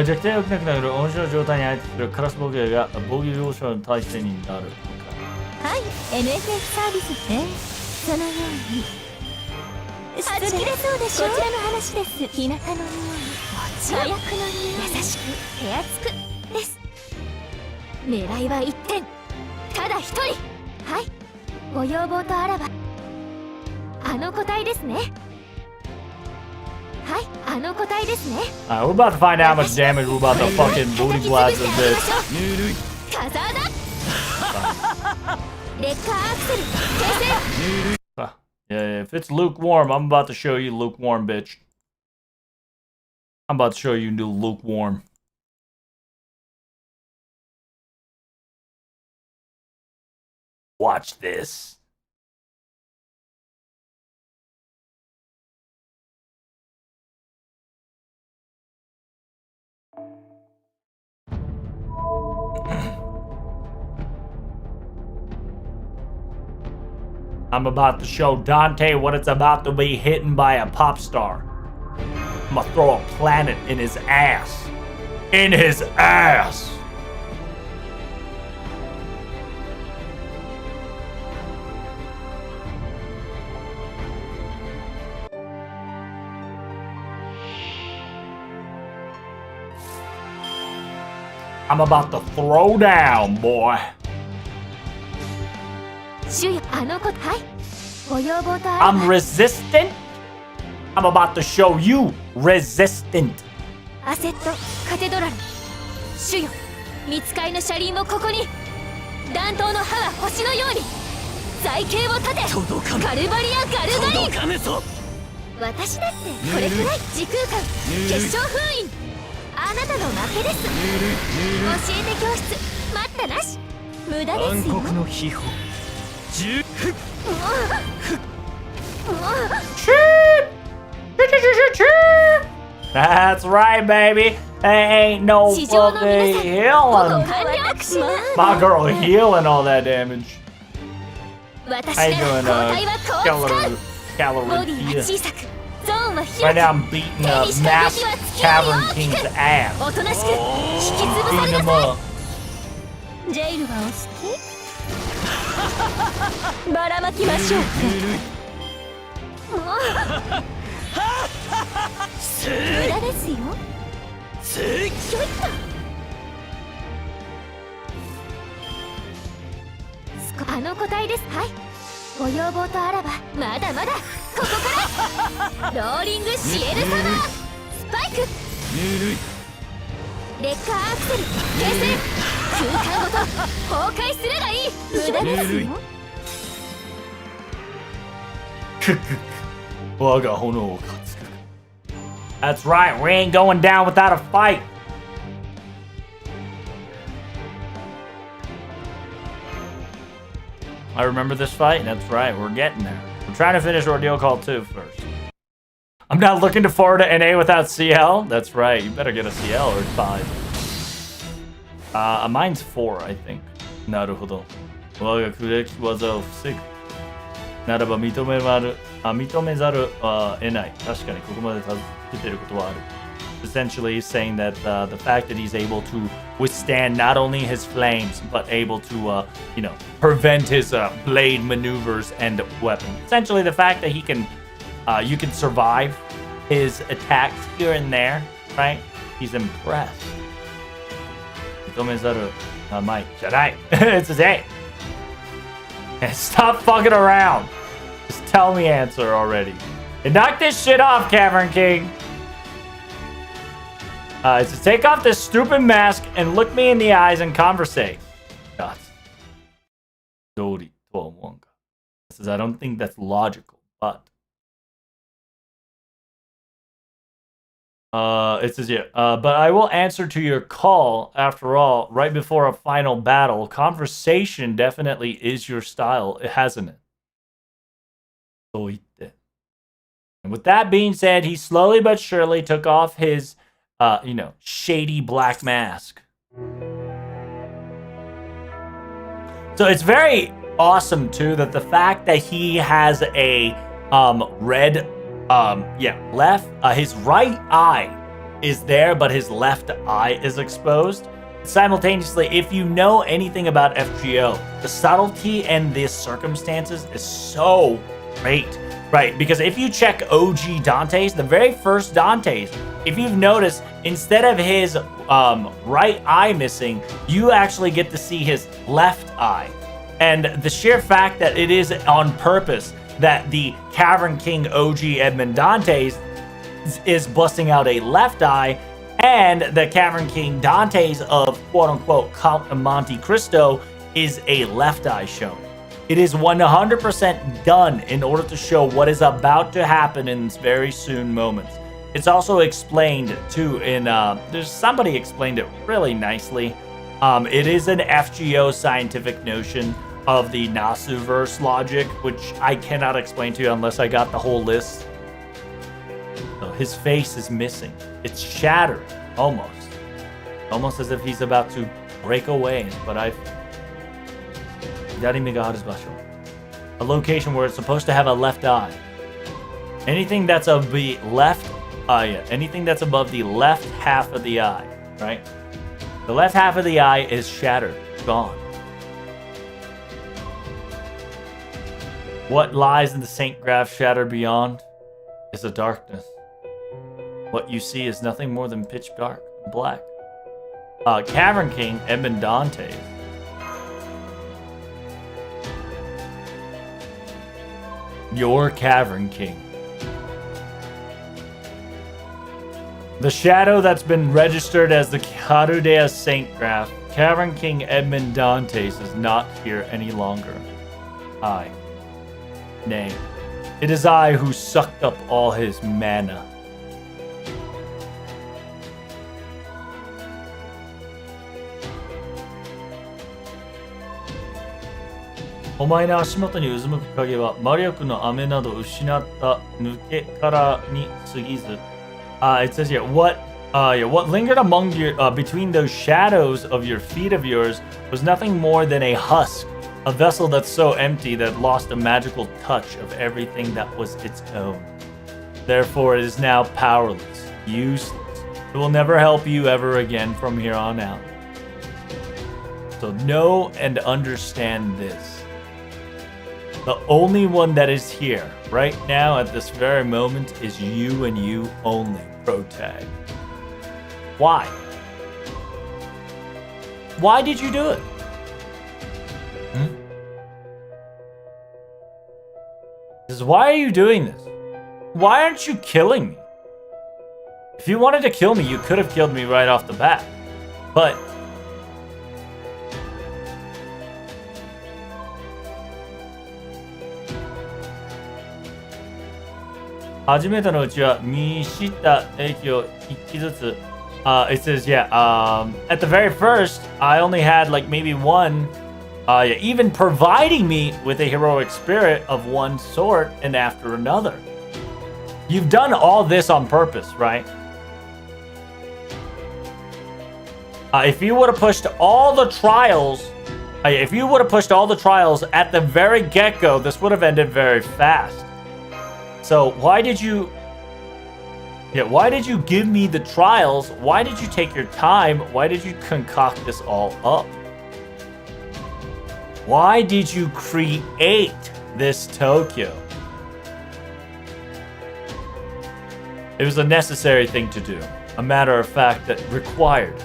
弱点を起きなくなる温床状態に相手するカラス防御が防御要所の体制になる。
はい、NFF サービスね。そのように。はち切れそうでしょ。こちらの話です。日向の匂い、火薬の匂い、優しく手厚くです。狙いは一点、ただ一人。はい、ご要望とあらばあの個体ですね。はい、あの個体ですね。
Alright, we're about to find out how much damage we're about to fucking booty blast this bitch.
カザーダレッカーアクセル形成。
Yeah, if it's lukewarm, I'm about to show you lukewarm, bitch. I'm about to show you new lukewarm. Watch this. I'm about to show Dante what it's about to be hidden by a pop star. I'm gonna throw a planet in his ass. In his ass! I'm about to throw down, boy. I'm resistant. I'm about to show you resistant.
アセットカテドラル主よ、見つかりの車輪をここに。弾頭の刃は星のように。財形を立てカルバリア・ガルガリン。私だってこれくらい時空間決勝封印あなたの負けです。教えて教室待ったなし無駄ですよ。
暗黒の秘宝十
That's right, baby. Ain't no fucking healing. My girl healing all that damage. How you doing, Calorie here? Right now I'm beating Mass Cavern King's ass. Beating him up.
ジェイルはお好きばらまきましょうか。無駄ですよ。ひょいっとあの個体です。はい、ご要望とあらばまだまだここからローリングシエルサマースパイクレッカーアクセル形成空間ごと崩壊するがいい。無駄ですよ。
我が炎を勝つ。That's right, we ain't going down without a fight. I remember this fight. That's right, we're getting there. We're trying to finish Ordeal Call 2 first. I'm not looking to forward to NA without CL. That's right, you better get a CL or 5. Mine's 4, I think. なるほど。我が苦役技を防ぐ。ならば認めざるを得ない。確かにここまで助けてることはある。Essentially, he's saying that the fact that he's able to withstand not only his flames, but able to, prevent his blade maneuvers and weapon. Essentially, the fact that he can, you can survive his attacks here and there, right? He's impressed. 認めざるまいじゃない。It's his A. And stop fucking around. Just tell me answer already. And knock this shit off, Cavern King. It's to take off this stupid mask and look me in the eyes and conversate. God. Dori to思うか. Says I don't think that's logical, but it says yeah. But I will answer to your call. After all, right before a final battle, conversation definitely is your style, hasn't it? And with that being said, he slowly but surely took off his, shady black mask. So it's very awesome too that the fact that he has a red left his right eye is there, but his left eye is exposed. Simultaneously, if you know anything about FGO, the subtlety and the circumstances is so great, right? Because if you check OG Dante's, the very first Dante's, if you've noticed, instead of his right eye missing, you actually get to see his left eye. And the sheer fact that it is on purpose that the Cavern King OG Edmond Dante's is busting out a left eye, and the Cavern King Dante's of quote-unquote Count of Monte Cristo is a left eye shown. It is 100% done in order to show what is about to happen in this very soon moments. It's also explained too in, there's somebody explained it really nicely. It is an FGO scientific notion of the Nasu-verse logic, which I cannot explain to you unless I got the whole list. So his face is missing. It's shattered, almost. Almost as if he's about to break away, but a location where it's supposed to have a left eye. Anything that's of the left anything that's above the left half of the eye, right? The left half of the eye is shattered, gone. What lies in the Saint Graph shattered beyond is the darkness. What you see is nothing more than pitch dark and black. Cavern King Edmond Dantes. Your Cavern King. The shadow that's been registered as the Harudea Saint Graph, Cavern King Edmond Dantes is not here any longer. Nay, It is I who sucked up all his mana. O 前の足元に渦むく影は魔力の雨など失った抜け殻に過ぎず。It says here, what lingered among your between those shadows of your feet of yours was nothing more than a husk, a vessel that's so empty that lost a magical touch of everything that was its own. Therefore, it is now powerless, useless. It will never help you ever again from here on out. So know and understand this. The only one that is here right now at this very moment is you and you only, Protag. Why? Why did you do it? Why are you doing this? Why aren't you killing me? If you wanted to kill me, you could have killed me right off the bat. But it says, at the very first, I only had like maybe one, even providing me with a heroic spirit of one sort and after another. You've done all this on purpose, right? If you would have pushed all the trials, at the very get-go, this would have ended very fast. So why did you give me the trials? Why did you take your time? Why did you concoct this all up? Why did you create this Tokyo? It was a necessary thing to do. A matter of fact that required it.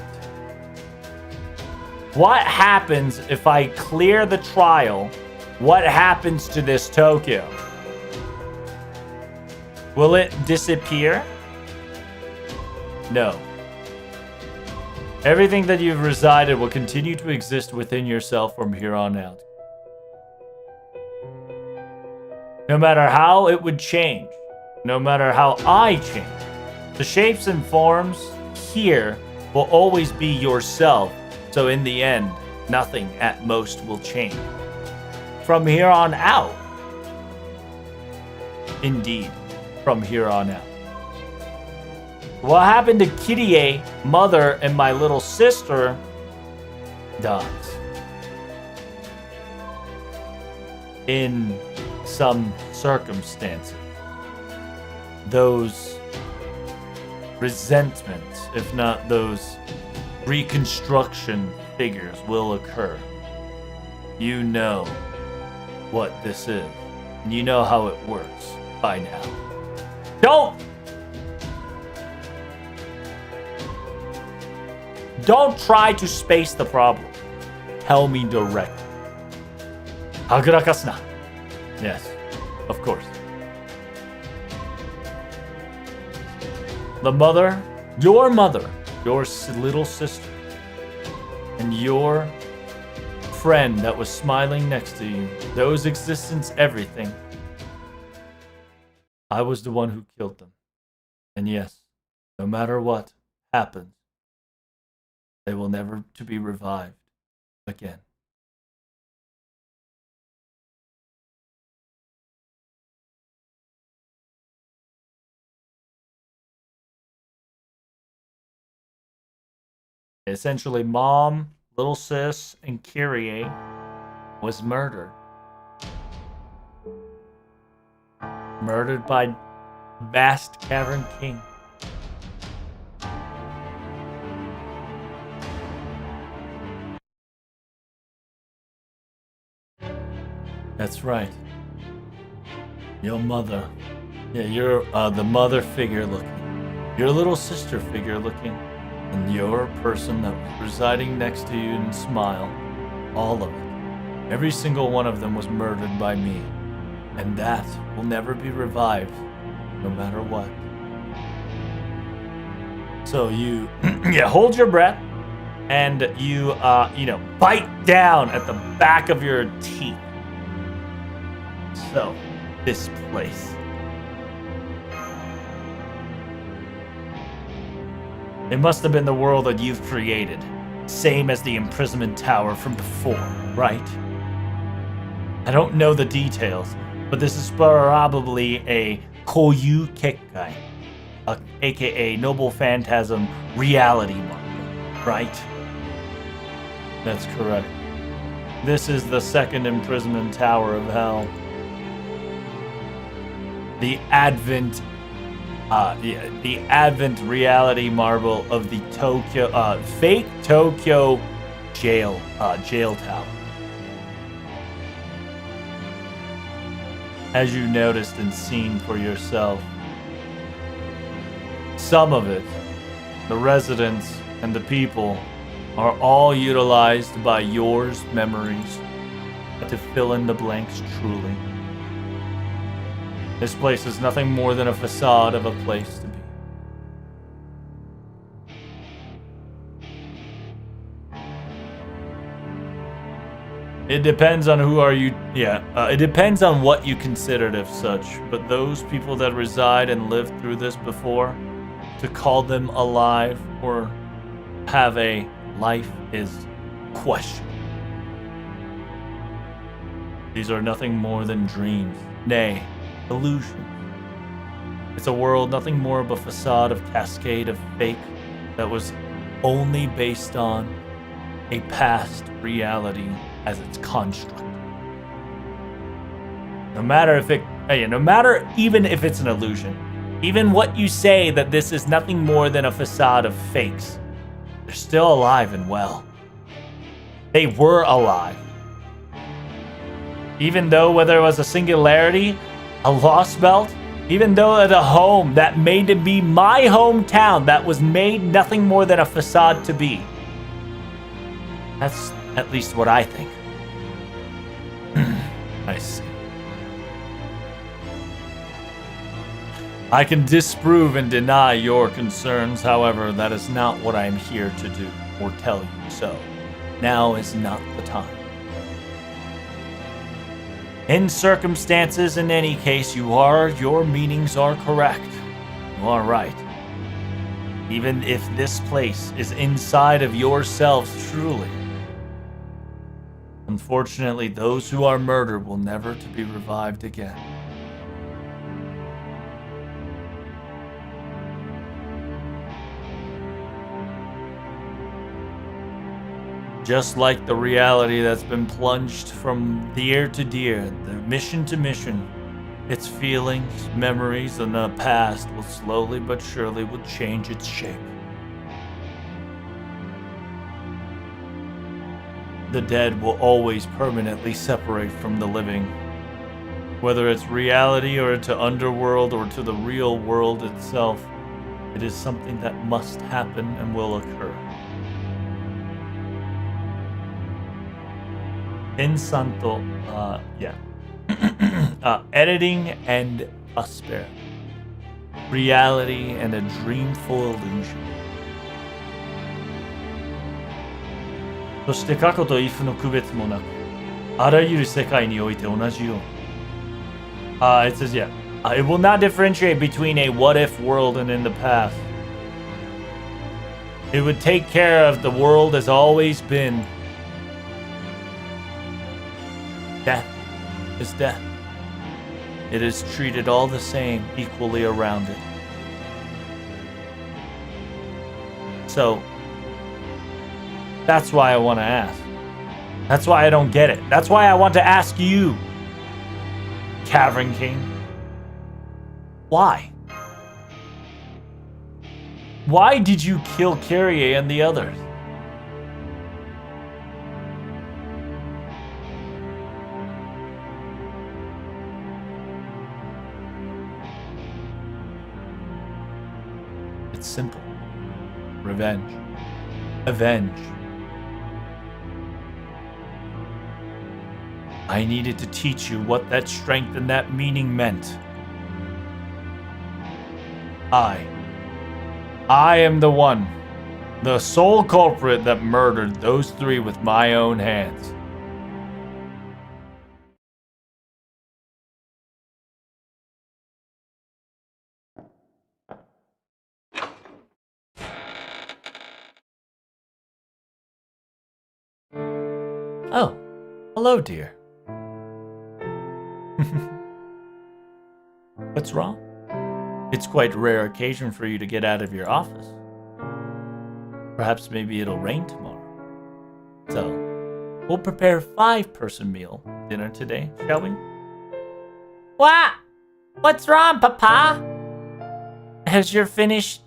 What happens if I clear the trial? What happens to this Tokyo? Will it disappear? No. Everything that you've resided will continue to exist within yourself from here on out. No matter how it would change, no matter how I change, the shapes and forms here will always be yourself. So in the end, nothing at most will change. From here on out. Indeed, from here on out. What happened to Kirie, mother, and my little sister dies. In some circumstances, those resentments, if not those reconstruction figures, will occur. You know what this is, and you know how it works by now. Don't try to space the problem. Tell me directly. Hagurakasuna. Yes, of course. The mother, your little sister, and your friend that was smiling next to you, those existence, everything. I was the one who killed them. And yes, no matter what happens, they will never to be revived again. Essentially, mom, little sis, and Kyrie was murdered. Murdered by Vast Cavern King. That's right. Your mother. Yeah, you're the mother figure looking. Your little sister figure looking. And your person that was residing next to you and smile. All of it. Every single one of them was murdered by me. And that will never be revived, no matter what. So you hold your breath and you bite down at the back of your teeth. So, this place. It must have been the world that you've created, same as the imprisonment tower from before, right? I don't know the details, but this is probably a Koyu Kekkai, aka Noble Phantasm reality marker, right? That's correct. This is the second imprisonment tower of hell. The Advent reality marble of the Tokyo, fake Tokyo jail tower. As you noticed and seen for yourself, some of it, the residents and the people, are all utilized by yours memories to fill in the blanks truly. This place is nothing more than a facade of a place to be. It depends on who are you, it depends on what you considered as such, but those people that reside and lived through this before, to call them alive or have a life is questionable. These are nothing more than dreams, nay, illusions. It's a world nothing more of a facade of cascade of fake that was only based on a past reality as its construct. No matter even if it's an illusion, even what you say that this is nothing more than a facade of fakes, they're still alive and well. They were alive. Even though whether it was a singularity, a lost belt, even though at a home that made to be my hometown that was made nothing more than a facade to be. That's at least what I think. I see. I can disprove and deny your concerns, however, that is not what I am here to do or tell you so. Now is not the time. In circumstances, in any case, your meanings are correct. You are right. Even if this place is inside of yourselves truly. Unfortunately, those who are murdered will never to be revived again. Just like the reality that's been plunged from year to year, the mission to mission, its feelings, memories, and the past will slowly but surely will change its shape. The dead will always permanently separate from the living. Whether it's reality or to underworld or to the real world itself, it is something that must happen and will occur. In Santo, editing and prosperity, reality and a dreamful illusion. そして過去と if の区別もなく、あらゆる世界において同じように。It says, it will not differentiate between a what if world and in the past. It would take care of the world as always been. Death is death. It is treated all the same, equally around it. So, that's why I want to ask. That's why I don't get it. That's why I want to ask you, Cavern King. Why? Why did you kill Kyrie and the others? It's simple. Revenge. Avenge. I needed to teach you what that strength and that meaning meant. I am the one, the sole culprit that murdered those three with my own hands. Oh, hello, dear. What's wrong? It's quite a rare occasion for you to get out of your office. Perhaps maybe it'll rain tomorrow. So, we'll prepare a 5-person meal dinner today, shall we? What? What's wrong, Papa? Have you finished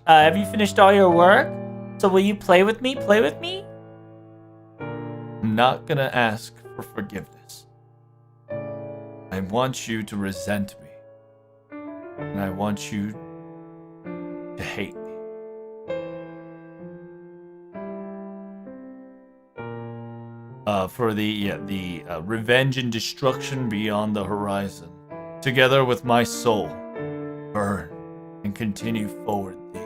all your work? So will you play with me? Play with me? I'm not gonna ask for forgiveness. I want you to resent me. And I want you to hate me. For the revenge and destruction beyond the horizon, together with my soul, burn and continue forward thee.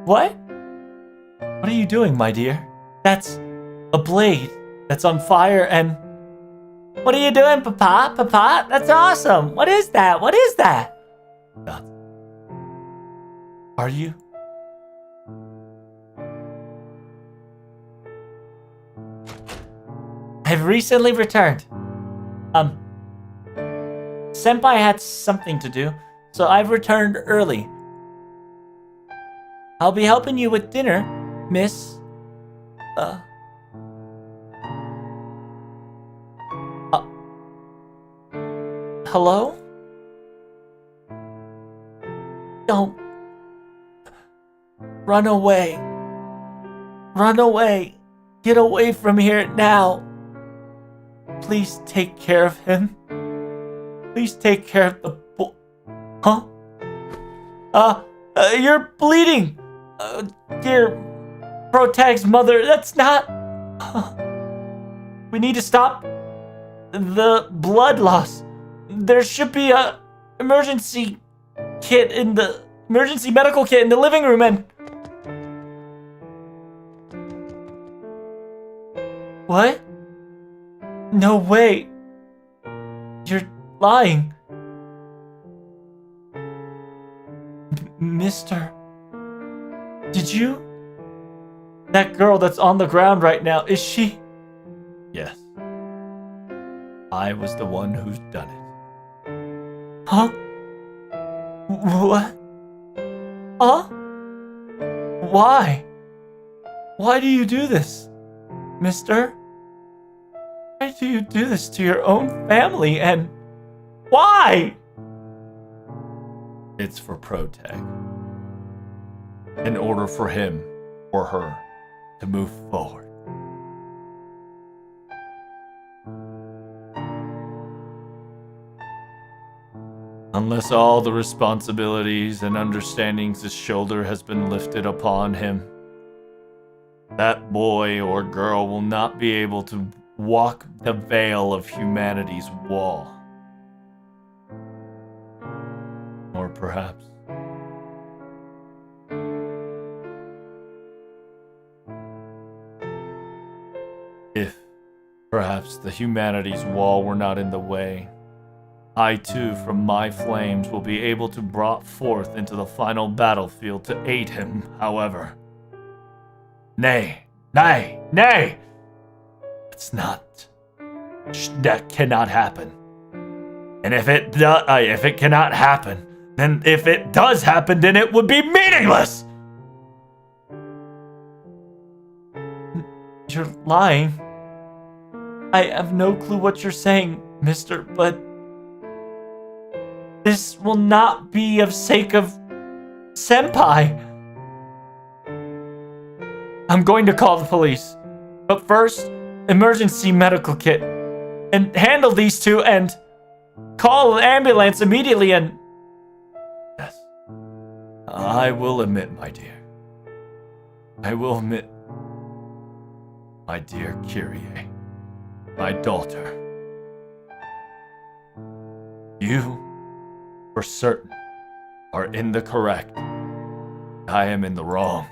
What? What are you doing, my dear? That's a blade that's on fire and... What are you doing, Papa? Papa? That's awesome! What is that? What is that? Nothing. Are you? I've recently returned. Senpai had something to do, so I've returned early. I'll be helping you with dinner, Miss... Hello? Don't... Run away. Run away. Get away from here now. Please take care of him. Please take care of the boy. Huh? You're bleeding. Dear Protag's mother, that's not... We need to stop the blood loss. There should be a emergency medical kit in the living room and... What? No way. You're lying. Mister... Did you? That girl that's on the ground right now, is she? Yes. I was the one who's done it. Huh? What? Huh? Why? Why do you do this, mister? Why do you do this to your own family and... Why? It's for Protag. In order for him or her to move forward. Unless all the responsibilities and understandings his shoulder has been lifted upon him, that boy or girl will not be able to walk the veil of humanity's wall. Or perhaps if perhaps the humanity's wall were not in the way, I too from my flames will be able to brought forth into the final battlefield to aid him, however. Nay, nay, nay! It's not. That cannot happen. And if it cannot happen, then if it does happen, then it would be meaningless! You're lying. I have no clue what you're saying, mister, but this will not be of sake of Senpai. I'm going to call the police. But first, emergency medical kit. And handle these two and call an ambulance immediately and... Yes. I will admit, my dear. I will admit, my dear Kyrie, my daughter. You, for certain, are in the correct. I am in the wrong.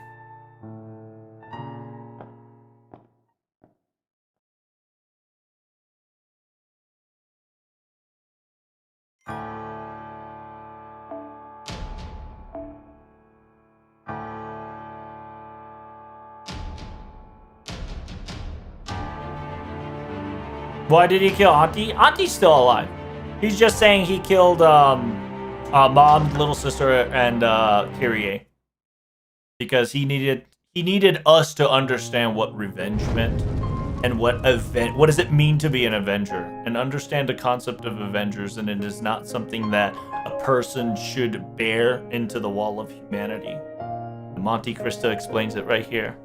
Why did he kill Auntie? Auntie's still alive. He's just saying he killed Mom, little sister, and Kyrie. Because he needed us to understand what revenge meant and what does it mean to be an Avenger, and understand the concept of Avengers, and it is not something that a person should bear into the wall of humanity. Monte Cristo explains it right here.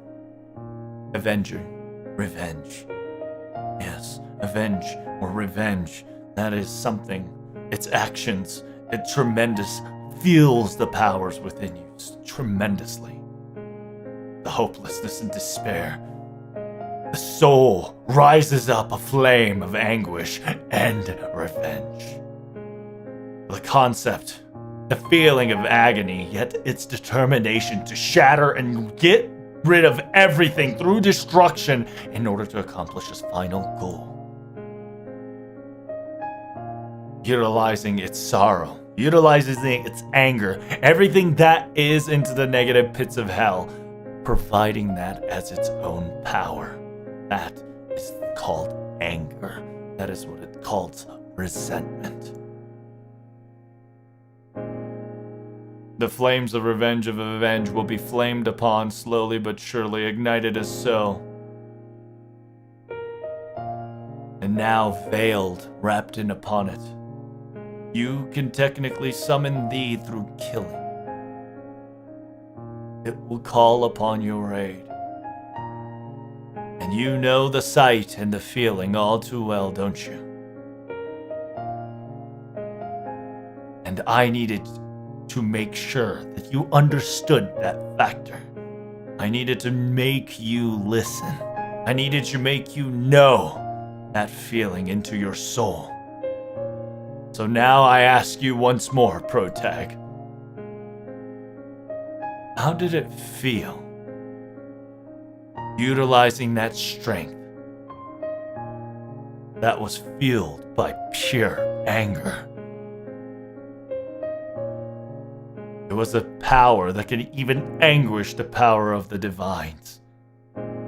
Avenger, revenge. Yes, avenge or revenge. That is something. Its actions, it tremendous, feels the powers within you tremendously. The hopelessness and despair. The soul rises up a flame of anguish and revenge. The concept, the feeling of agony, yet its determination to shatter and get rid of everything through destruction in order to accomplish its final goal. Utilizing its sorrow, utilizing its anger, everything that is into the negative pits of hell, providing that as its own power. That is called anger. That is what it calls resentment. The flames of revenge will be flamed upon slowly but surely, ignited as so. And now veiled, wrapped in upon it. You can technically summon thee through killing. It will call upon your aid. And you know the sight and the feeling all too well, don't you? And I needed to make sure that you understood that factor. I needed to make you listen. I needed to make you know that feeling into your soul. So now I ask you once more, Protag. How did it feel? Utilizing that strength that was fueled by pure anger. It was a power that could even anguish the power of the divines.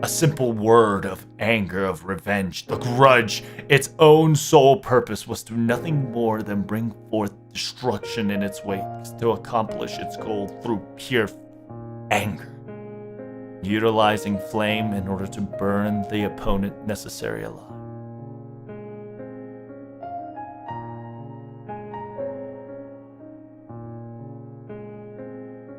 A simple word of anger, of revenge, the grudge, its own sole purpose was to nothing more than bring forth destruction in its wake to accomplish its goal through pure anger. Utilizing flame in order to burn the opponent necessary alive.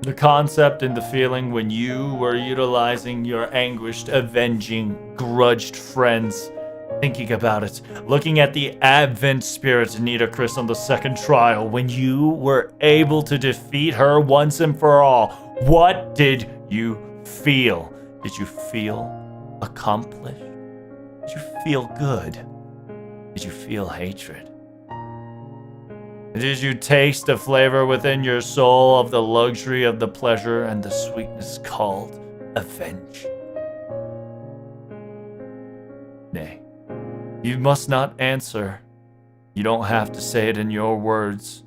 The concept and the feeling when you were utilizing your anguished, avenging, grudged friends, thinking about it, looking at the Advent spirit Nita Chris on the second trial, when you were able to defeat her once and for all, what did you feel? Did you feel accomplished? Did you feel good? Did you feel hatred? Did you taste the flavor within your soul of the luxury of the pleasure and the sweetness called avenge? Nay, you must not answer. You don't have to say it in your words.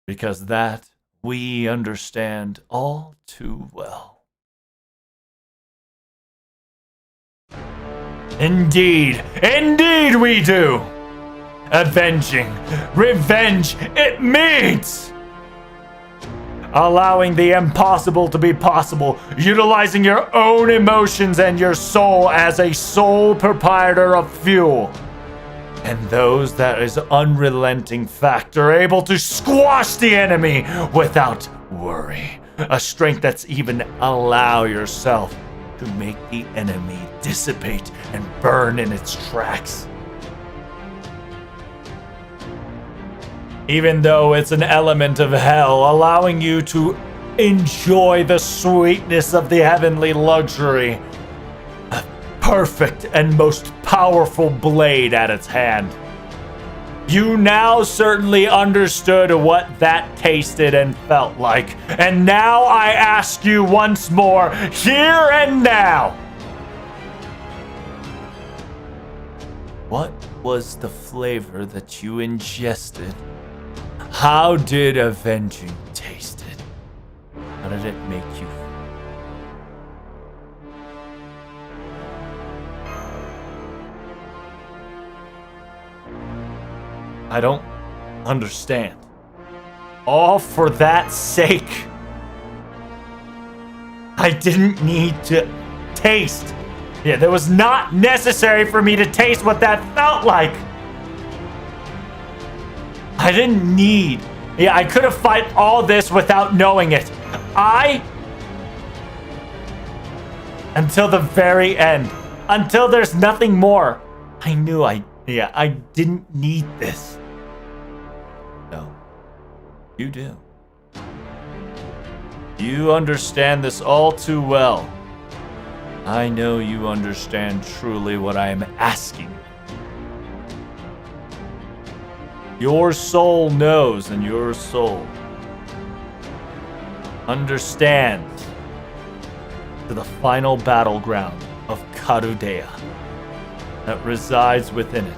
Because that we understand all too well. Indeed we do! Avenging, revenge, it means allowing the impossible to be possible, utilizing your own emotions and your soul as a sole proprietor of fuel. And those that is unrelenting factor, able to squash the enemy without worry. A strength that's even allow yourself to make the enemy dissipate and burn in its tracks. Even though it's an element of hell, allowing you to enjoy the sweetness of the heavenly luxury. A perfect and most powerful blade at its hand. You now certainly understood what that tasted and felt like. And now I ask you once more, here and now. What was the flavor that you ingested? How did avenging taste it? How did it make you feel? I don't understand. All for that sake. I didn't need to taste. Yeah, that was not necessary for me to taste what that felt like. I didn't need. Yeah, I could have fought all this without knowing it. Until the very end. Until there's nothing more. I knew I didn't need this. No. You do. You understand this all too well. I know you understand truly what I am asking. Your soul knows, and your soul understands to the final battleground of Karudea that resides within it.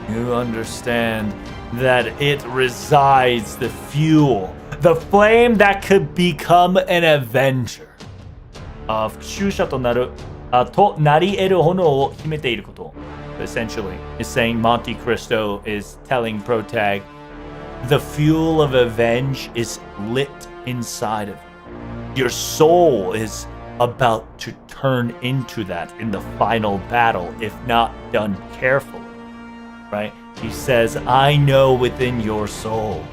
You understand that it resides the fuel, the flame that could become an avenger of 復讐者となり得る炎を秘めていること。Essentially, is saying Monte Cristo is telling Protag, the fuel of avenge is lit inside of you. Your soul is about to turn into that in the final battle, if not done carefully. Right? He says, I know within your soul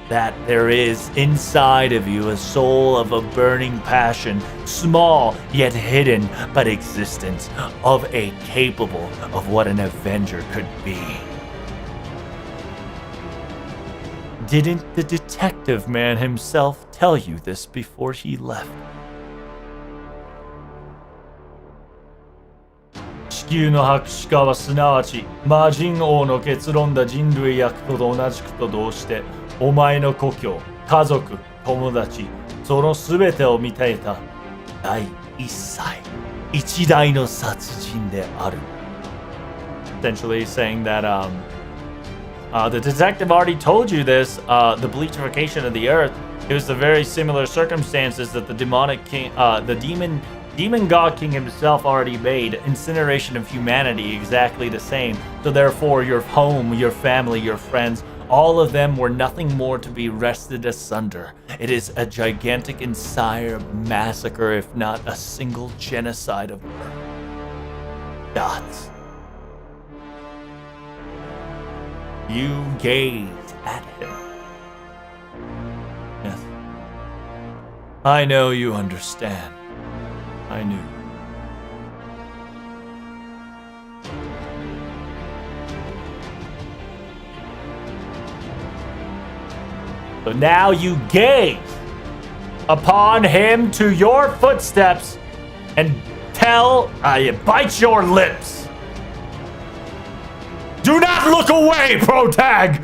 that there is inside of you a soul of a burning passion, small yet hidden, but existent, of a capable of what an avenger could be. Didn't the detective man himself tell you this before he left? 地球の博士家はすなわち魔人王の結論だ人類役と同じくと同してお前の故郷、家族、友達、そのすべてを満たえた第一歳、一代の殺人である。Essentially saying that the detective already told you this, the bleachification of the earth, it was the very similar circumstances that the demonic king, the demon god king himself already made. Incineration of humanity, exactly the same. So therefore, your home, your family, your friends, all of them were nothing more to be wrested asunder. It is a gigantic entire massacre, if not a single genocide of dots. You gazed at him. Yes. I know you understand. I knew. So now you gaze upon him to your footsteps and bite your lips. Do not look away, Protag!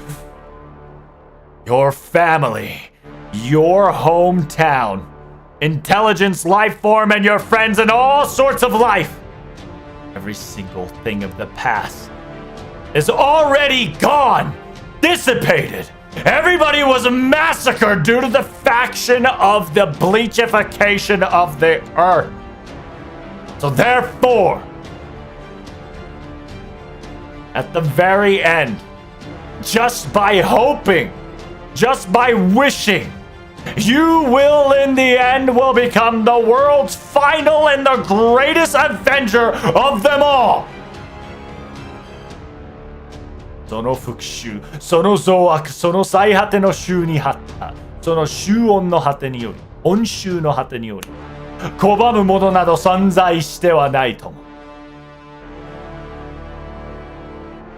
Your family, your hometown, intelligence, life form, and your friends, and all sorts of life. Every single thing of the past is already gone, dissipated. Everybody was massacred due to the faction of the bleachification of the earth. So therefore, at the very end, just by hoping, just by wishing, you will in the end will become the world's final and the greatest avenger of them all. その復讐、その増悪、その最果ての衆に果った、その衆音の果てにより、恩衆の果てにより、拒む者など存在してはないとも。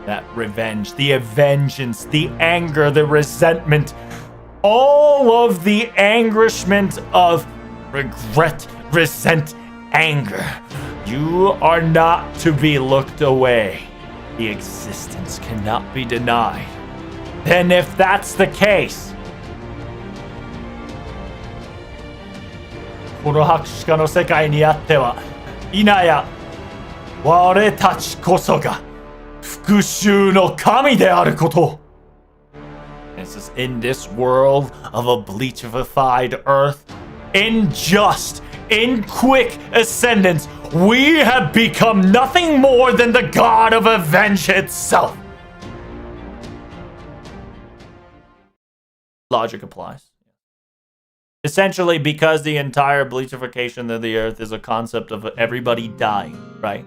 That revenge, the vengeance, the anger, the resentment, all of the anguishment of regret, resent, anger. You are not to be looked away. The existence cannot be denied. Then if that's the case, この博士家の世界にあっては、否や、我たちこそが復讐の神であること。This is in this world of a bleachified earth, in quick ascendance, we have become nothing more than the god of revenge itself. Logic applies. Essentially, because the entire bleachification of the earth is a concept of everybody dying, right?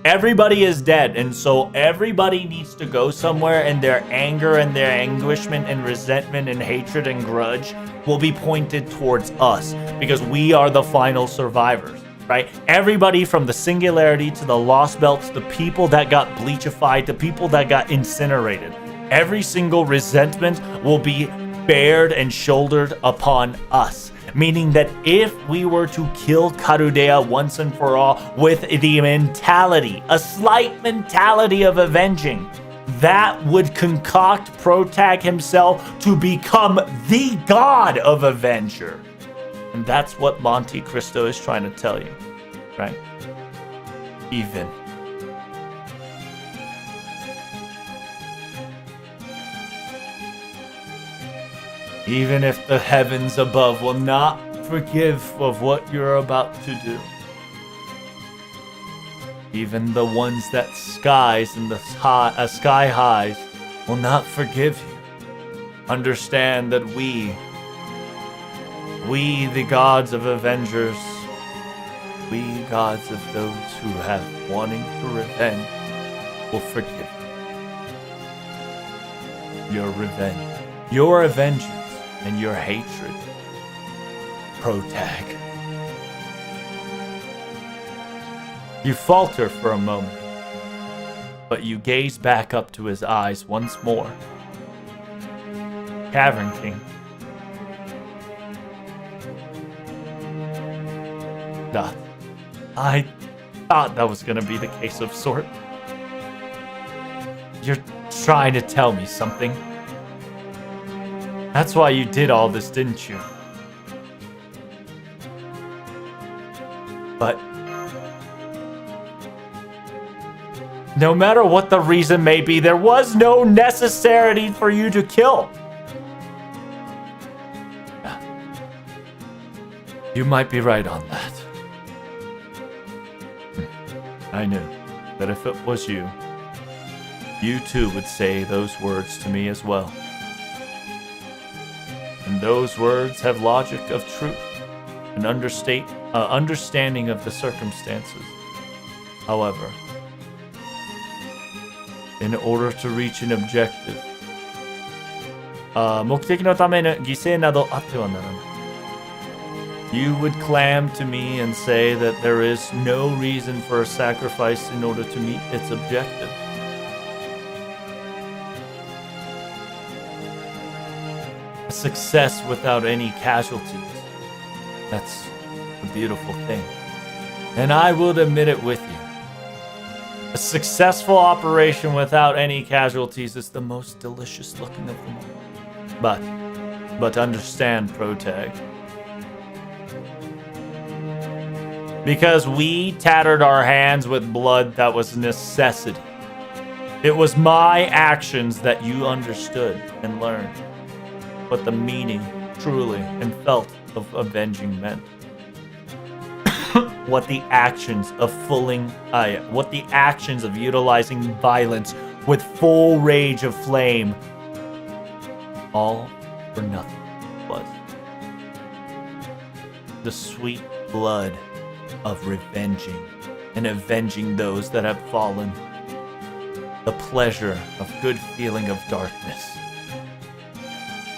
Everybody is dead, and so everybody needs to go somewhere, and their anger and their anguishment and resentment and hatred and grudge will be pointed towards us because we are the final survivors, right? Everybody from the singularity to the lost belts, the people that got bleachified, the people that got incinerated. Every single resentment will be bared and shouldered upon us. Meaning that if we were to kill Karudea once and for all with the mentality, a slight mentality of avenging, that would concoct Protag himself to become the god of Avenger. And that's what Monte Cristo is trying to tell you, right? Even if the heavens above will not forgive of what you're about to do. Even the ones that skies and the sky highs will not forgive you. Understand that we, the gods of avengers, we gods of those who have wanting to revenge, will forgive you. Your revenge, your vengeance, and your hatred, Protag. You falter for a moment, but you gaze back up to his eyes once more. Cavern King. I thought that was gonna be the case of sort. You're trying to tell me something. That's why you did all this, didn't you? But no matter what the reason may be, there was no necessity for you to kill. You might be right on that. I knew that if it was you, you too would say those words to me as well. And those words have logic of truth and understanding of the circumstances. However, in order to reach an objective, 目的のための犠牲などあってはならない。You would clam to me and say that there is no reason for a sacrifice in order to meet its objective. A success without any casualties. That's a beautiful thing. And I will admit it with you. A successful operation without any casualties is the most delicious looking of them all. But understand, Protag. Because we tattered our hands with blood that was necessity. It was my actions that you understood and learned what the meaning truly and felt of avenging meant. What the actions of utilizing violence with full rage of flame, all for nothing, was. The sweet blood of revenging and avenging those that have fallen. The pleasure of good feeling of darkness.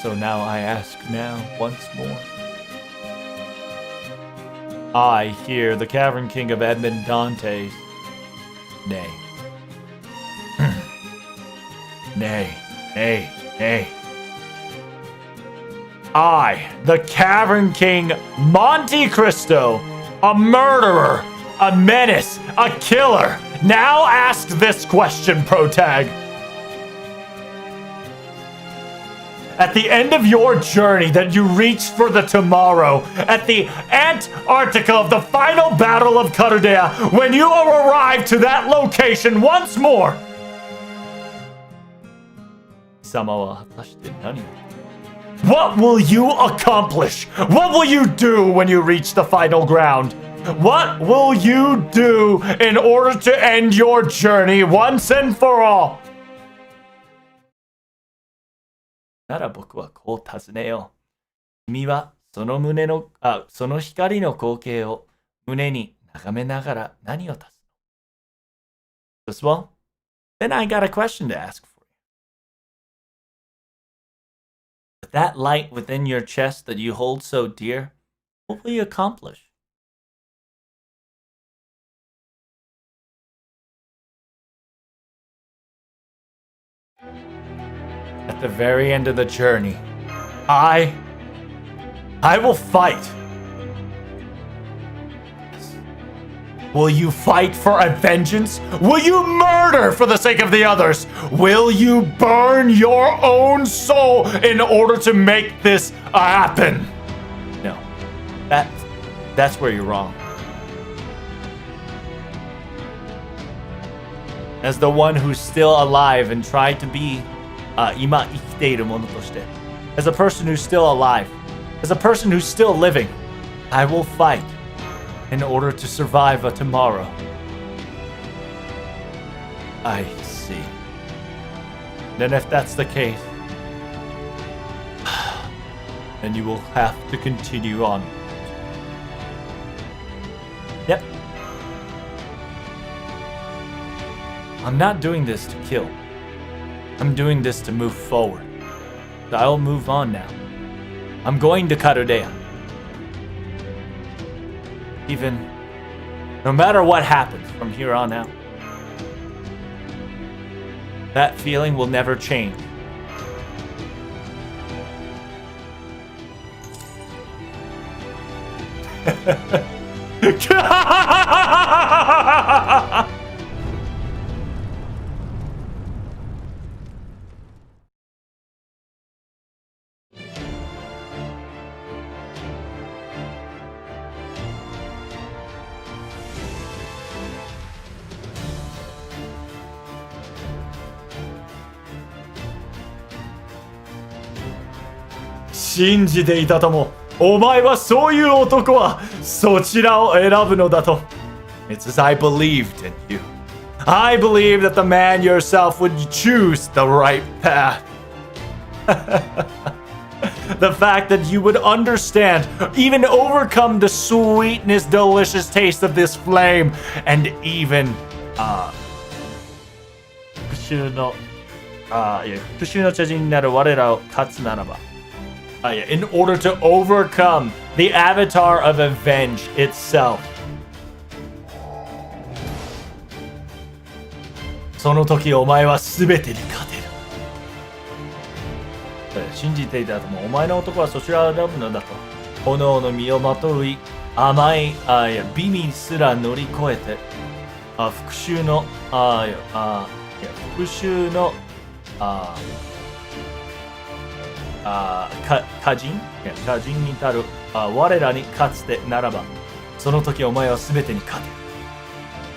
So now I ask once more. I hear the Cavern King of Edmond Dantes. Nay. Nay. I, the Cavern King Monte Cristo, a murderer, a menace, a killer, now ask this question, Protag. At the end of your journey that you reached for the tomorrow, at the Antarctica of the final battle of Karudea, when you arrive to that location once more, what will you accomplish? What will you do when you reach the final ground? What will you do in order to end your journey once and for all? なら僕はこう尋ねよう。君はそのその光の光景を胸に眺めながら何を足すの As well? Then I got a question to ask for you. With that light within your chest that you hold so dear, what will you accomplish? At the very end of the journey, I will fight. Will you fight for a vengeance? Will you murder for the sake of the others? Will you burn your own soul in order to make this happen? No. That's where you're wrong. As the one who's still alive and tried to be 今生きている者として as a person who's still alive, as a person who's still living, I will fight in order to survive a tomorrow. I see. Then if that's the case, then you will have to continue on. Yep. I'm not doing this to kill. I'm doing this to move forward. So I'll move on now. I'm going to Karudea. Even no matter what happens from here on out, that feeling will never change.信じていたとも。お前はそういう男はそちらを選ぶのだと。It's as I believed in you. I believe that the man yourself would choose the right path. The fact that you would understand, even overcome the sweetness, delicious taste of this flame, and even 復讐の茶人になる我らを勝つならば。In order to overcome the avatar of Avenge itself. その時お前は全てに勝てる。信じていたともお前の男はそちらを選ぶのだと。炎の身をまとい、甘い美味すら乗り越えて、復讐の歌人に至る我らに勝つてならば、その時お前は全てに勝て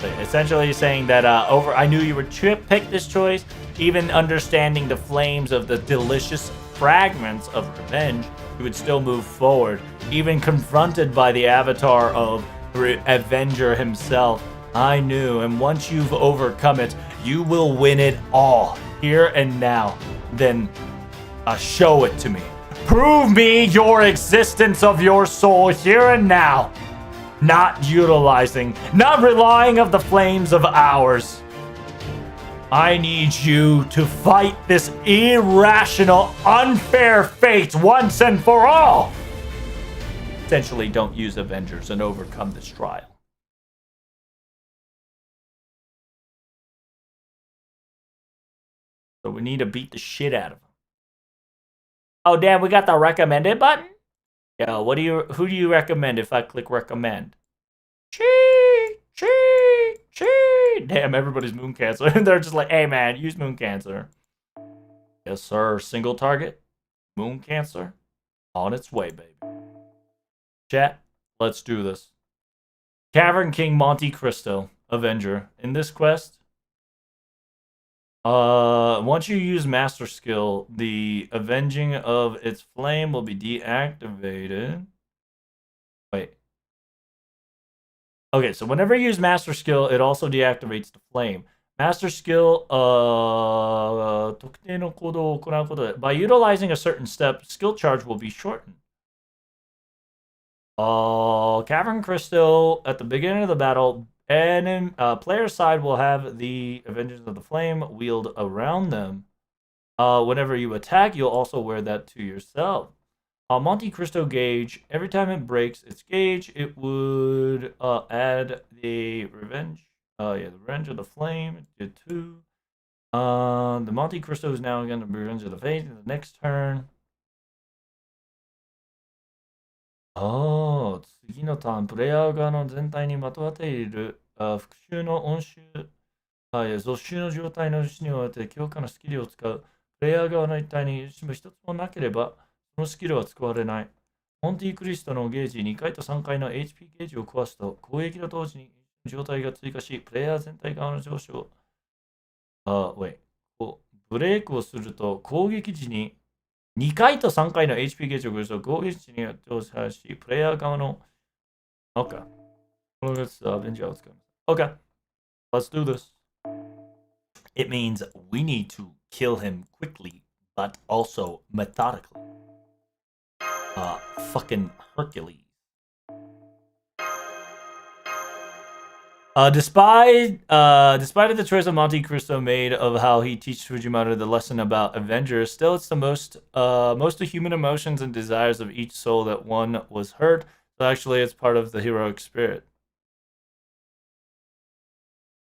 る。Essentially saying that I knew you would pick this choice, even understanding the flames of the delicious fragments of revenge, you would still move forward, even confronted by the avatar of Avenger himself. I knew, and once you've overcome it, you will win it all, here and now. Then show it to me. Prove me your existence of your soul here and now. Not utilizing, not relying of the flames of ours. I need you to fight this irrational, unfair fate once and for all. Essentially, don't use Avengers and overcome this trial. So we need to beat the shit out of him. Oh damn, we got the recommended button? Yo, who do you recommend if I click recommend? Chee! Damn, everybody's Moon Cancer. They're just like, hey man, use Moon Cancer. Yes sir, single target. Moon Cancer. On its way, baby. Chat, let's do this. Cavern King Monte Cristo, Avenger. In this quest, once you use Master Skill, the avenging of its flame will be deactivated. Wait. Okay, so whenever you use Master Skill, it also deactivates the flame. Master Skill, 特定の行動を行うことで by utilizing a certain step, skill charge will be shortened. Cavern Crystal, at the beginning of the battle, and player side will have the Avengers of the Flame wheeled around them. Whenever you attack, you'll also wear that to yourself. Monte Cristo gauge, every time it breaks its gauge, it would add the Revenge. The Revenge of the Flame. It did 2. The Monte Cristo is now going to be Revenge of the Fate in the next turn. 次のターン、プレイヤー側の全体にまとわっている復讐の音集、属州の状態の主において強化のスキルを使う。プレイヤー側の一体に一つもなければ、そのスキルは使われない。モンティクリストのゲージ2回と3回の HP ゲージを壊すと、攻撃の同時に状態が追加し、プレイヤー全体側の上昇。ブレイクをすると、攻撃時に2回と3回の HP ゲージを崩すと、攻撃時に上昇し、プレイヤー側の。OK。このやつ、アベンジャーを使います。OK。Let's do this. It means we need to kill him quickly, but also methodically. Fucking Hercules. Despite the choice of Monte Cristo made of how he teaches Fujimura the lesson about Avengers, still it's the most of human emotions and desires of each soul that one was hurt. So actually, it's part of the heroic spirit.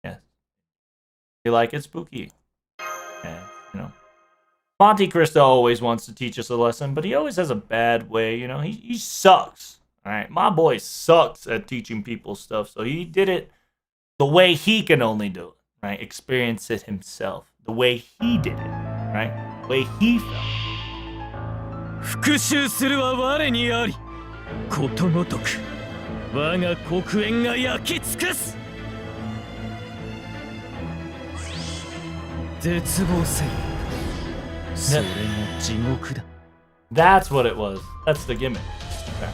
Yes, you like it spooky, and Monte Cristo always wants to teach us a lesson, but he always has a bad way. He sucks. All right, my boy sucks at teaching people stuff. So he did it the way he can only do it, right? Experience it himself, the way he did it, right? The way he felt.
復讐するは我にあり、ことごとく我が黒煙が焼き尽くす。絶望せよ。それが地獄だ。
That's what it was. That's the gimmick. Okay.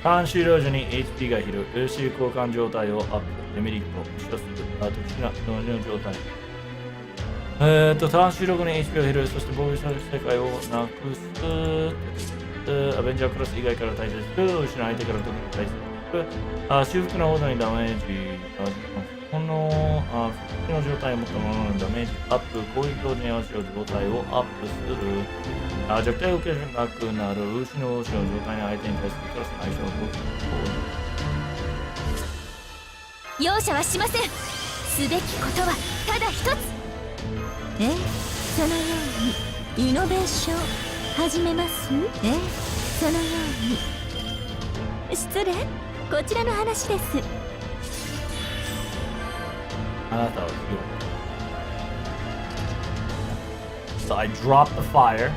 ターン終了時に HP が減る。AC 交換状態をアップ。デメリット。一つ。特殊な同時の状態。ターン終了後に HP が減る。そして防御者世界をなくす。アベンジャークラス以外から対戦する。失う相手から特に対戦する。修復のオーダーにダメージ。この復帰の状態を持ったもののダメージアップ。攻撃同時に合わせる状態をアップする。弱体を受けなくなる。牛の状態の相手に対するクラスの相性を
容赦はしません。すべきことはただ一つ。そのようにイノベーション始めます。そのように失礼。こちらの話です。
あなたは強い。So I dropped the fire.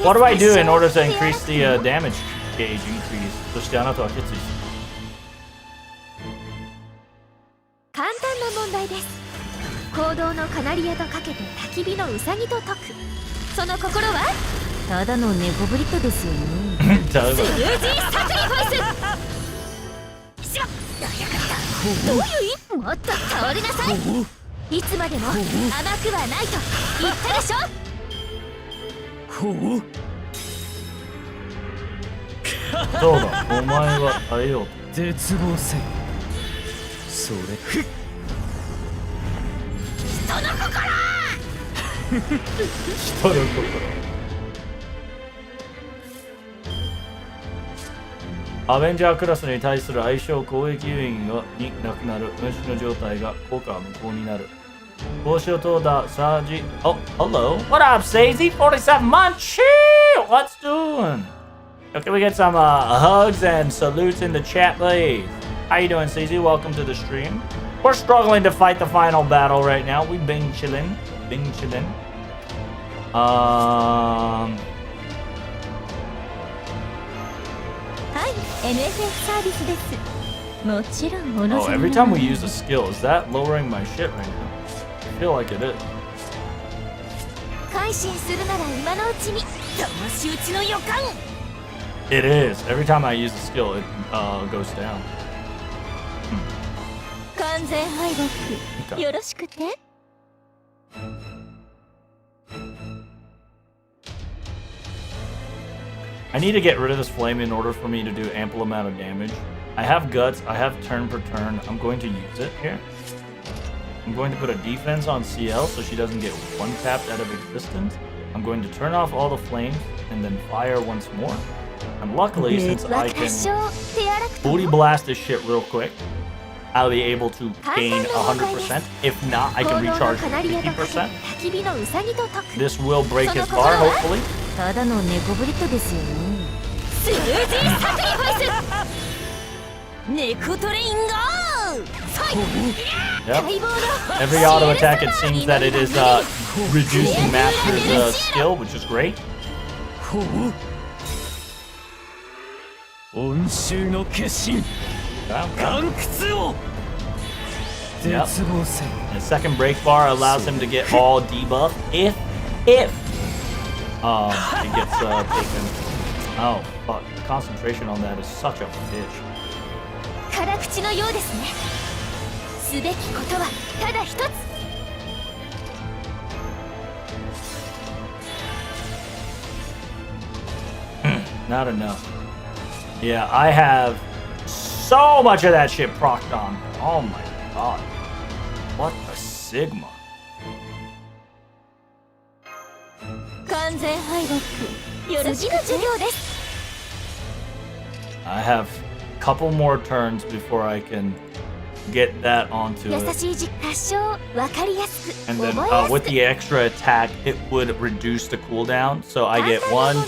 What do I do in order to increase the damage gauge increase? そしてあなたは決意する。
簡単な問題です。行動のカナリアとかけて焚き火のウサギと解く。その心はただのネコブリットですよね。スルージーサクリファイス。どういう意味？もっと通りなさい。いつまでも甘くはないと言ったでしょ。
そうだ、お前は耐えよう。
絶望せよ。それ
人の心
人の心。アベンジャークラスに対する相性攻撃優位になくなる。無視の状態が効果は無効になる。帽子を問うたサージ。Oh, hello. What up, Sazy? 47 months. What's doing? Okay, we get some hugs and salutes in the chat, please. How you doing, Sazy? Welcome to the stream. We're struggling to fight the final battle right now. We've been chilling.
NFF サービスです。もちろん
Oh, every time we use a skill, is that lowering my shit right now? I feel like it is.
改心するなら今のうちに。騙し討ちの予感。
It is. Every time I use the skill, it goes down.
完全敗北。よろしくて。
I need to get rid of this flame in order for me to do ample amount of damage. I have guts, I have turn per turn. I'm going to use it here. I'm going to put a defense on CL so she doesn't get one tapped out of existence. I'm going to turn off all the flames and then fire once more. And luckily, since I can booty blast this shit real quick, I'll be able to gain 100%. If not, I can recharge 50%. This will break his bar, hopefully.
ただの猫ブリットですよね。スムージーサクリファイス。猫トレインゴー。
Yep. Every auto attack, it seems that it is reducing Master's skill, which is great.
恩衆の決心。 岩窟を。
Yep.
絶望せん。
And second break bar allows him to get all debuff if it gets taken. Oh fuck! Concentration on that is such a bitch.
辛口のようですね。すべきことはただ一つ。
Not enough. Yeah, I have so much of that shit procced on. Oh my god. What a sigma.
完全敗北。よろしく授業です。
I have a couple more turns before I can get that onto
優
it.
しい実合唱わかりやすく
And then
覚えや
with
すく
the extra attack, it would reduce the cooldown. So I get 1, 2,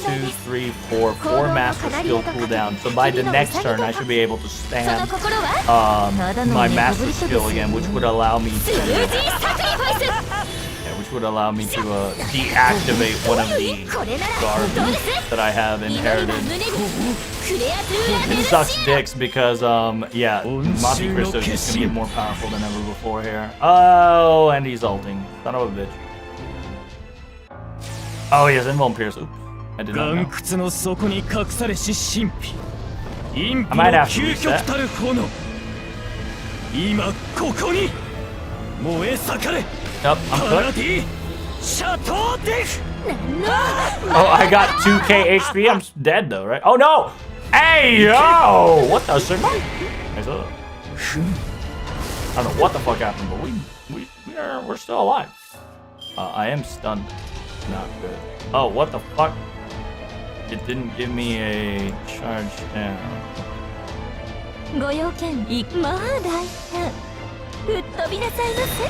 3, 4 master skill cooldown. So by the next turn, I should be able to
その
stand
心は
my master skill again, which would allow me
スム
to
ージーサクリファイス。
which would allow me to deactivate one of the
これなら
guards
どうです？
that I have
祈り
inherited.
は胸にクレアトゥーラベル
This
シ
sucks
ール
dicks because yeah, Monte Cristo is just gonna get more powerful than ever before here. Oh, and he's ulting. Son of a bitch. Oh, he has Invuln Pierce. Oops. I did not
岩
know.
窟の底に隠されし神秘。陰秘
I
の
might have to
究
reset.
極たる炎。今ここに燃え盛れ。
Yep,
パ
I'm
ラ
good.
ディシャトーデフ。
Oh, I got 2k HP. I'm dead though, right? Oh no! Hey yo! What the sigma? Nice up. I don't know what the fuck happened, but we're still alive. I am stunned. Not good. Oh, what the fuck? It didn't give me a charge down.
ご用件まあ大変吹っ飛びなさいませ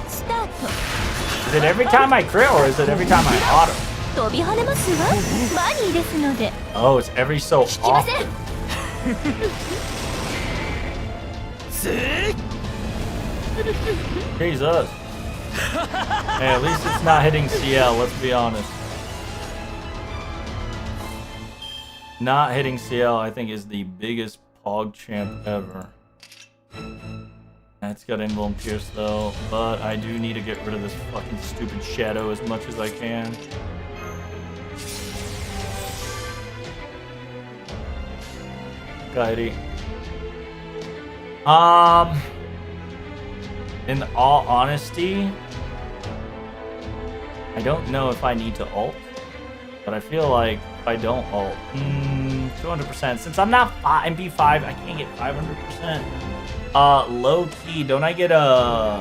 スタート
Is it every time I crit or is it every time I auto?
飛び跳ねますわマニーですので
Oh, it's every so
聞きませ
often.
ん
Jesus. Hey, at least it's not hitting CL, let's be honest. Not hitting CL, I think, is the biggest Pog champ ever. It's got Invuln Pierce though, but I do need to get rid of this fucking stupid shadow as much as I can. Kairi. In all honesty, I don't know if I need to ult, but I feel like if I don't ult, 200%. Since I'm not MP5, I can't get 500%. Low key, don't I get a...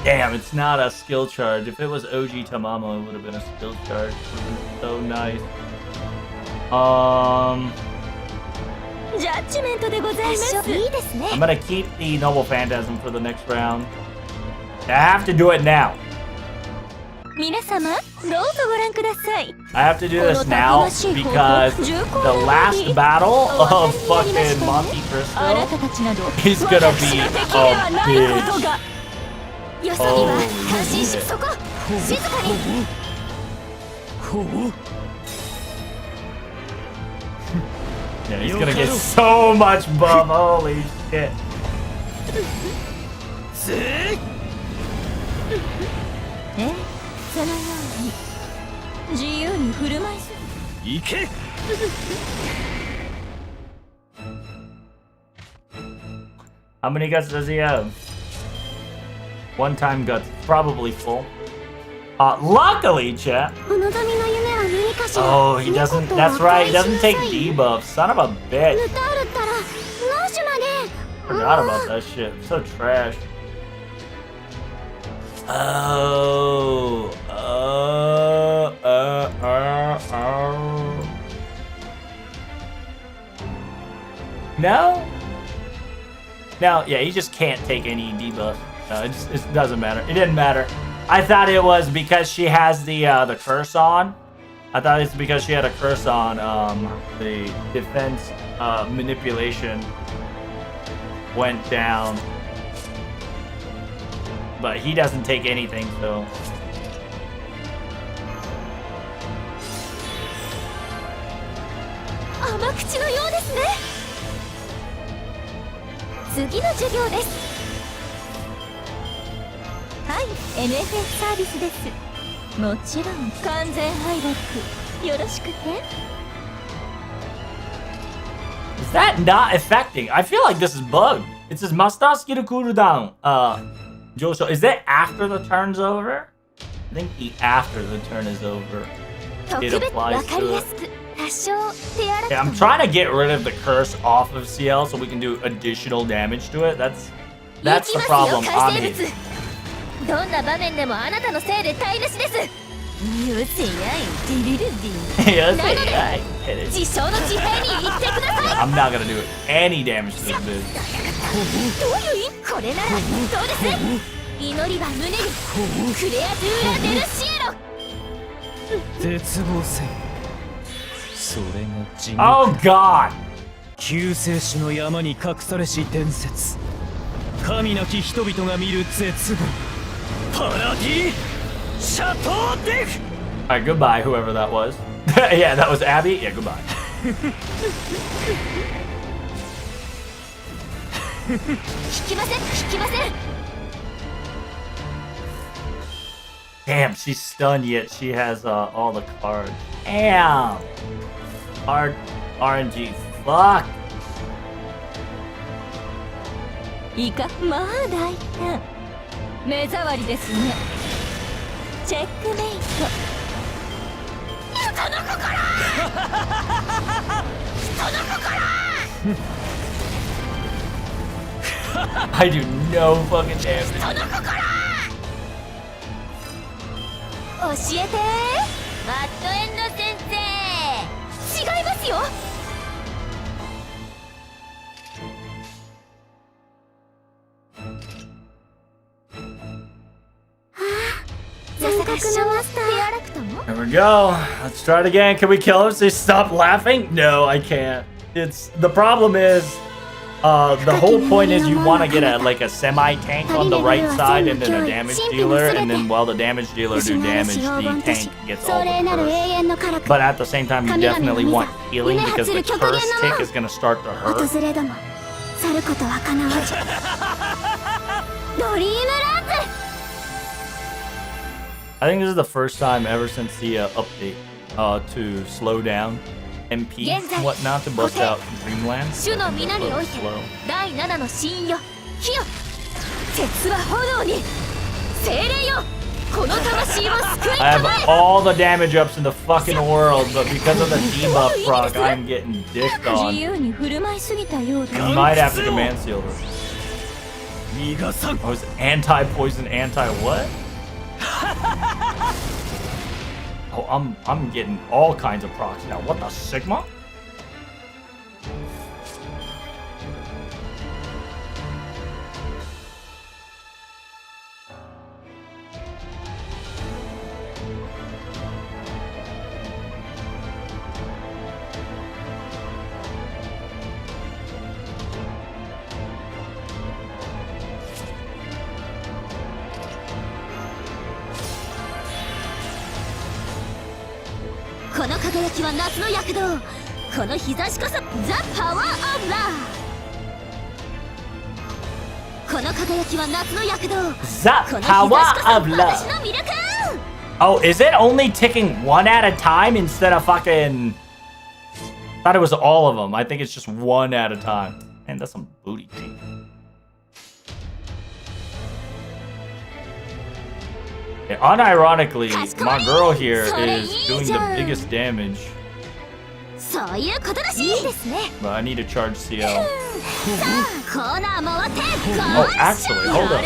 Damn, it's not a skill charge. If it was OG Tamamo, it would have been a skill charge. It would have been so nice.
ジャッジメントでございますいいですね
I'm gonna keep the Noble Phantasm for the next round. I have to do it now.
皆様どうぞご覧ください
I have to do this now because the last battle of fucking Monte
あな
Cristo
たたちなど
is gonna
私
be
の敵では
a
ないこと
bitch.
がよそには安心しそこ静かに
Yeah, he's gonna get so much buff. Holy shit.
ええ、そのように自由に振る舞いす
行け
How many guts does he have? One time guts, probably full. Luckily, chat.
お望みの夢は何かしら。
Oh, he doesn't. That's right. He doesn't take debuffs. Son of a bitch.
ヌタールったらノーシュまで。
Forgot about that shit. So trash. Oh. No? No, yeah, he just can't take any debuff. It doesn't matter. It didn't matter. I thought it was because she has the curse on. I thought it's because she had a curse on the defense manipulation went down. But he doesn't take anything, so.
甘口のようですね。次の授業です。はい、NFS サービスです。もちろん完全敗北よろしくて。
Is that not affecting? I feel like this is bugged. It says Mustache skill cooldown. Josho, is that after the turn's over? I think after the turn is over, it applies to it. Yeah, I'm trying to get rid of the curse off of CL so we can do additional damage to it. That's the problem I'm in.
どんな場面でもあなたのせいで台無しです。よせやい、ディリルディ。
Yes,
なので
I hit it.
自称の地平に行ってください。
I'm not gonna do any damage to this dude.
どういう意味？これならどうです？祈りは胸に。クレアドゥーラ・デルシエロ。
絶望せんそれが地獄
Oh God!
救世主の山に隠されし伝説神なき人々が見る絶望パラディシャトーデフ
Alright, goodbye, whoever that was. Yeah, that was Abby. Yeah, goodbye.
引きません、引きません。
Damn, she's stunned yet she has all the cards. Damn! RNG, fuck!
いいか、まあ大胆。目障りですね。チェックメイト。人の心人の心
I do no fucking damage.
人の心教えてマッドエンド先生。違いますよ。
残酷なマスター。
手荒くとも
There we go. Let's try it again. Can we kill him? Say stop laughing? No, I can't. The problem is the whole point is you want to get a semi tank on the right side and then a damage dealer, and then while the damage dealer do damage, the tank gets all the curse. But at the same time, you definitely want healing because the curse tick is gonna start to hurt.
訪れども去ることはかなわず。ドリームランズ。
I think this is the first time ever since the update to slow down MP and whatnot to bust out Dreamland.
主の皆において
Slow.
第7の死因よ火よ鉄は炎に精霊よこの魂を救い
I
たま
have
え
all the damage ups in the fucking world, but because of the debuff proc, I'm getting dicked
自
on.
由に振る舞いすぎたようだ
You might have to command seal her.
逃がさん
I was anti-poison, anti-what? Oh, I'm getting all kinds of procs now. What the Sigma?
この輝きは夏の躍動この日差しこそザ・パワー・オブ・ラ
The power of love. Oh, is it only ticking one at a time instead of fucking... Thought it was all of them. I think it's just one at a time. Man, that's some booty teeth. Yeah, unironically, my girl here is doing the biggest damage. But I need to charge CL. Oh, actually, hold up.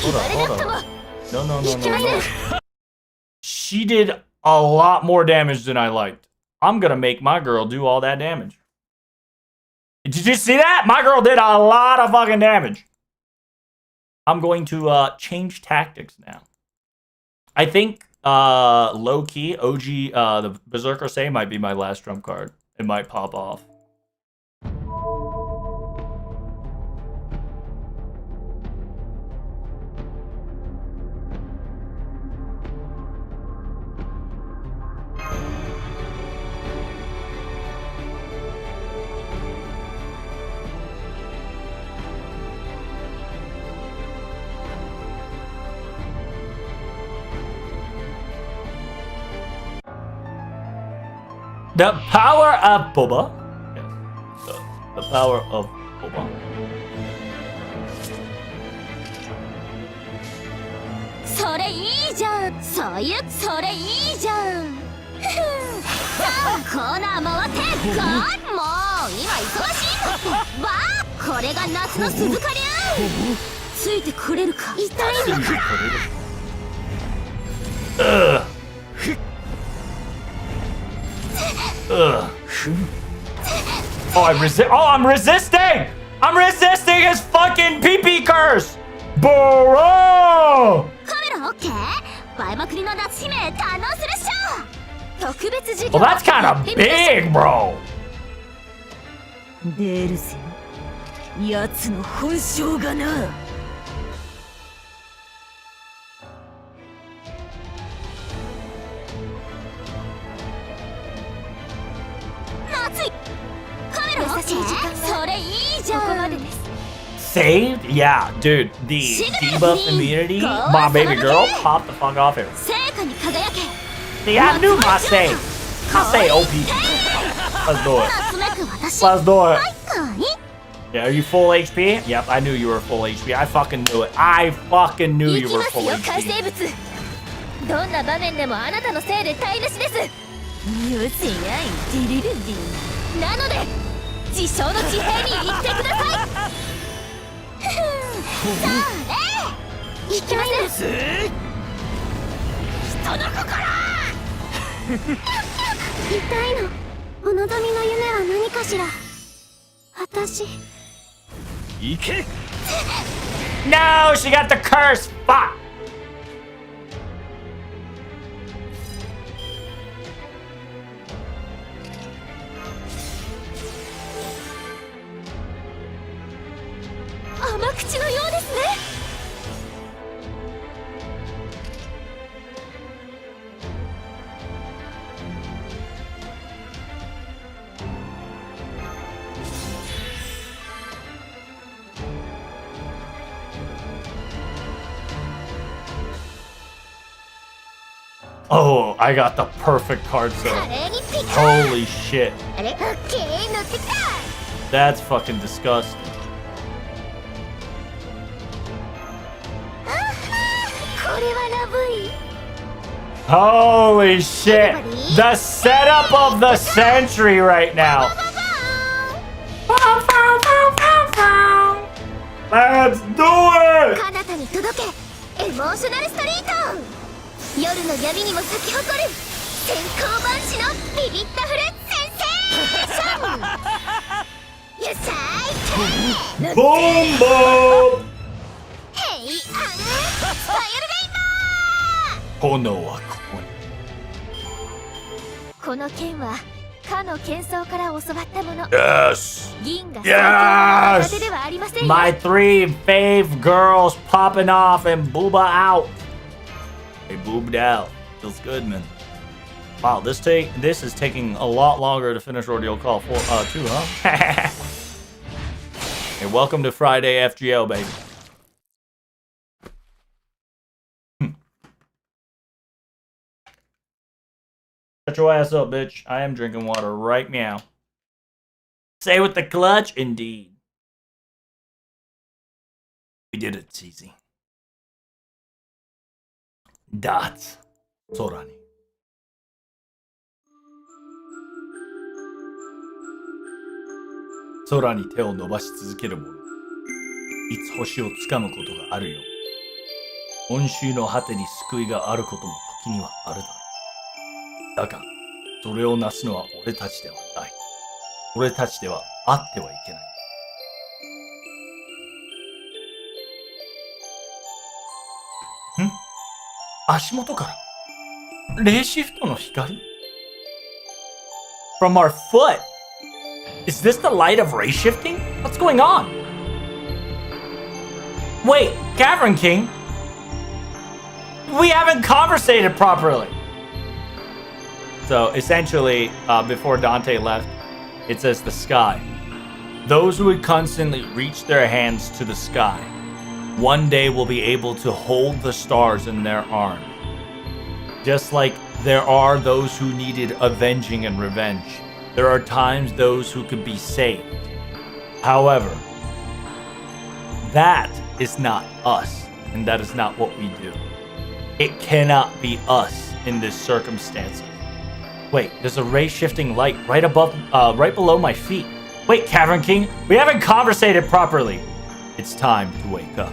Hold up. No. She did a lot more damage than I liked. I'm gonna make my girl do all that damage. Did you see that? My girl did a lot of fucking damage. I'm going to change tactics now. I think low-key, OG, the Berserker Say might be my last trump card. It might pop off. The power of Boba. Yes. The power of Boba. Ugh. Oh, I'm resisting! I'm resisting his fucking pee-pee curse! Bro! Well, that's kind of big, bro.
出るぜ奴の本性がな。
Saved? Yeah, dude. The debuff immunity, my baby girl, pop the fuck off here. See, I knew my save. I say OP. Let's do it. Let's do it. Yeah, are you full HP? Yep, I knew you were full HP. I fucking knew it. I fucking knew you were full HP.
どんな場面でもあなたのせいで台無しです。よせやいデリルディ。なので自称の地平に行ってください。さあ、行きます人の心。
痛いの。お望みの夢は何かしら。私。
行け。
No, she got the curse. Fuck.
甘口のようですね。
Oh, I got the perfect card set. Holy shit. That's fucking disgusting. Holy shit. The setup of the century right now. Let's do it!
夜の闇にも咲き誇る先行万死のビビッタフルセンセーションゆさいて
ボンボン
ヘイアンスパイルゲイマー
炎はここに
この剣はかの剣僧から教わったもの。
Yes!
銀が最高の手ではありませんよ。
My 3 fave girls popping off and booba out. They boobed out. Feels good, man. Wow, this is taking a lot longer to finish Ordeal Call 2, huh? Hey, welcome to Friday FGO, baby. Shut your ass up, bitch. I am drinking water right now. Say with the clutch, indeed. We did it, it's easy. Dots. 空に。空に手を伸ばし続ける者。いつ星をつかむことがあるよ。恩衆の果てに救いがあることも時にはあるだろう。だが、それをなすのは俺たちではない。俺たちではあってはいけない。足元からレイシフトの光 From our foot. Is this the light of ray shifting? What's going on? Wait, Cavern King? We haven't conversated properly. So essentially, before Dante left, it says the sky. Those who would constantly reach their hands to the sky, one day will be able to hold the stars in their arms. Just like there are those who needed avenging and revenge, there are times those who could be saved. However, that is not us, and that is not what we do. It cannot be us in this circumstance. Wait, there's a ray shifting light right below my feet. Wait, Cavern King, we haven't conversated properly. It's time to wake up.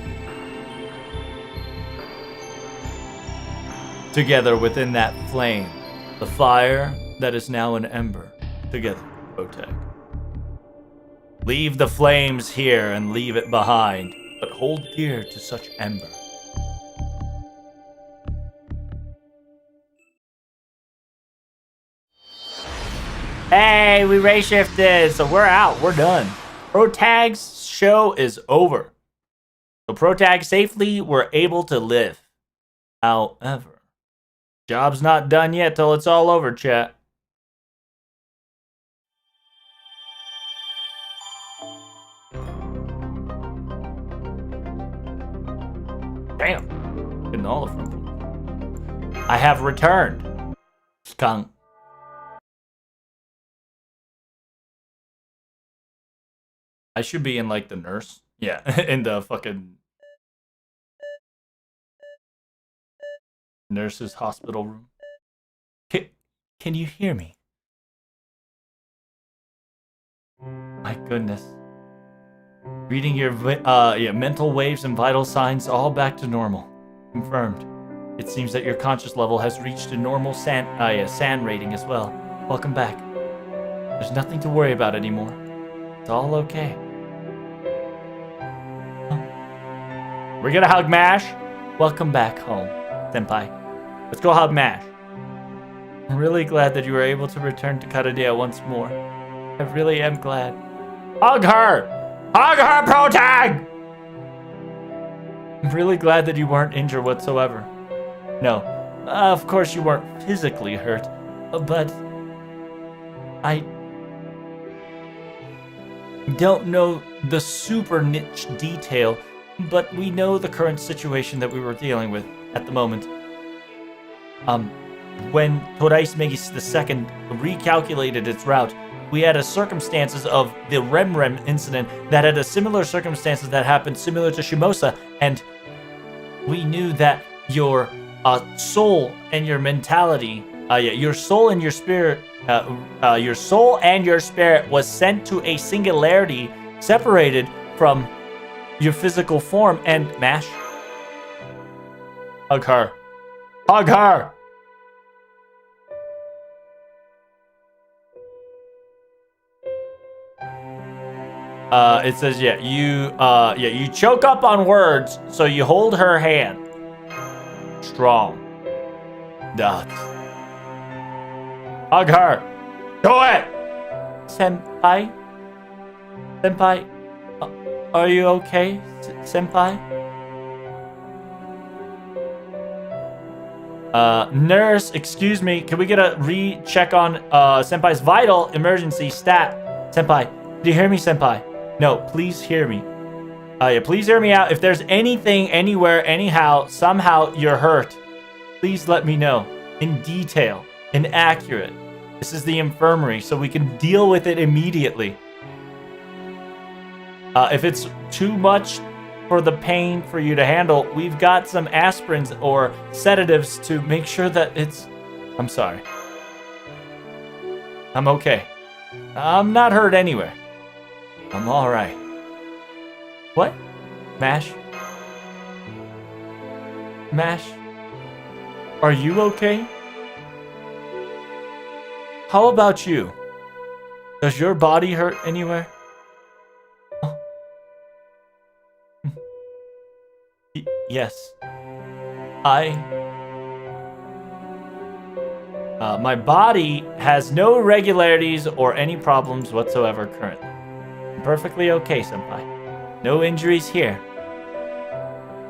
Together within that flame, the fire that is now an ember. Together, protect. Leave the flames here and leave it behind, but hold dear to such ember. Hey, we ray shifted, so we're out. We're done. Protag's show is over. So Protag safely were able to live. However, job's not done yet till it's all over, chat. Damn. Getting all of them. I have returned. Skunk. I should be in like the nurse. Yeah, in the fucking nurse's hospital room. Can you hear me? My goodness. Reading your mental waves and vital signs all back to normal. Confirmed. It seems that your conscious level has reached a normal SAN rating as well. Welcome back. There's nothing to worry about anymore. It's all okay. We're gonna hug Mash. Welcome back home, Senpai. Let's go hug Mash. I'm really glad that you were able to return to Karadia once more. I really am glad. Hug her! Hug her, Protag! I'm really glad that you weren't injured whatsoever. No, of course you weren't physically hurt, but I don't know the super niche detail, but we know the current situation that we were dealing with at the moment. When Torais Megis II recalculated its route, we had a circumstances of the Remrem incident that had a similar circumstances that happened similar to Shimosa, and we knew that your soul and your mentality, your soul and your spirit, your soul and your spirit was sent to a singularity separated from your physical form. And Mash, hug her. Hug her! It says, you choke up on words, so you hold her hand. Strong. Dots. Hug her. Do it! Senpai? Senpai? Are you okay, Senpai? Nurse, excuse me, can we get a recheck on Senpai's vital emergency stat? Senpai, do you hear me, Senpai? No, please hear me. Yeah, please hear me out. If there's anything, anywhere, anyhow, somehow you're hurt, please let me know in detail and accurate. This is the infirmary, so we can deal with it immediately. If it's too much for the pain for you to handle, we've got some aspirins or sedatives to make sure that it's... I'm sorry. I'm okay. I'm not hurt anywhere. I'm alright. What? Mash? Mash? Are you okay? How about you? Does your body hurt anywhere? Oh. Yes. My body has no irregularities or any problems whatsoever currently. I'm perfectly okay, senpai. No injuries here.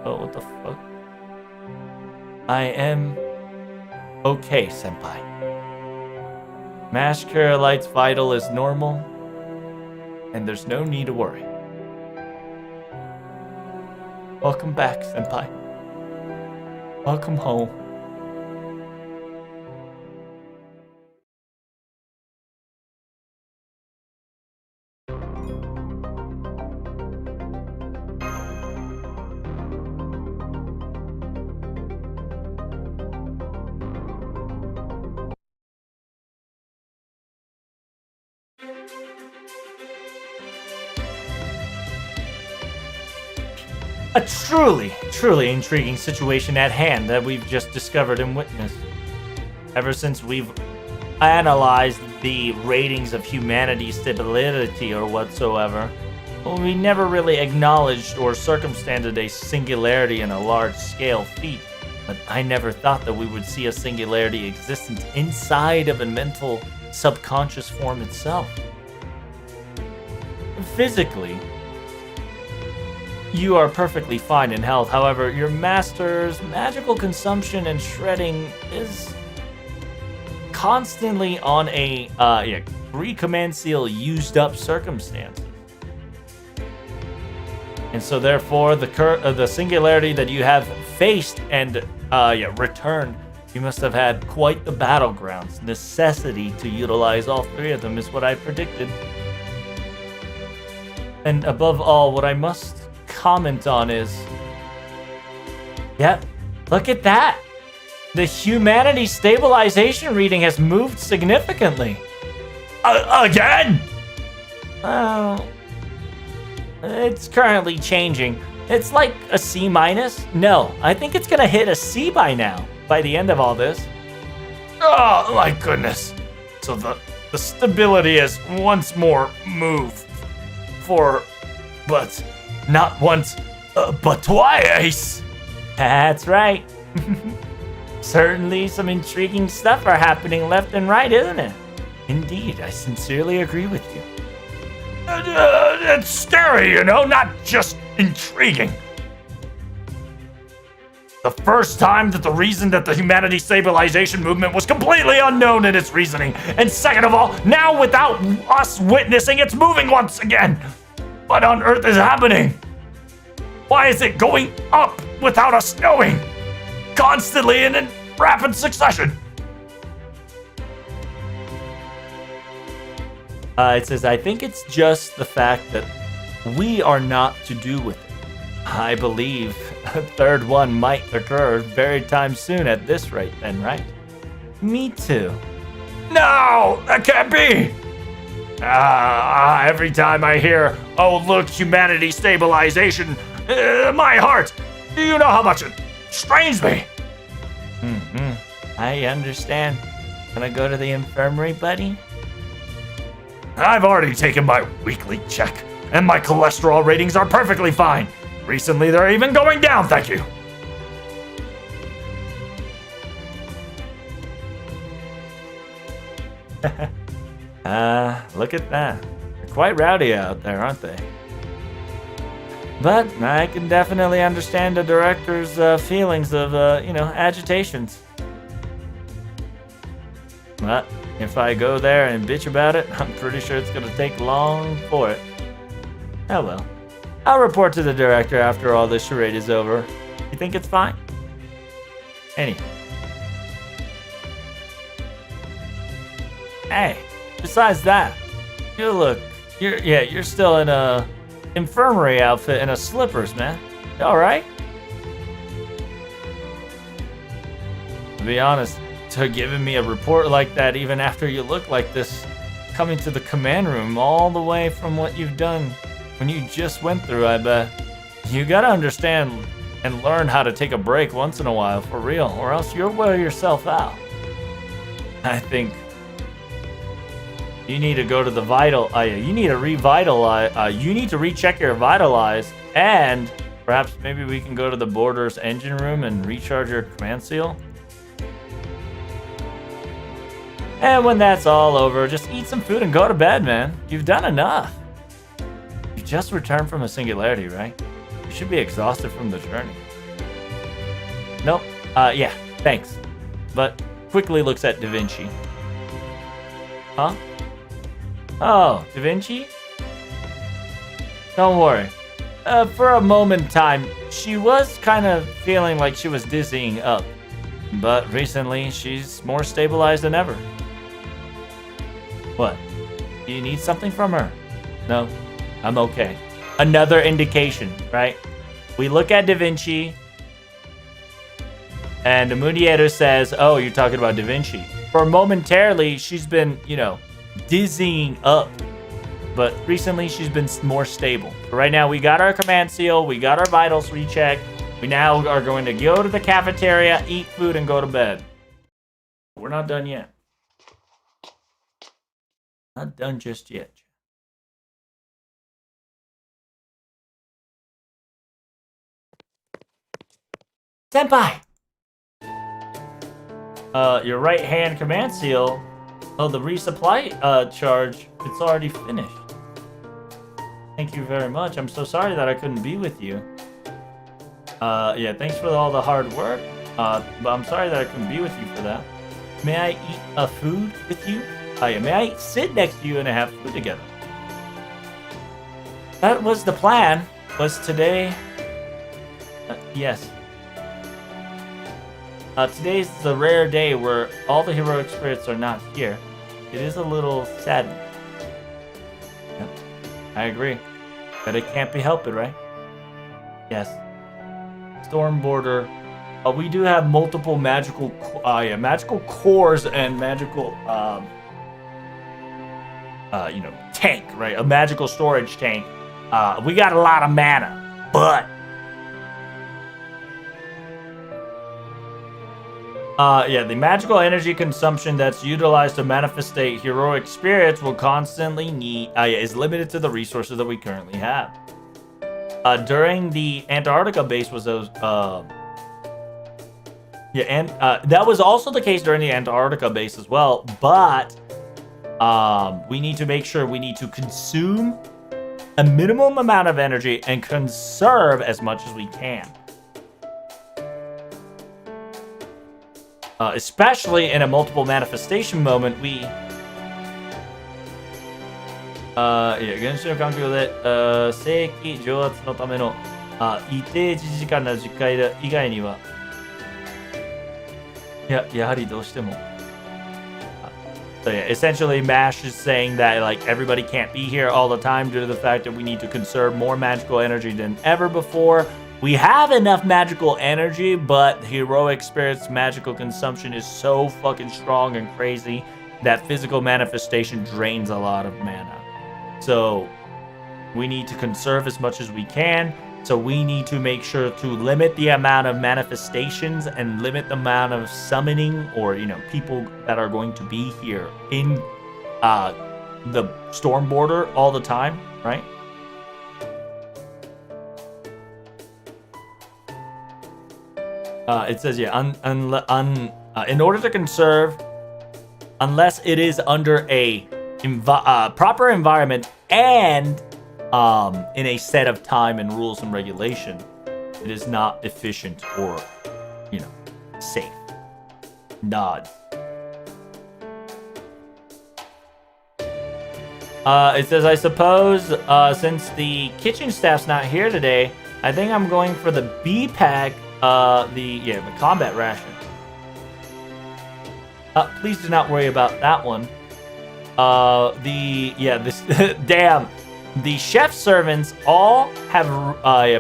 Oh, what the fuck? I am okay, senpai. Mash Carolite's vital is normal, and there's no need to worry. Welcome back, senpai. Welcome home. A truly intriguing situation at hand that we've just discovered and witnessed. Ever since we've analyzed the ratings of humanity's stability or whatsoever, we never really acknowledged or circumstanted a singularity in a large-scale feat. But I never thought that we would see a singularity existence inside of a mental subconscious form itself. Physically, you are perfectly fine in health. However, your master's magical consumption and shredding is constantly on a recommand seal used up circumstance. And so therefore, the singularity that you have faced and returned, you must have had quite the battlegrounds. Necessity to utilize all three of them is what I predicted. And above all, what I must comment on is, yep, look at that. The humanity stabilization reading has moved significantly. Again? Well, it's currently changing. It's like a C minus. No, I think it's gonna hit a C by now, by the end of all this. Oh my goodness. So the stability has once more moved but not once, but twice. That's right. Certainly some intriguing stuff are happening left and right, isn't it? Indeed, I sincerely agree with you. It's scary, you know, not just intriguing. The first time that the reason that the humanity stabilization movement was completely unknown in its reasoning. And second of all, now without us witnessing, it's moving once again. What on earth is happening? Why is it going up without us knowing? Constantly and in rapid succession. It says, I think it's just the fact that we are not to do with it. I believe a third one might occur very time soon at this rate then, right? Me too. No, that can't be. Every time I hear, oh look, humanity stabilization, my heart, do you know how much it strains me? I understand. Gonna go to the infirmary, buddy? I've already taken my weekly check, and my cholesterol ratings are perfectly fine. Recently, they're even going down, thank you. Look at that. They're quite rowdy out there, aren't they? But I can definitely understand the director's feelings of, agitations. But if I go there and bitch about it, I'm pretty sure it's gonna take long for it. Oh well. I'll report to the director after all this charade is over. You think it's fine? Anyway. Hey, besides that, you're still in a infirmary outfit and a slippers, man. You all right? To be honest, to giving me a report like that even after you look like this, coming to the command room all the way from what you've done when you just went through, I bet. You gotta understand and learn how to take a break once in a while, for real, or else you'll wear yourself out. I think you need to go to the you need to revitalize, you need to recheck your vitalize, and perhaps maybe we can go to the Borders engine room and recharge your command seal. And when that's all over, just eat some food and go to bed, man. You've done enough. You just returned from a singularity, right? You should be exhausted from the journey. Nope. Yeah, thanks. But quickly looks at Da Vinci. Huh? Oh, Da Vinci? Don't worry. For a moment in time, she was kind of feeling like she was dizzying up. But recently, she's more stabilized than ever. What? Do you need something from her? No, I'm okay. Another indication, right? We look at Da Vinci, and Mundiero says, oh, you're talking about Da Vinci. For momentarily, she's been, dizzying up. But recently, she's been more stable. But right now, we got our command seal, we got our vitals rechecked. We now are going to go to the cafeteria, eat food, and go to bed. We're not done yet. Not done just yet. Senpai! Your right hand command seal. Oh, the resupply charge, it's already finished. Thank you very much. I'm so sorry that I couldn't be with you. Yeah, thanks for all the hard work. But I'm sorry that I couldn't be with you for that. May I eat a food with you? Yeah, may I sit next to you and have food together? That was the plan. Was today? Yes. Today's the rare day where all the heroic spirits are not here. It is a little sad. Yep, I agree. But it can't be helped, right? Yes. Storm Border. We do have multiple magical cores and magical, tank, right? A magical storage tank. We got a lot of mana, but the magical energy consumption that's utilized to manifestate heroic spirits will constantly is limited to the resources that we currently have. During the Antarctica base was those, that was also the case during the Antarctica base as well, but we need to make sure we need to consume a minimum amount of energy and conserve as much as we can. Especially in a multiple manifestation moment, we 原子の環境で正規蒸圧のための一定時間の10回以外にはやはりどうしても So yeah, essentially MASH is saying that like everybody can't be here all the time due to the fact that we need to conserve more magical energy than ever before. We have enough magical energy, but heroic spirit's magical consumption is so fucking strong and crazy that physical manifestation drains a lot of mana. So we need to conserve as much as we can. So we need to make sure to limit the amount of manifestations and limit the amount of summoning or, people that are going to be here in the storm border all the time, right? It says, in order to conserve, unless it is under a proper environment and in a set of time and rules and regulation, it is not efficient or, safe. Nod. It says, I suppose, since the kitchen staff's not here today, I think I'm going for the B pack, the combat ration. Please do not worry about that one. Damn. The chef servants all have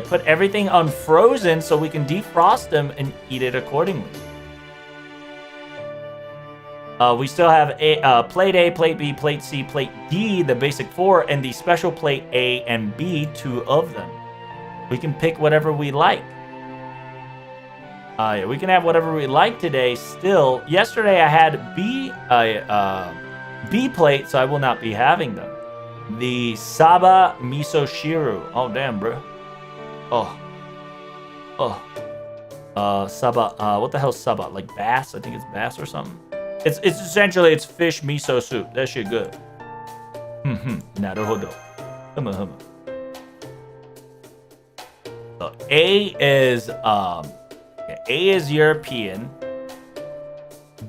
put everything unfrozen so we can defrost them and eat it accordingly. We still have plate A, plate B, plate C, plate D, the basic 4, and the special plate A and B, 2 of them. We can pick whatever we like. We can have whatever we like today still. Yesterday I had B plate, so I will not be having them. The Saba Miso Shiru. Oh, damn, bro. Saba, what the hell's Saba? Like bass? I think it's bass or something. It's essentially, it's fish miso soup. That shit good. Naruhodo. So A is European.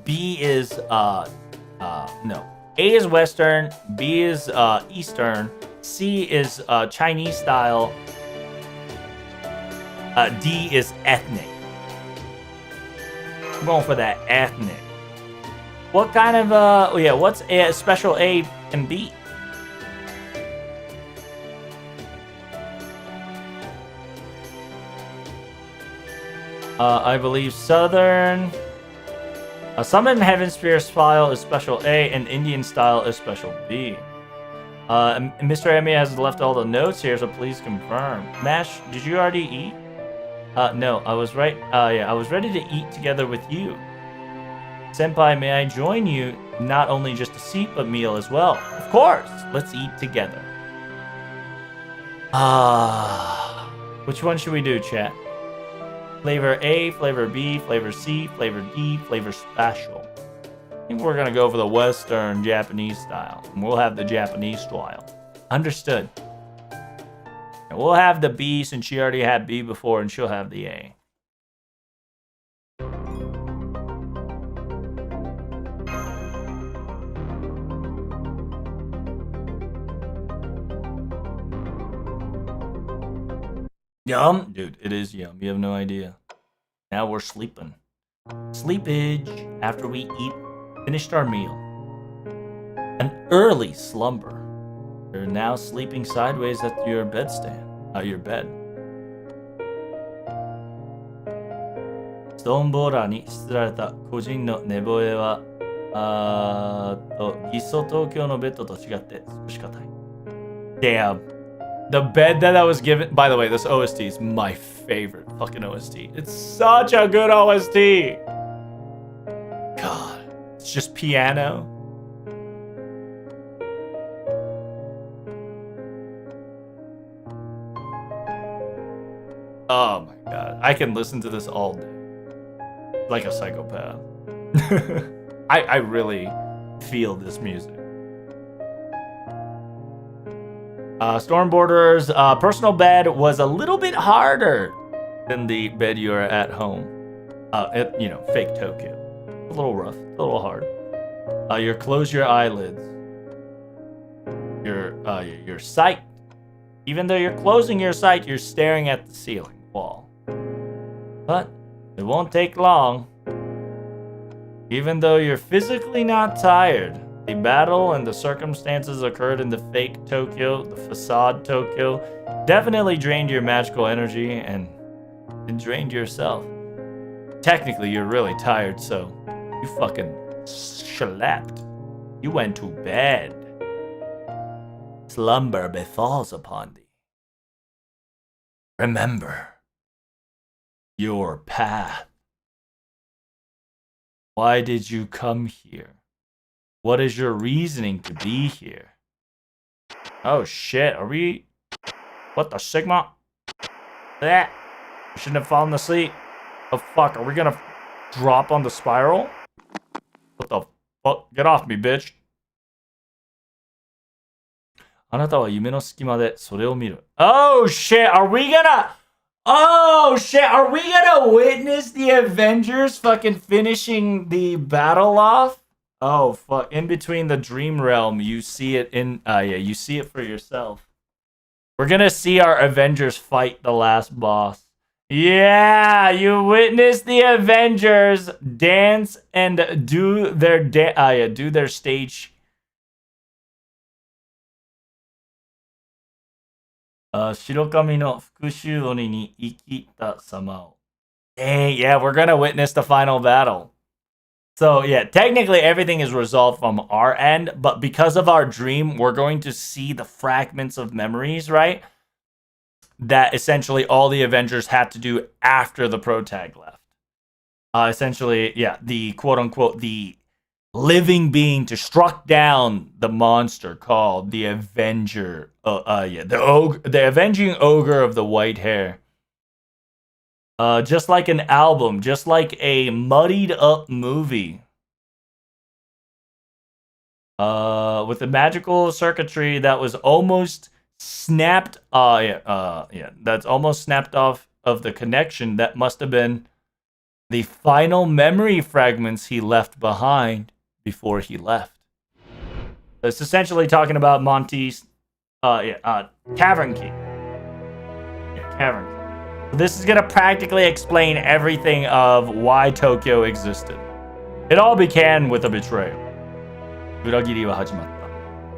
B is no. A is Western, B is Eastern, C is Chinese style, D is ethnic. I'm going for that ethnic. What kind of what's a special A and B? I believe Southern. Summon Heaven Spear style is special A, and Indian style is special B. Mr. Emmy has left all the notes here, so please confirm. Mash, did you already eat? No, I was right. I was ready to eat together with you. Senpai, may I join you? Not only just a seat, but meal as well. Of course, let's eat together. Which one should we do, chat? Flavor A, flavor B, flavor C, flavor D, flavor special. I think we're gonna go for the Western Japanese style. And we'll have the Japanese style. Understood. And we'll have the B since she already had B before, and she'll have the A. Yum. Dude, it is yum. You have no idea. Now we're sleeping. Sleepage after we finished our meal. An early slumber. You're now sleeping sideways at your bedstand. Your bed. ストーンボーラーに捨てられた個人の寝吠えは、ギソ東京のベッドと違って少し硬い。Damn. The bed that I was given. By the way, this OST is my favorite fucking OST. It's such a good OST. God, it's just piano. Oh my god, I can listen to this all day. Like a psychopath. I really feel this music. Stormborder's personal bed was a little bit harder than the bed you are at home. Fake Tokyo. A little rough, a little hard. Close your eyelids. Your sight. Even though you're closing your sight, you're staring at the ceiling wall. But it won't take long. Even though you're physically not tired, the battle and the circumstances occurred in the fake Tokyo, the facade Tokyo, definitely drained your magical energy and drained yourself. Technically, you're really tired, so you fucking slept. You went to bed. Slumber befalls upon thee. Remember your path. Why did you come here? What is your reasoning to be here? Oh shit, are we... What the Sigma? That. I shouldn't have fallen asleep. Oh fuck, are we gonna drop on the spiral? What the fuck? Get off me, bitch. あなたは夢の隙間でそれを見る. Oh shit, are we gonna... Oh shit, are we gonna witness the Avengers fucking finishing the battle off? Oh fuck! In between the dream realm, you see it in. Yeah, you see it for yourself. We're gonna see our Avengers fight the last boss. Yeah, you witness the Avengers dance and do their do their stage. 白髪の復讐鬼に生きた様を. Dang, yeah, we're gonna witness the final battle. So yeah, technically everything is resolved from our end, but because of our dream, we're going to see the fragments of memories, right? That essentially all the Avengers had to do after the protag left. Essentially, yeah, the quote-unquote, the living being to struck down the monster called the Avenger. The avenging ogre of the white hair. Just like an album, just like a muddied up movie. With a magical circuitry that was almost snapped. That's almost snapped off of the connection. That must have been the final memory fragments he left behind before he left. It's essentially talking about Monty's Cavern Key. Yeah, Cavern Key. This is gonna practically explain everything of why Tokyo existed. It all began with a betrayal. 裏切りは始まった。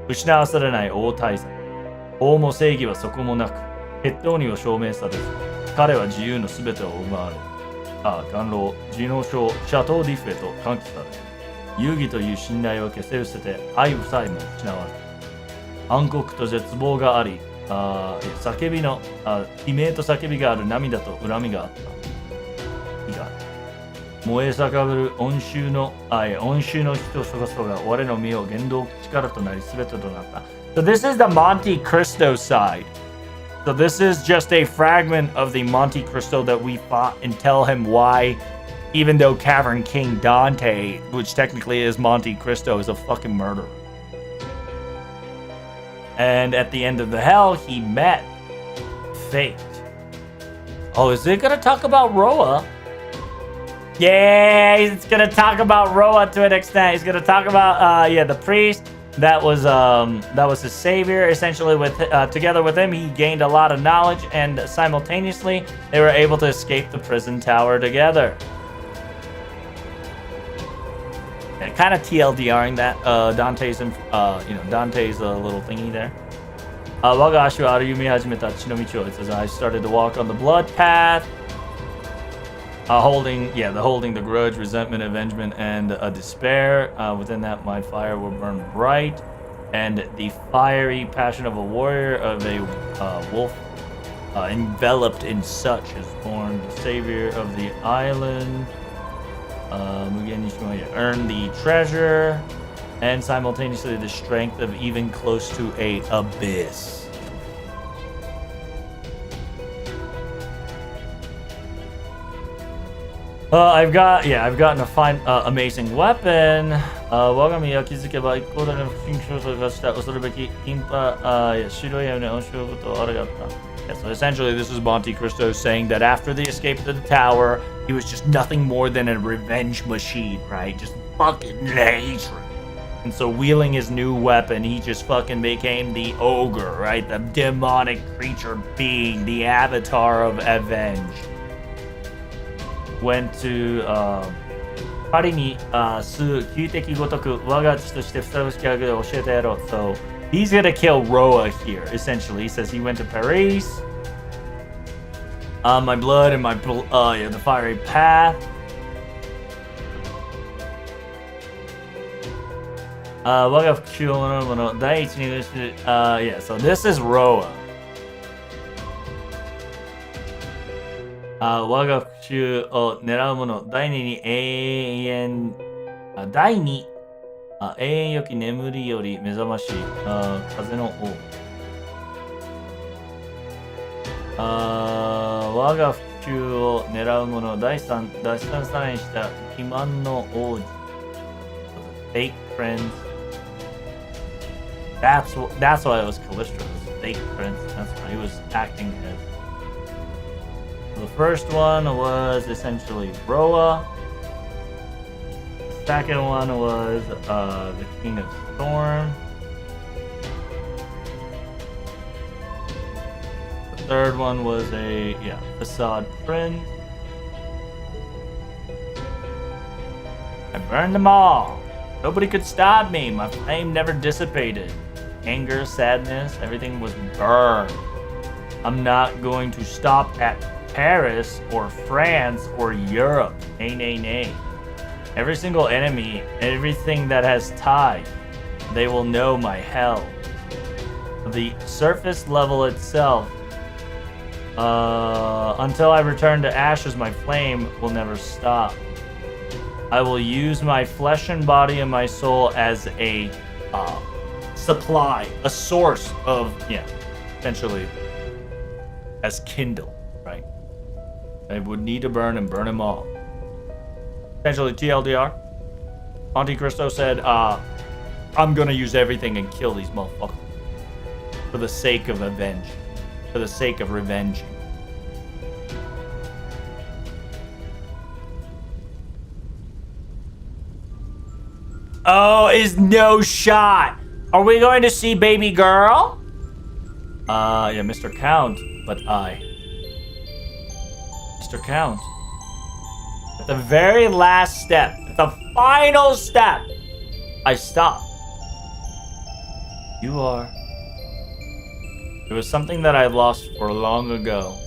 失わされない大大罪。法も正義はそこもなく、決闘には証明されず、彼は自由のすべてを奪われ、元老、地の将、シャトー・ディフェと喚起され、遊戯という信頼を消せ失せて、愛さえも失われた。暗黒と絶望があり、叫びの悲鳴と叫びがある涙と恨みがあった。火が燃え盛る温州の人そこそが我の身を原動力となり全てとなった。So this is the Monte Cristo side. So this is just a fragment of the Monte Cristo that we fought and tell him why, even though Cavern King Dante, which technically is Monte Cristo, is a fucking murderer. And at the end of the hell, he met Fate. Oh, is it gonna talk about Roa? Yeah, he's gonna talk about Roa to an extent. He's gonna talk about the priest that was his savior. Essentially, with together with him, he gained a lot of knowledge, and simultaneously, they were able to escape the prison tower together. Kind of TLDRing that Dante's little thingy there. 我が足は歩み始めた血の道を. It says I started to walk on the blood path, holding the grudge, resentment, avengement, and despair. Within that, my fire will burn bright, and the fiery passion of a warrior, of a wolf, enveloped in such, is born. The savior of the island. Earn the treasure, and simultaneously the strength of even close to a abyss. I've gotten a fine, amazing weapon. 我が身は気づけば一向だけの不審症と化した恐るべきキンパ、白いような面白いことをあらがった。Yeah, so essentially, this is Monte Cristo saying that after the escape to the tower, he was just nothing more than a revenge machine, right? Just fucking hatred. And so, wielding his new weapon, he just fucking became the ogre, right? The demonic creature being, the avatar of Avenge. Went to, 彼に数旧敵ごとく我が父としてふさわしき役を教えてやろう。So, he's gonna kill Roa here, essentially. He says he went to Paris. My blood and my the fiery path. So this is Roa. 我が復讐を狙う者、第二永遠よき眠りより目覚ましい風の王。我が復讐を狙う者、第三さらにした欺瞞の王子。Fake friends. That's why it was Callisto. Fake friends. That's why he was acting as. The first one was essentially Roa. second one was the King of Storm. The third one was Facade Prince. I burned them all. Nobody could stop me. My flame never dissipated. Anger, sadness, everything was burned. I'm not going to stop at Paris or France or Europe. Nay, nay, nay. Every single enemy, everything that has tied, they will know my hell. The surface level itself, until I return to ashes, my flame will never stop. I will use my flesh and body and my soul as a supply, a source of, essentially, as kindle, right? I would need to burn and burn them all. Essentially, TLDR, Monte Cristo said, I'm gonna use everything and kill these motherfuckers for the sake of revenge. For the sake of revenge. Oh, is no shot. Are we going to see baby girl? Yeah, Mr. Count, but Mr. Count. At the very last step, at the final step, I stopped. You are. It was something that I lost for long ago.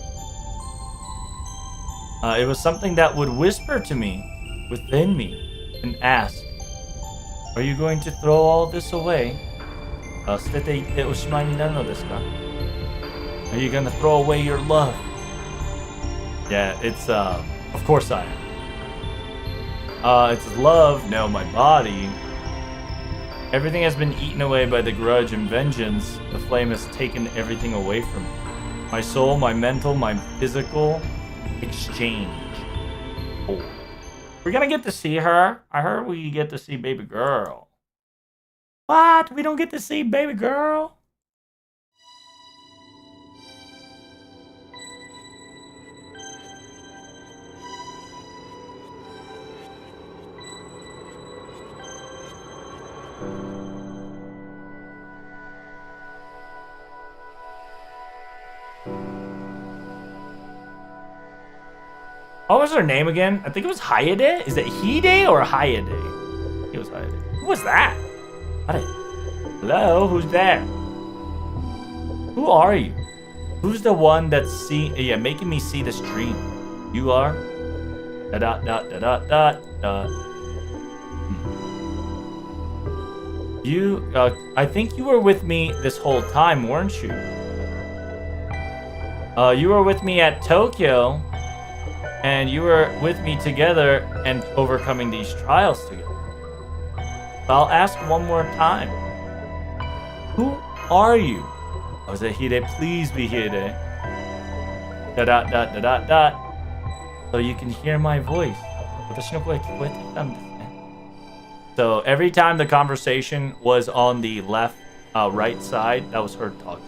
It was something that would whisper to me, within me, and ask, are you going to throw all this away? Are you gonna throw away your love? Yeah, it's, of course I am. It's love, no, my body. Everything has been eaten away by the grudge and vengeance. The flame has taken everything away from me. My soul, my mental, my physical exchange. Oh. We're gonna get to see her. I heard we get to see baby girl. What? We don't get to see baby girl? What was her name again? I think it was Hayade? Is it Hide or Hayade? It was Hayade. Who was that? Hello? Who's there? Who are you? Who's the one that's making me see this dream? You are? Dot dot dot dot dot dot. You, I think you were with me this whole time, weren't you? You were with me at Tokyo. And you were with me together and overcoming these trials together. I'll ask one more time. Who are you? Oh, is it Hide? Please be Hide. Dot dot dot dot dot dot. So you can hear my voice. So every time the conversation was on the left, right side, that was her talking.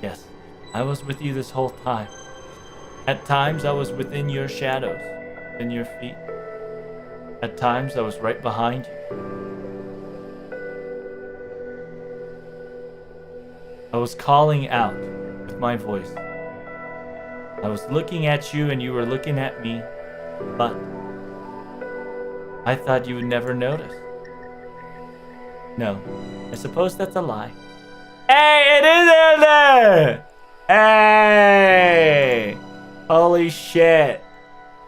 Yes, I was with you this whole time. At times, I was within your shadows, in your feet. At times, I was right behind you. I was calling out with my voice. I was looking at you and you were looking at me, but I thought you would never notice. No, I suppose that's a lie. Hey, it is in there! Hey! Holy shit.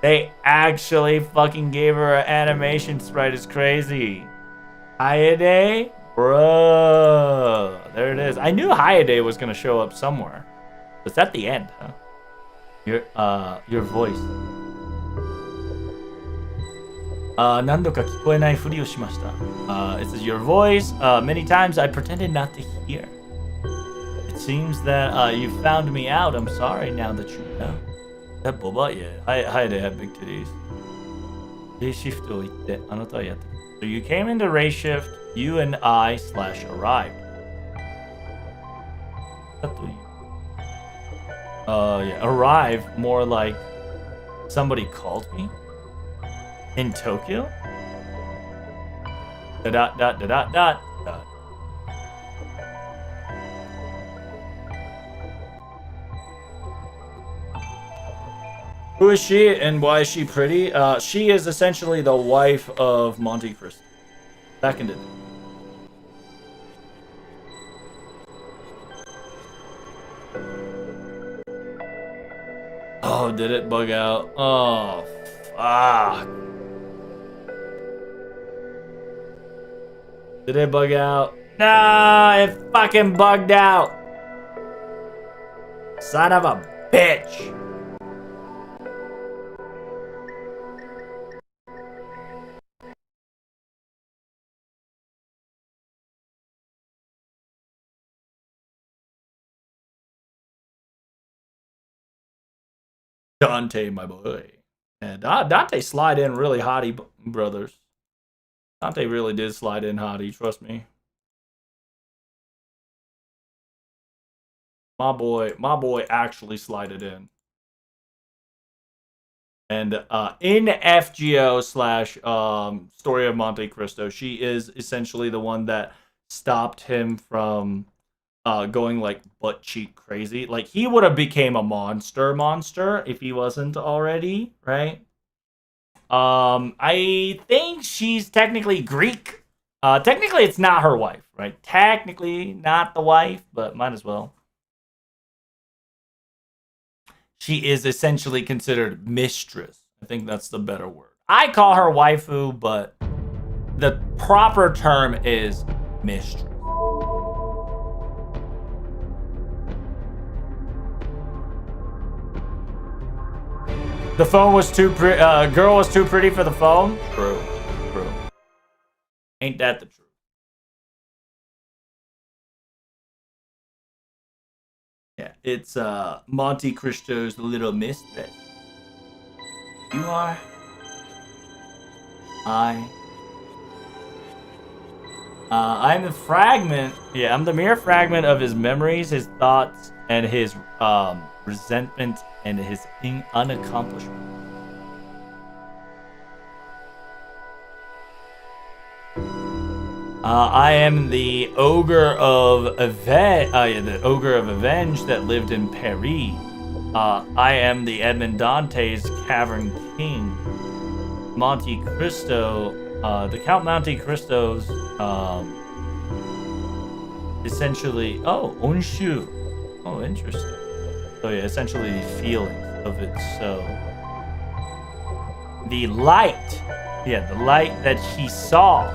They actually fucking gave her an animation sprite. It's crazy. Hayade? Bro. There it is. I knew Hayade was gonna show up somewhere. It's at the end, huh? Your voice. 何度か聞こえないふりをしました。It says your voice. Many times I pretended not to hear. It seems that you found me out. I'm sorry now that you know. That boba, yeah. Hi, they have big titties. Day shift を言ってあなたはやって。So you came into race shift. You and I / arrived. Yeah, arrive more like somebody called me in Tokyo. Dot dot dot dot dot dot. Who is she and why is she pretty? She is essentially the wife of Monte Cristo. Back in the day. Oh, did it bug out? Oh, fuck. Did it bug out? No, it fucking bugged out. Son of a bitch. Dante, my boy. And Dante slide in really hottie, brothers. Dante really did slide in hottie, trust me. My boy actually slided in. And in FGO slash Story of Monte Cristo, she is essentially the one that stopped him from going like butt cheek crazy. Like he would have became a monster if he wasn't already, right? I think she's technically Greek. Technically it's not her wife, right? Technically not the wife, but might as well. She is essentially considered mistress. I think that's the better word. I call her waifu, but the proper term is mistress. The phone was too pretty. Girl was too pretty for the phone. True. Ain't that the truth? Yeah, it's Monte Cristo's little mistress. You are. I'm the fragment. Yeah, I'm the mere fragment of his memories, his thoughts, and his resentment and his unaccomplishment. I am the ogre of the ogre of Avenge that lived in Paris. I am the Edmond Dante's Cavern King. Monte Cristo, the Count Monte Cristo's, essentially. Oh, Onshu. Oh, interesting. So yeah, essentially the feelings of it. So the light, yeah, the light that he saw.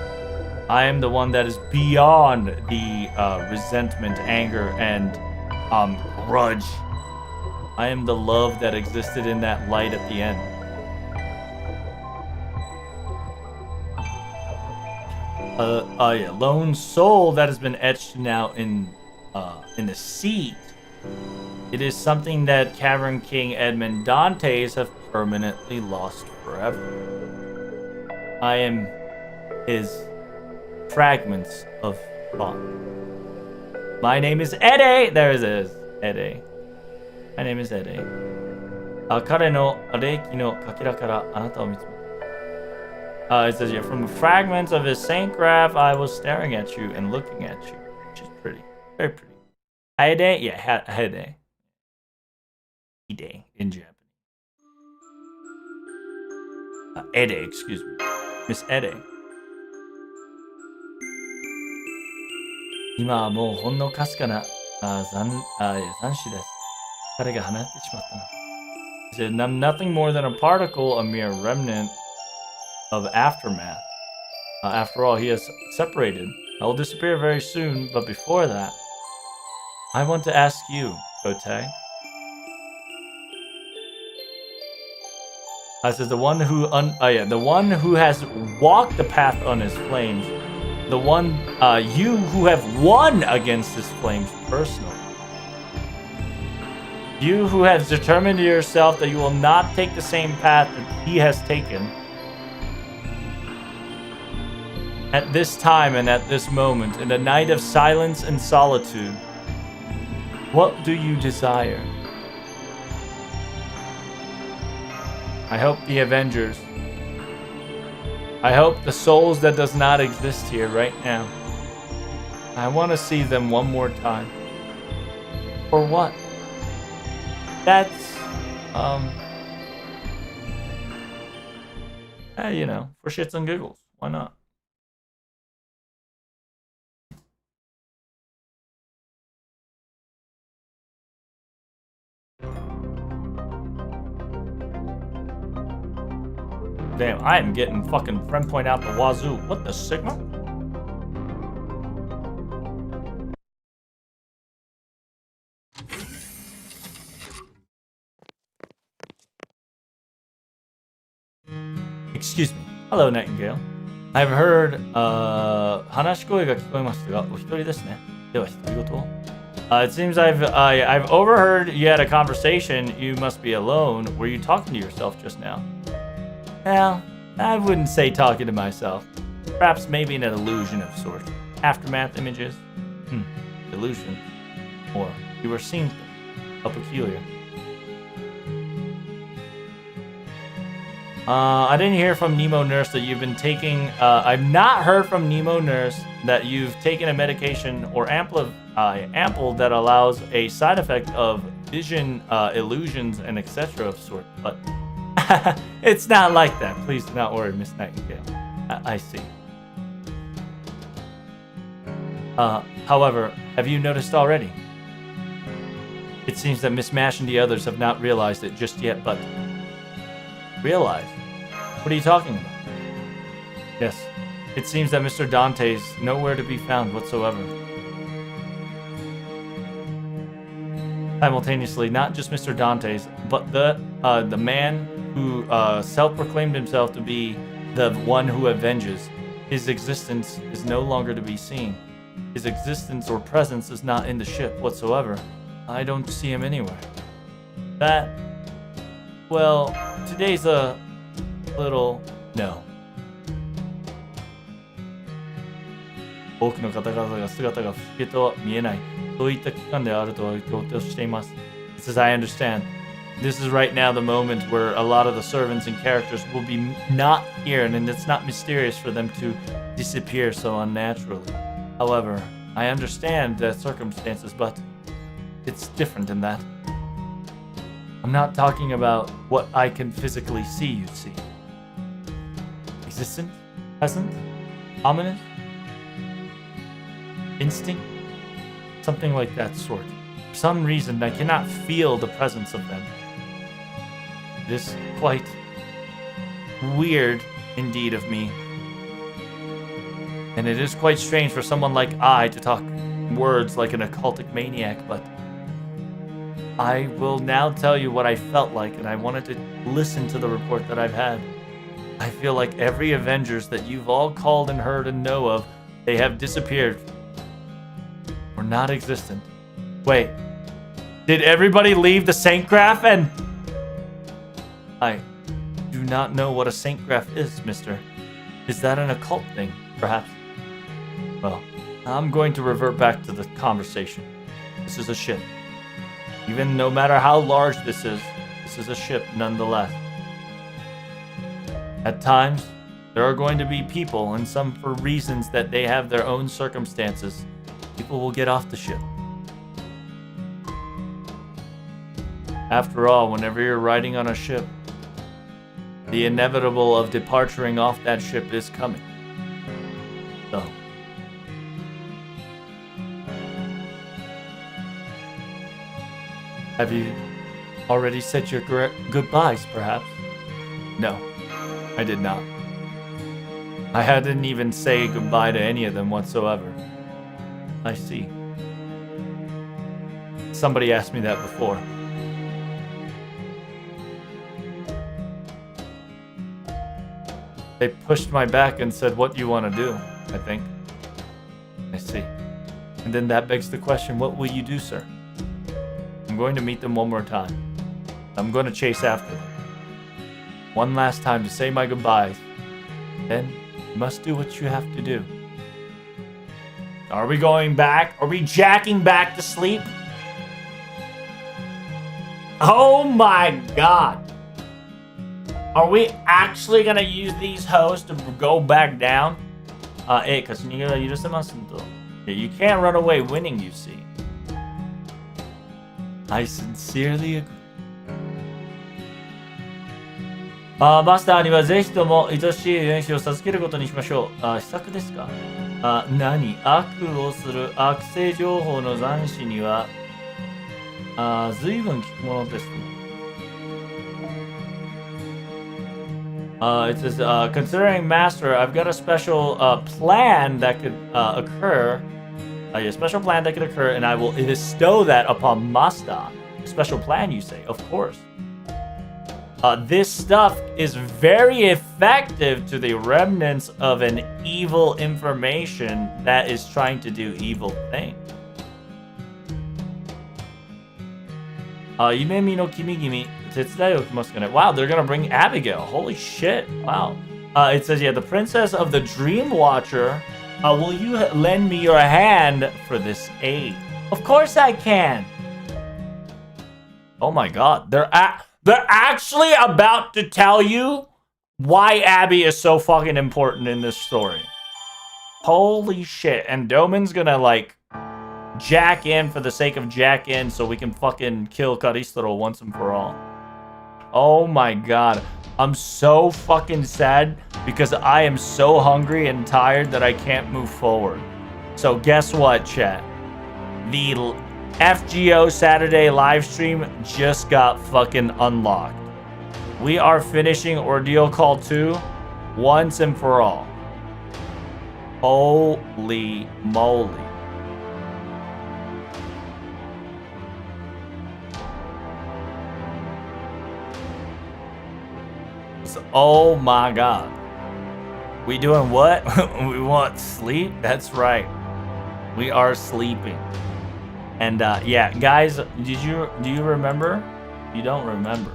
I am the one that is beyond the resentment, anger, and grudge. I am the love that existed in that light at the end. A lone soul that has been etched now in the seat. It is something that Cavern King Edmond Dantes have permanently lost forever. I am his fragments of thought. My name is Ede. There it is. Ede. My name is Ede. 彼の霊気のかけらからあなたを見つめた。It says here, from fragments of his saint graph, I was staring at you and looking at you, which is pretty, very pretty. Ede, yeah, Ede. Ede in Japanese. Ede, excuse me, Miss Ede. 今はもうほんのかすかな残死です。彼が離れてしまったの。He said, I'm nothing more than a particle, a mere remnant of aftermath. After all, he has separated. I will disappear very soon, but before that, I want to ask you, Kotei. I says the one who the one who has walked the path on his flames, the one you who have won against his flames personally. You who has determined to yourself that you will not take the same path that he has taken. At this time and at this moment, in a night of silence and solitude, what do you desire? I hope the Avengers I hope the souls that does not exist here right now. I want to see them one more time. For what? That's, you know, for shits and giggles. Why not? Damn, I am getting fucking friend point out the wazoo. What the Sigma? Excuse me. Hello, Nightingale. I've heard, 話し声が聞こえましたが、お一人ですね。では、独り言を。It seems I've overheard you had a conversation. You must be alone. Were you talking to yourself just now? Well, I wouldn't say talking to myself. Perhaps maybe an illusion of sorts. Aftermath images? Illusion. Or you were seeing things. How peculiar. I didn't hear from Nemo Nurse that you've been taking... I've not heard from Nemo Nurse that you've taken a medication or ample that allows a side effect of vision, illusions, and etc. of sort. But it's not like that. Please do not worry, Miss Nightingale. I see. However, have you noticed already? It seems that Miss Mash and the others have not realized it just yet, but... Realize? What are you talking about? Yes, it seems that Mr. Dante's nowhere to be found whatsoever. Simultaneously, not just Mr. Dante's, but the man who self-proclaimed himself to be the one who avenges. His existence is no longer to be seen. His existence or presence is not in the ship whatsoever. I don't see him anywhere. That... Well, today's a little... No. 多くの方々が姿が不思議とは見えない。そういった期間であるとは強調しています。As I understand, this is right now the moment where a lot of the servants and characters will be not here, and it's not mysterious for them to disappear so unnaturally. However, I understand the circumstances, but it's different in that. I'm not talking about what I can physically see, you see. Existent? Present? Ominous? Instinct? Something like that sort. For some reason, I cannot feel the presence of them. It is quite weird, indeed, of me. And it is quite strange for someone like I to talk words like an occultic maniac, but I will now tell you what I felt like, and I wanted to listen to the report that I've had. I feel like every Avengers that you've all called and heard and know of, they have disappeared. Or not existent. Wait. Did everybody leave the Saint Graph and... I do not know what a Saint Graph is, mister. Is that an occult thing, perhaps? Well, I'm going to revert back to the conversation. This is a ship. Even no matter how large this is a ship nonetheless. At times, there are going to be people, and some for reasons that they have their own circumstances, people will get off the ship. After all, whenever you're riding on a ship, the inevitable of departuring off that ship is coming. So, have you already said your goodbyes, perhaps? No, I did not. I hadn't even say goodbye to any of them whatsoever. I see. Somebody asked me that before. They pushed my back and said, "What do you want to do?" I think. I see. And then that begs the question, what will you do, sir? I'm going to meet them one more time. I'm going to chase after them. One last time to say my goodbyes. Then you must do what you have to do. Are we going back? Are we jacking back to sleep? Oh my god. Are we actually gonna use these hosts to go back down? You can't run away winning, you see. I sincerely agree. マスターにはぜひとも愛しい勇士を授けることにしましょう。秘策ですか？何？悪をする悪性情報の残滓には随分効くものですね。It says, considering Master, I've got a special plan that could occur. A special plan that could occur, and I will bestow that upon Master. Special plan, you say? Of course. This stuff is very effective to the remnants of an evil information that is trying to do evil things. 夢見の君君手伝いをきますかね? Wow, they're gonna bring Abigail. Holy shit. Wow. It says, yeah, the princess of the Dream Watcher. Will you lend me your hand for this aid? Of course I can. Oh my god. They're actually about to tell you why Abby is so fucking important in this story. Holy shit. And Doman's gonna, like, jack in for the sake of jack in so we can fucking kill Karistoro once and for all. Oh my god. I'm so fucking sad because I am so hungry and tired that I can't move forward. So guess what, chat? The FGO Saturday live stream just got fucking unlocked. We are finishing Ordeal Call 2 once and for all. Holy moly. Oh my god. We doing what? We want sleep? That's right. We are sleeping. And yeah, guys, do you remember? You don't remember.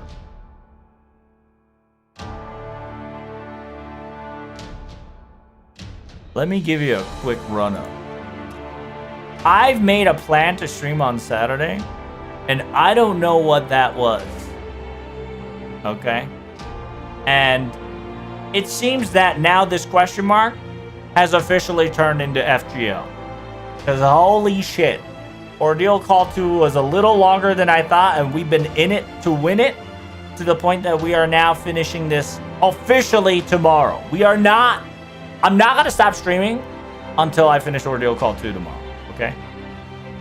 Let me give you a quick run-up. I've made a plan to stream on Saturday, and I don't know what that was. Okay? And it seems that now this question mark has officially turned into FGO. Because holy shit. Ordeal Call 2 was a little longer than I thought, and we've been in it to win it, to the point that we are now finishing this officially tomorrow. I'm not going to stop streaming until I finish Ordeal Call 2 tomorrow, okay?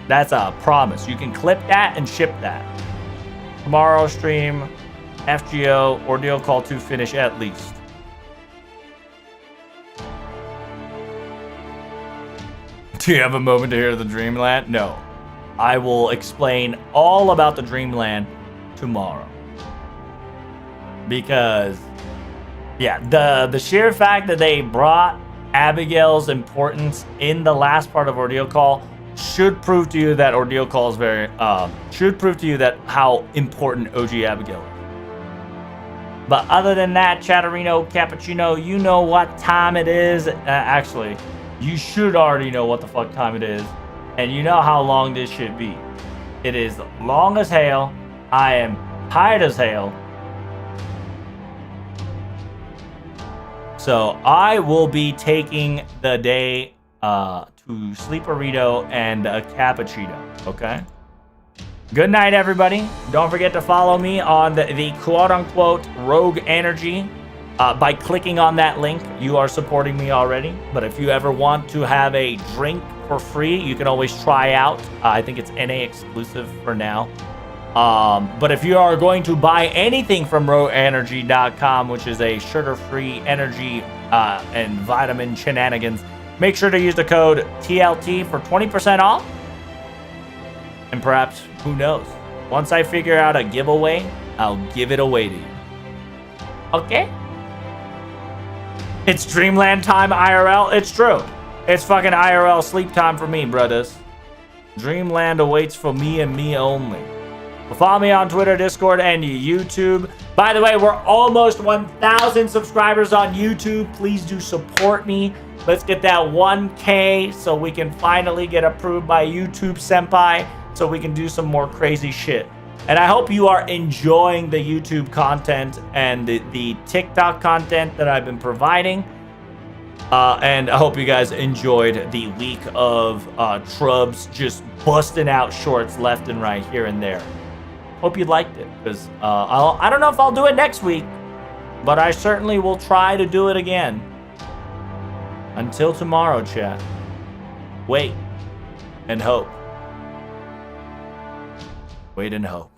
That's a promise. You can clip that and ship that. Tomorrow stream, FGO, Ordeal Call 2 finish at least. Do you have a moment to hear the Dreamland? No. I will explain all about the Dreamland tomorrow. Because, yeah, the sheer fact that they brought Abigail's importance in the last part of Ordeal Call should prove to you that Ordeal Call is should prove to you that how important OG Abigail is. But other than that, Chatterino, Cappuccino, you know what time it is. Actually, you should already know what the fuck time it is. And you know how long this should be. It is long as hell. I am tired as hell. So I will be taking the day to Sleeperito and a Cappuccino, okay? Good night, everybody. Don't forget to follow me on the quote-unquote Rogue Energy. By clicking on that link, you are supporting me already. But if you ever want to have a drink for free, you can always try out. I think it's NA exclusive for now. But if you are going to buy anything from rogueenergy.com, which is a sugar-free energy and vitamin shenanigans, make sure to use the code TLT for 20% off. And perhaps, who knows? Once I figure out a giveaway, I'll give it away to you. Okay? It's Dreamland time IRL. It's true. It's fucking IRL sleep time for me, brothers. Dreamland awaits for me and me only. Follow me on Twitter, Discord, and YouTube. By the way, we're almost 1,000 subscribers on YouTube. Please do support me. Let's get that 1K so we can finally get approved by YouTube Senpai so we can do some more crazy shit. And I hope you are enjoying the YouTube content and the TikTok content that I've been providing. And I hope you guys enjoyed the week of Trubs just busting out shorts left and right here and there. Hope you liked it, because I don't know if I'll do it next week, but I certainly will try to do it again. Until tomorrow, chat. Wait and hope. Wait and hope.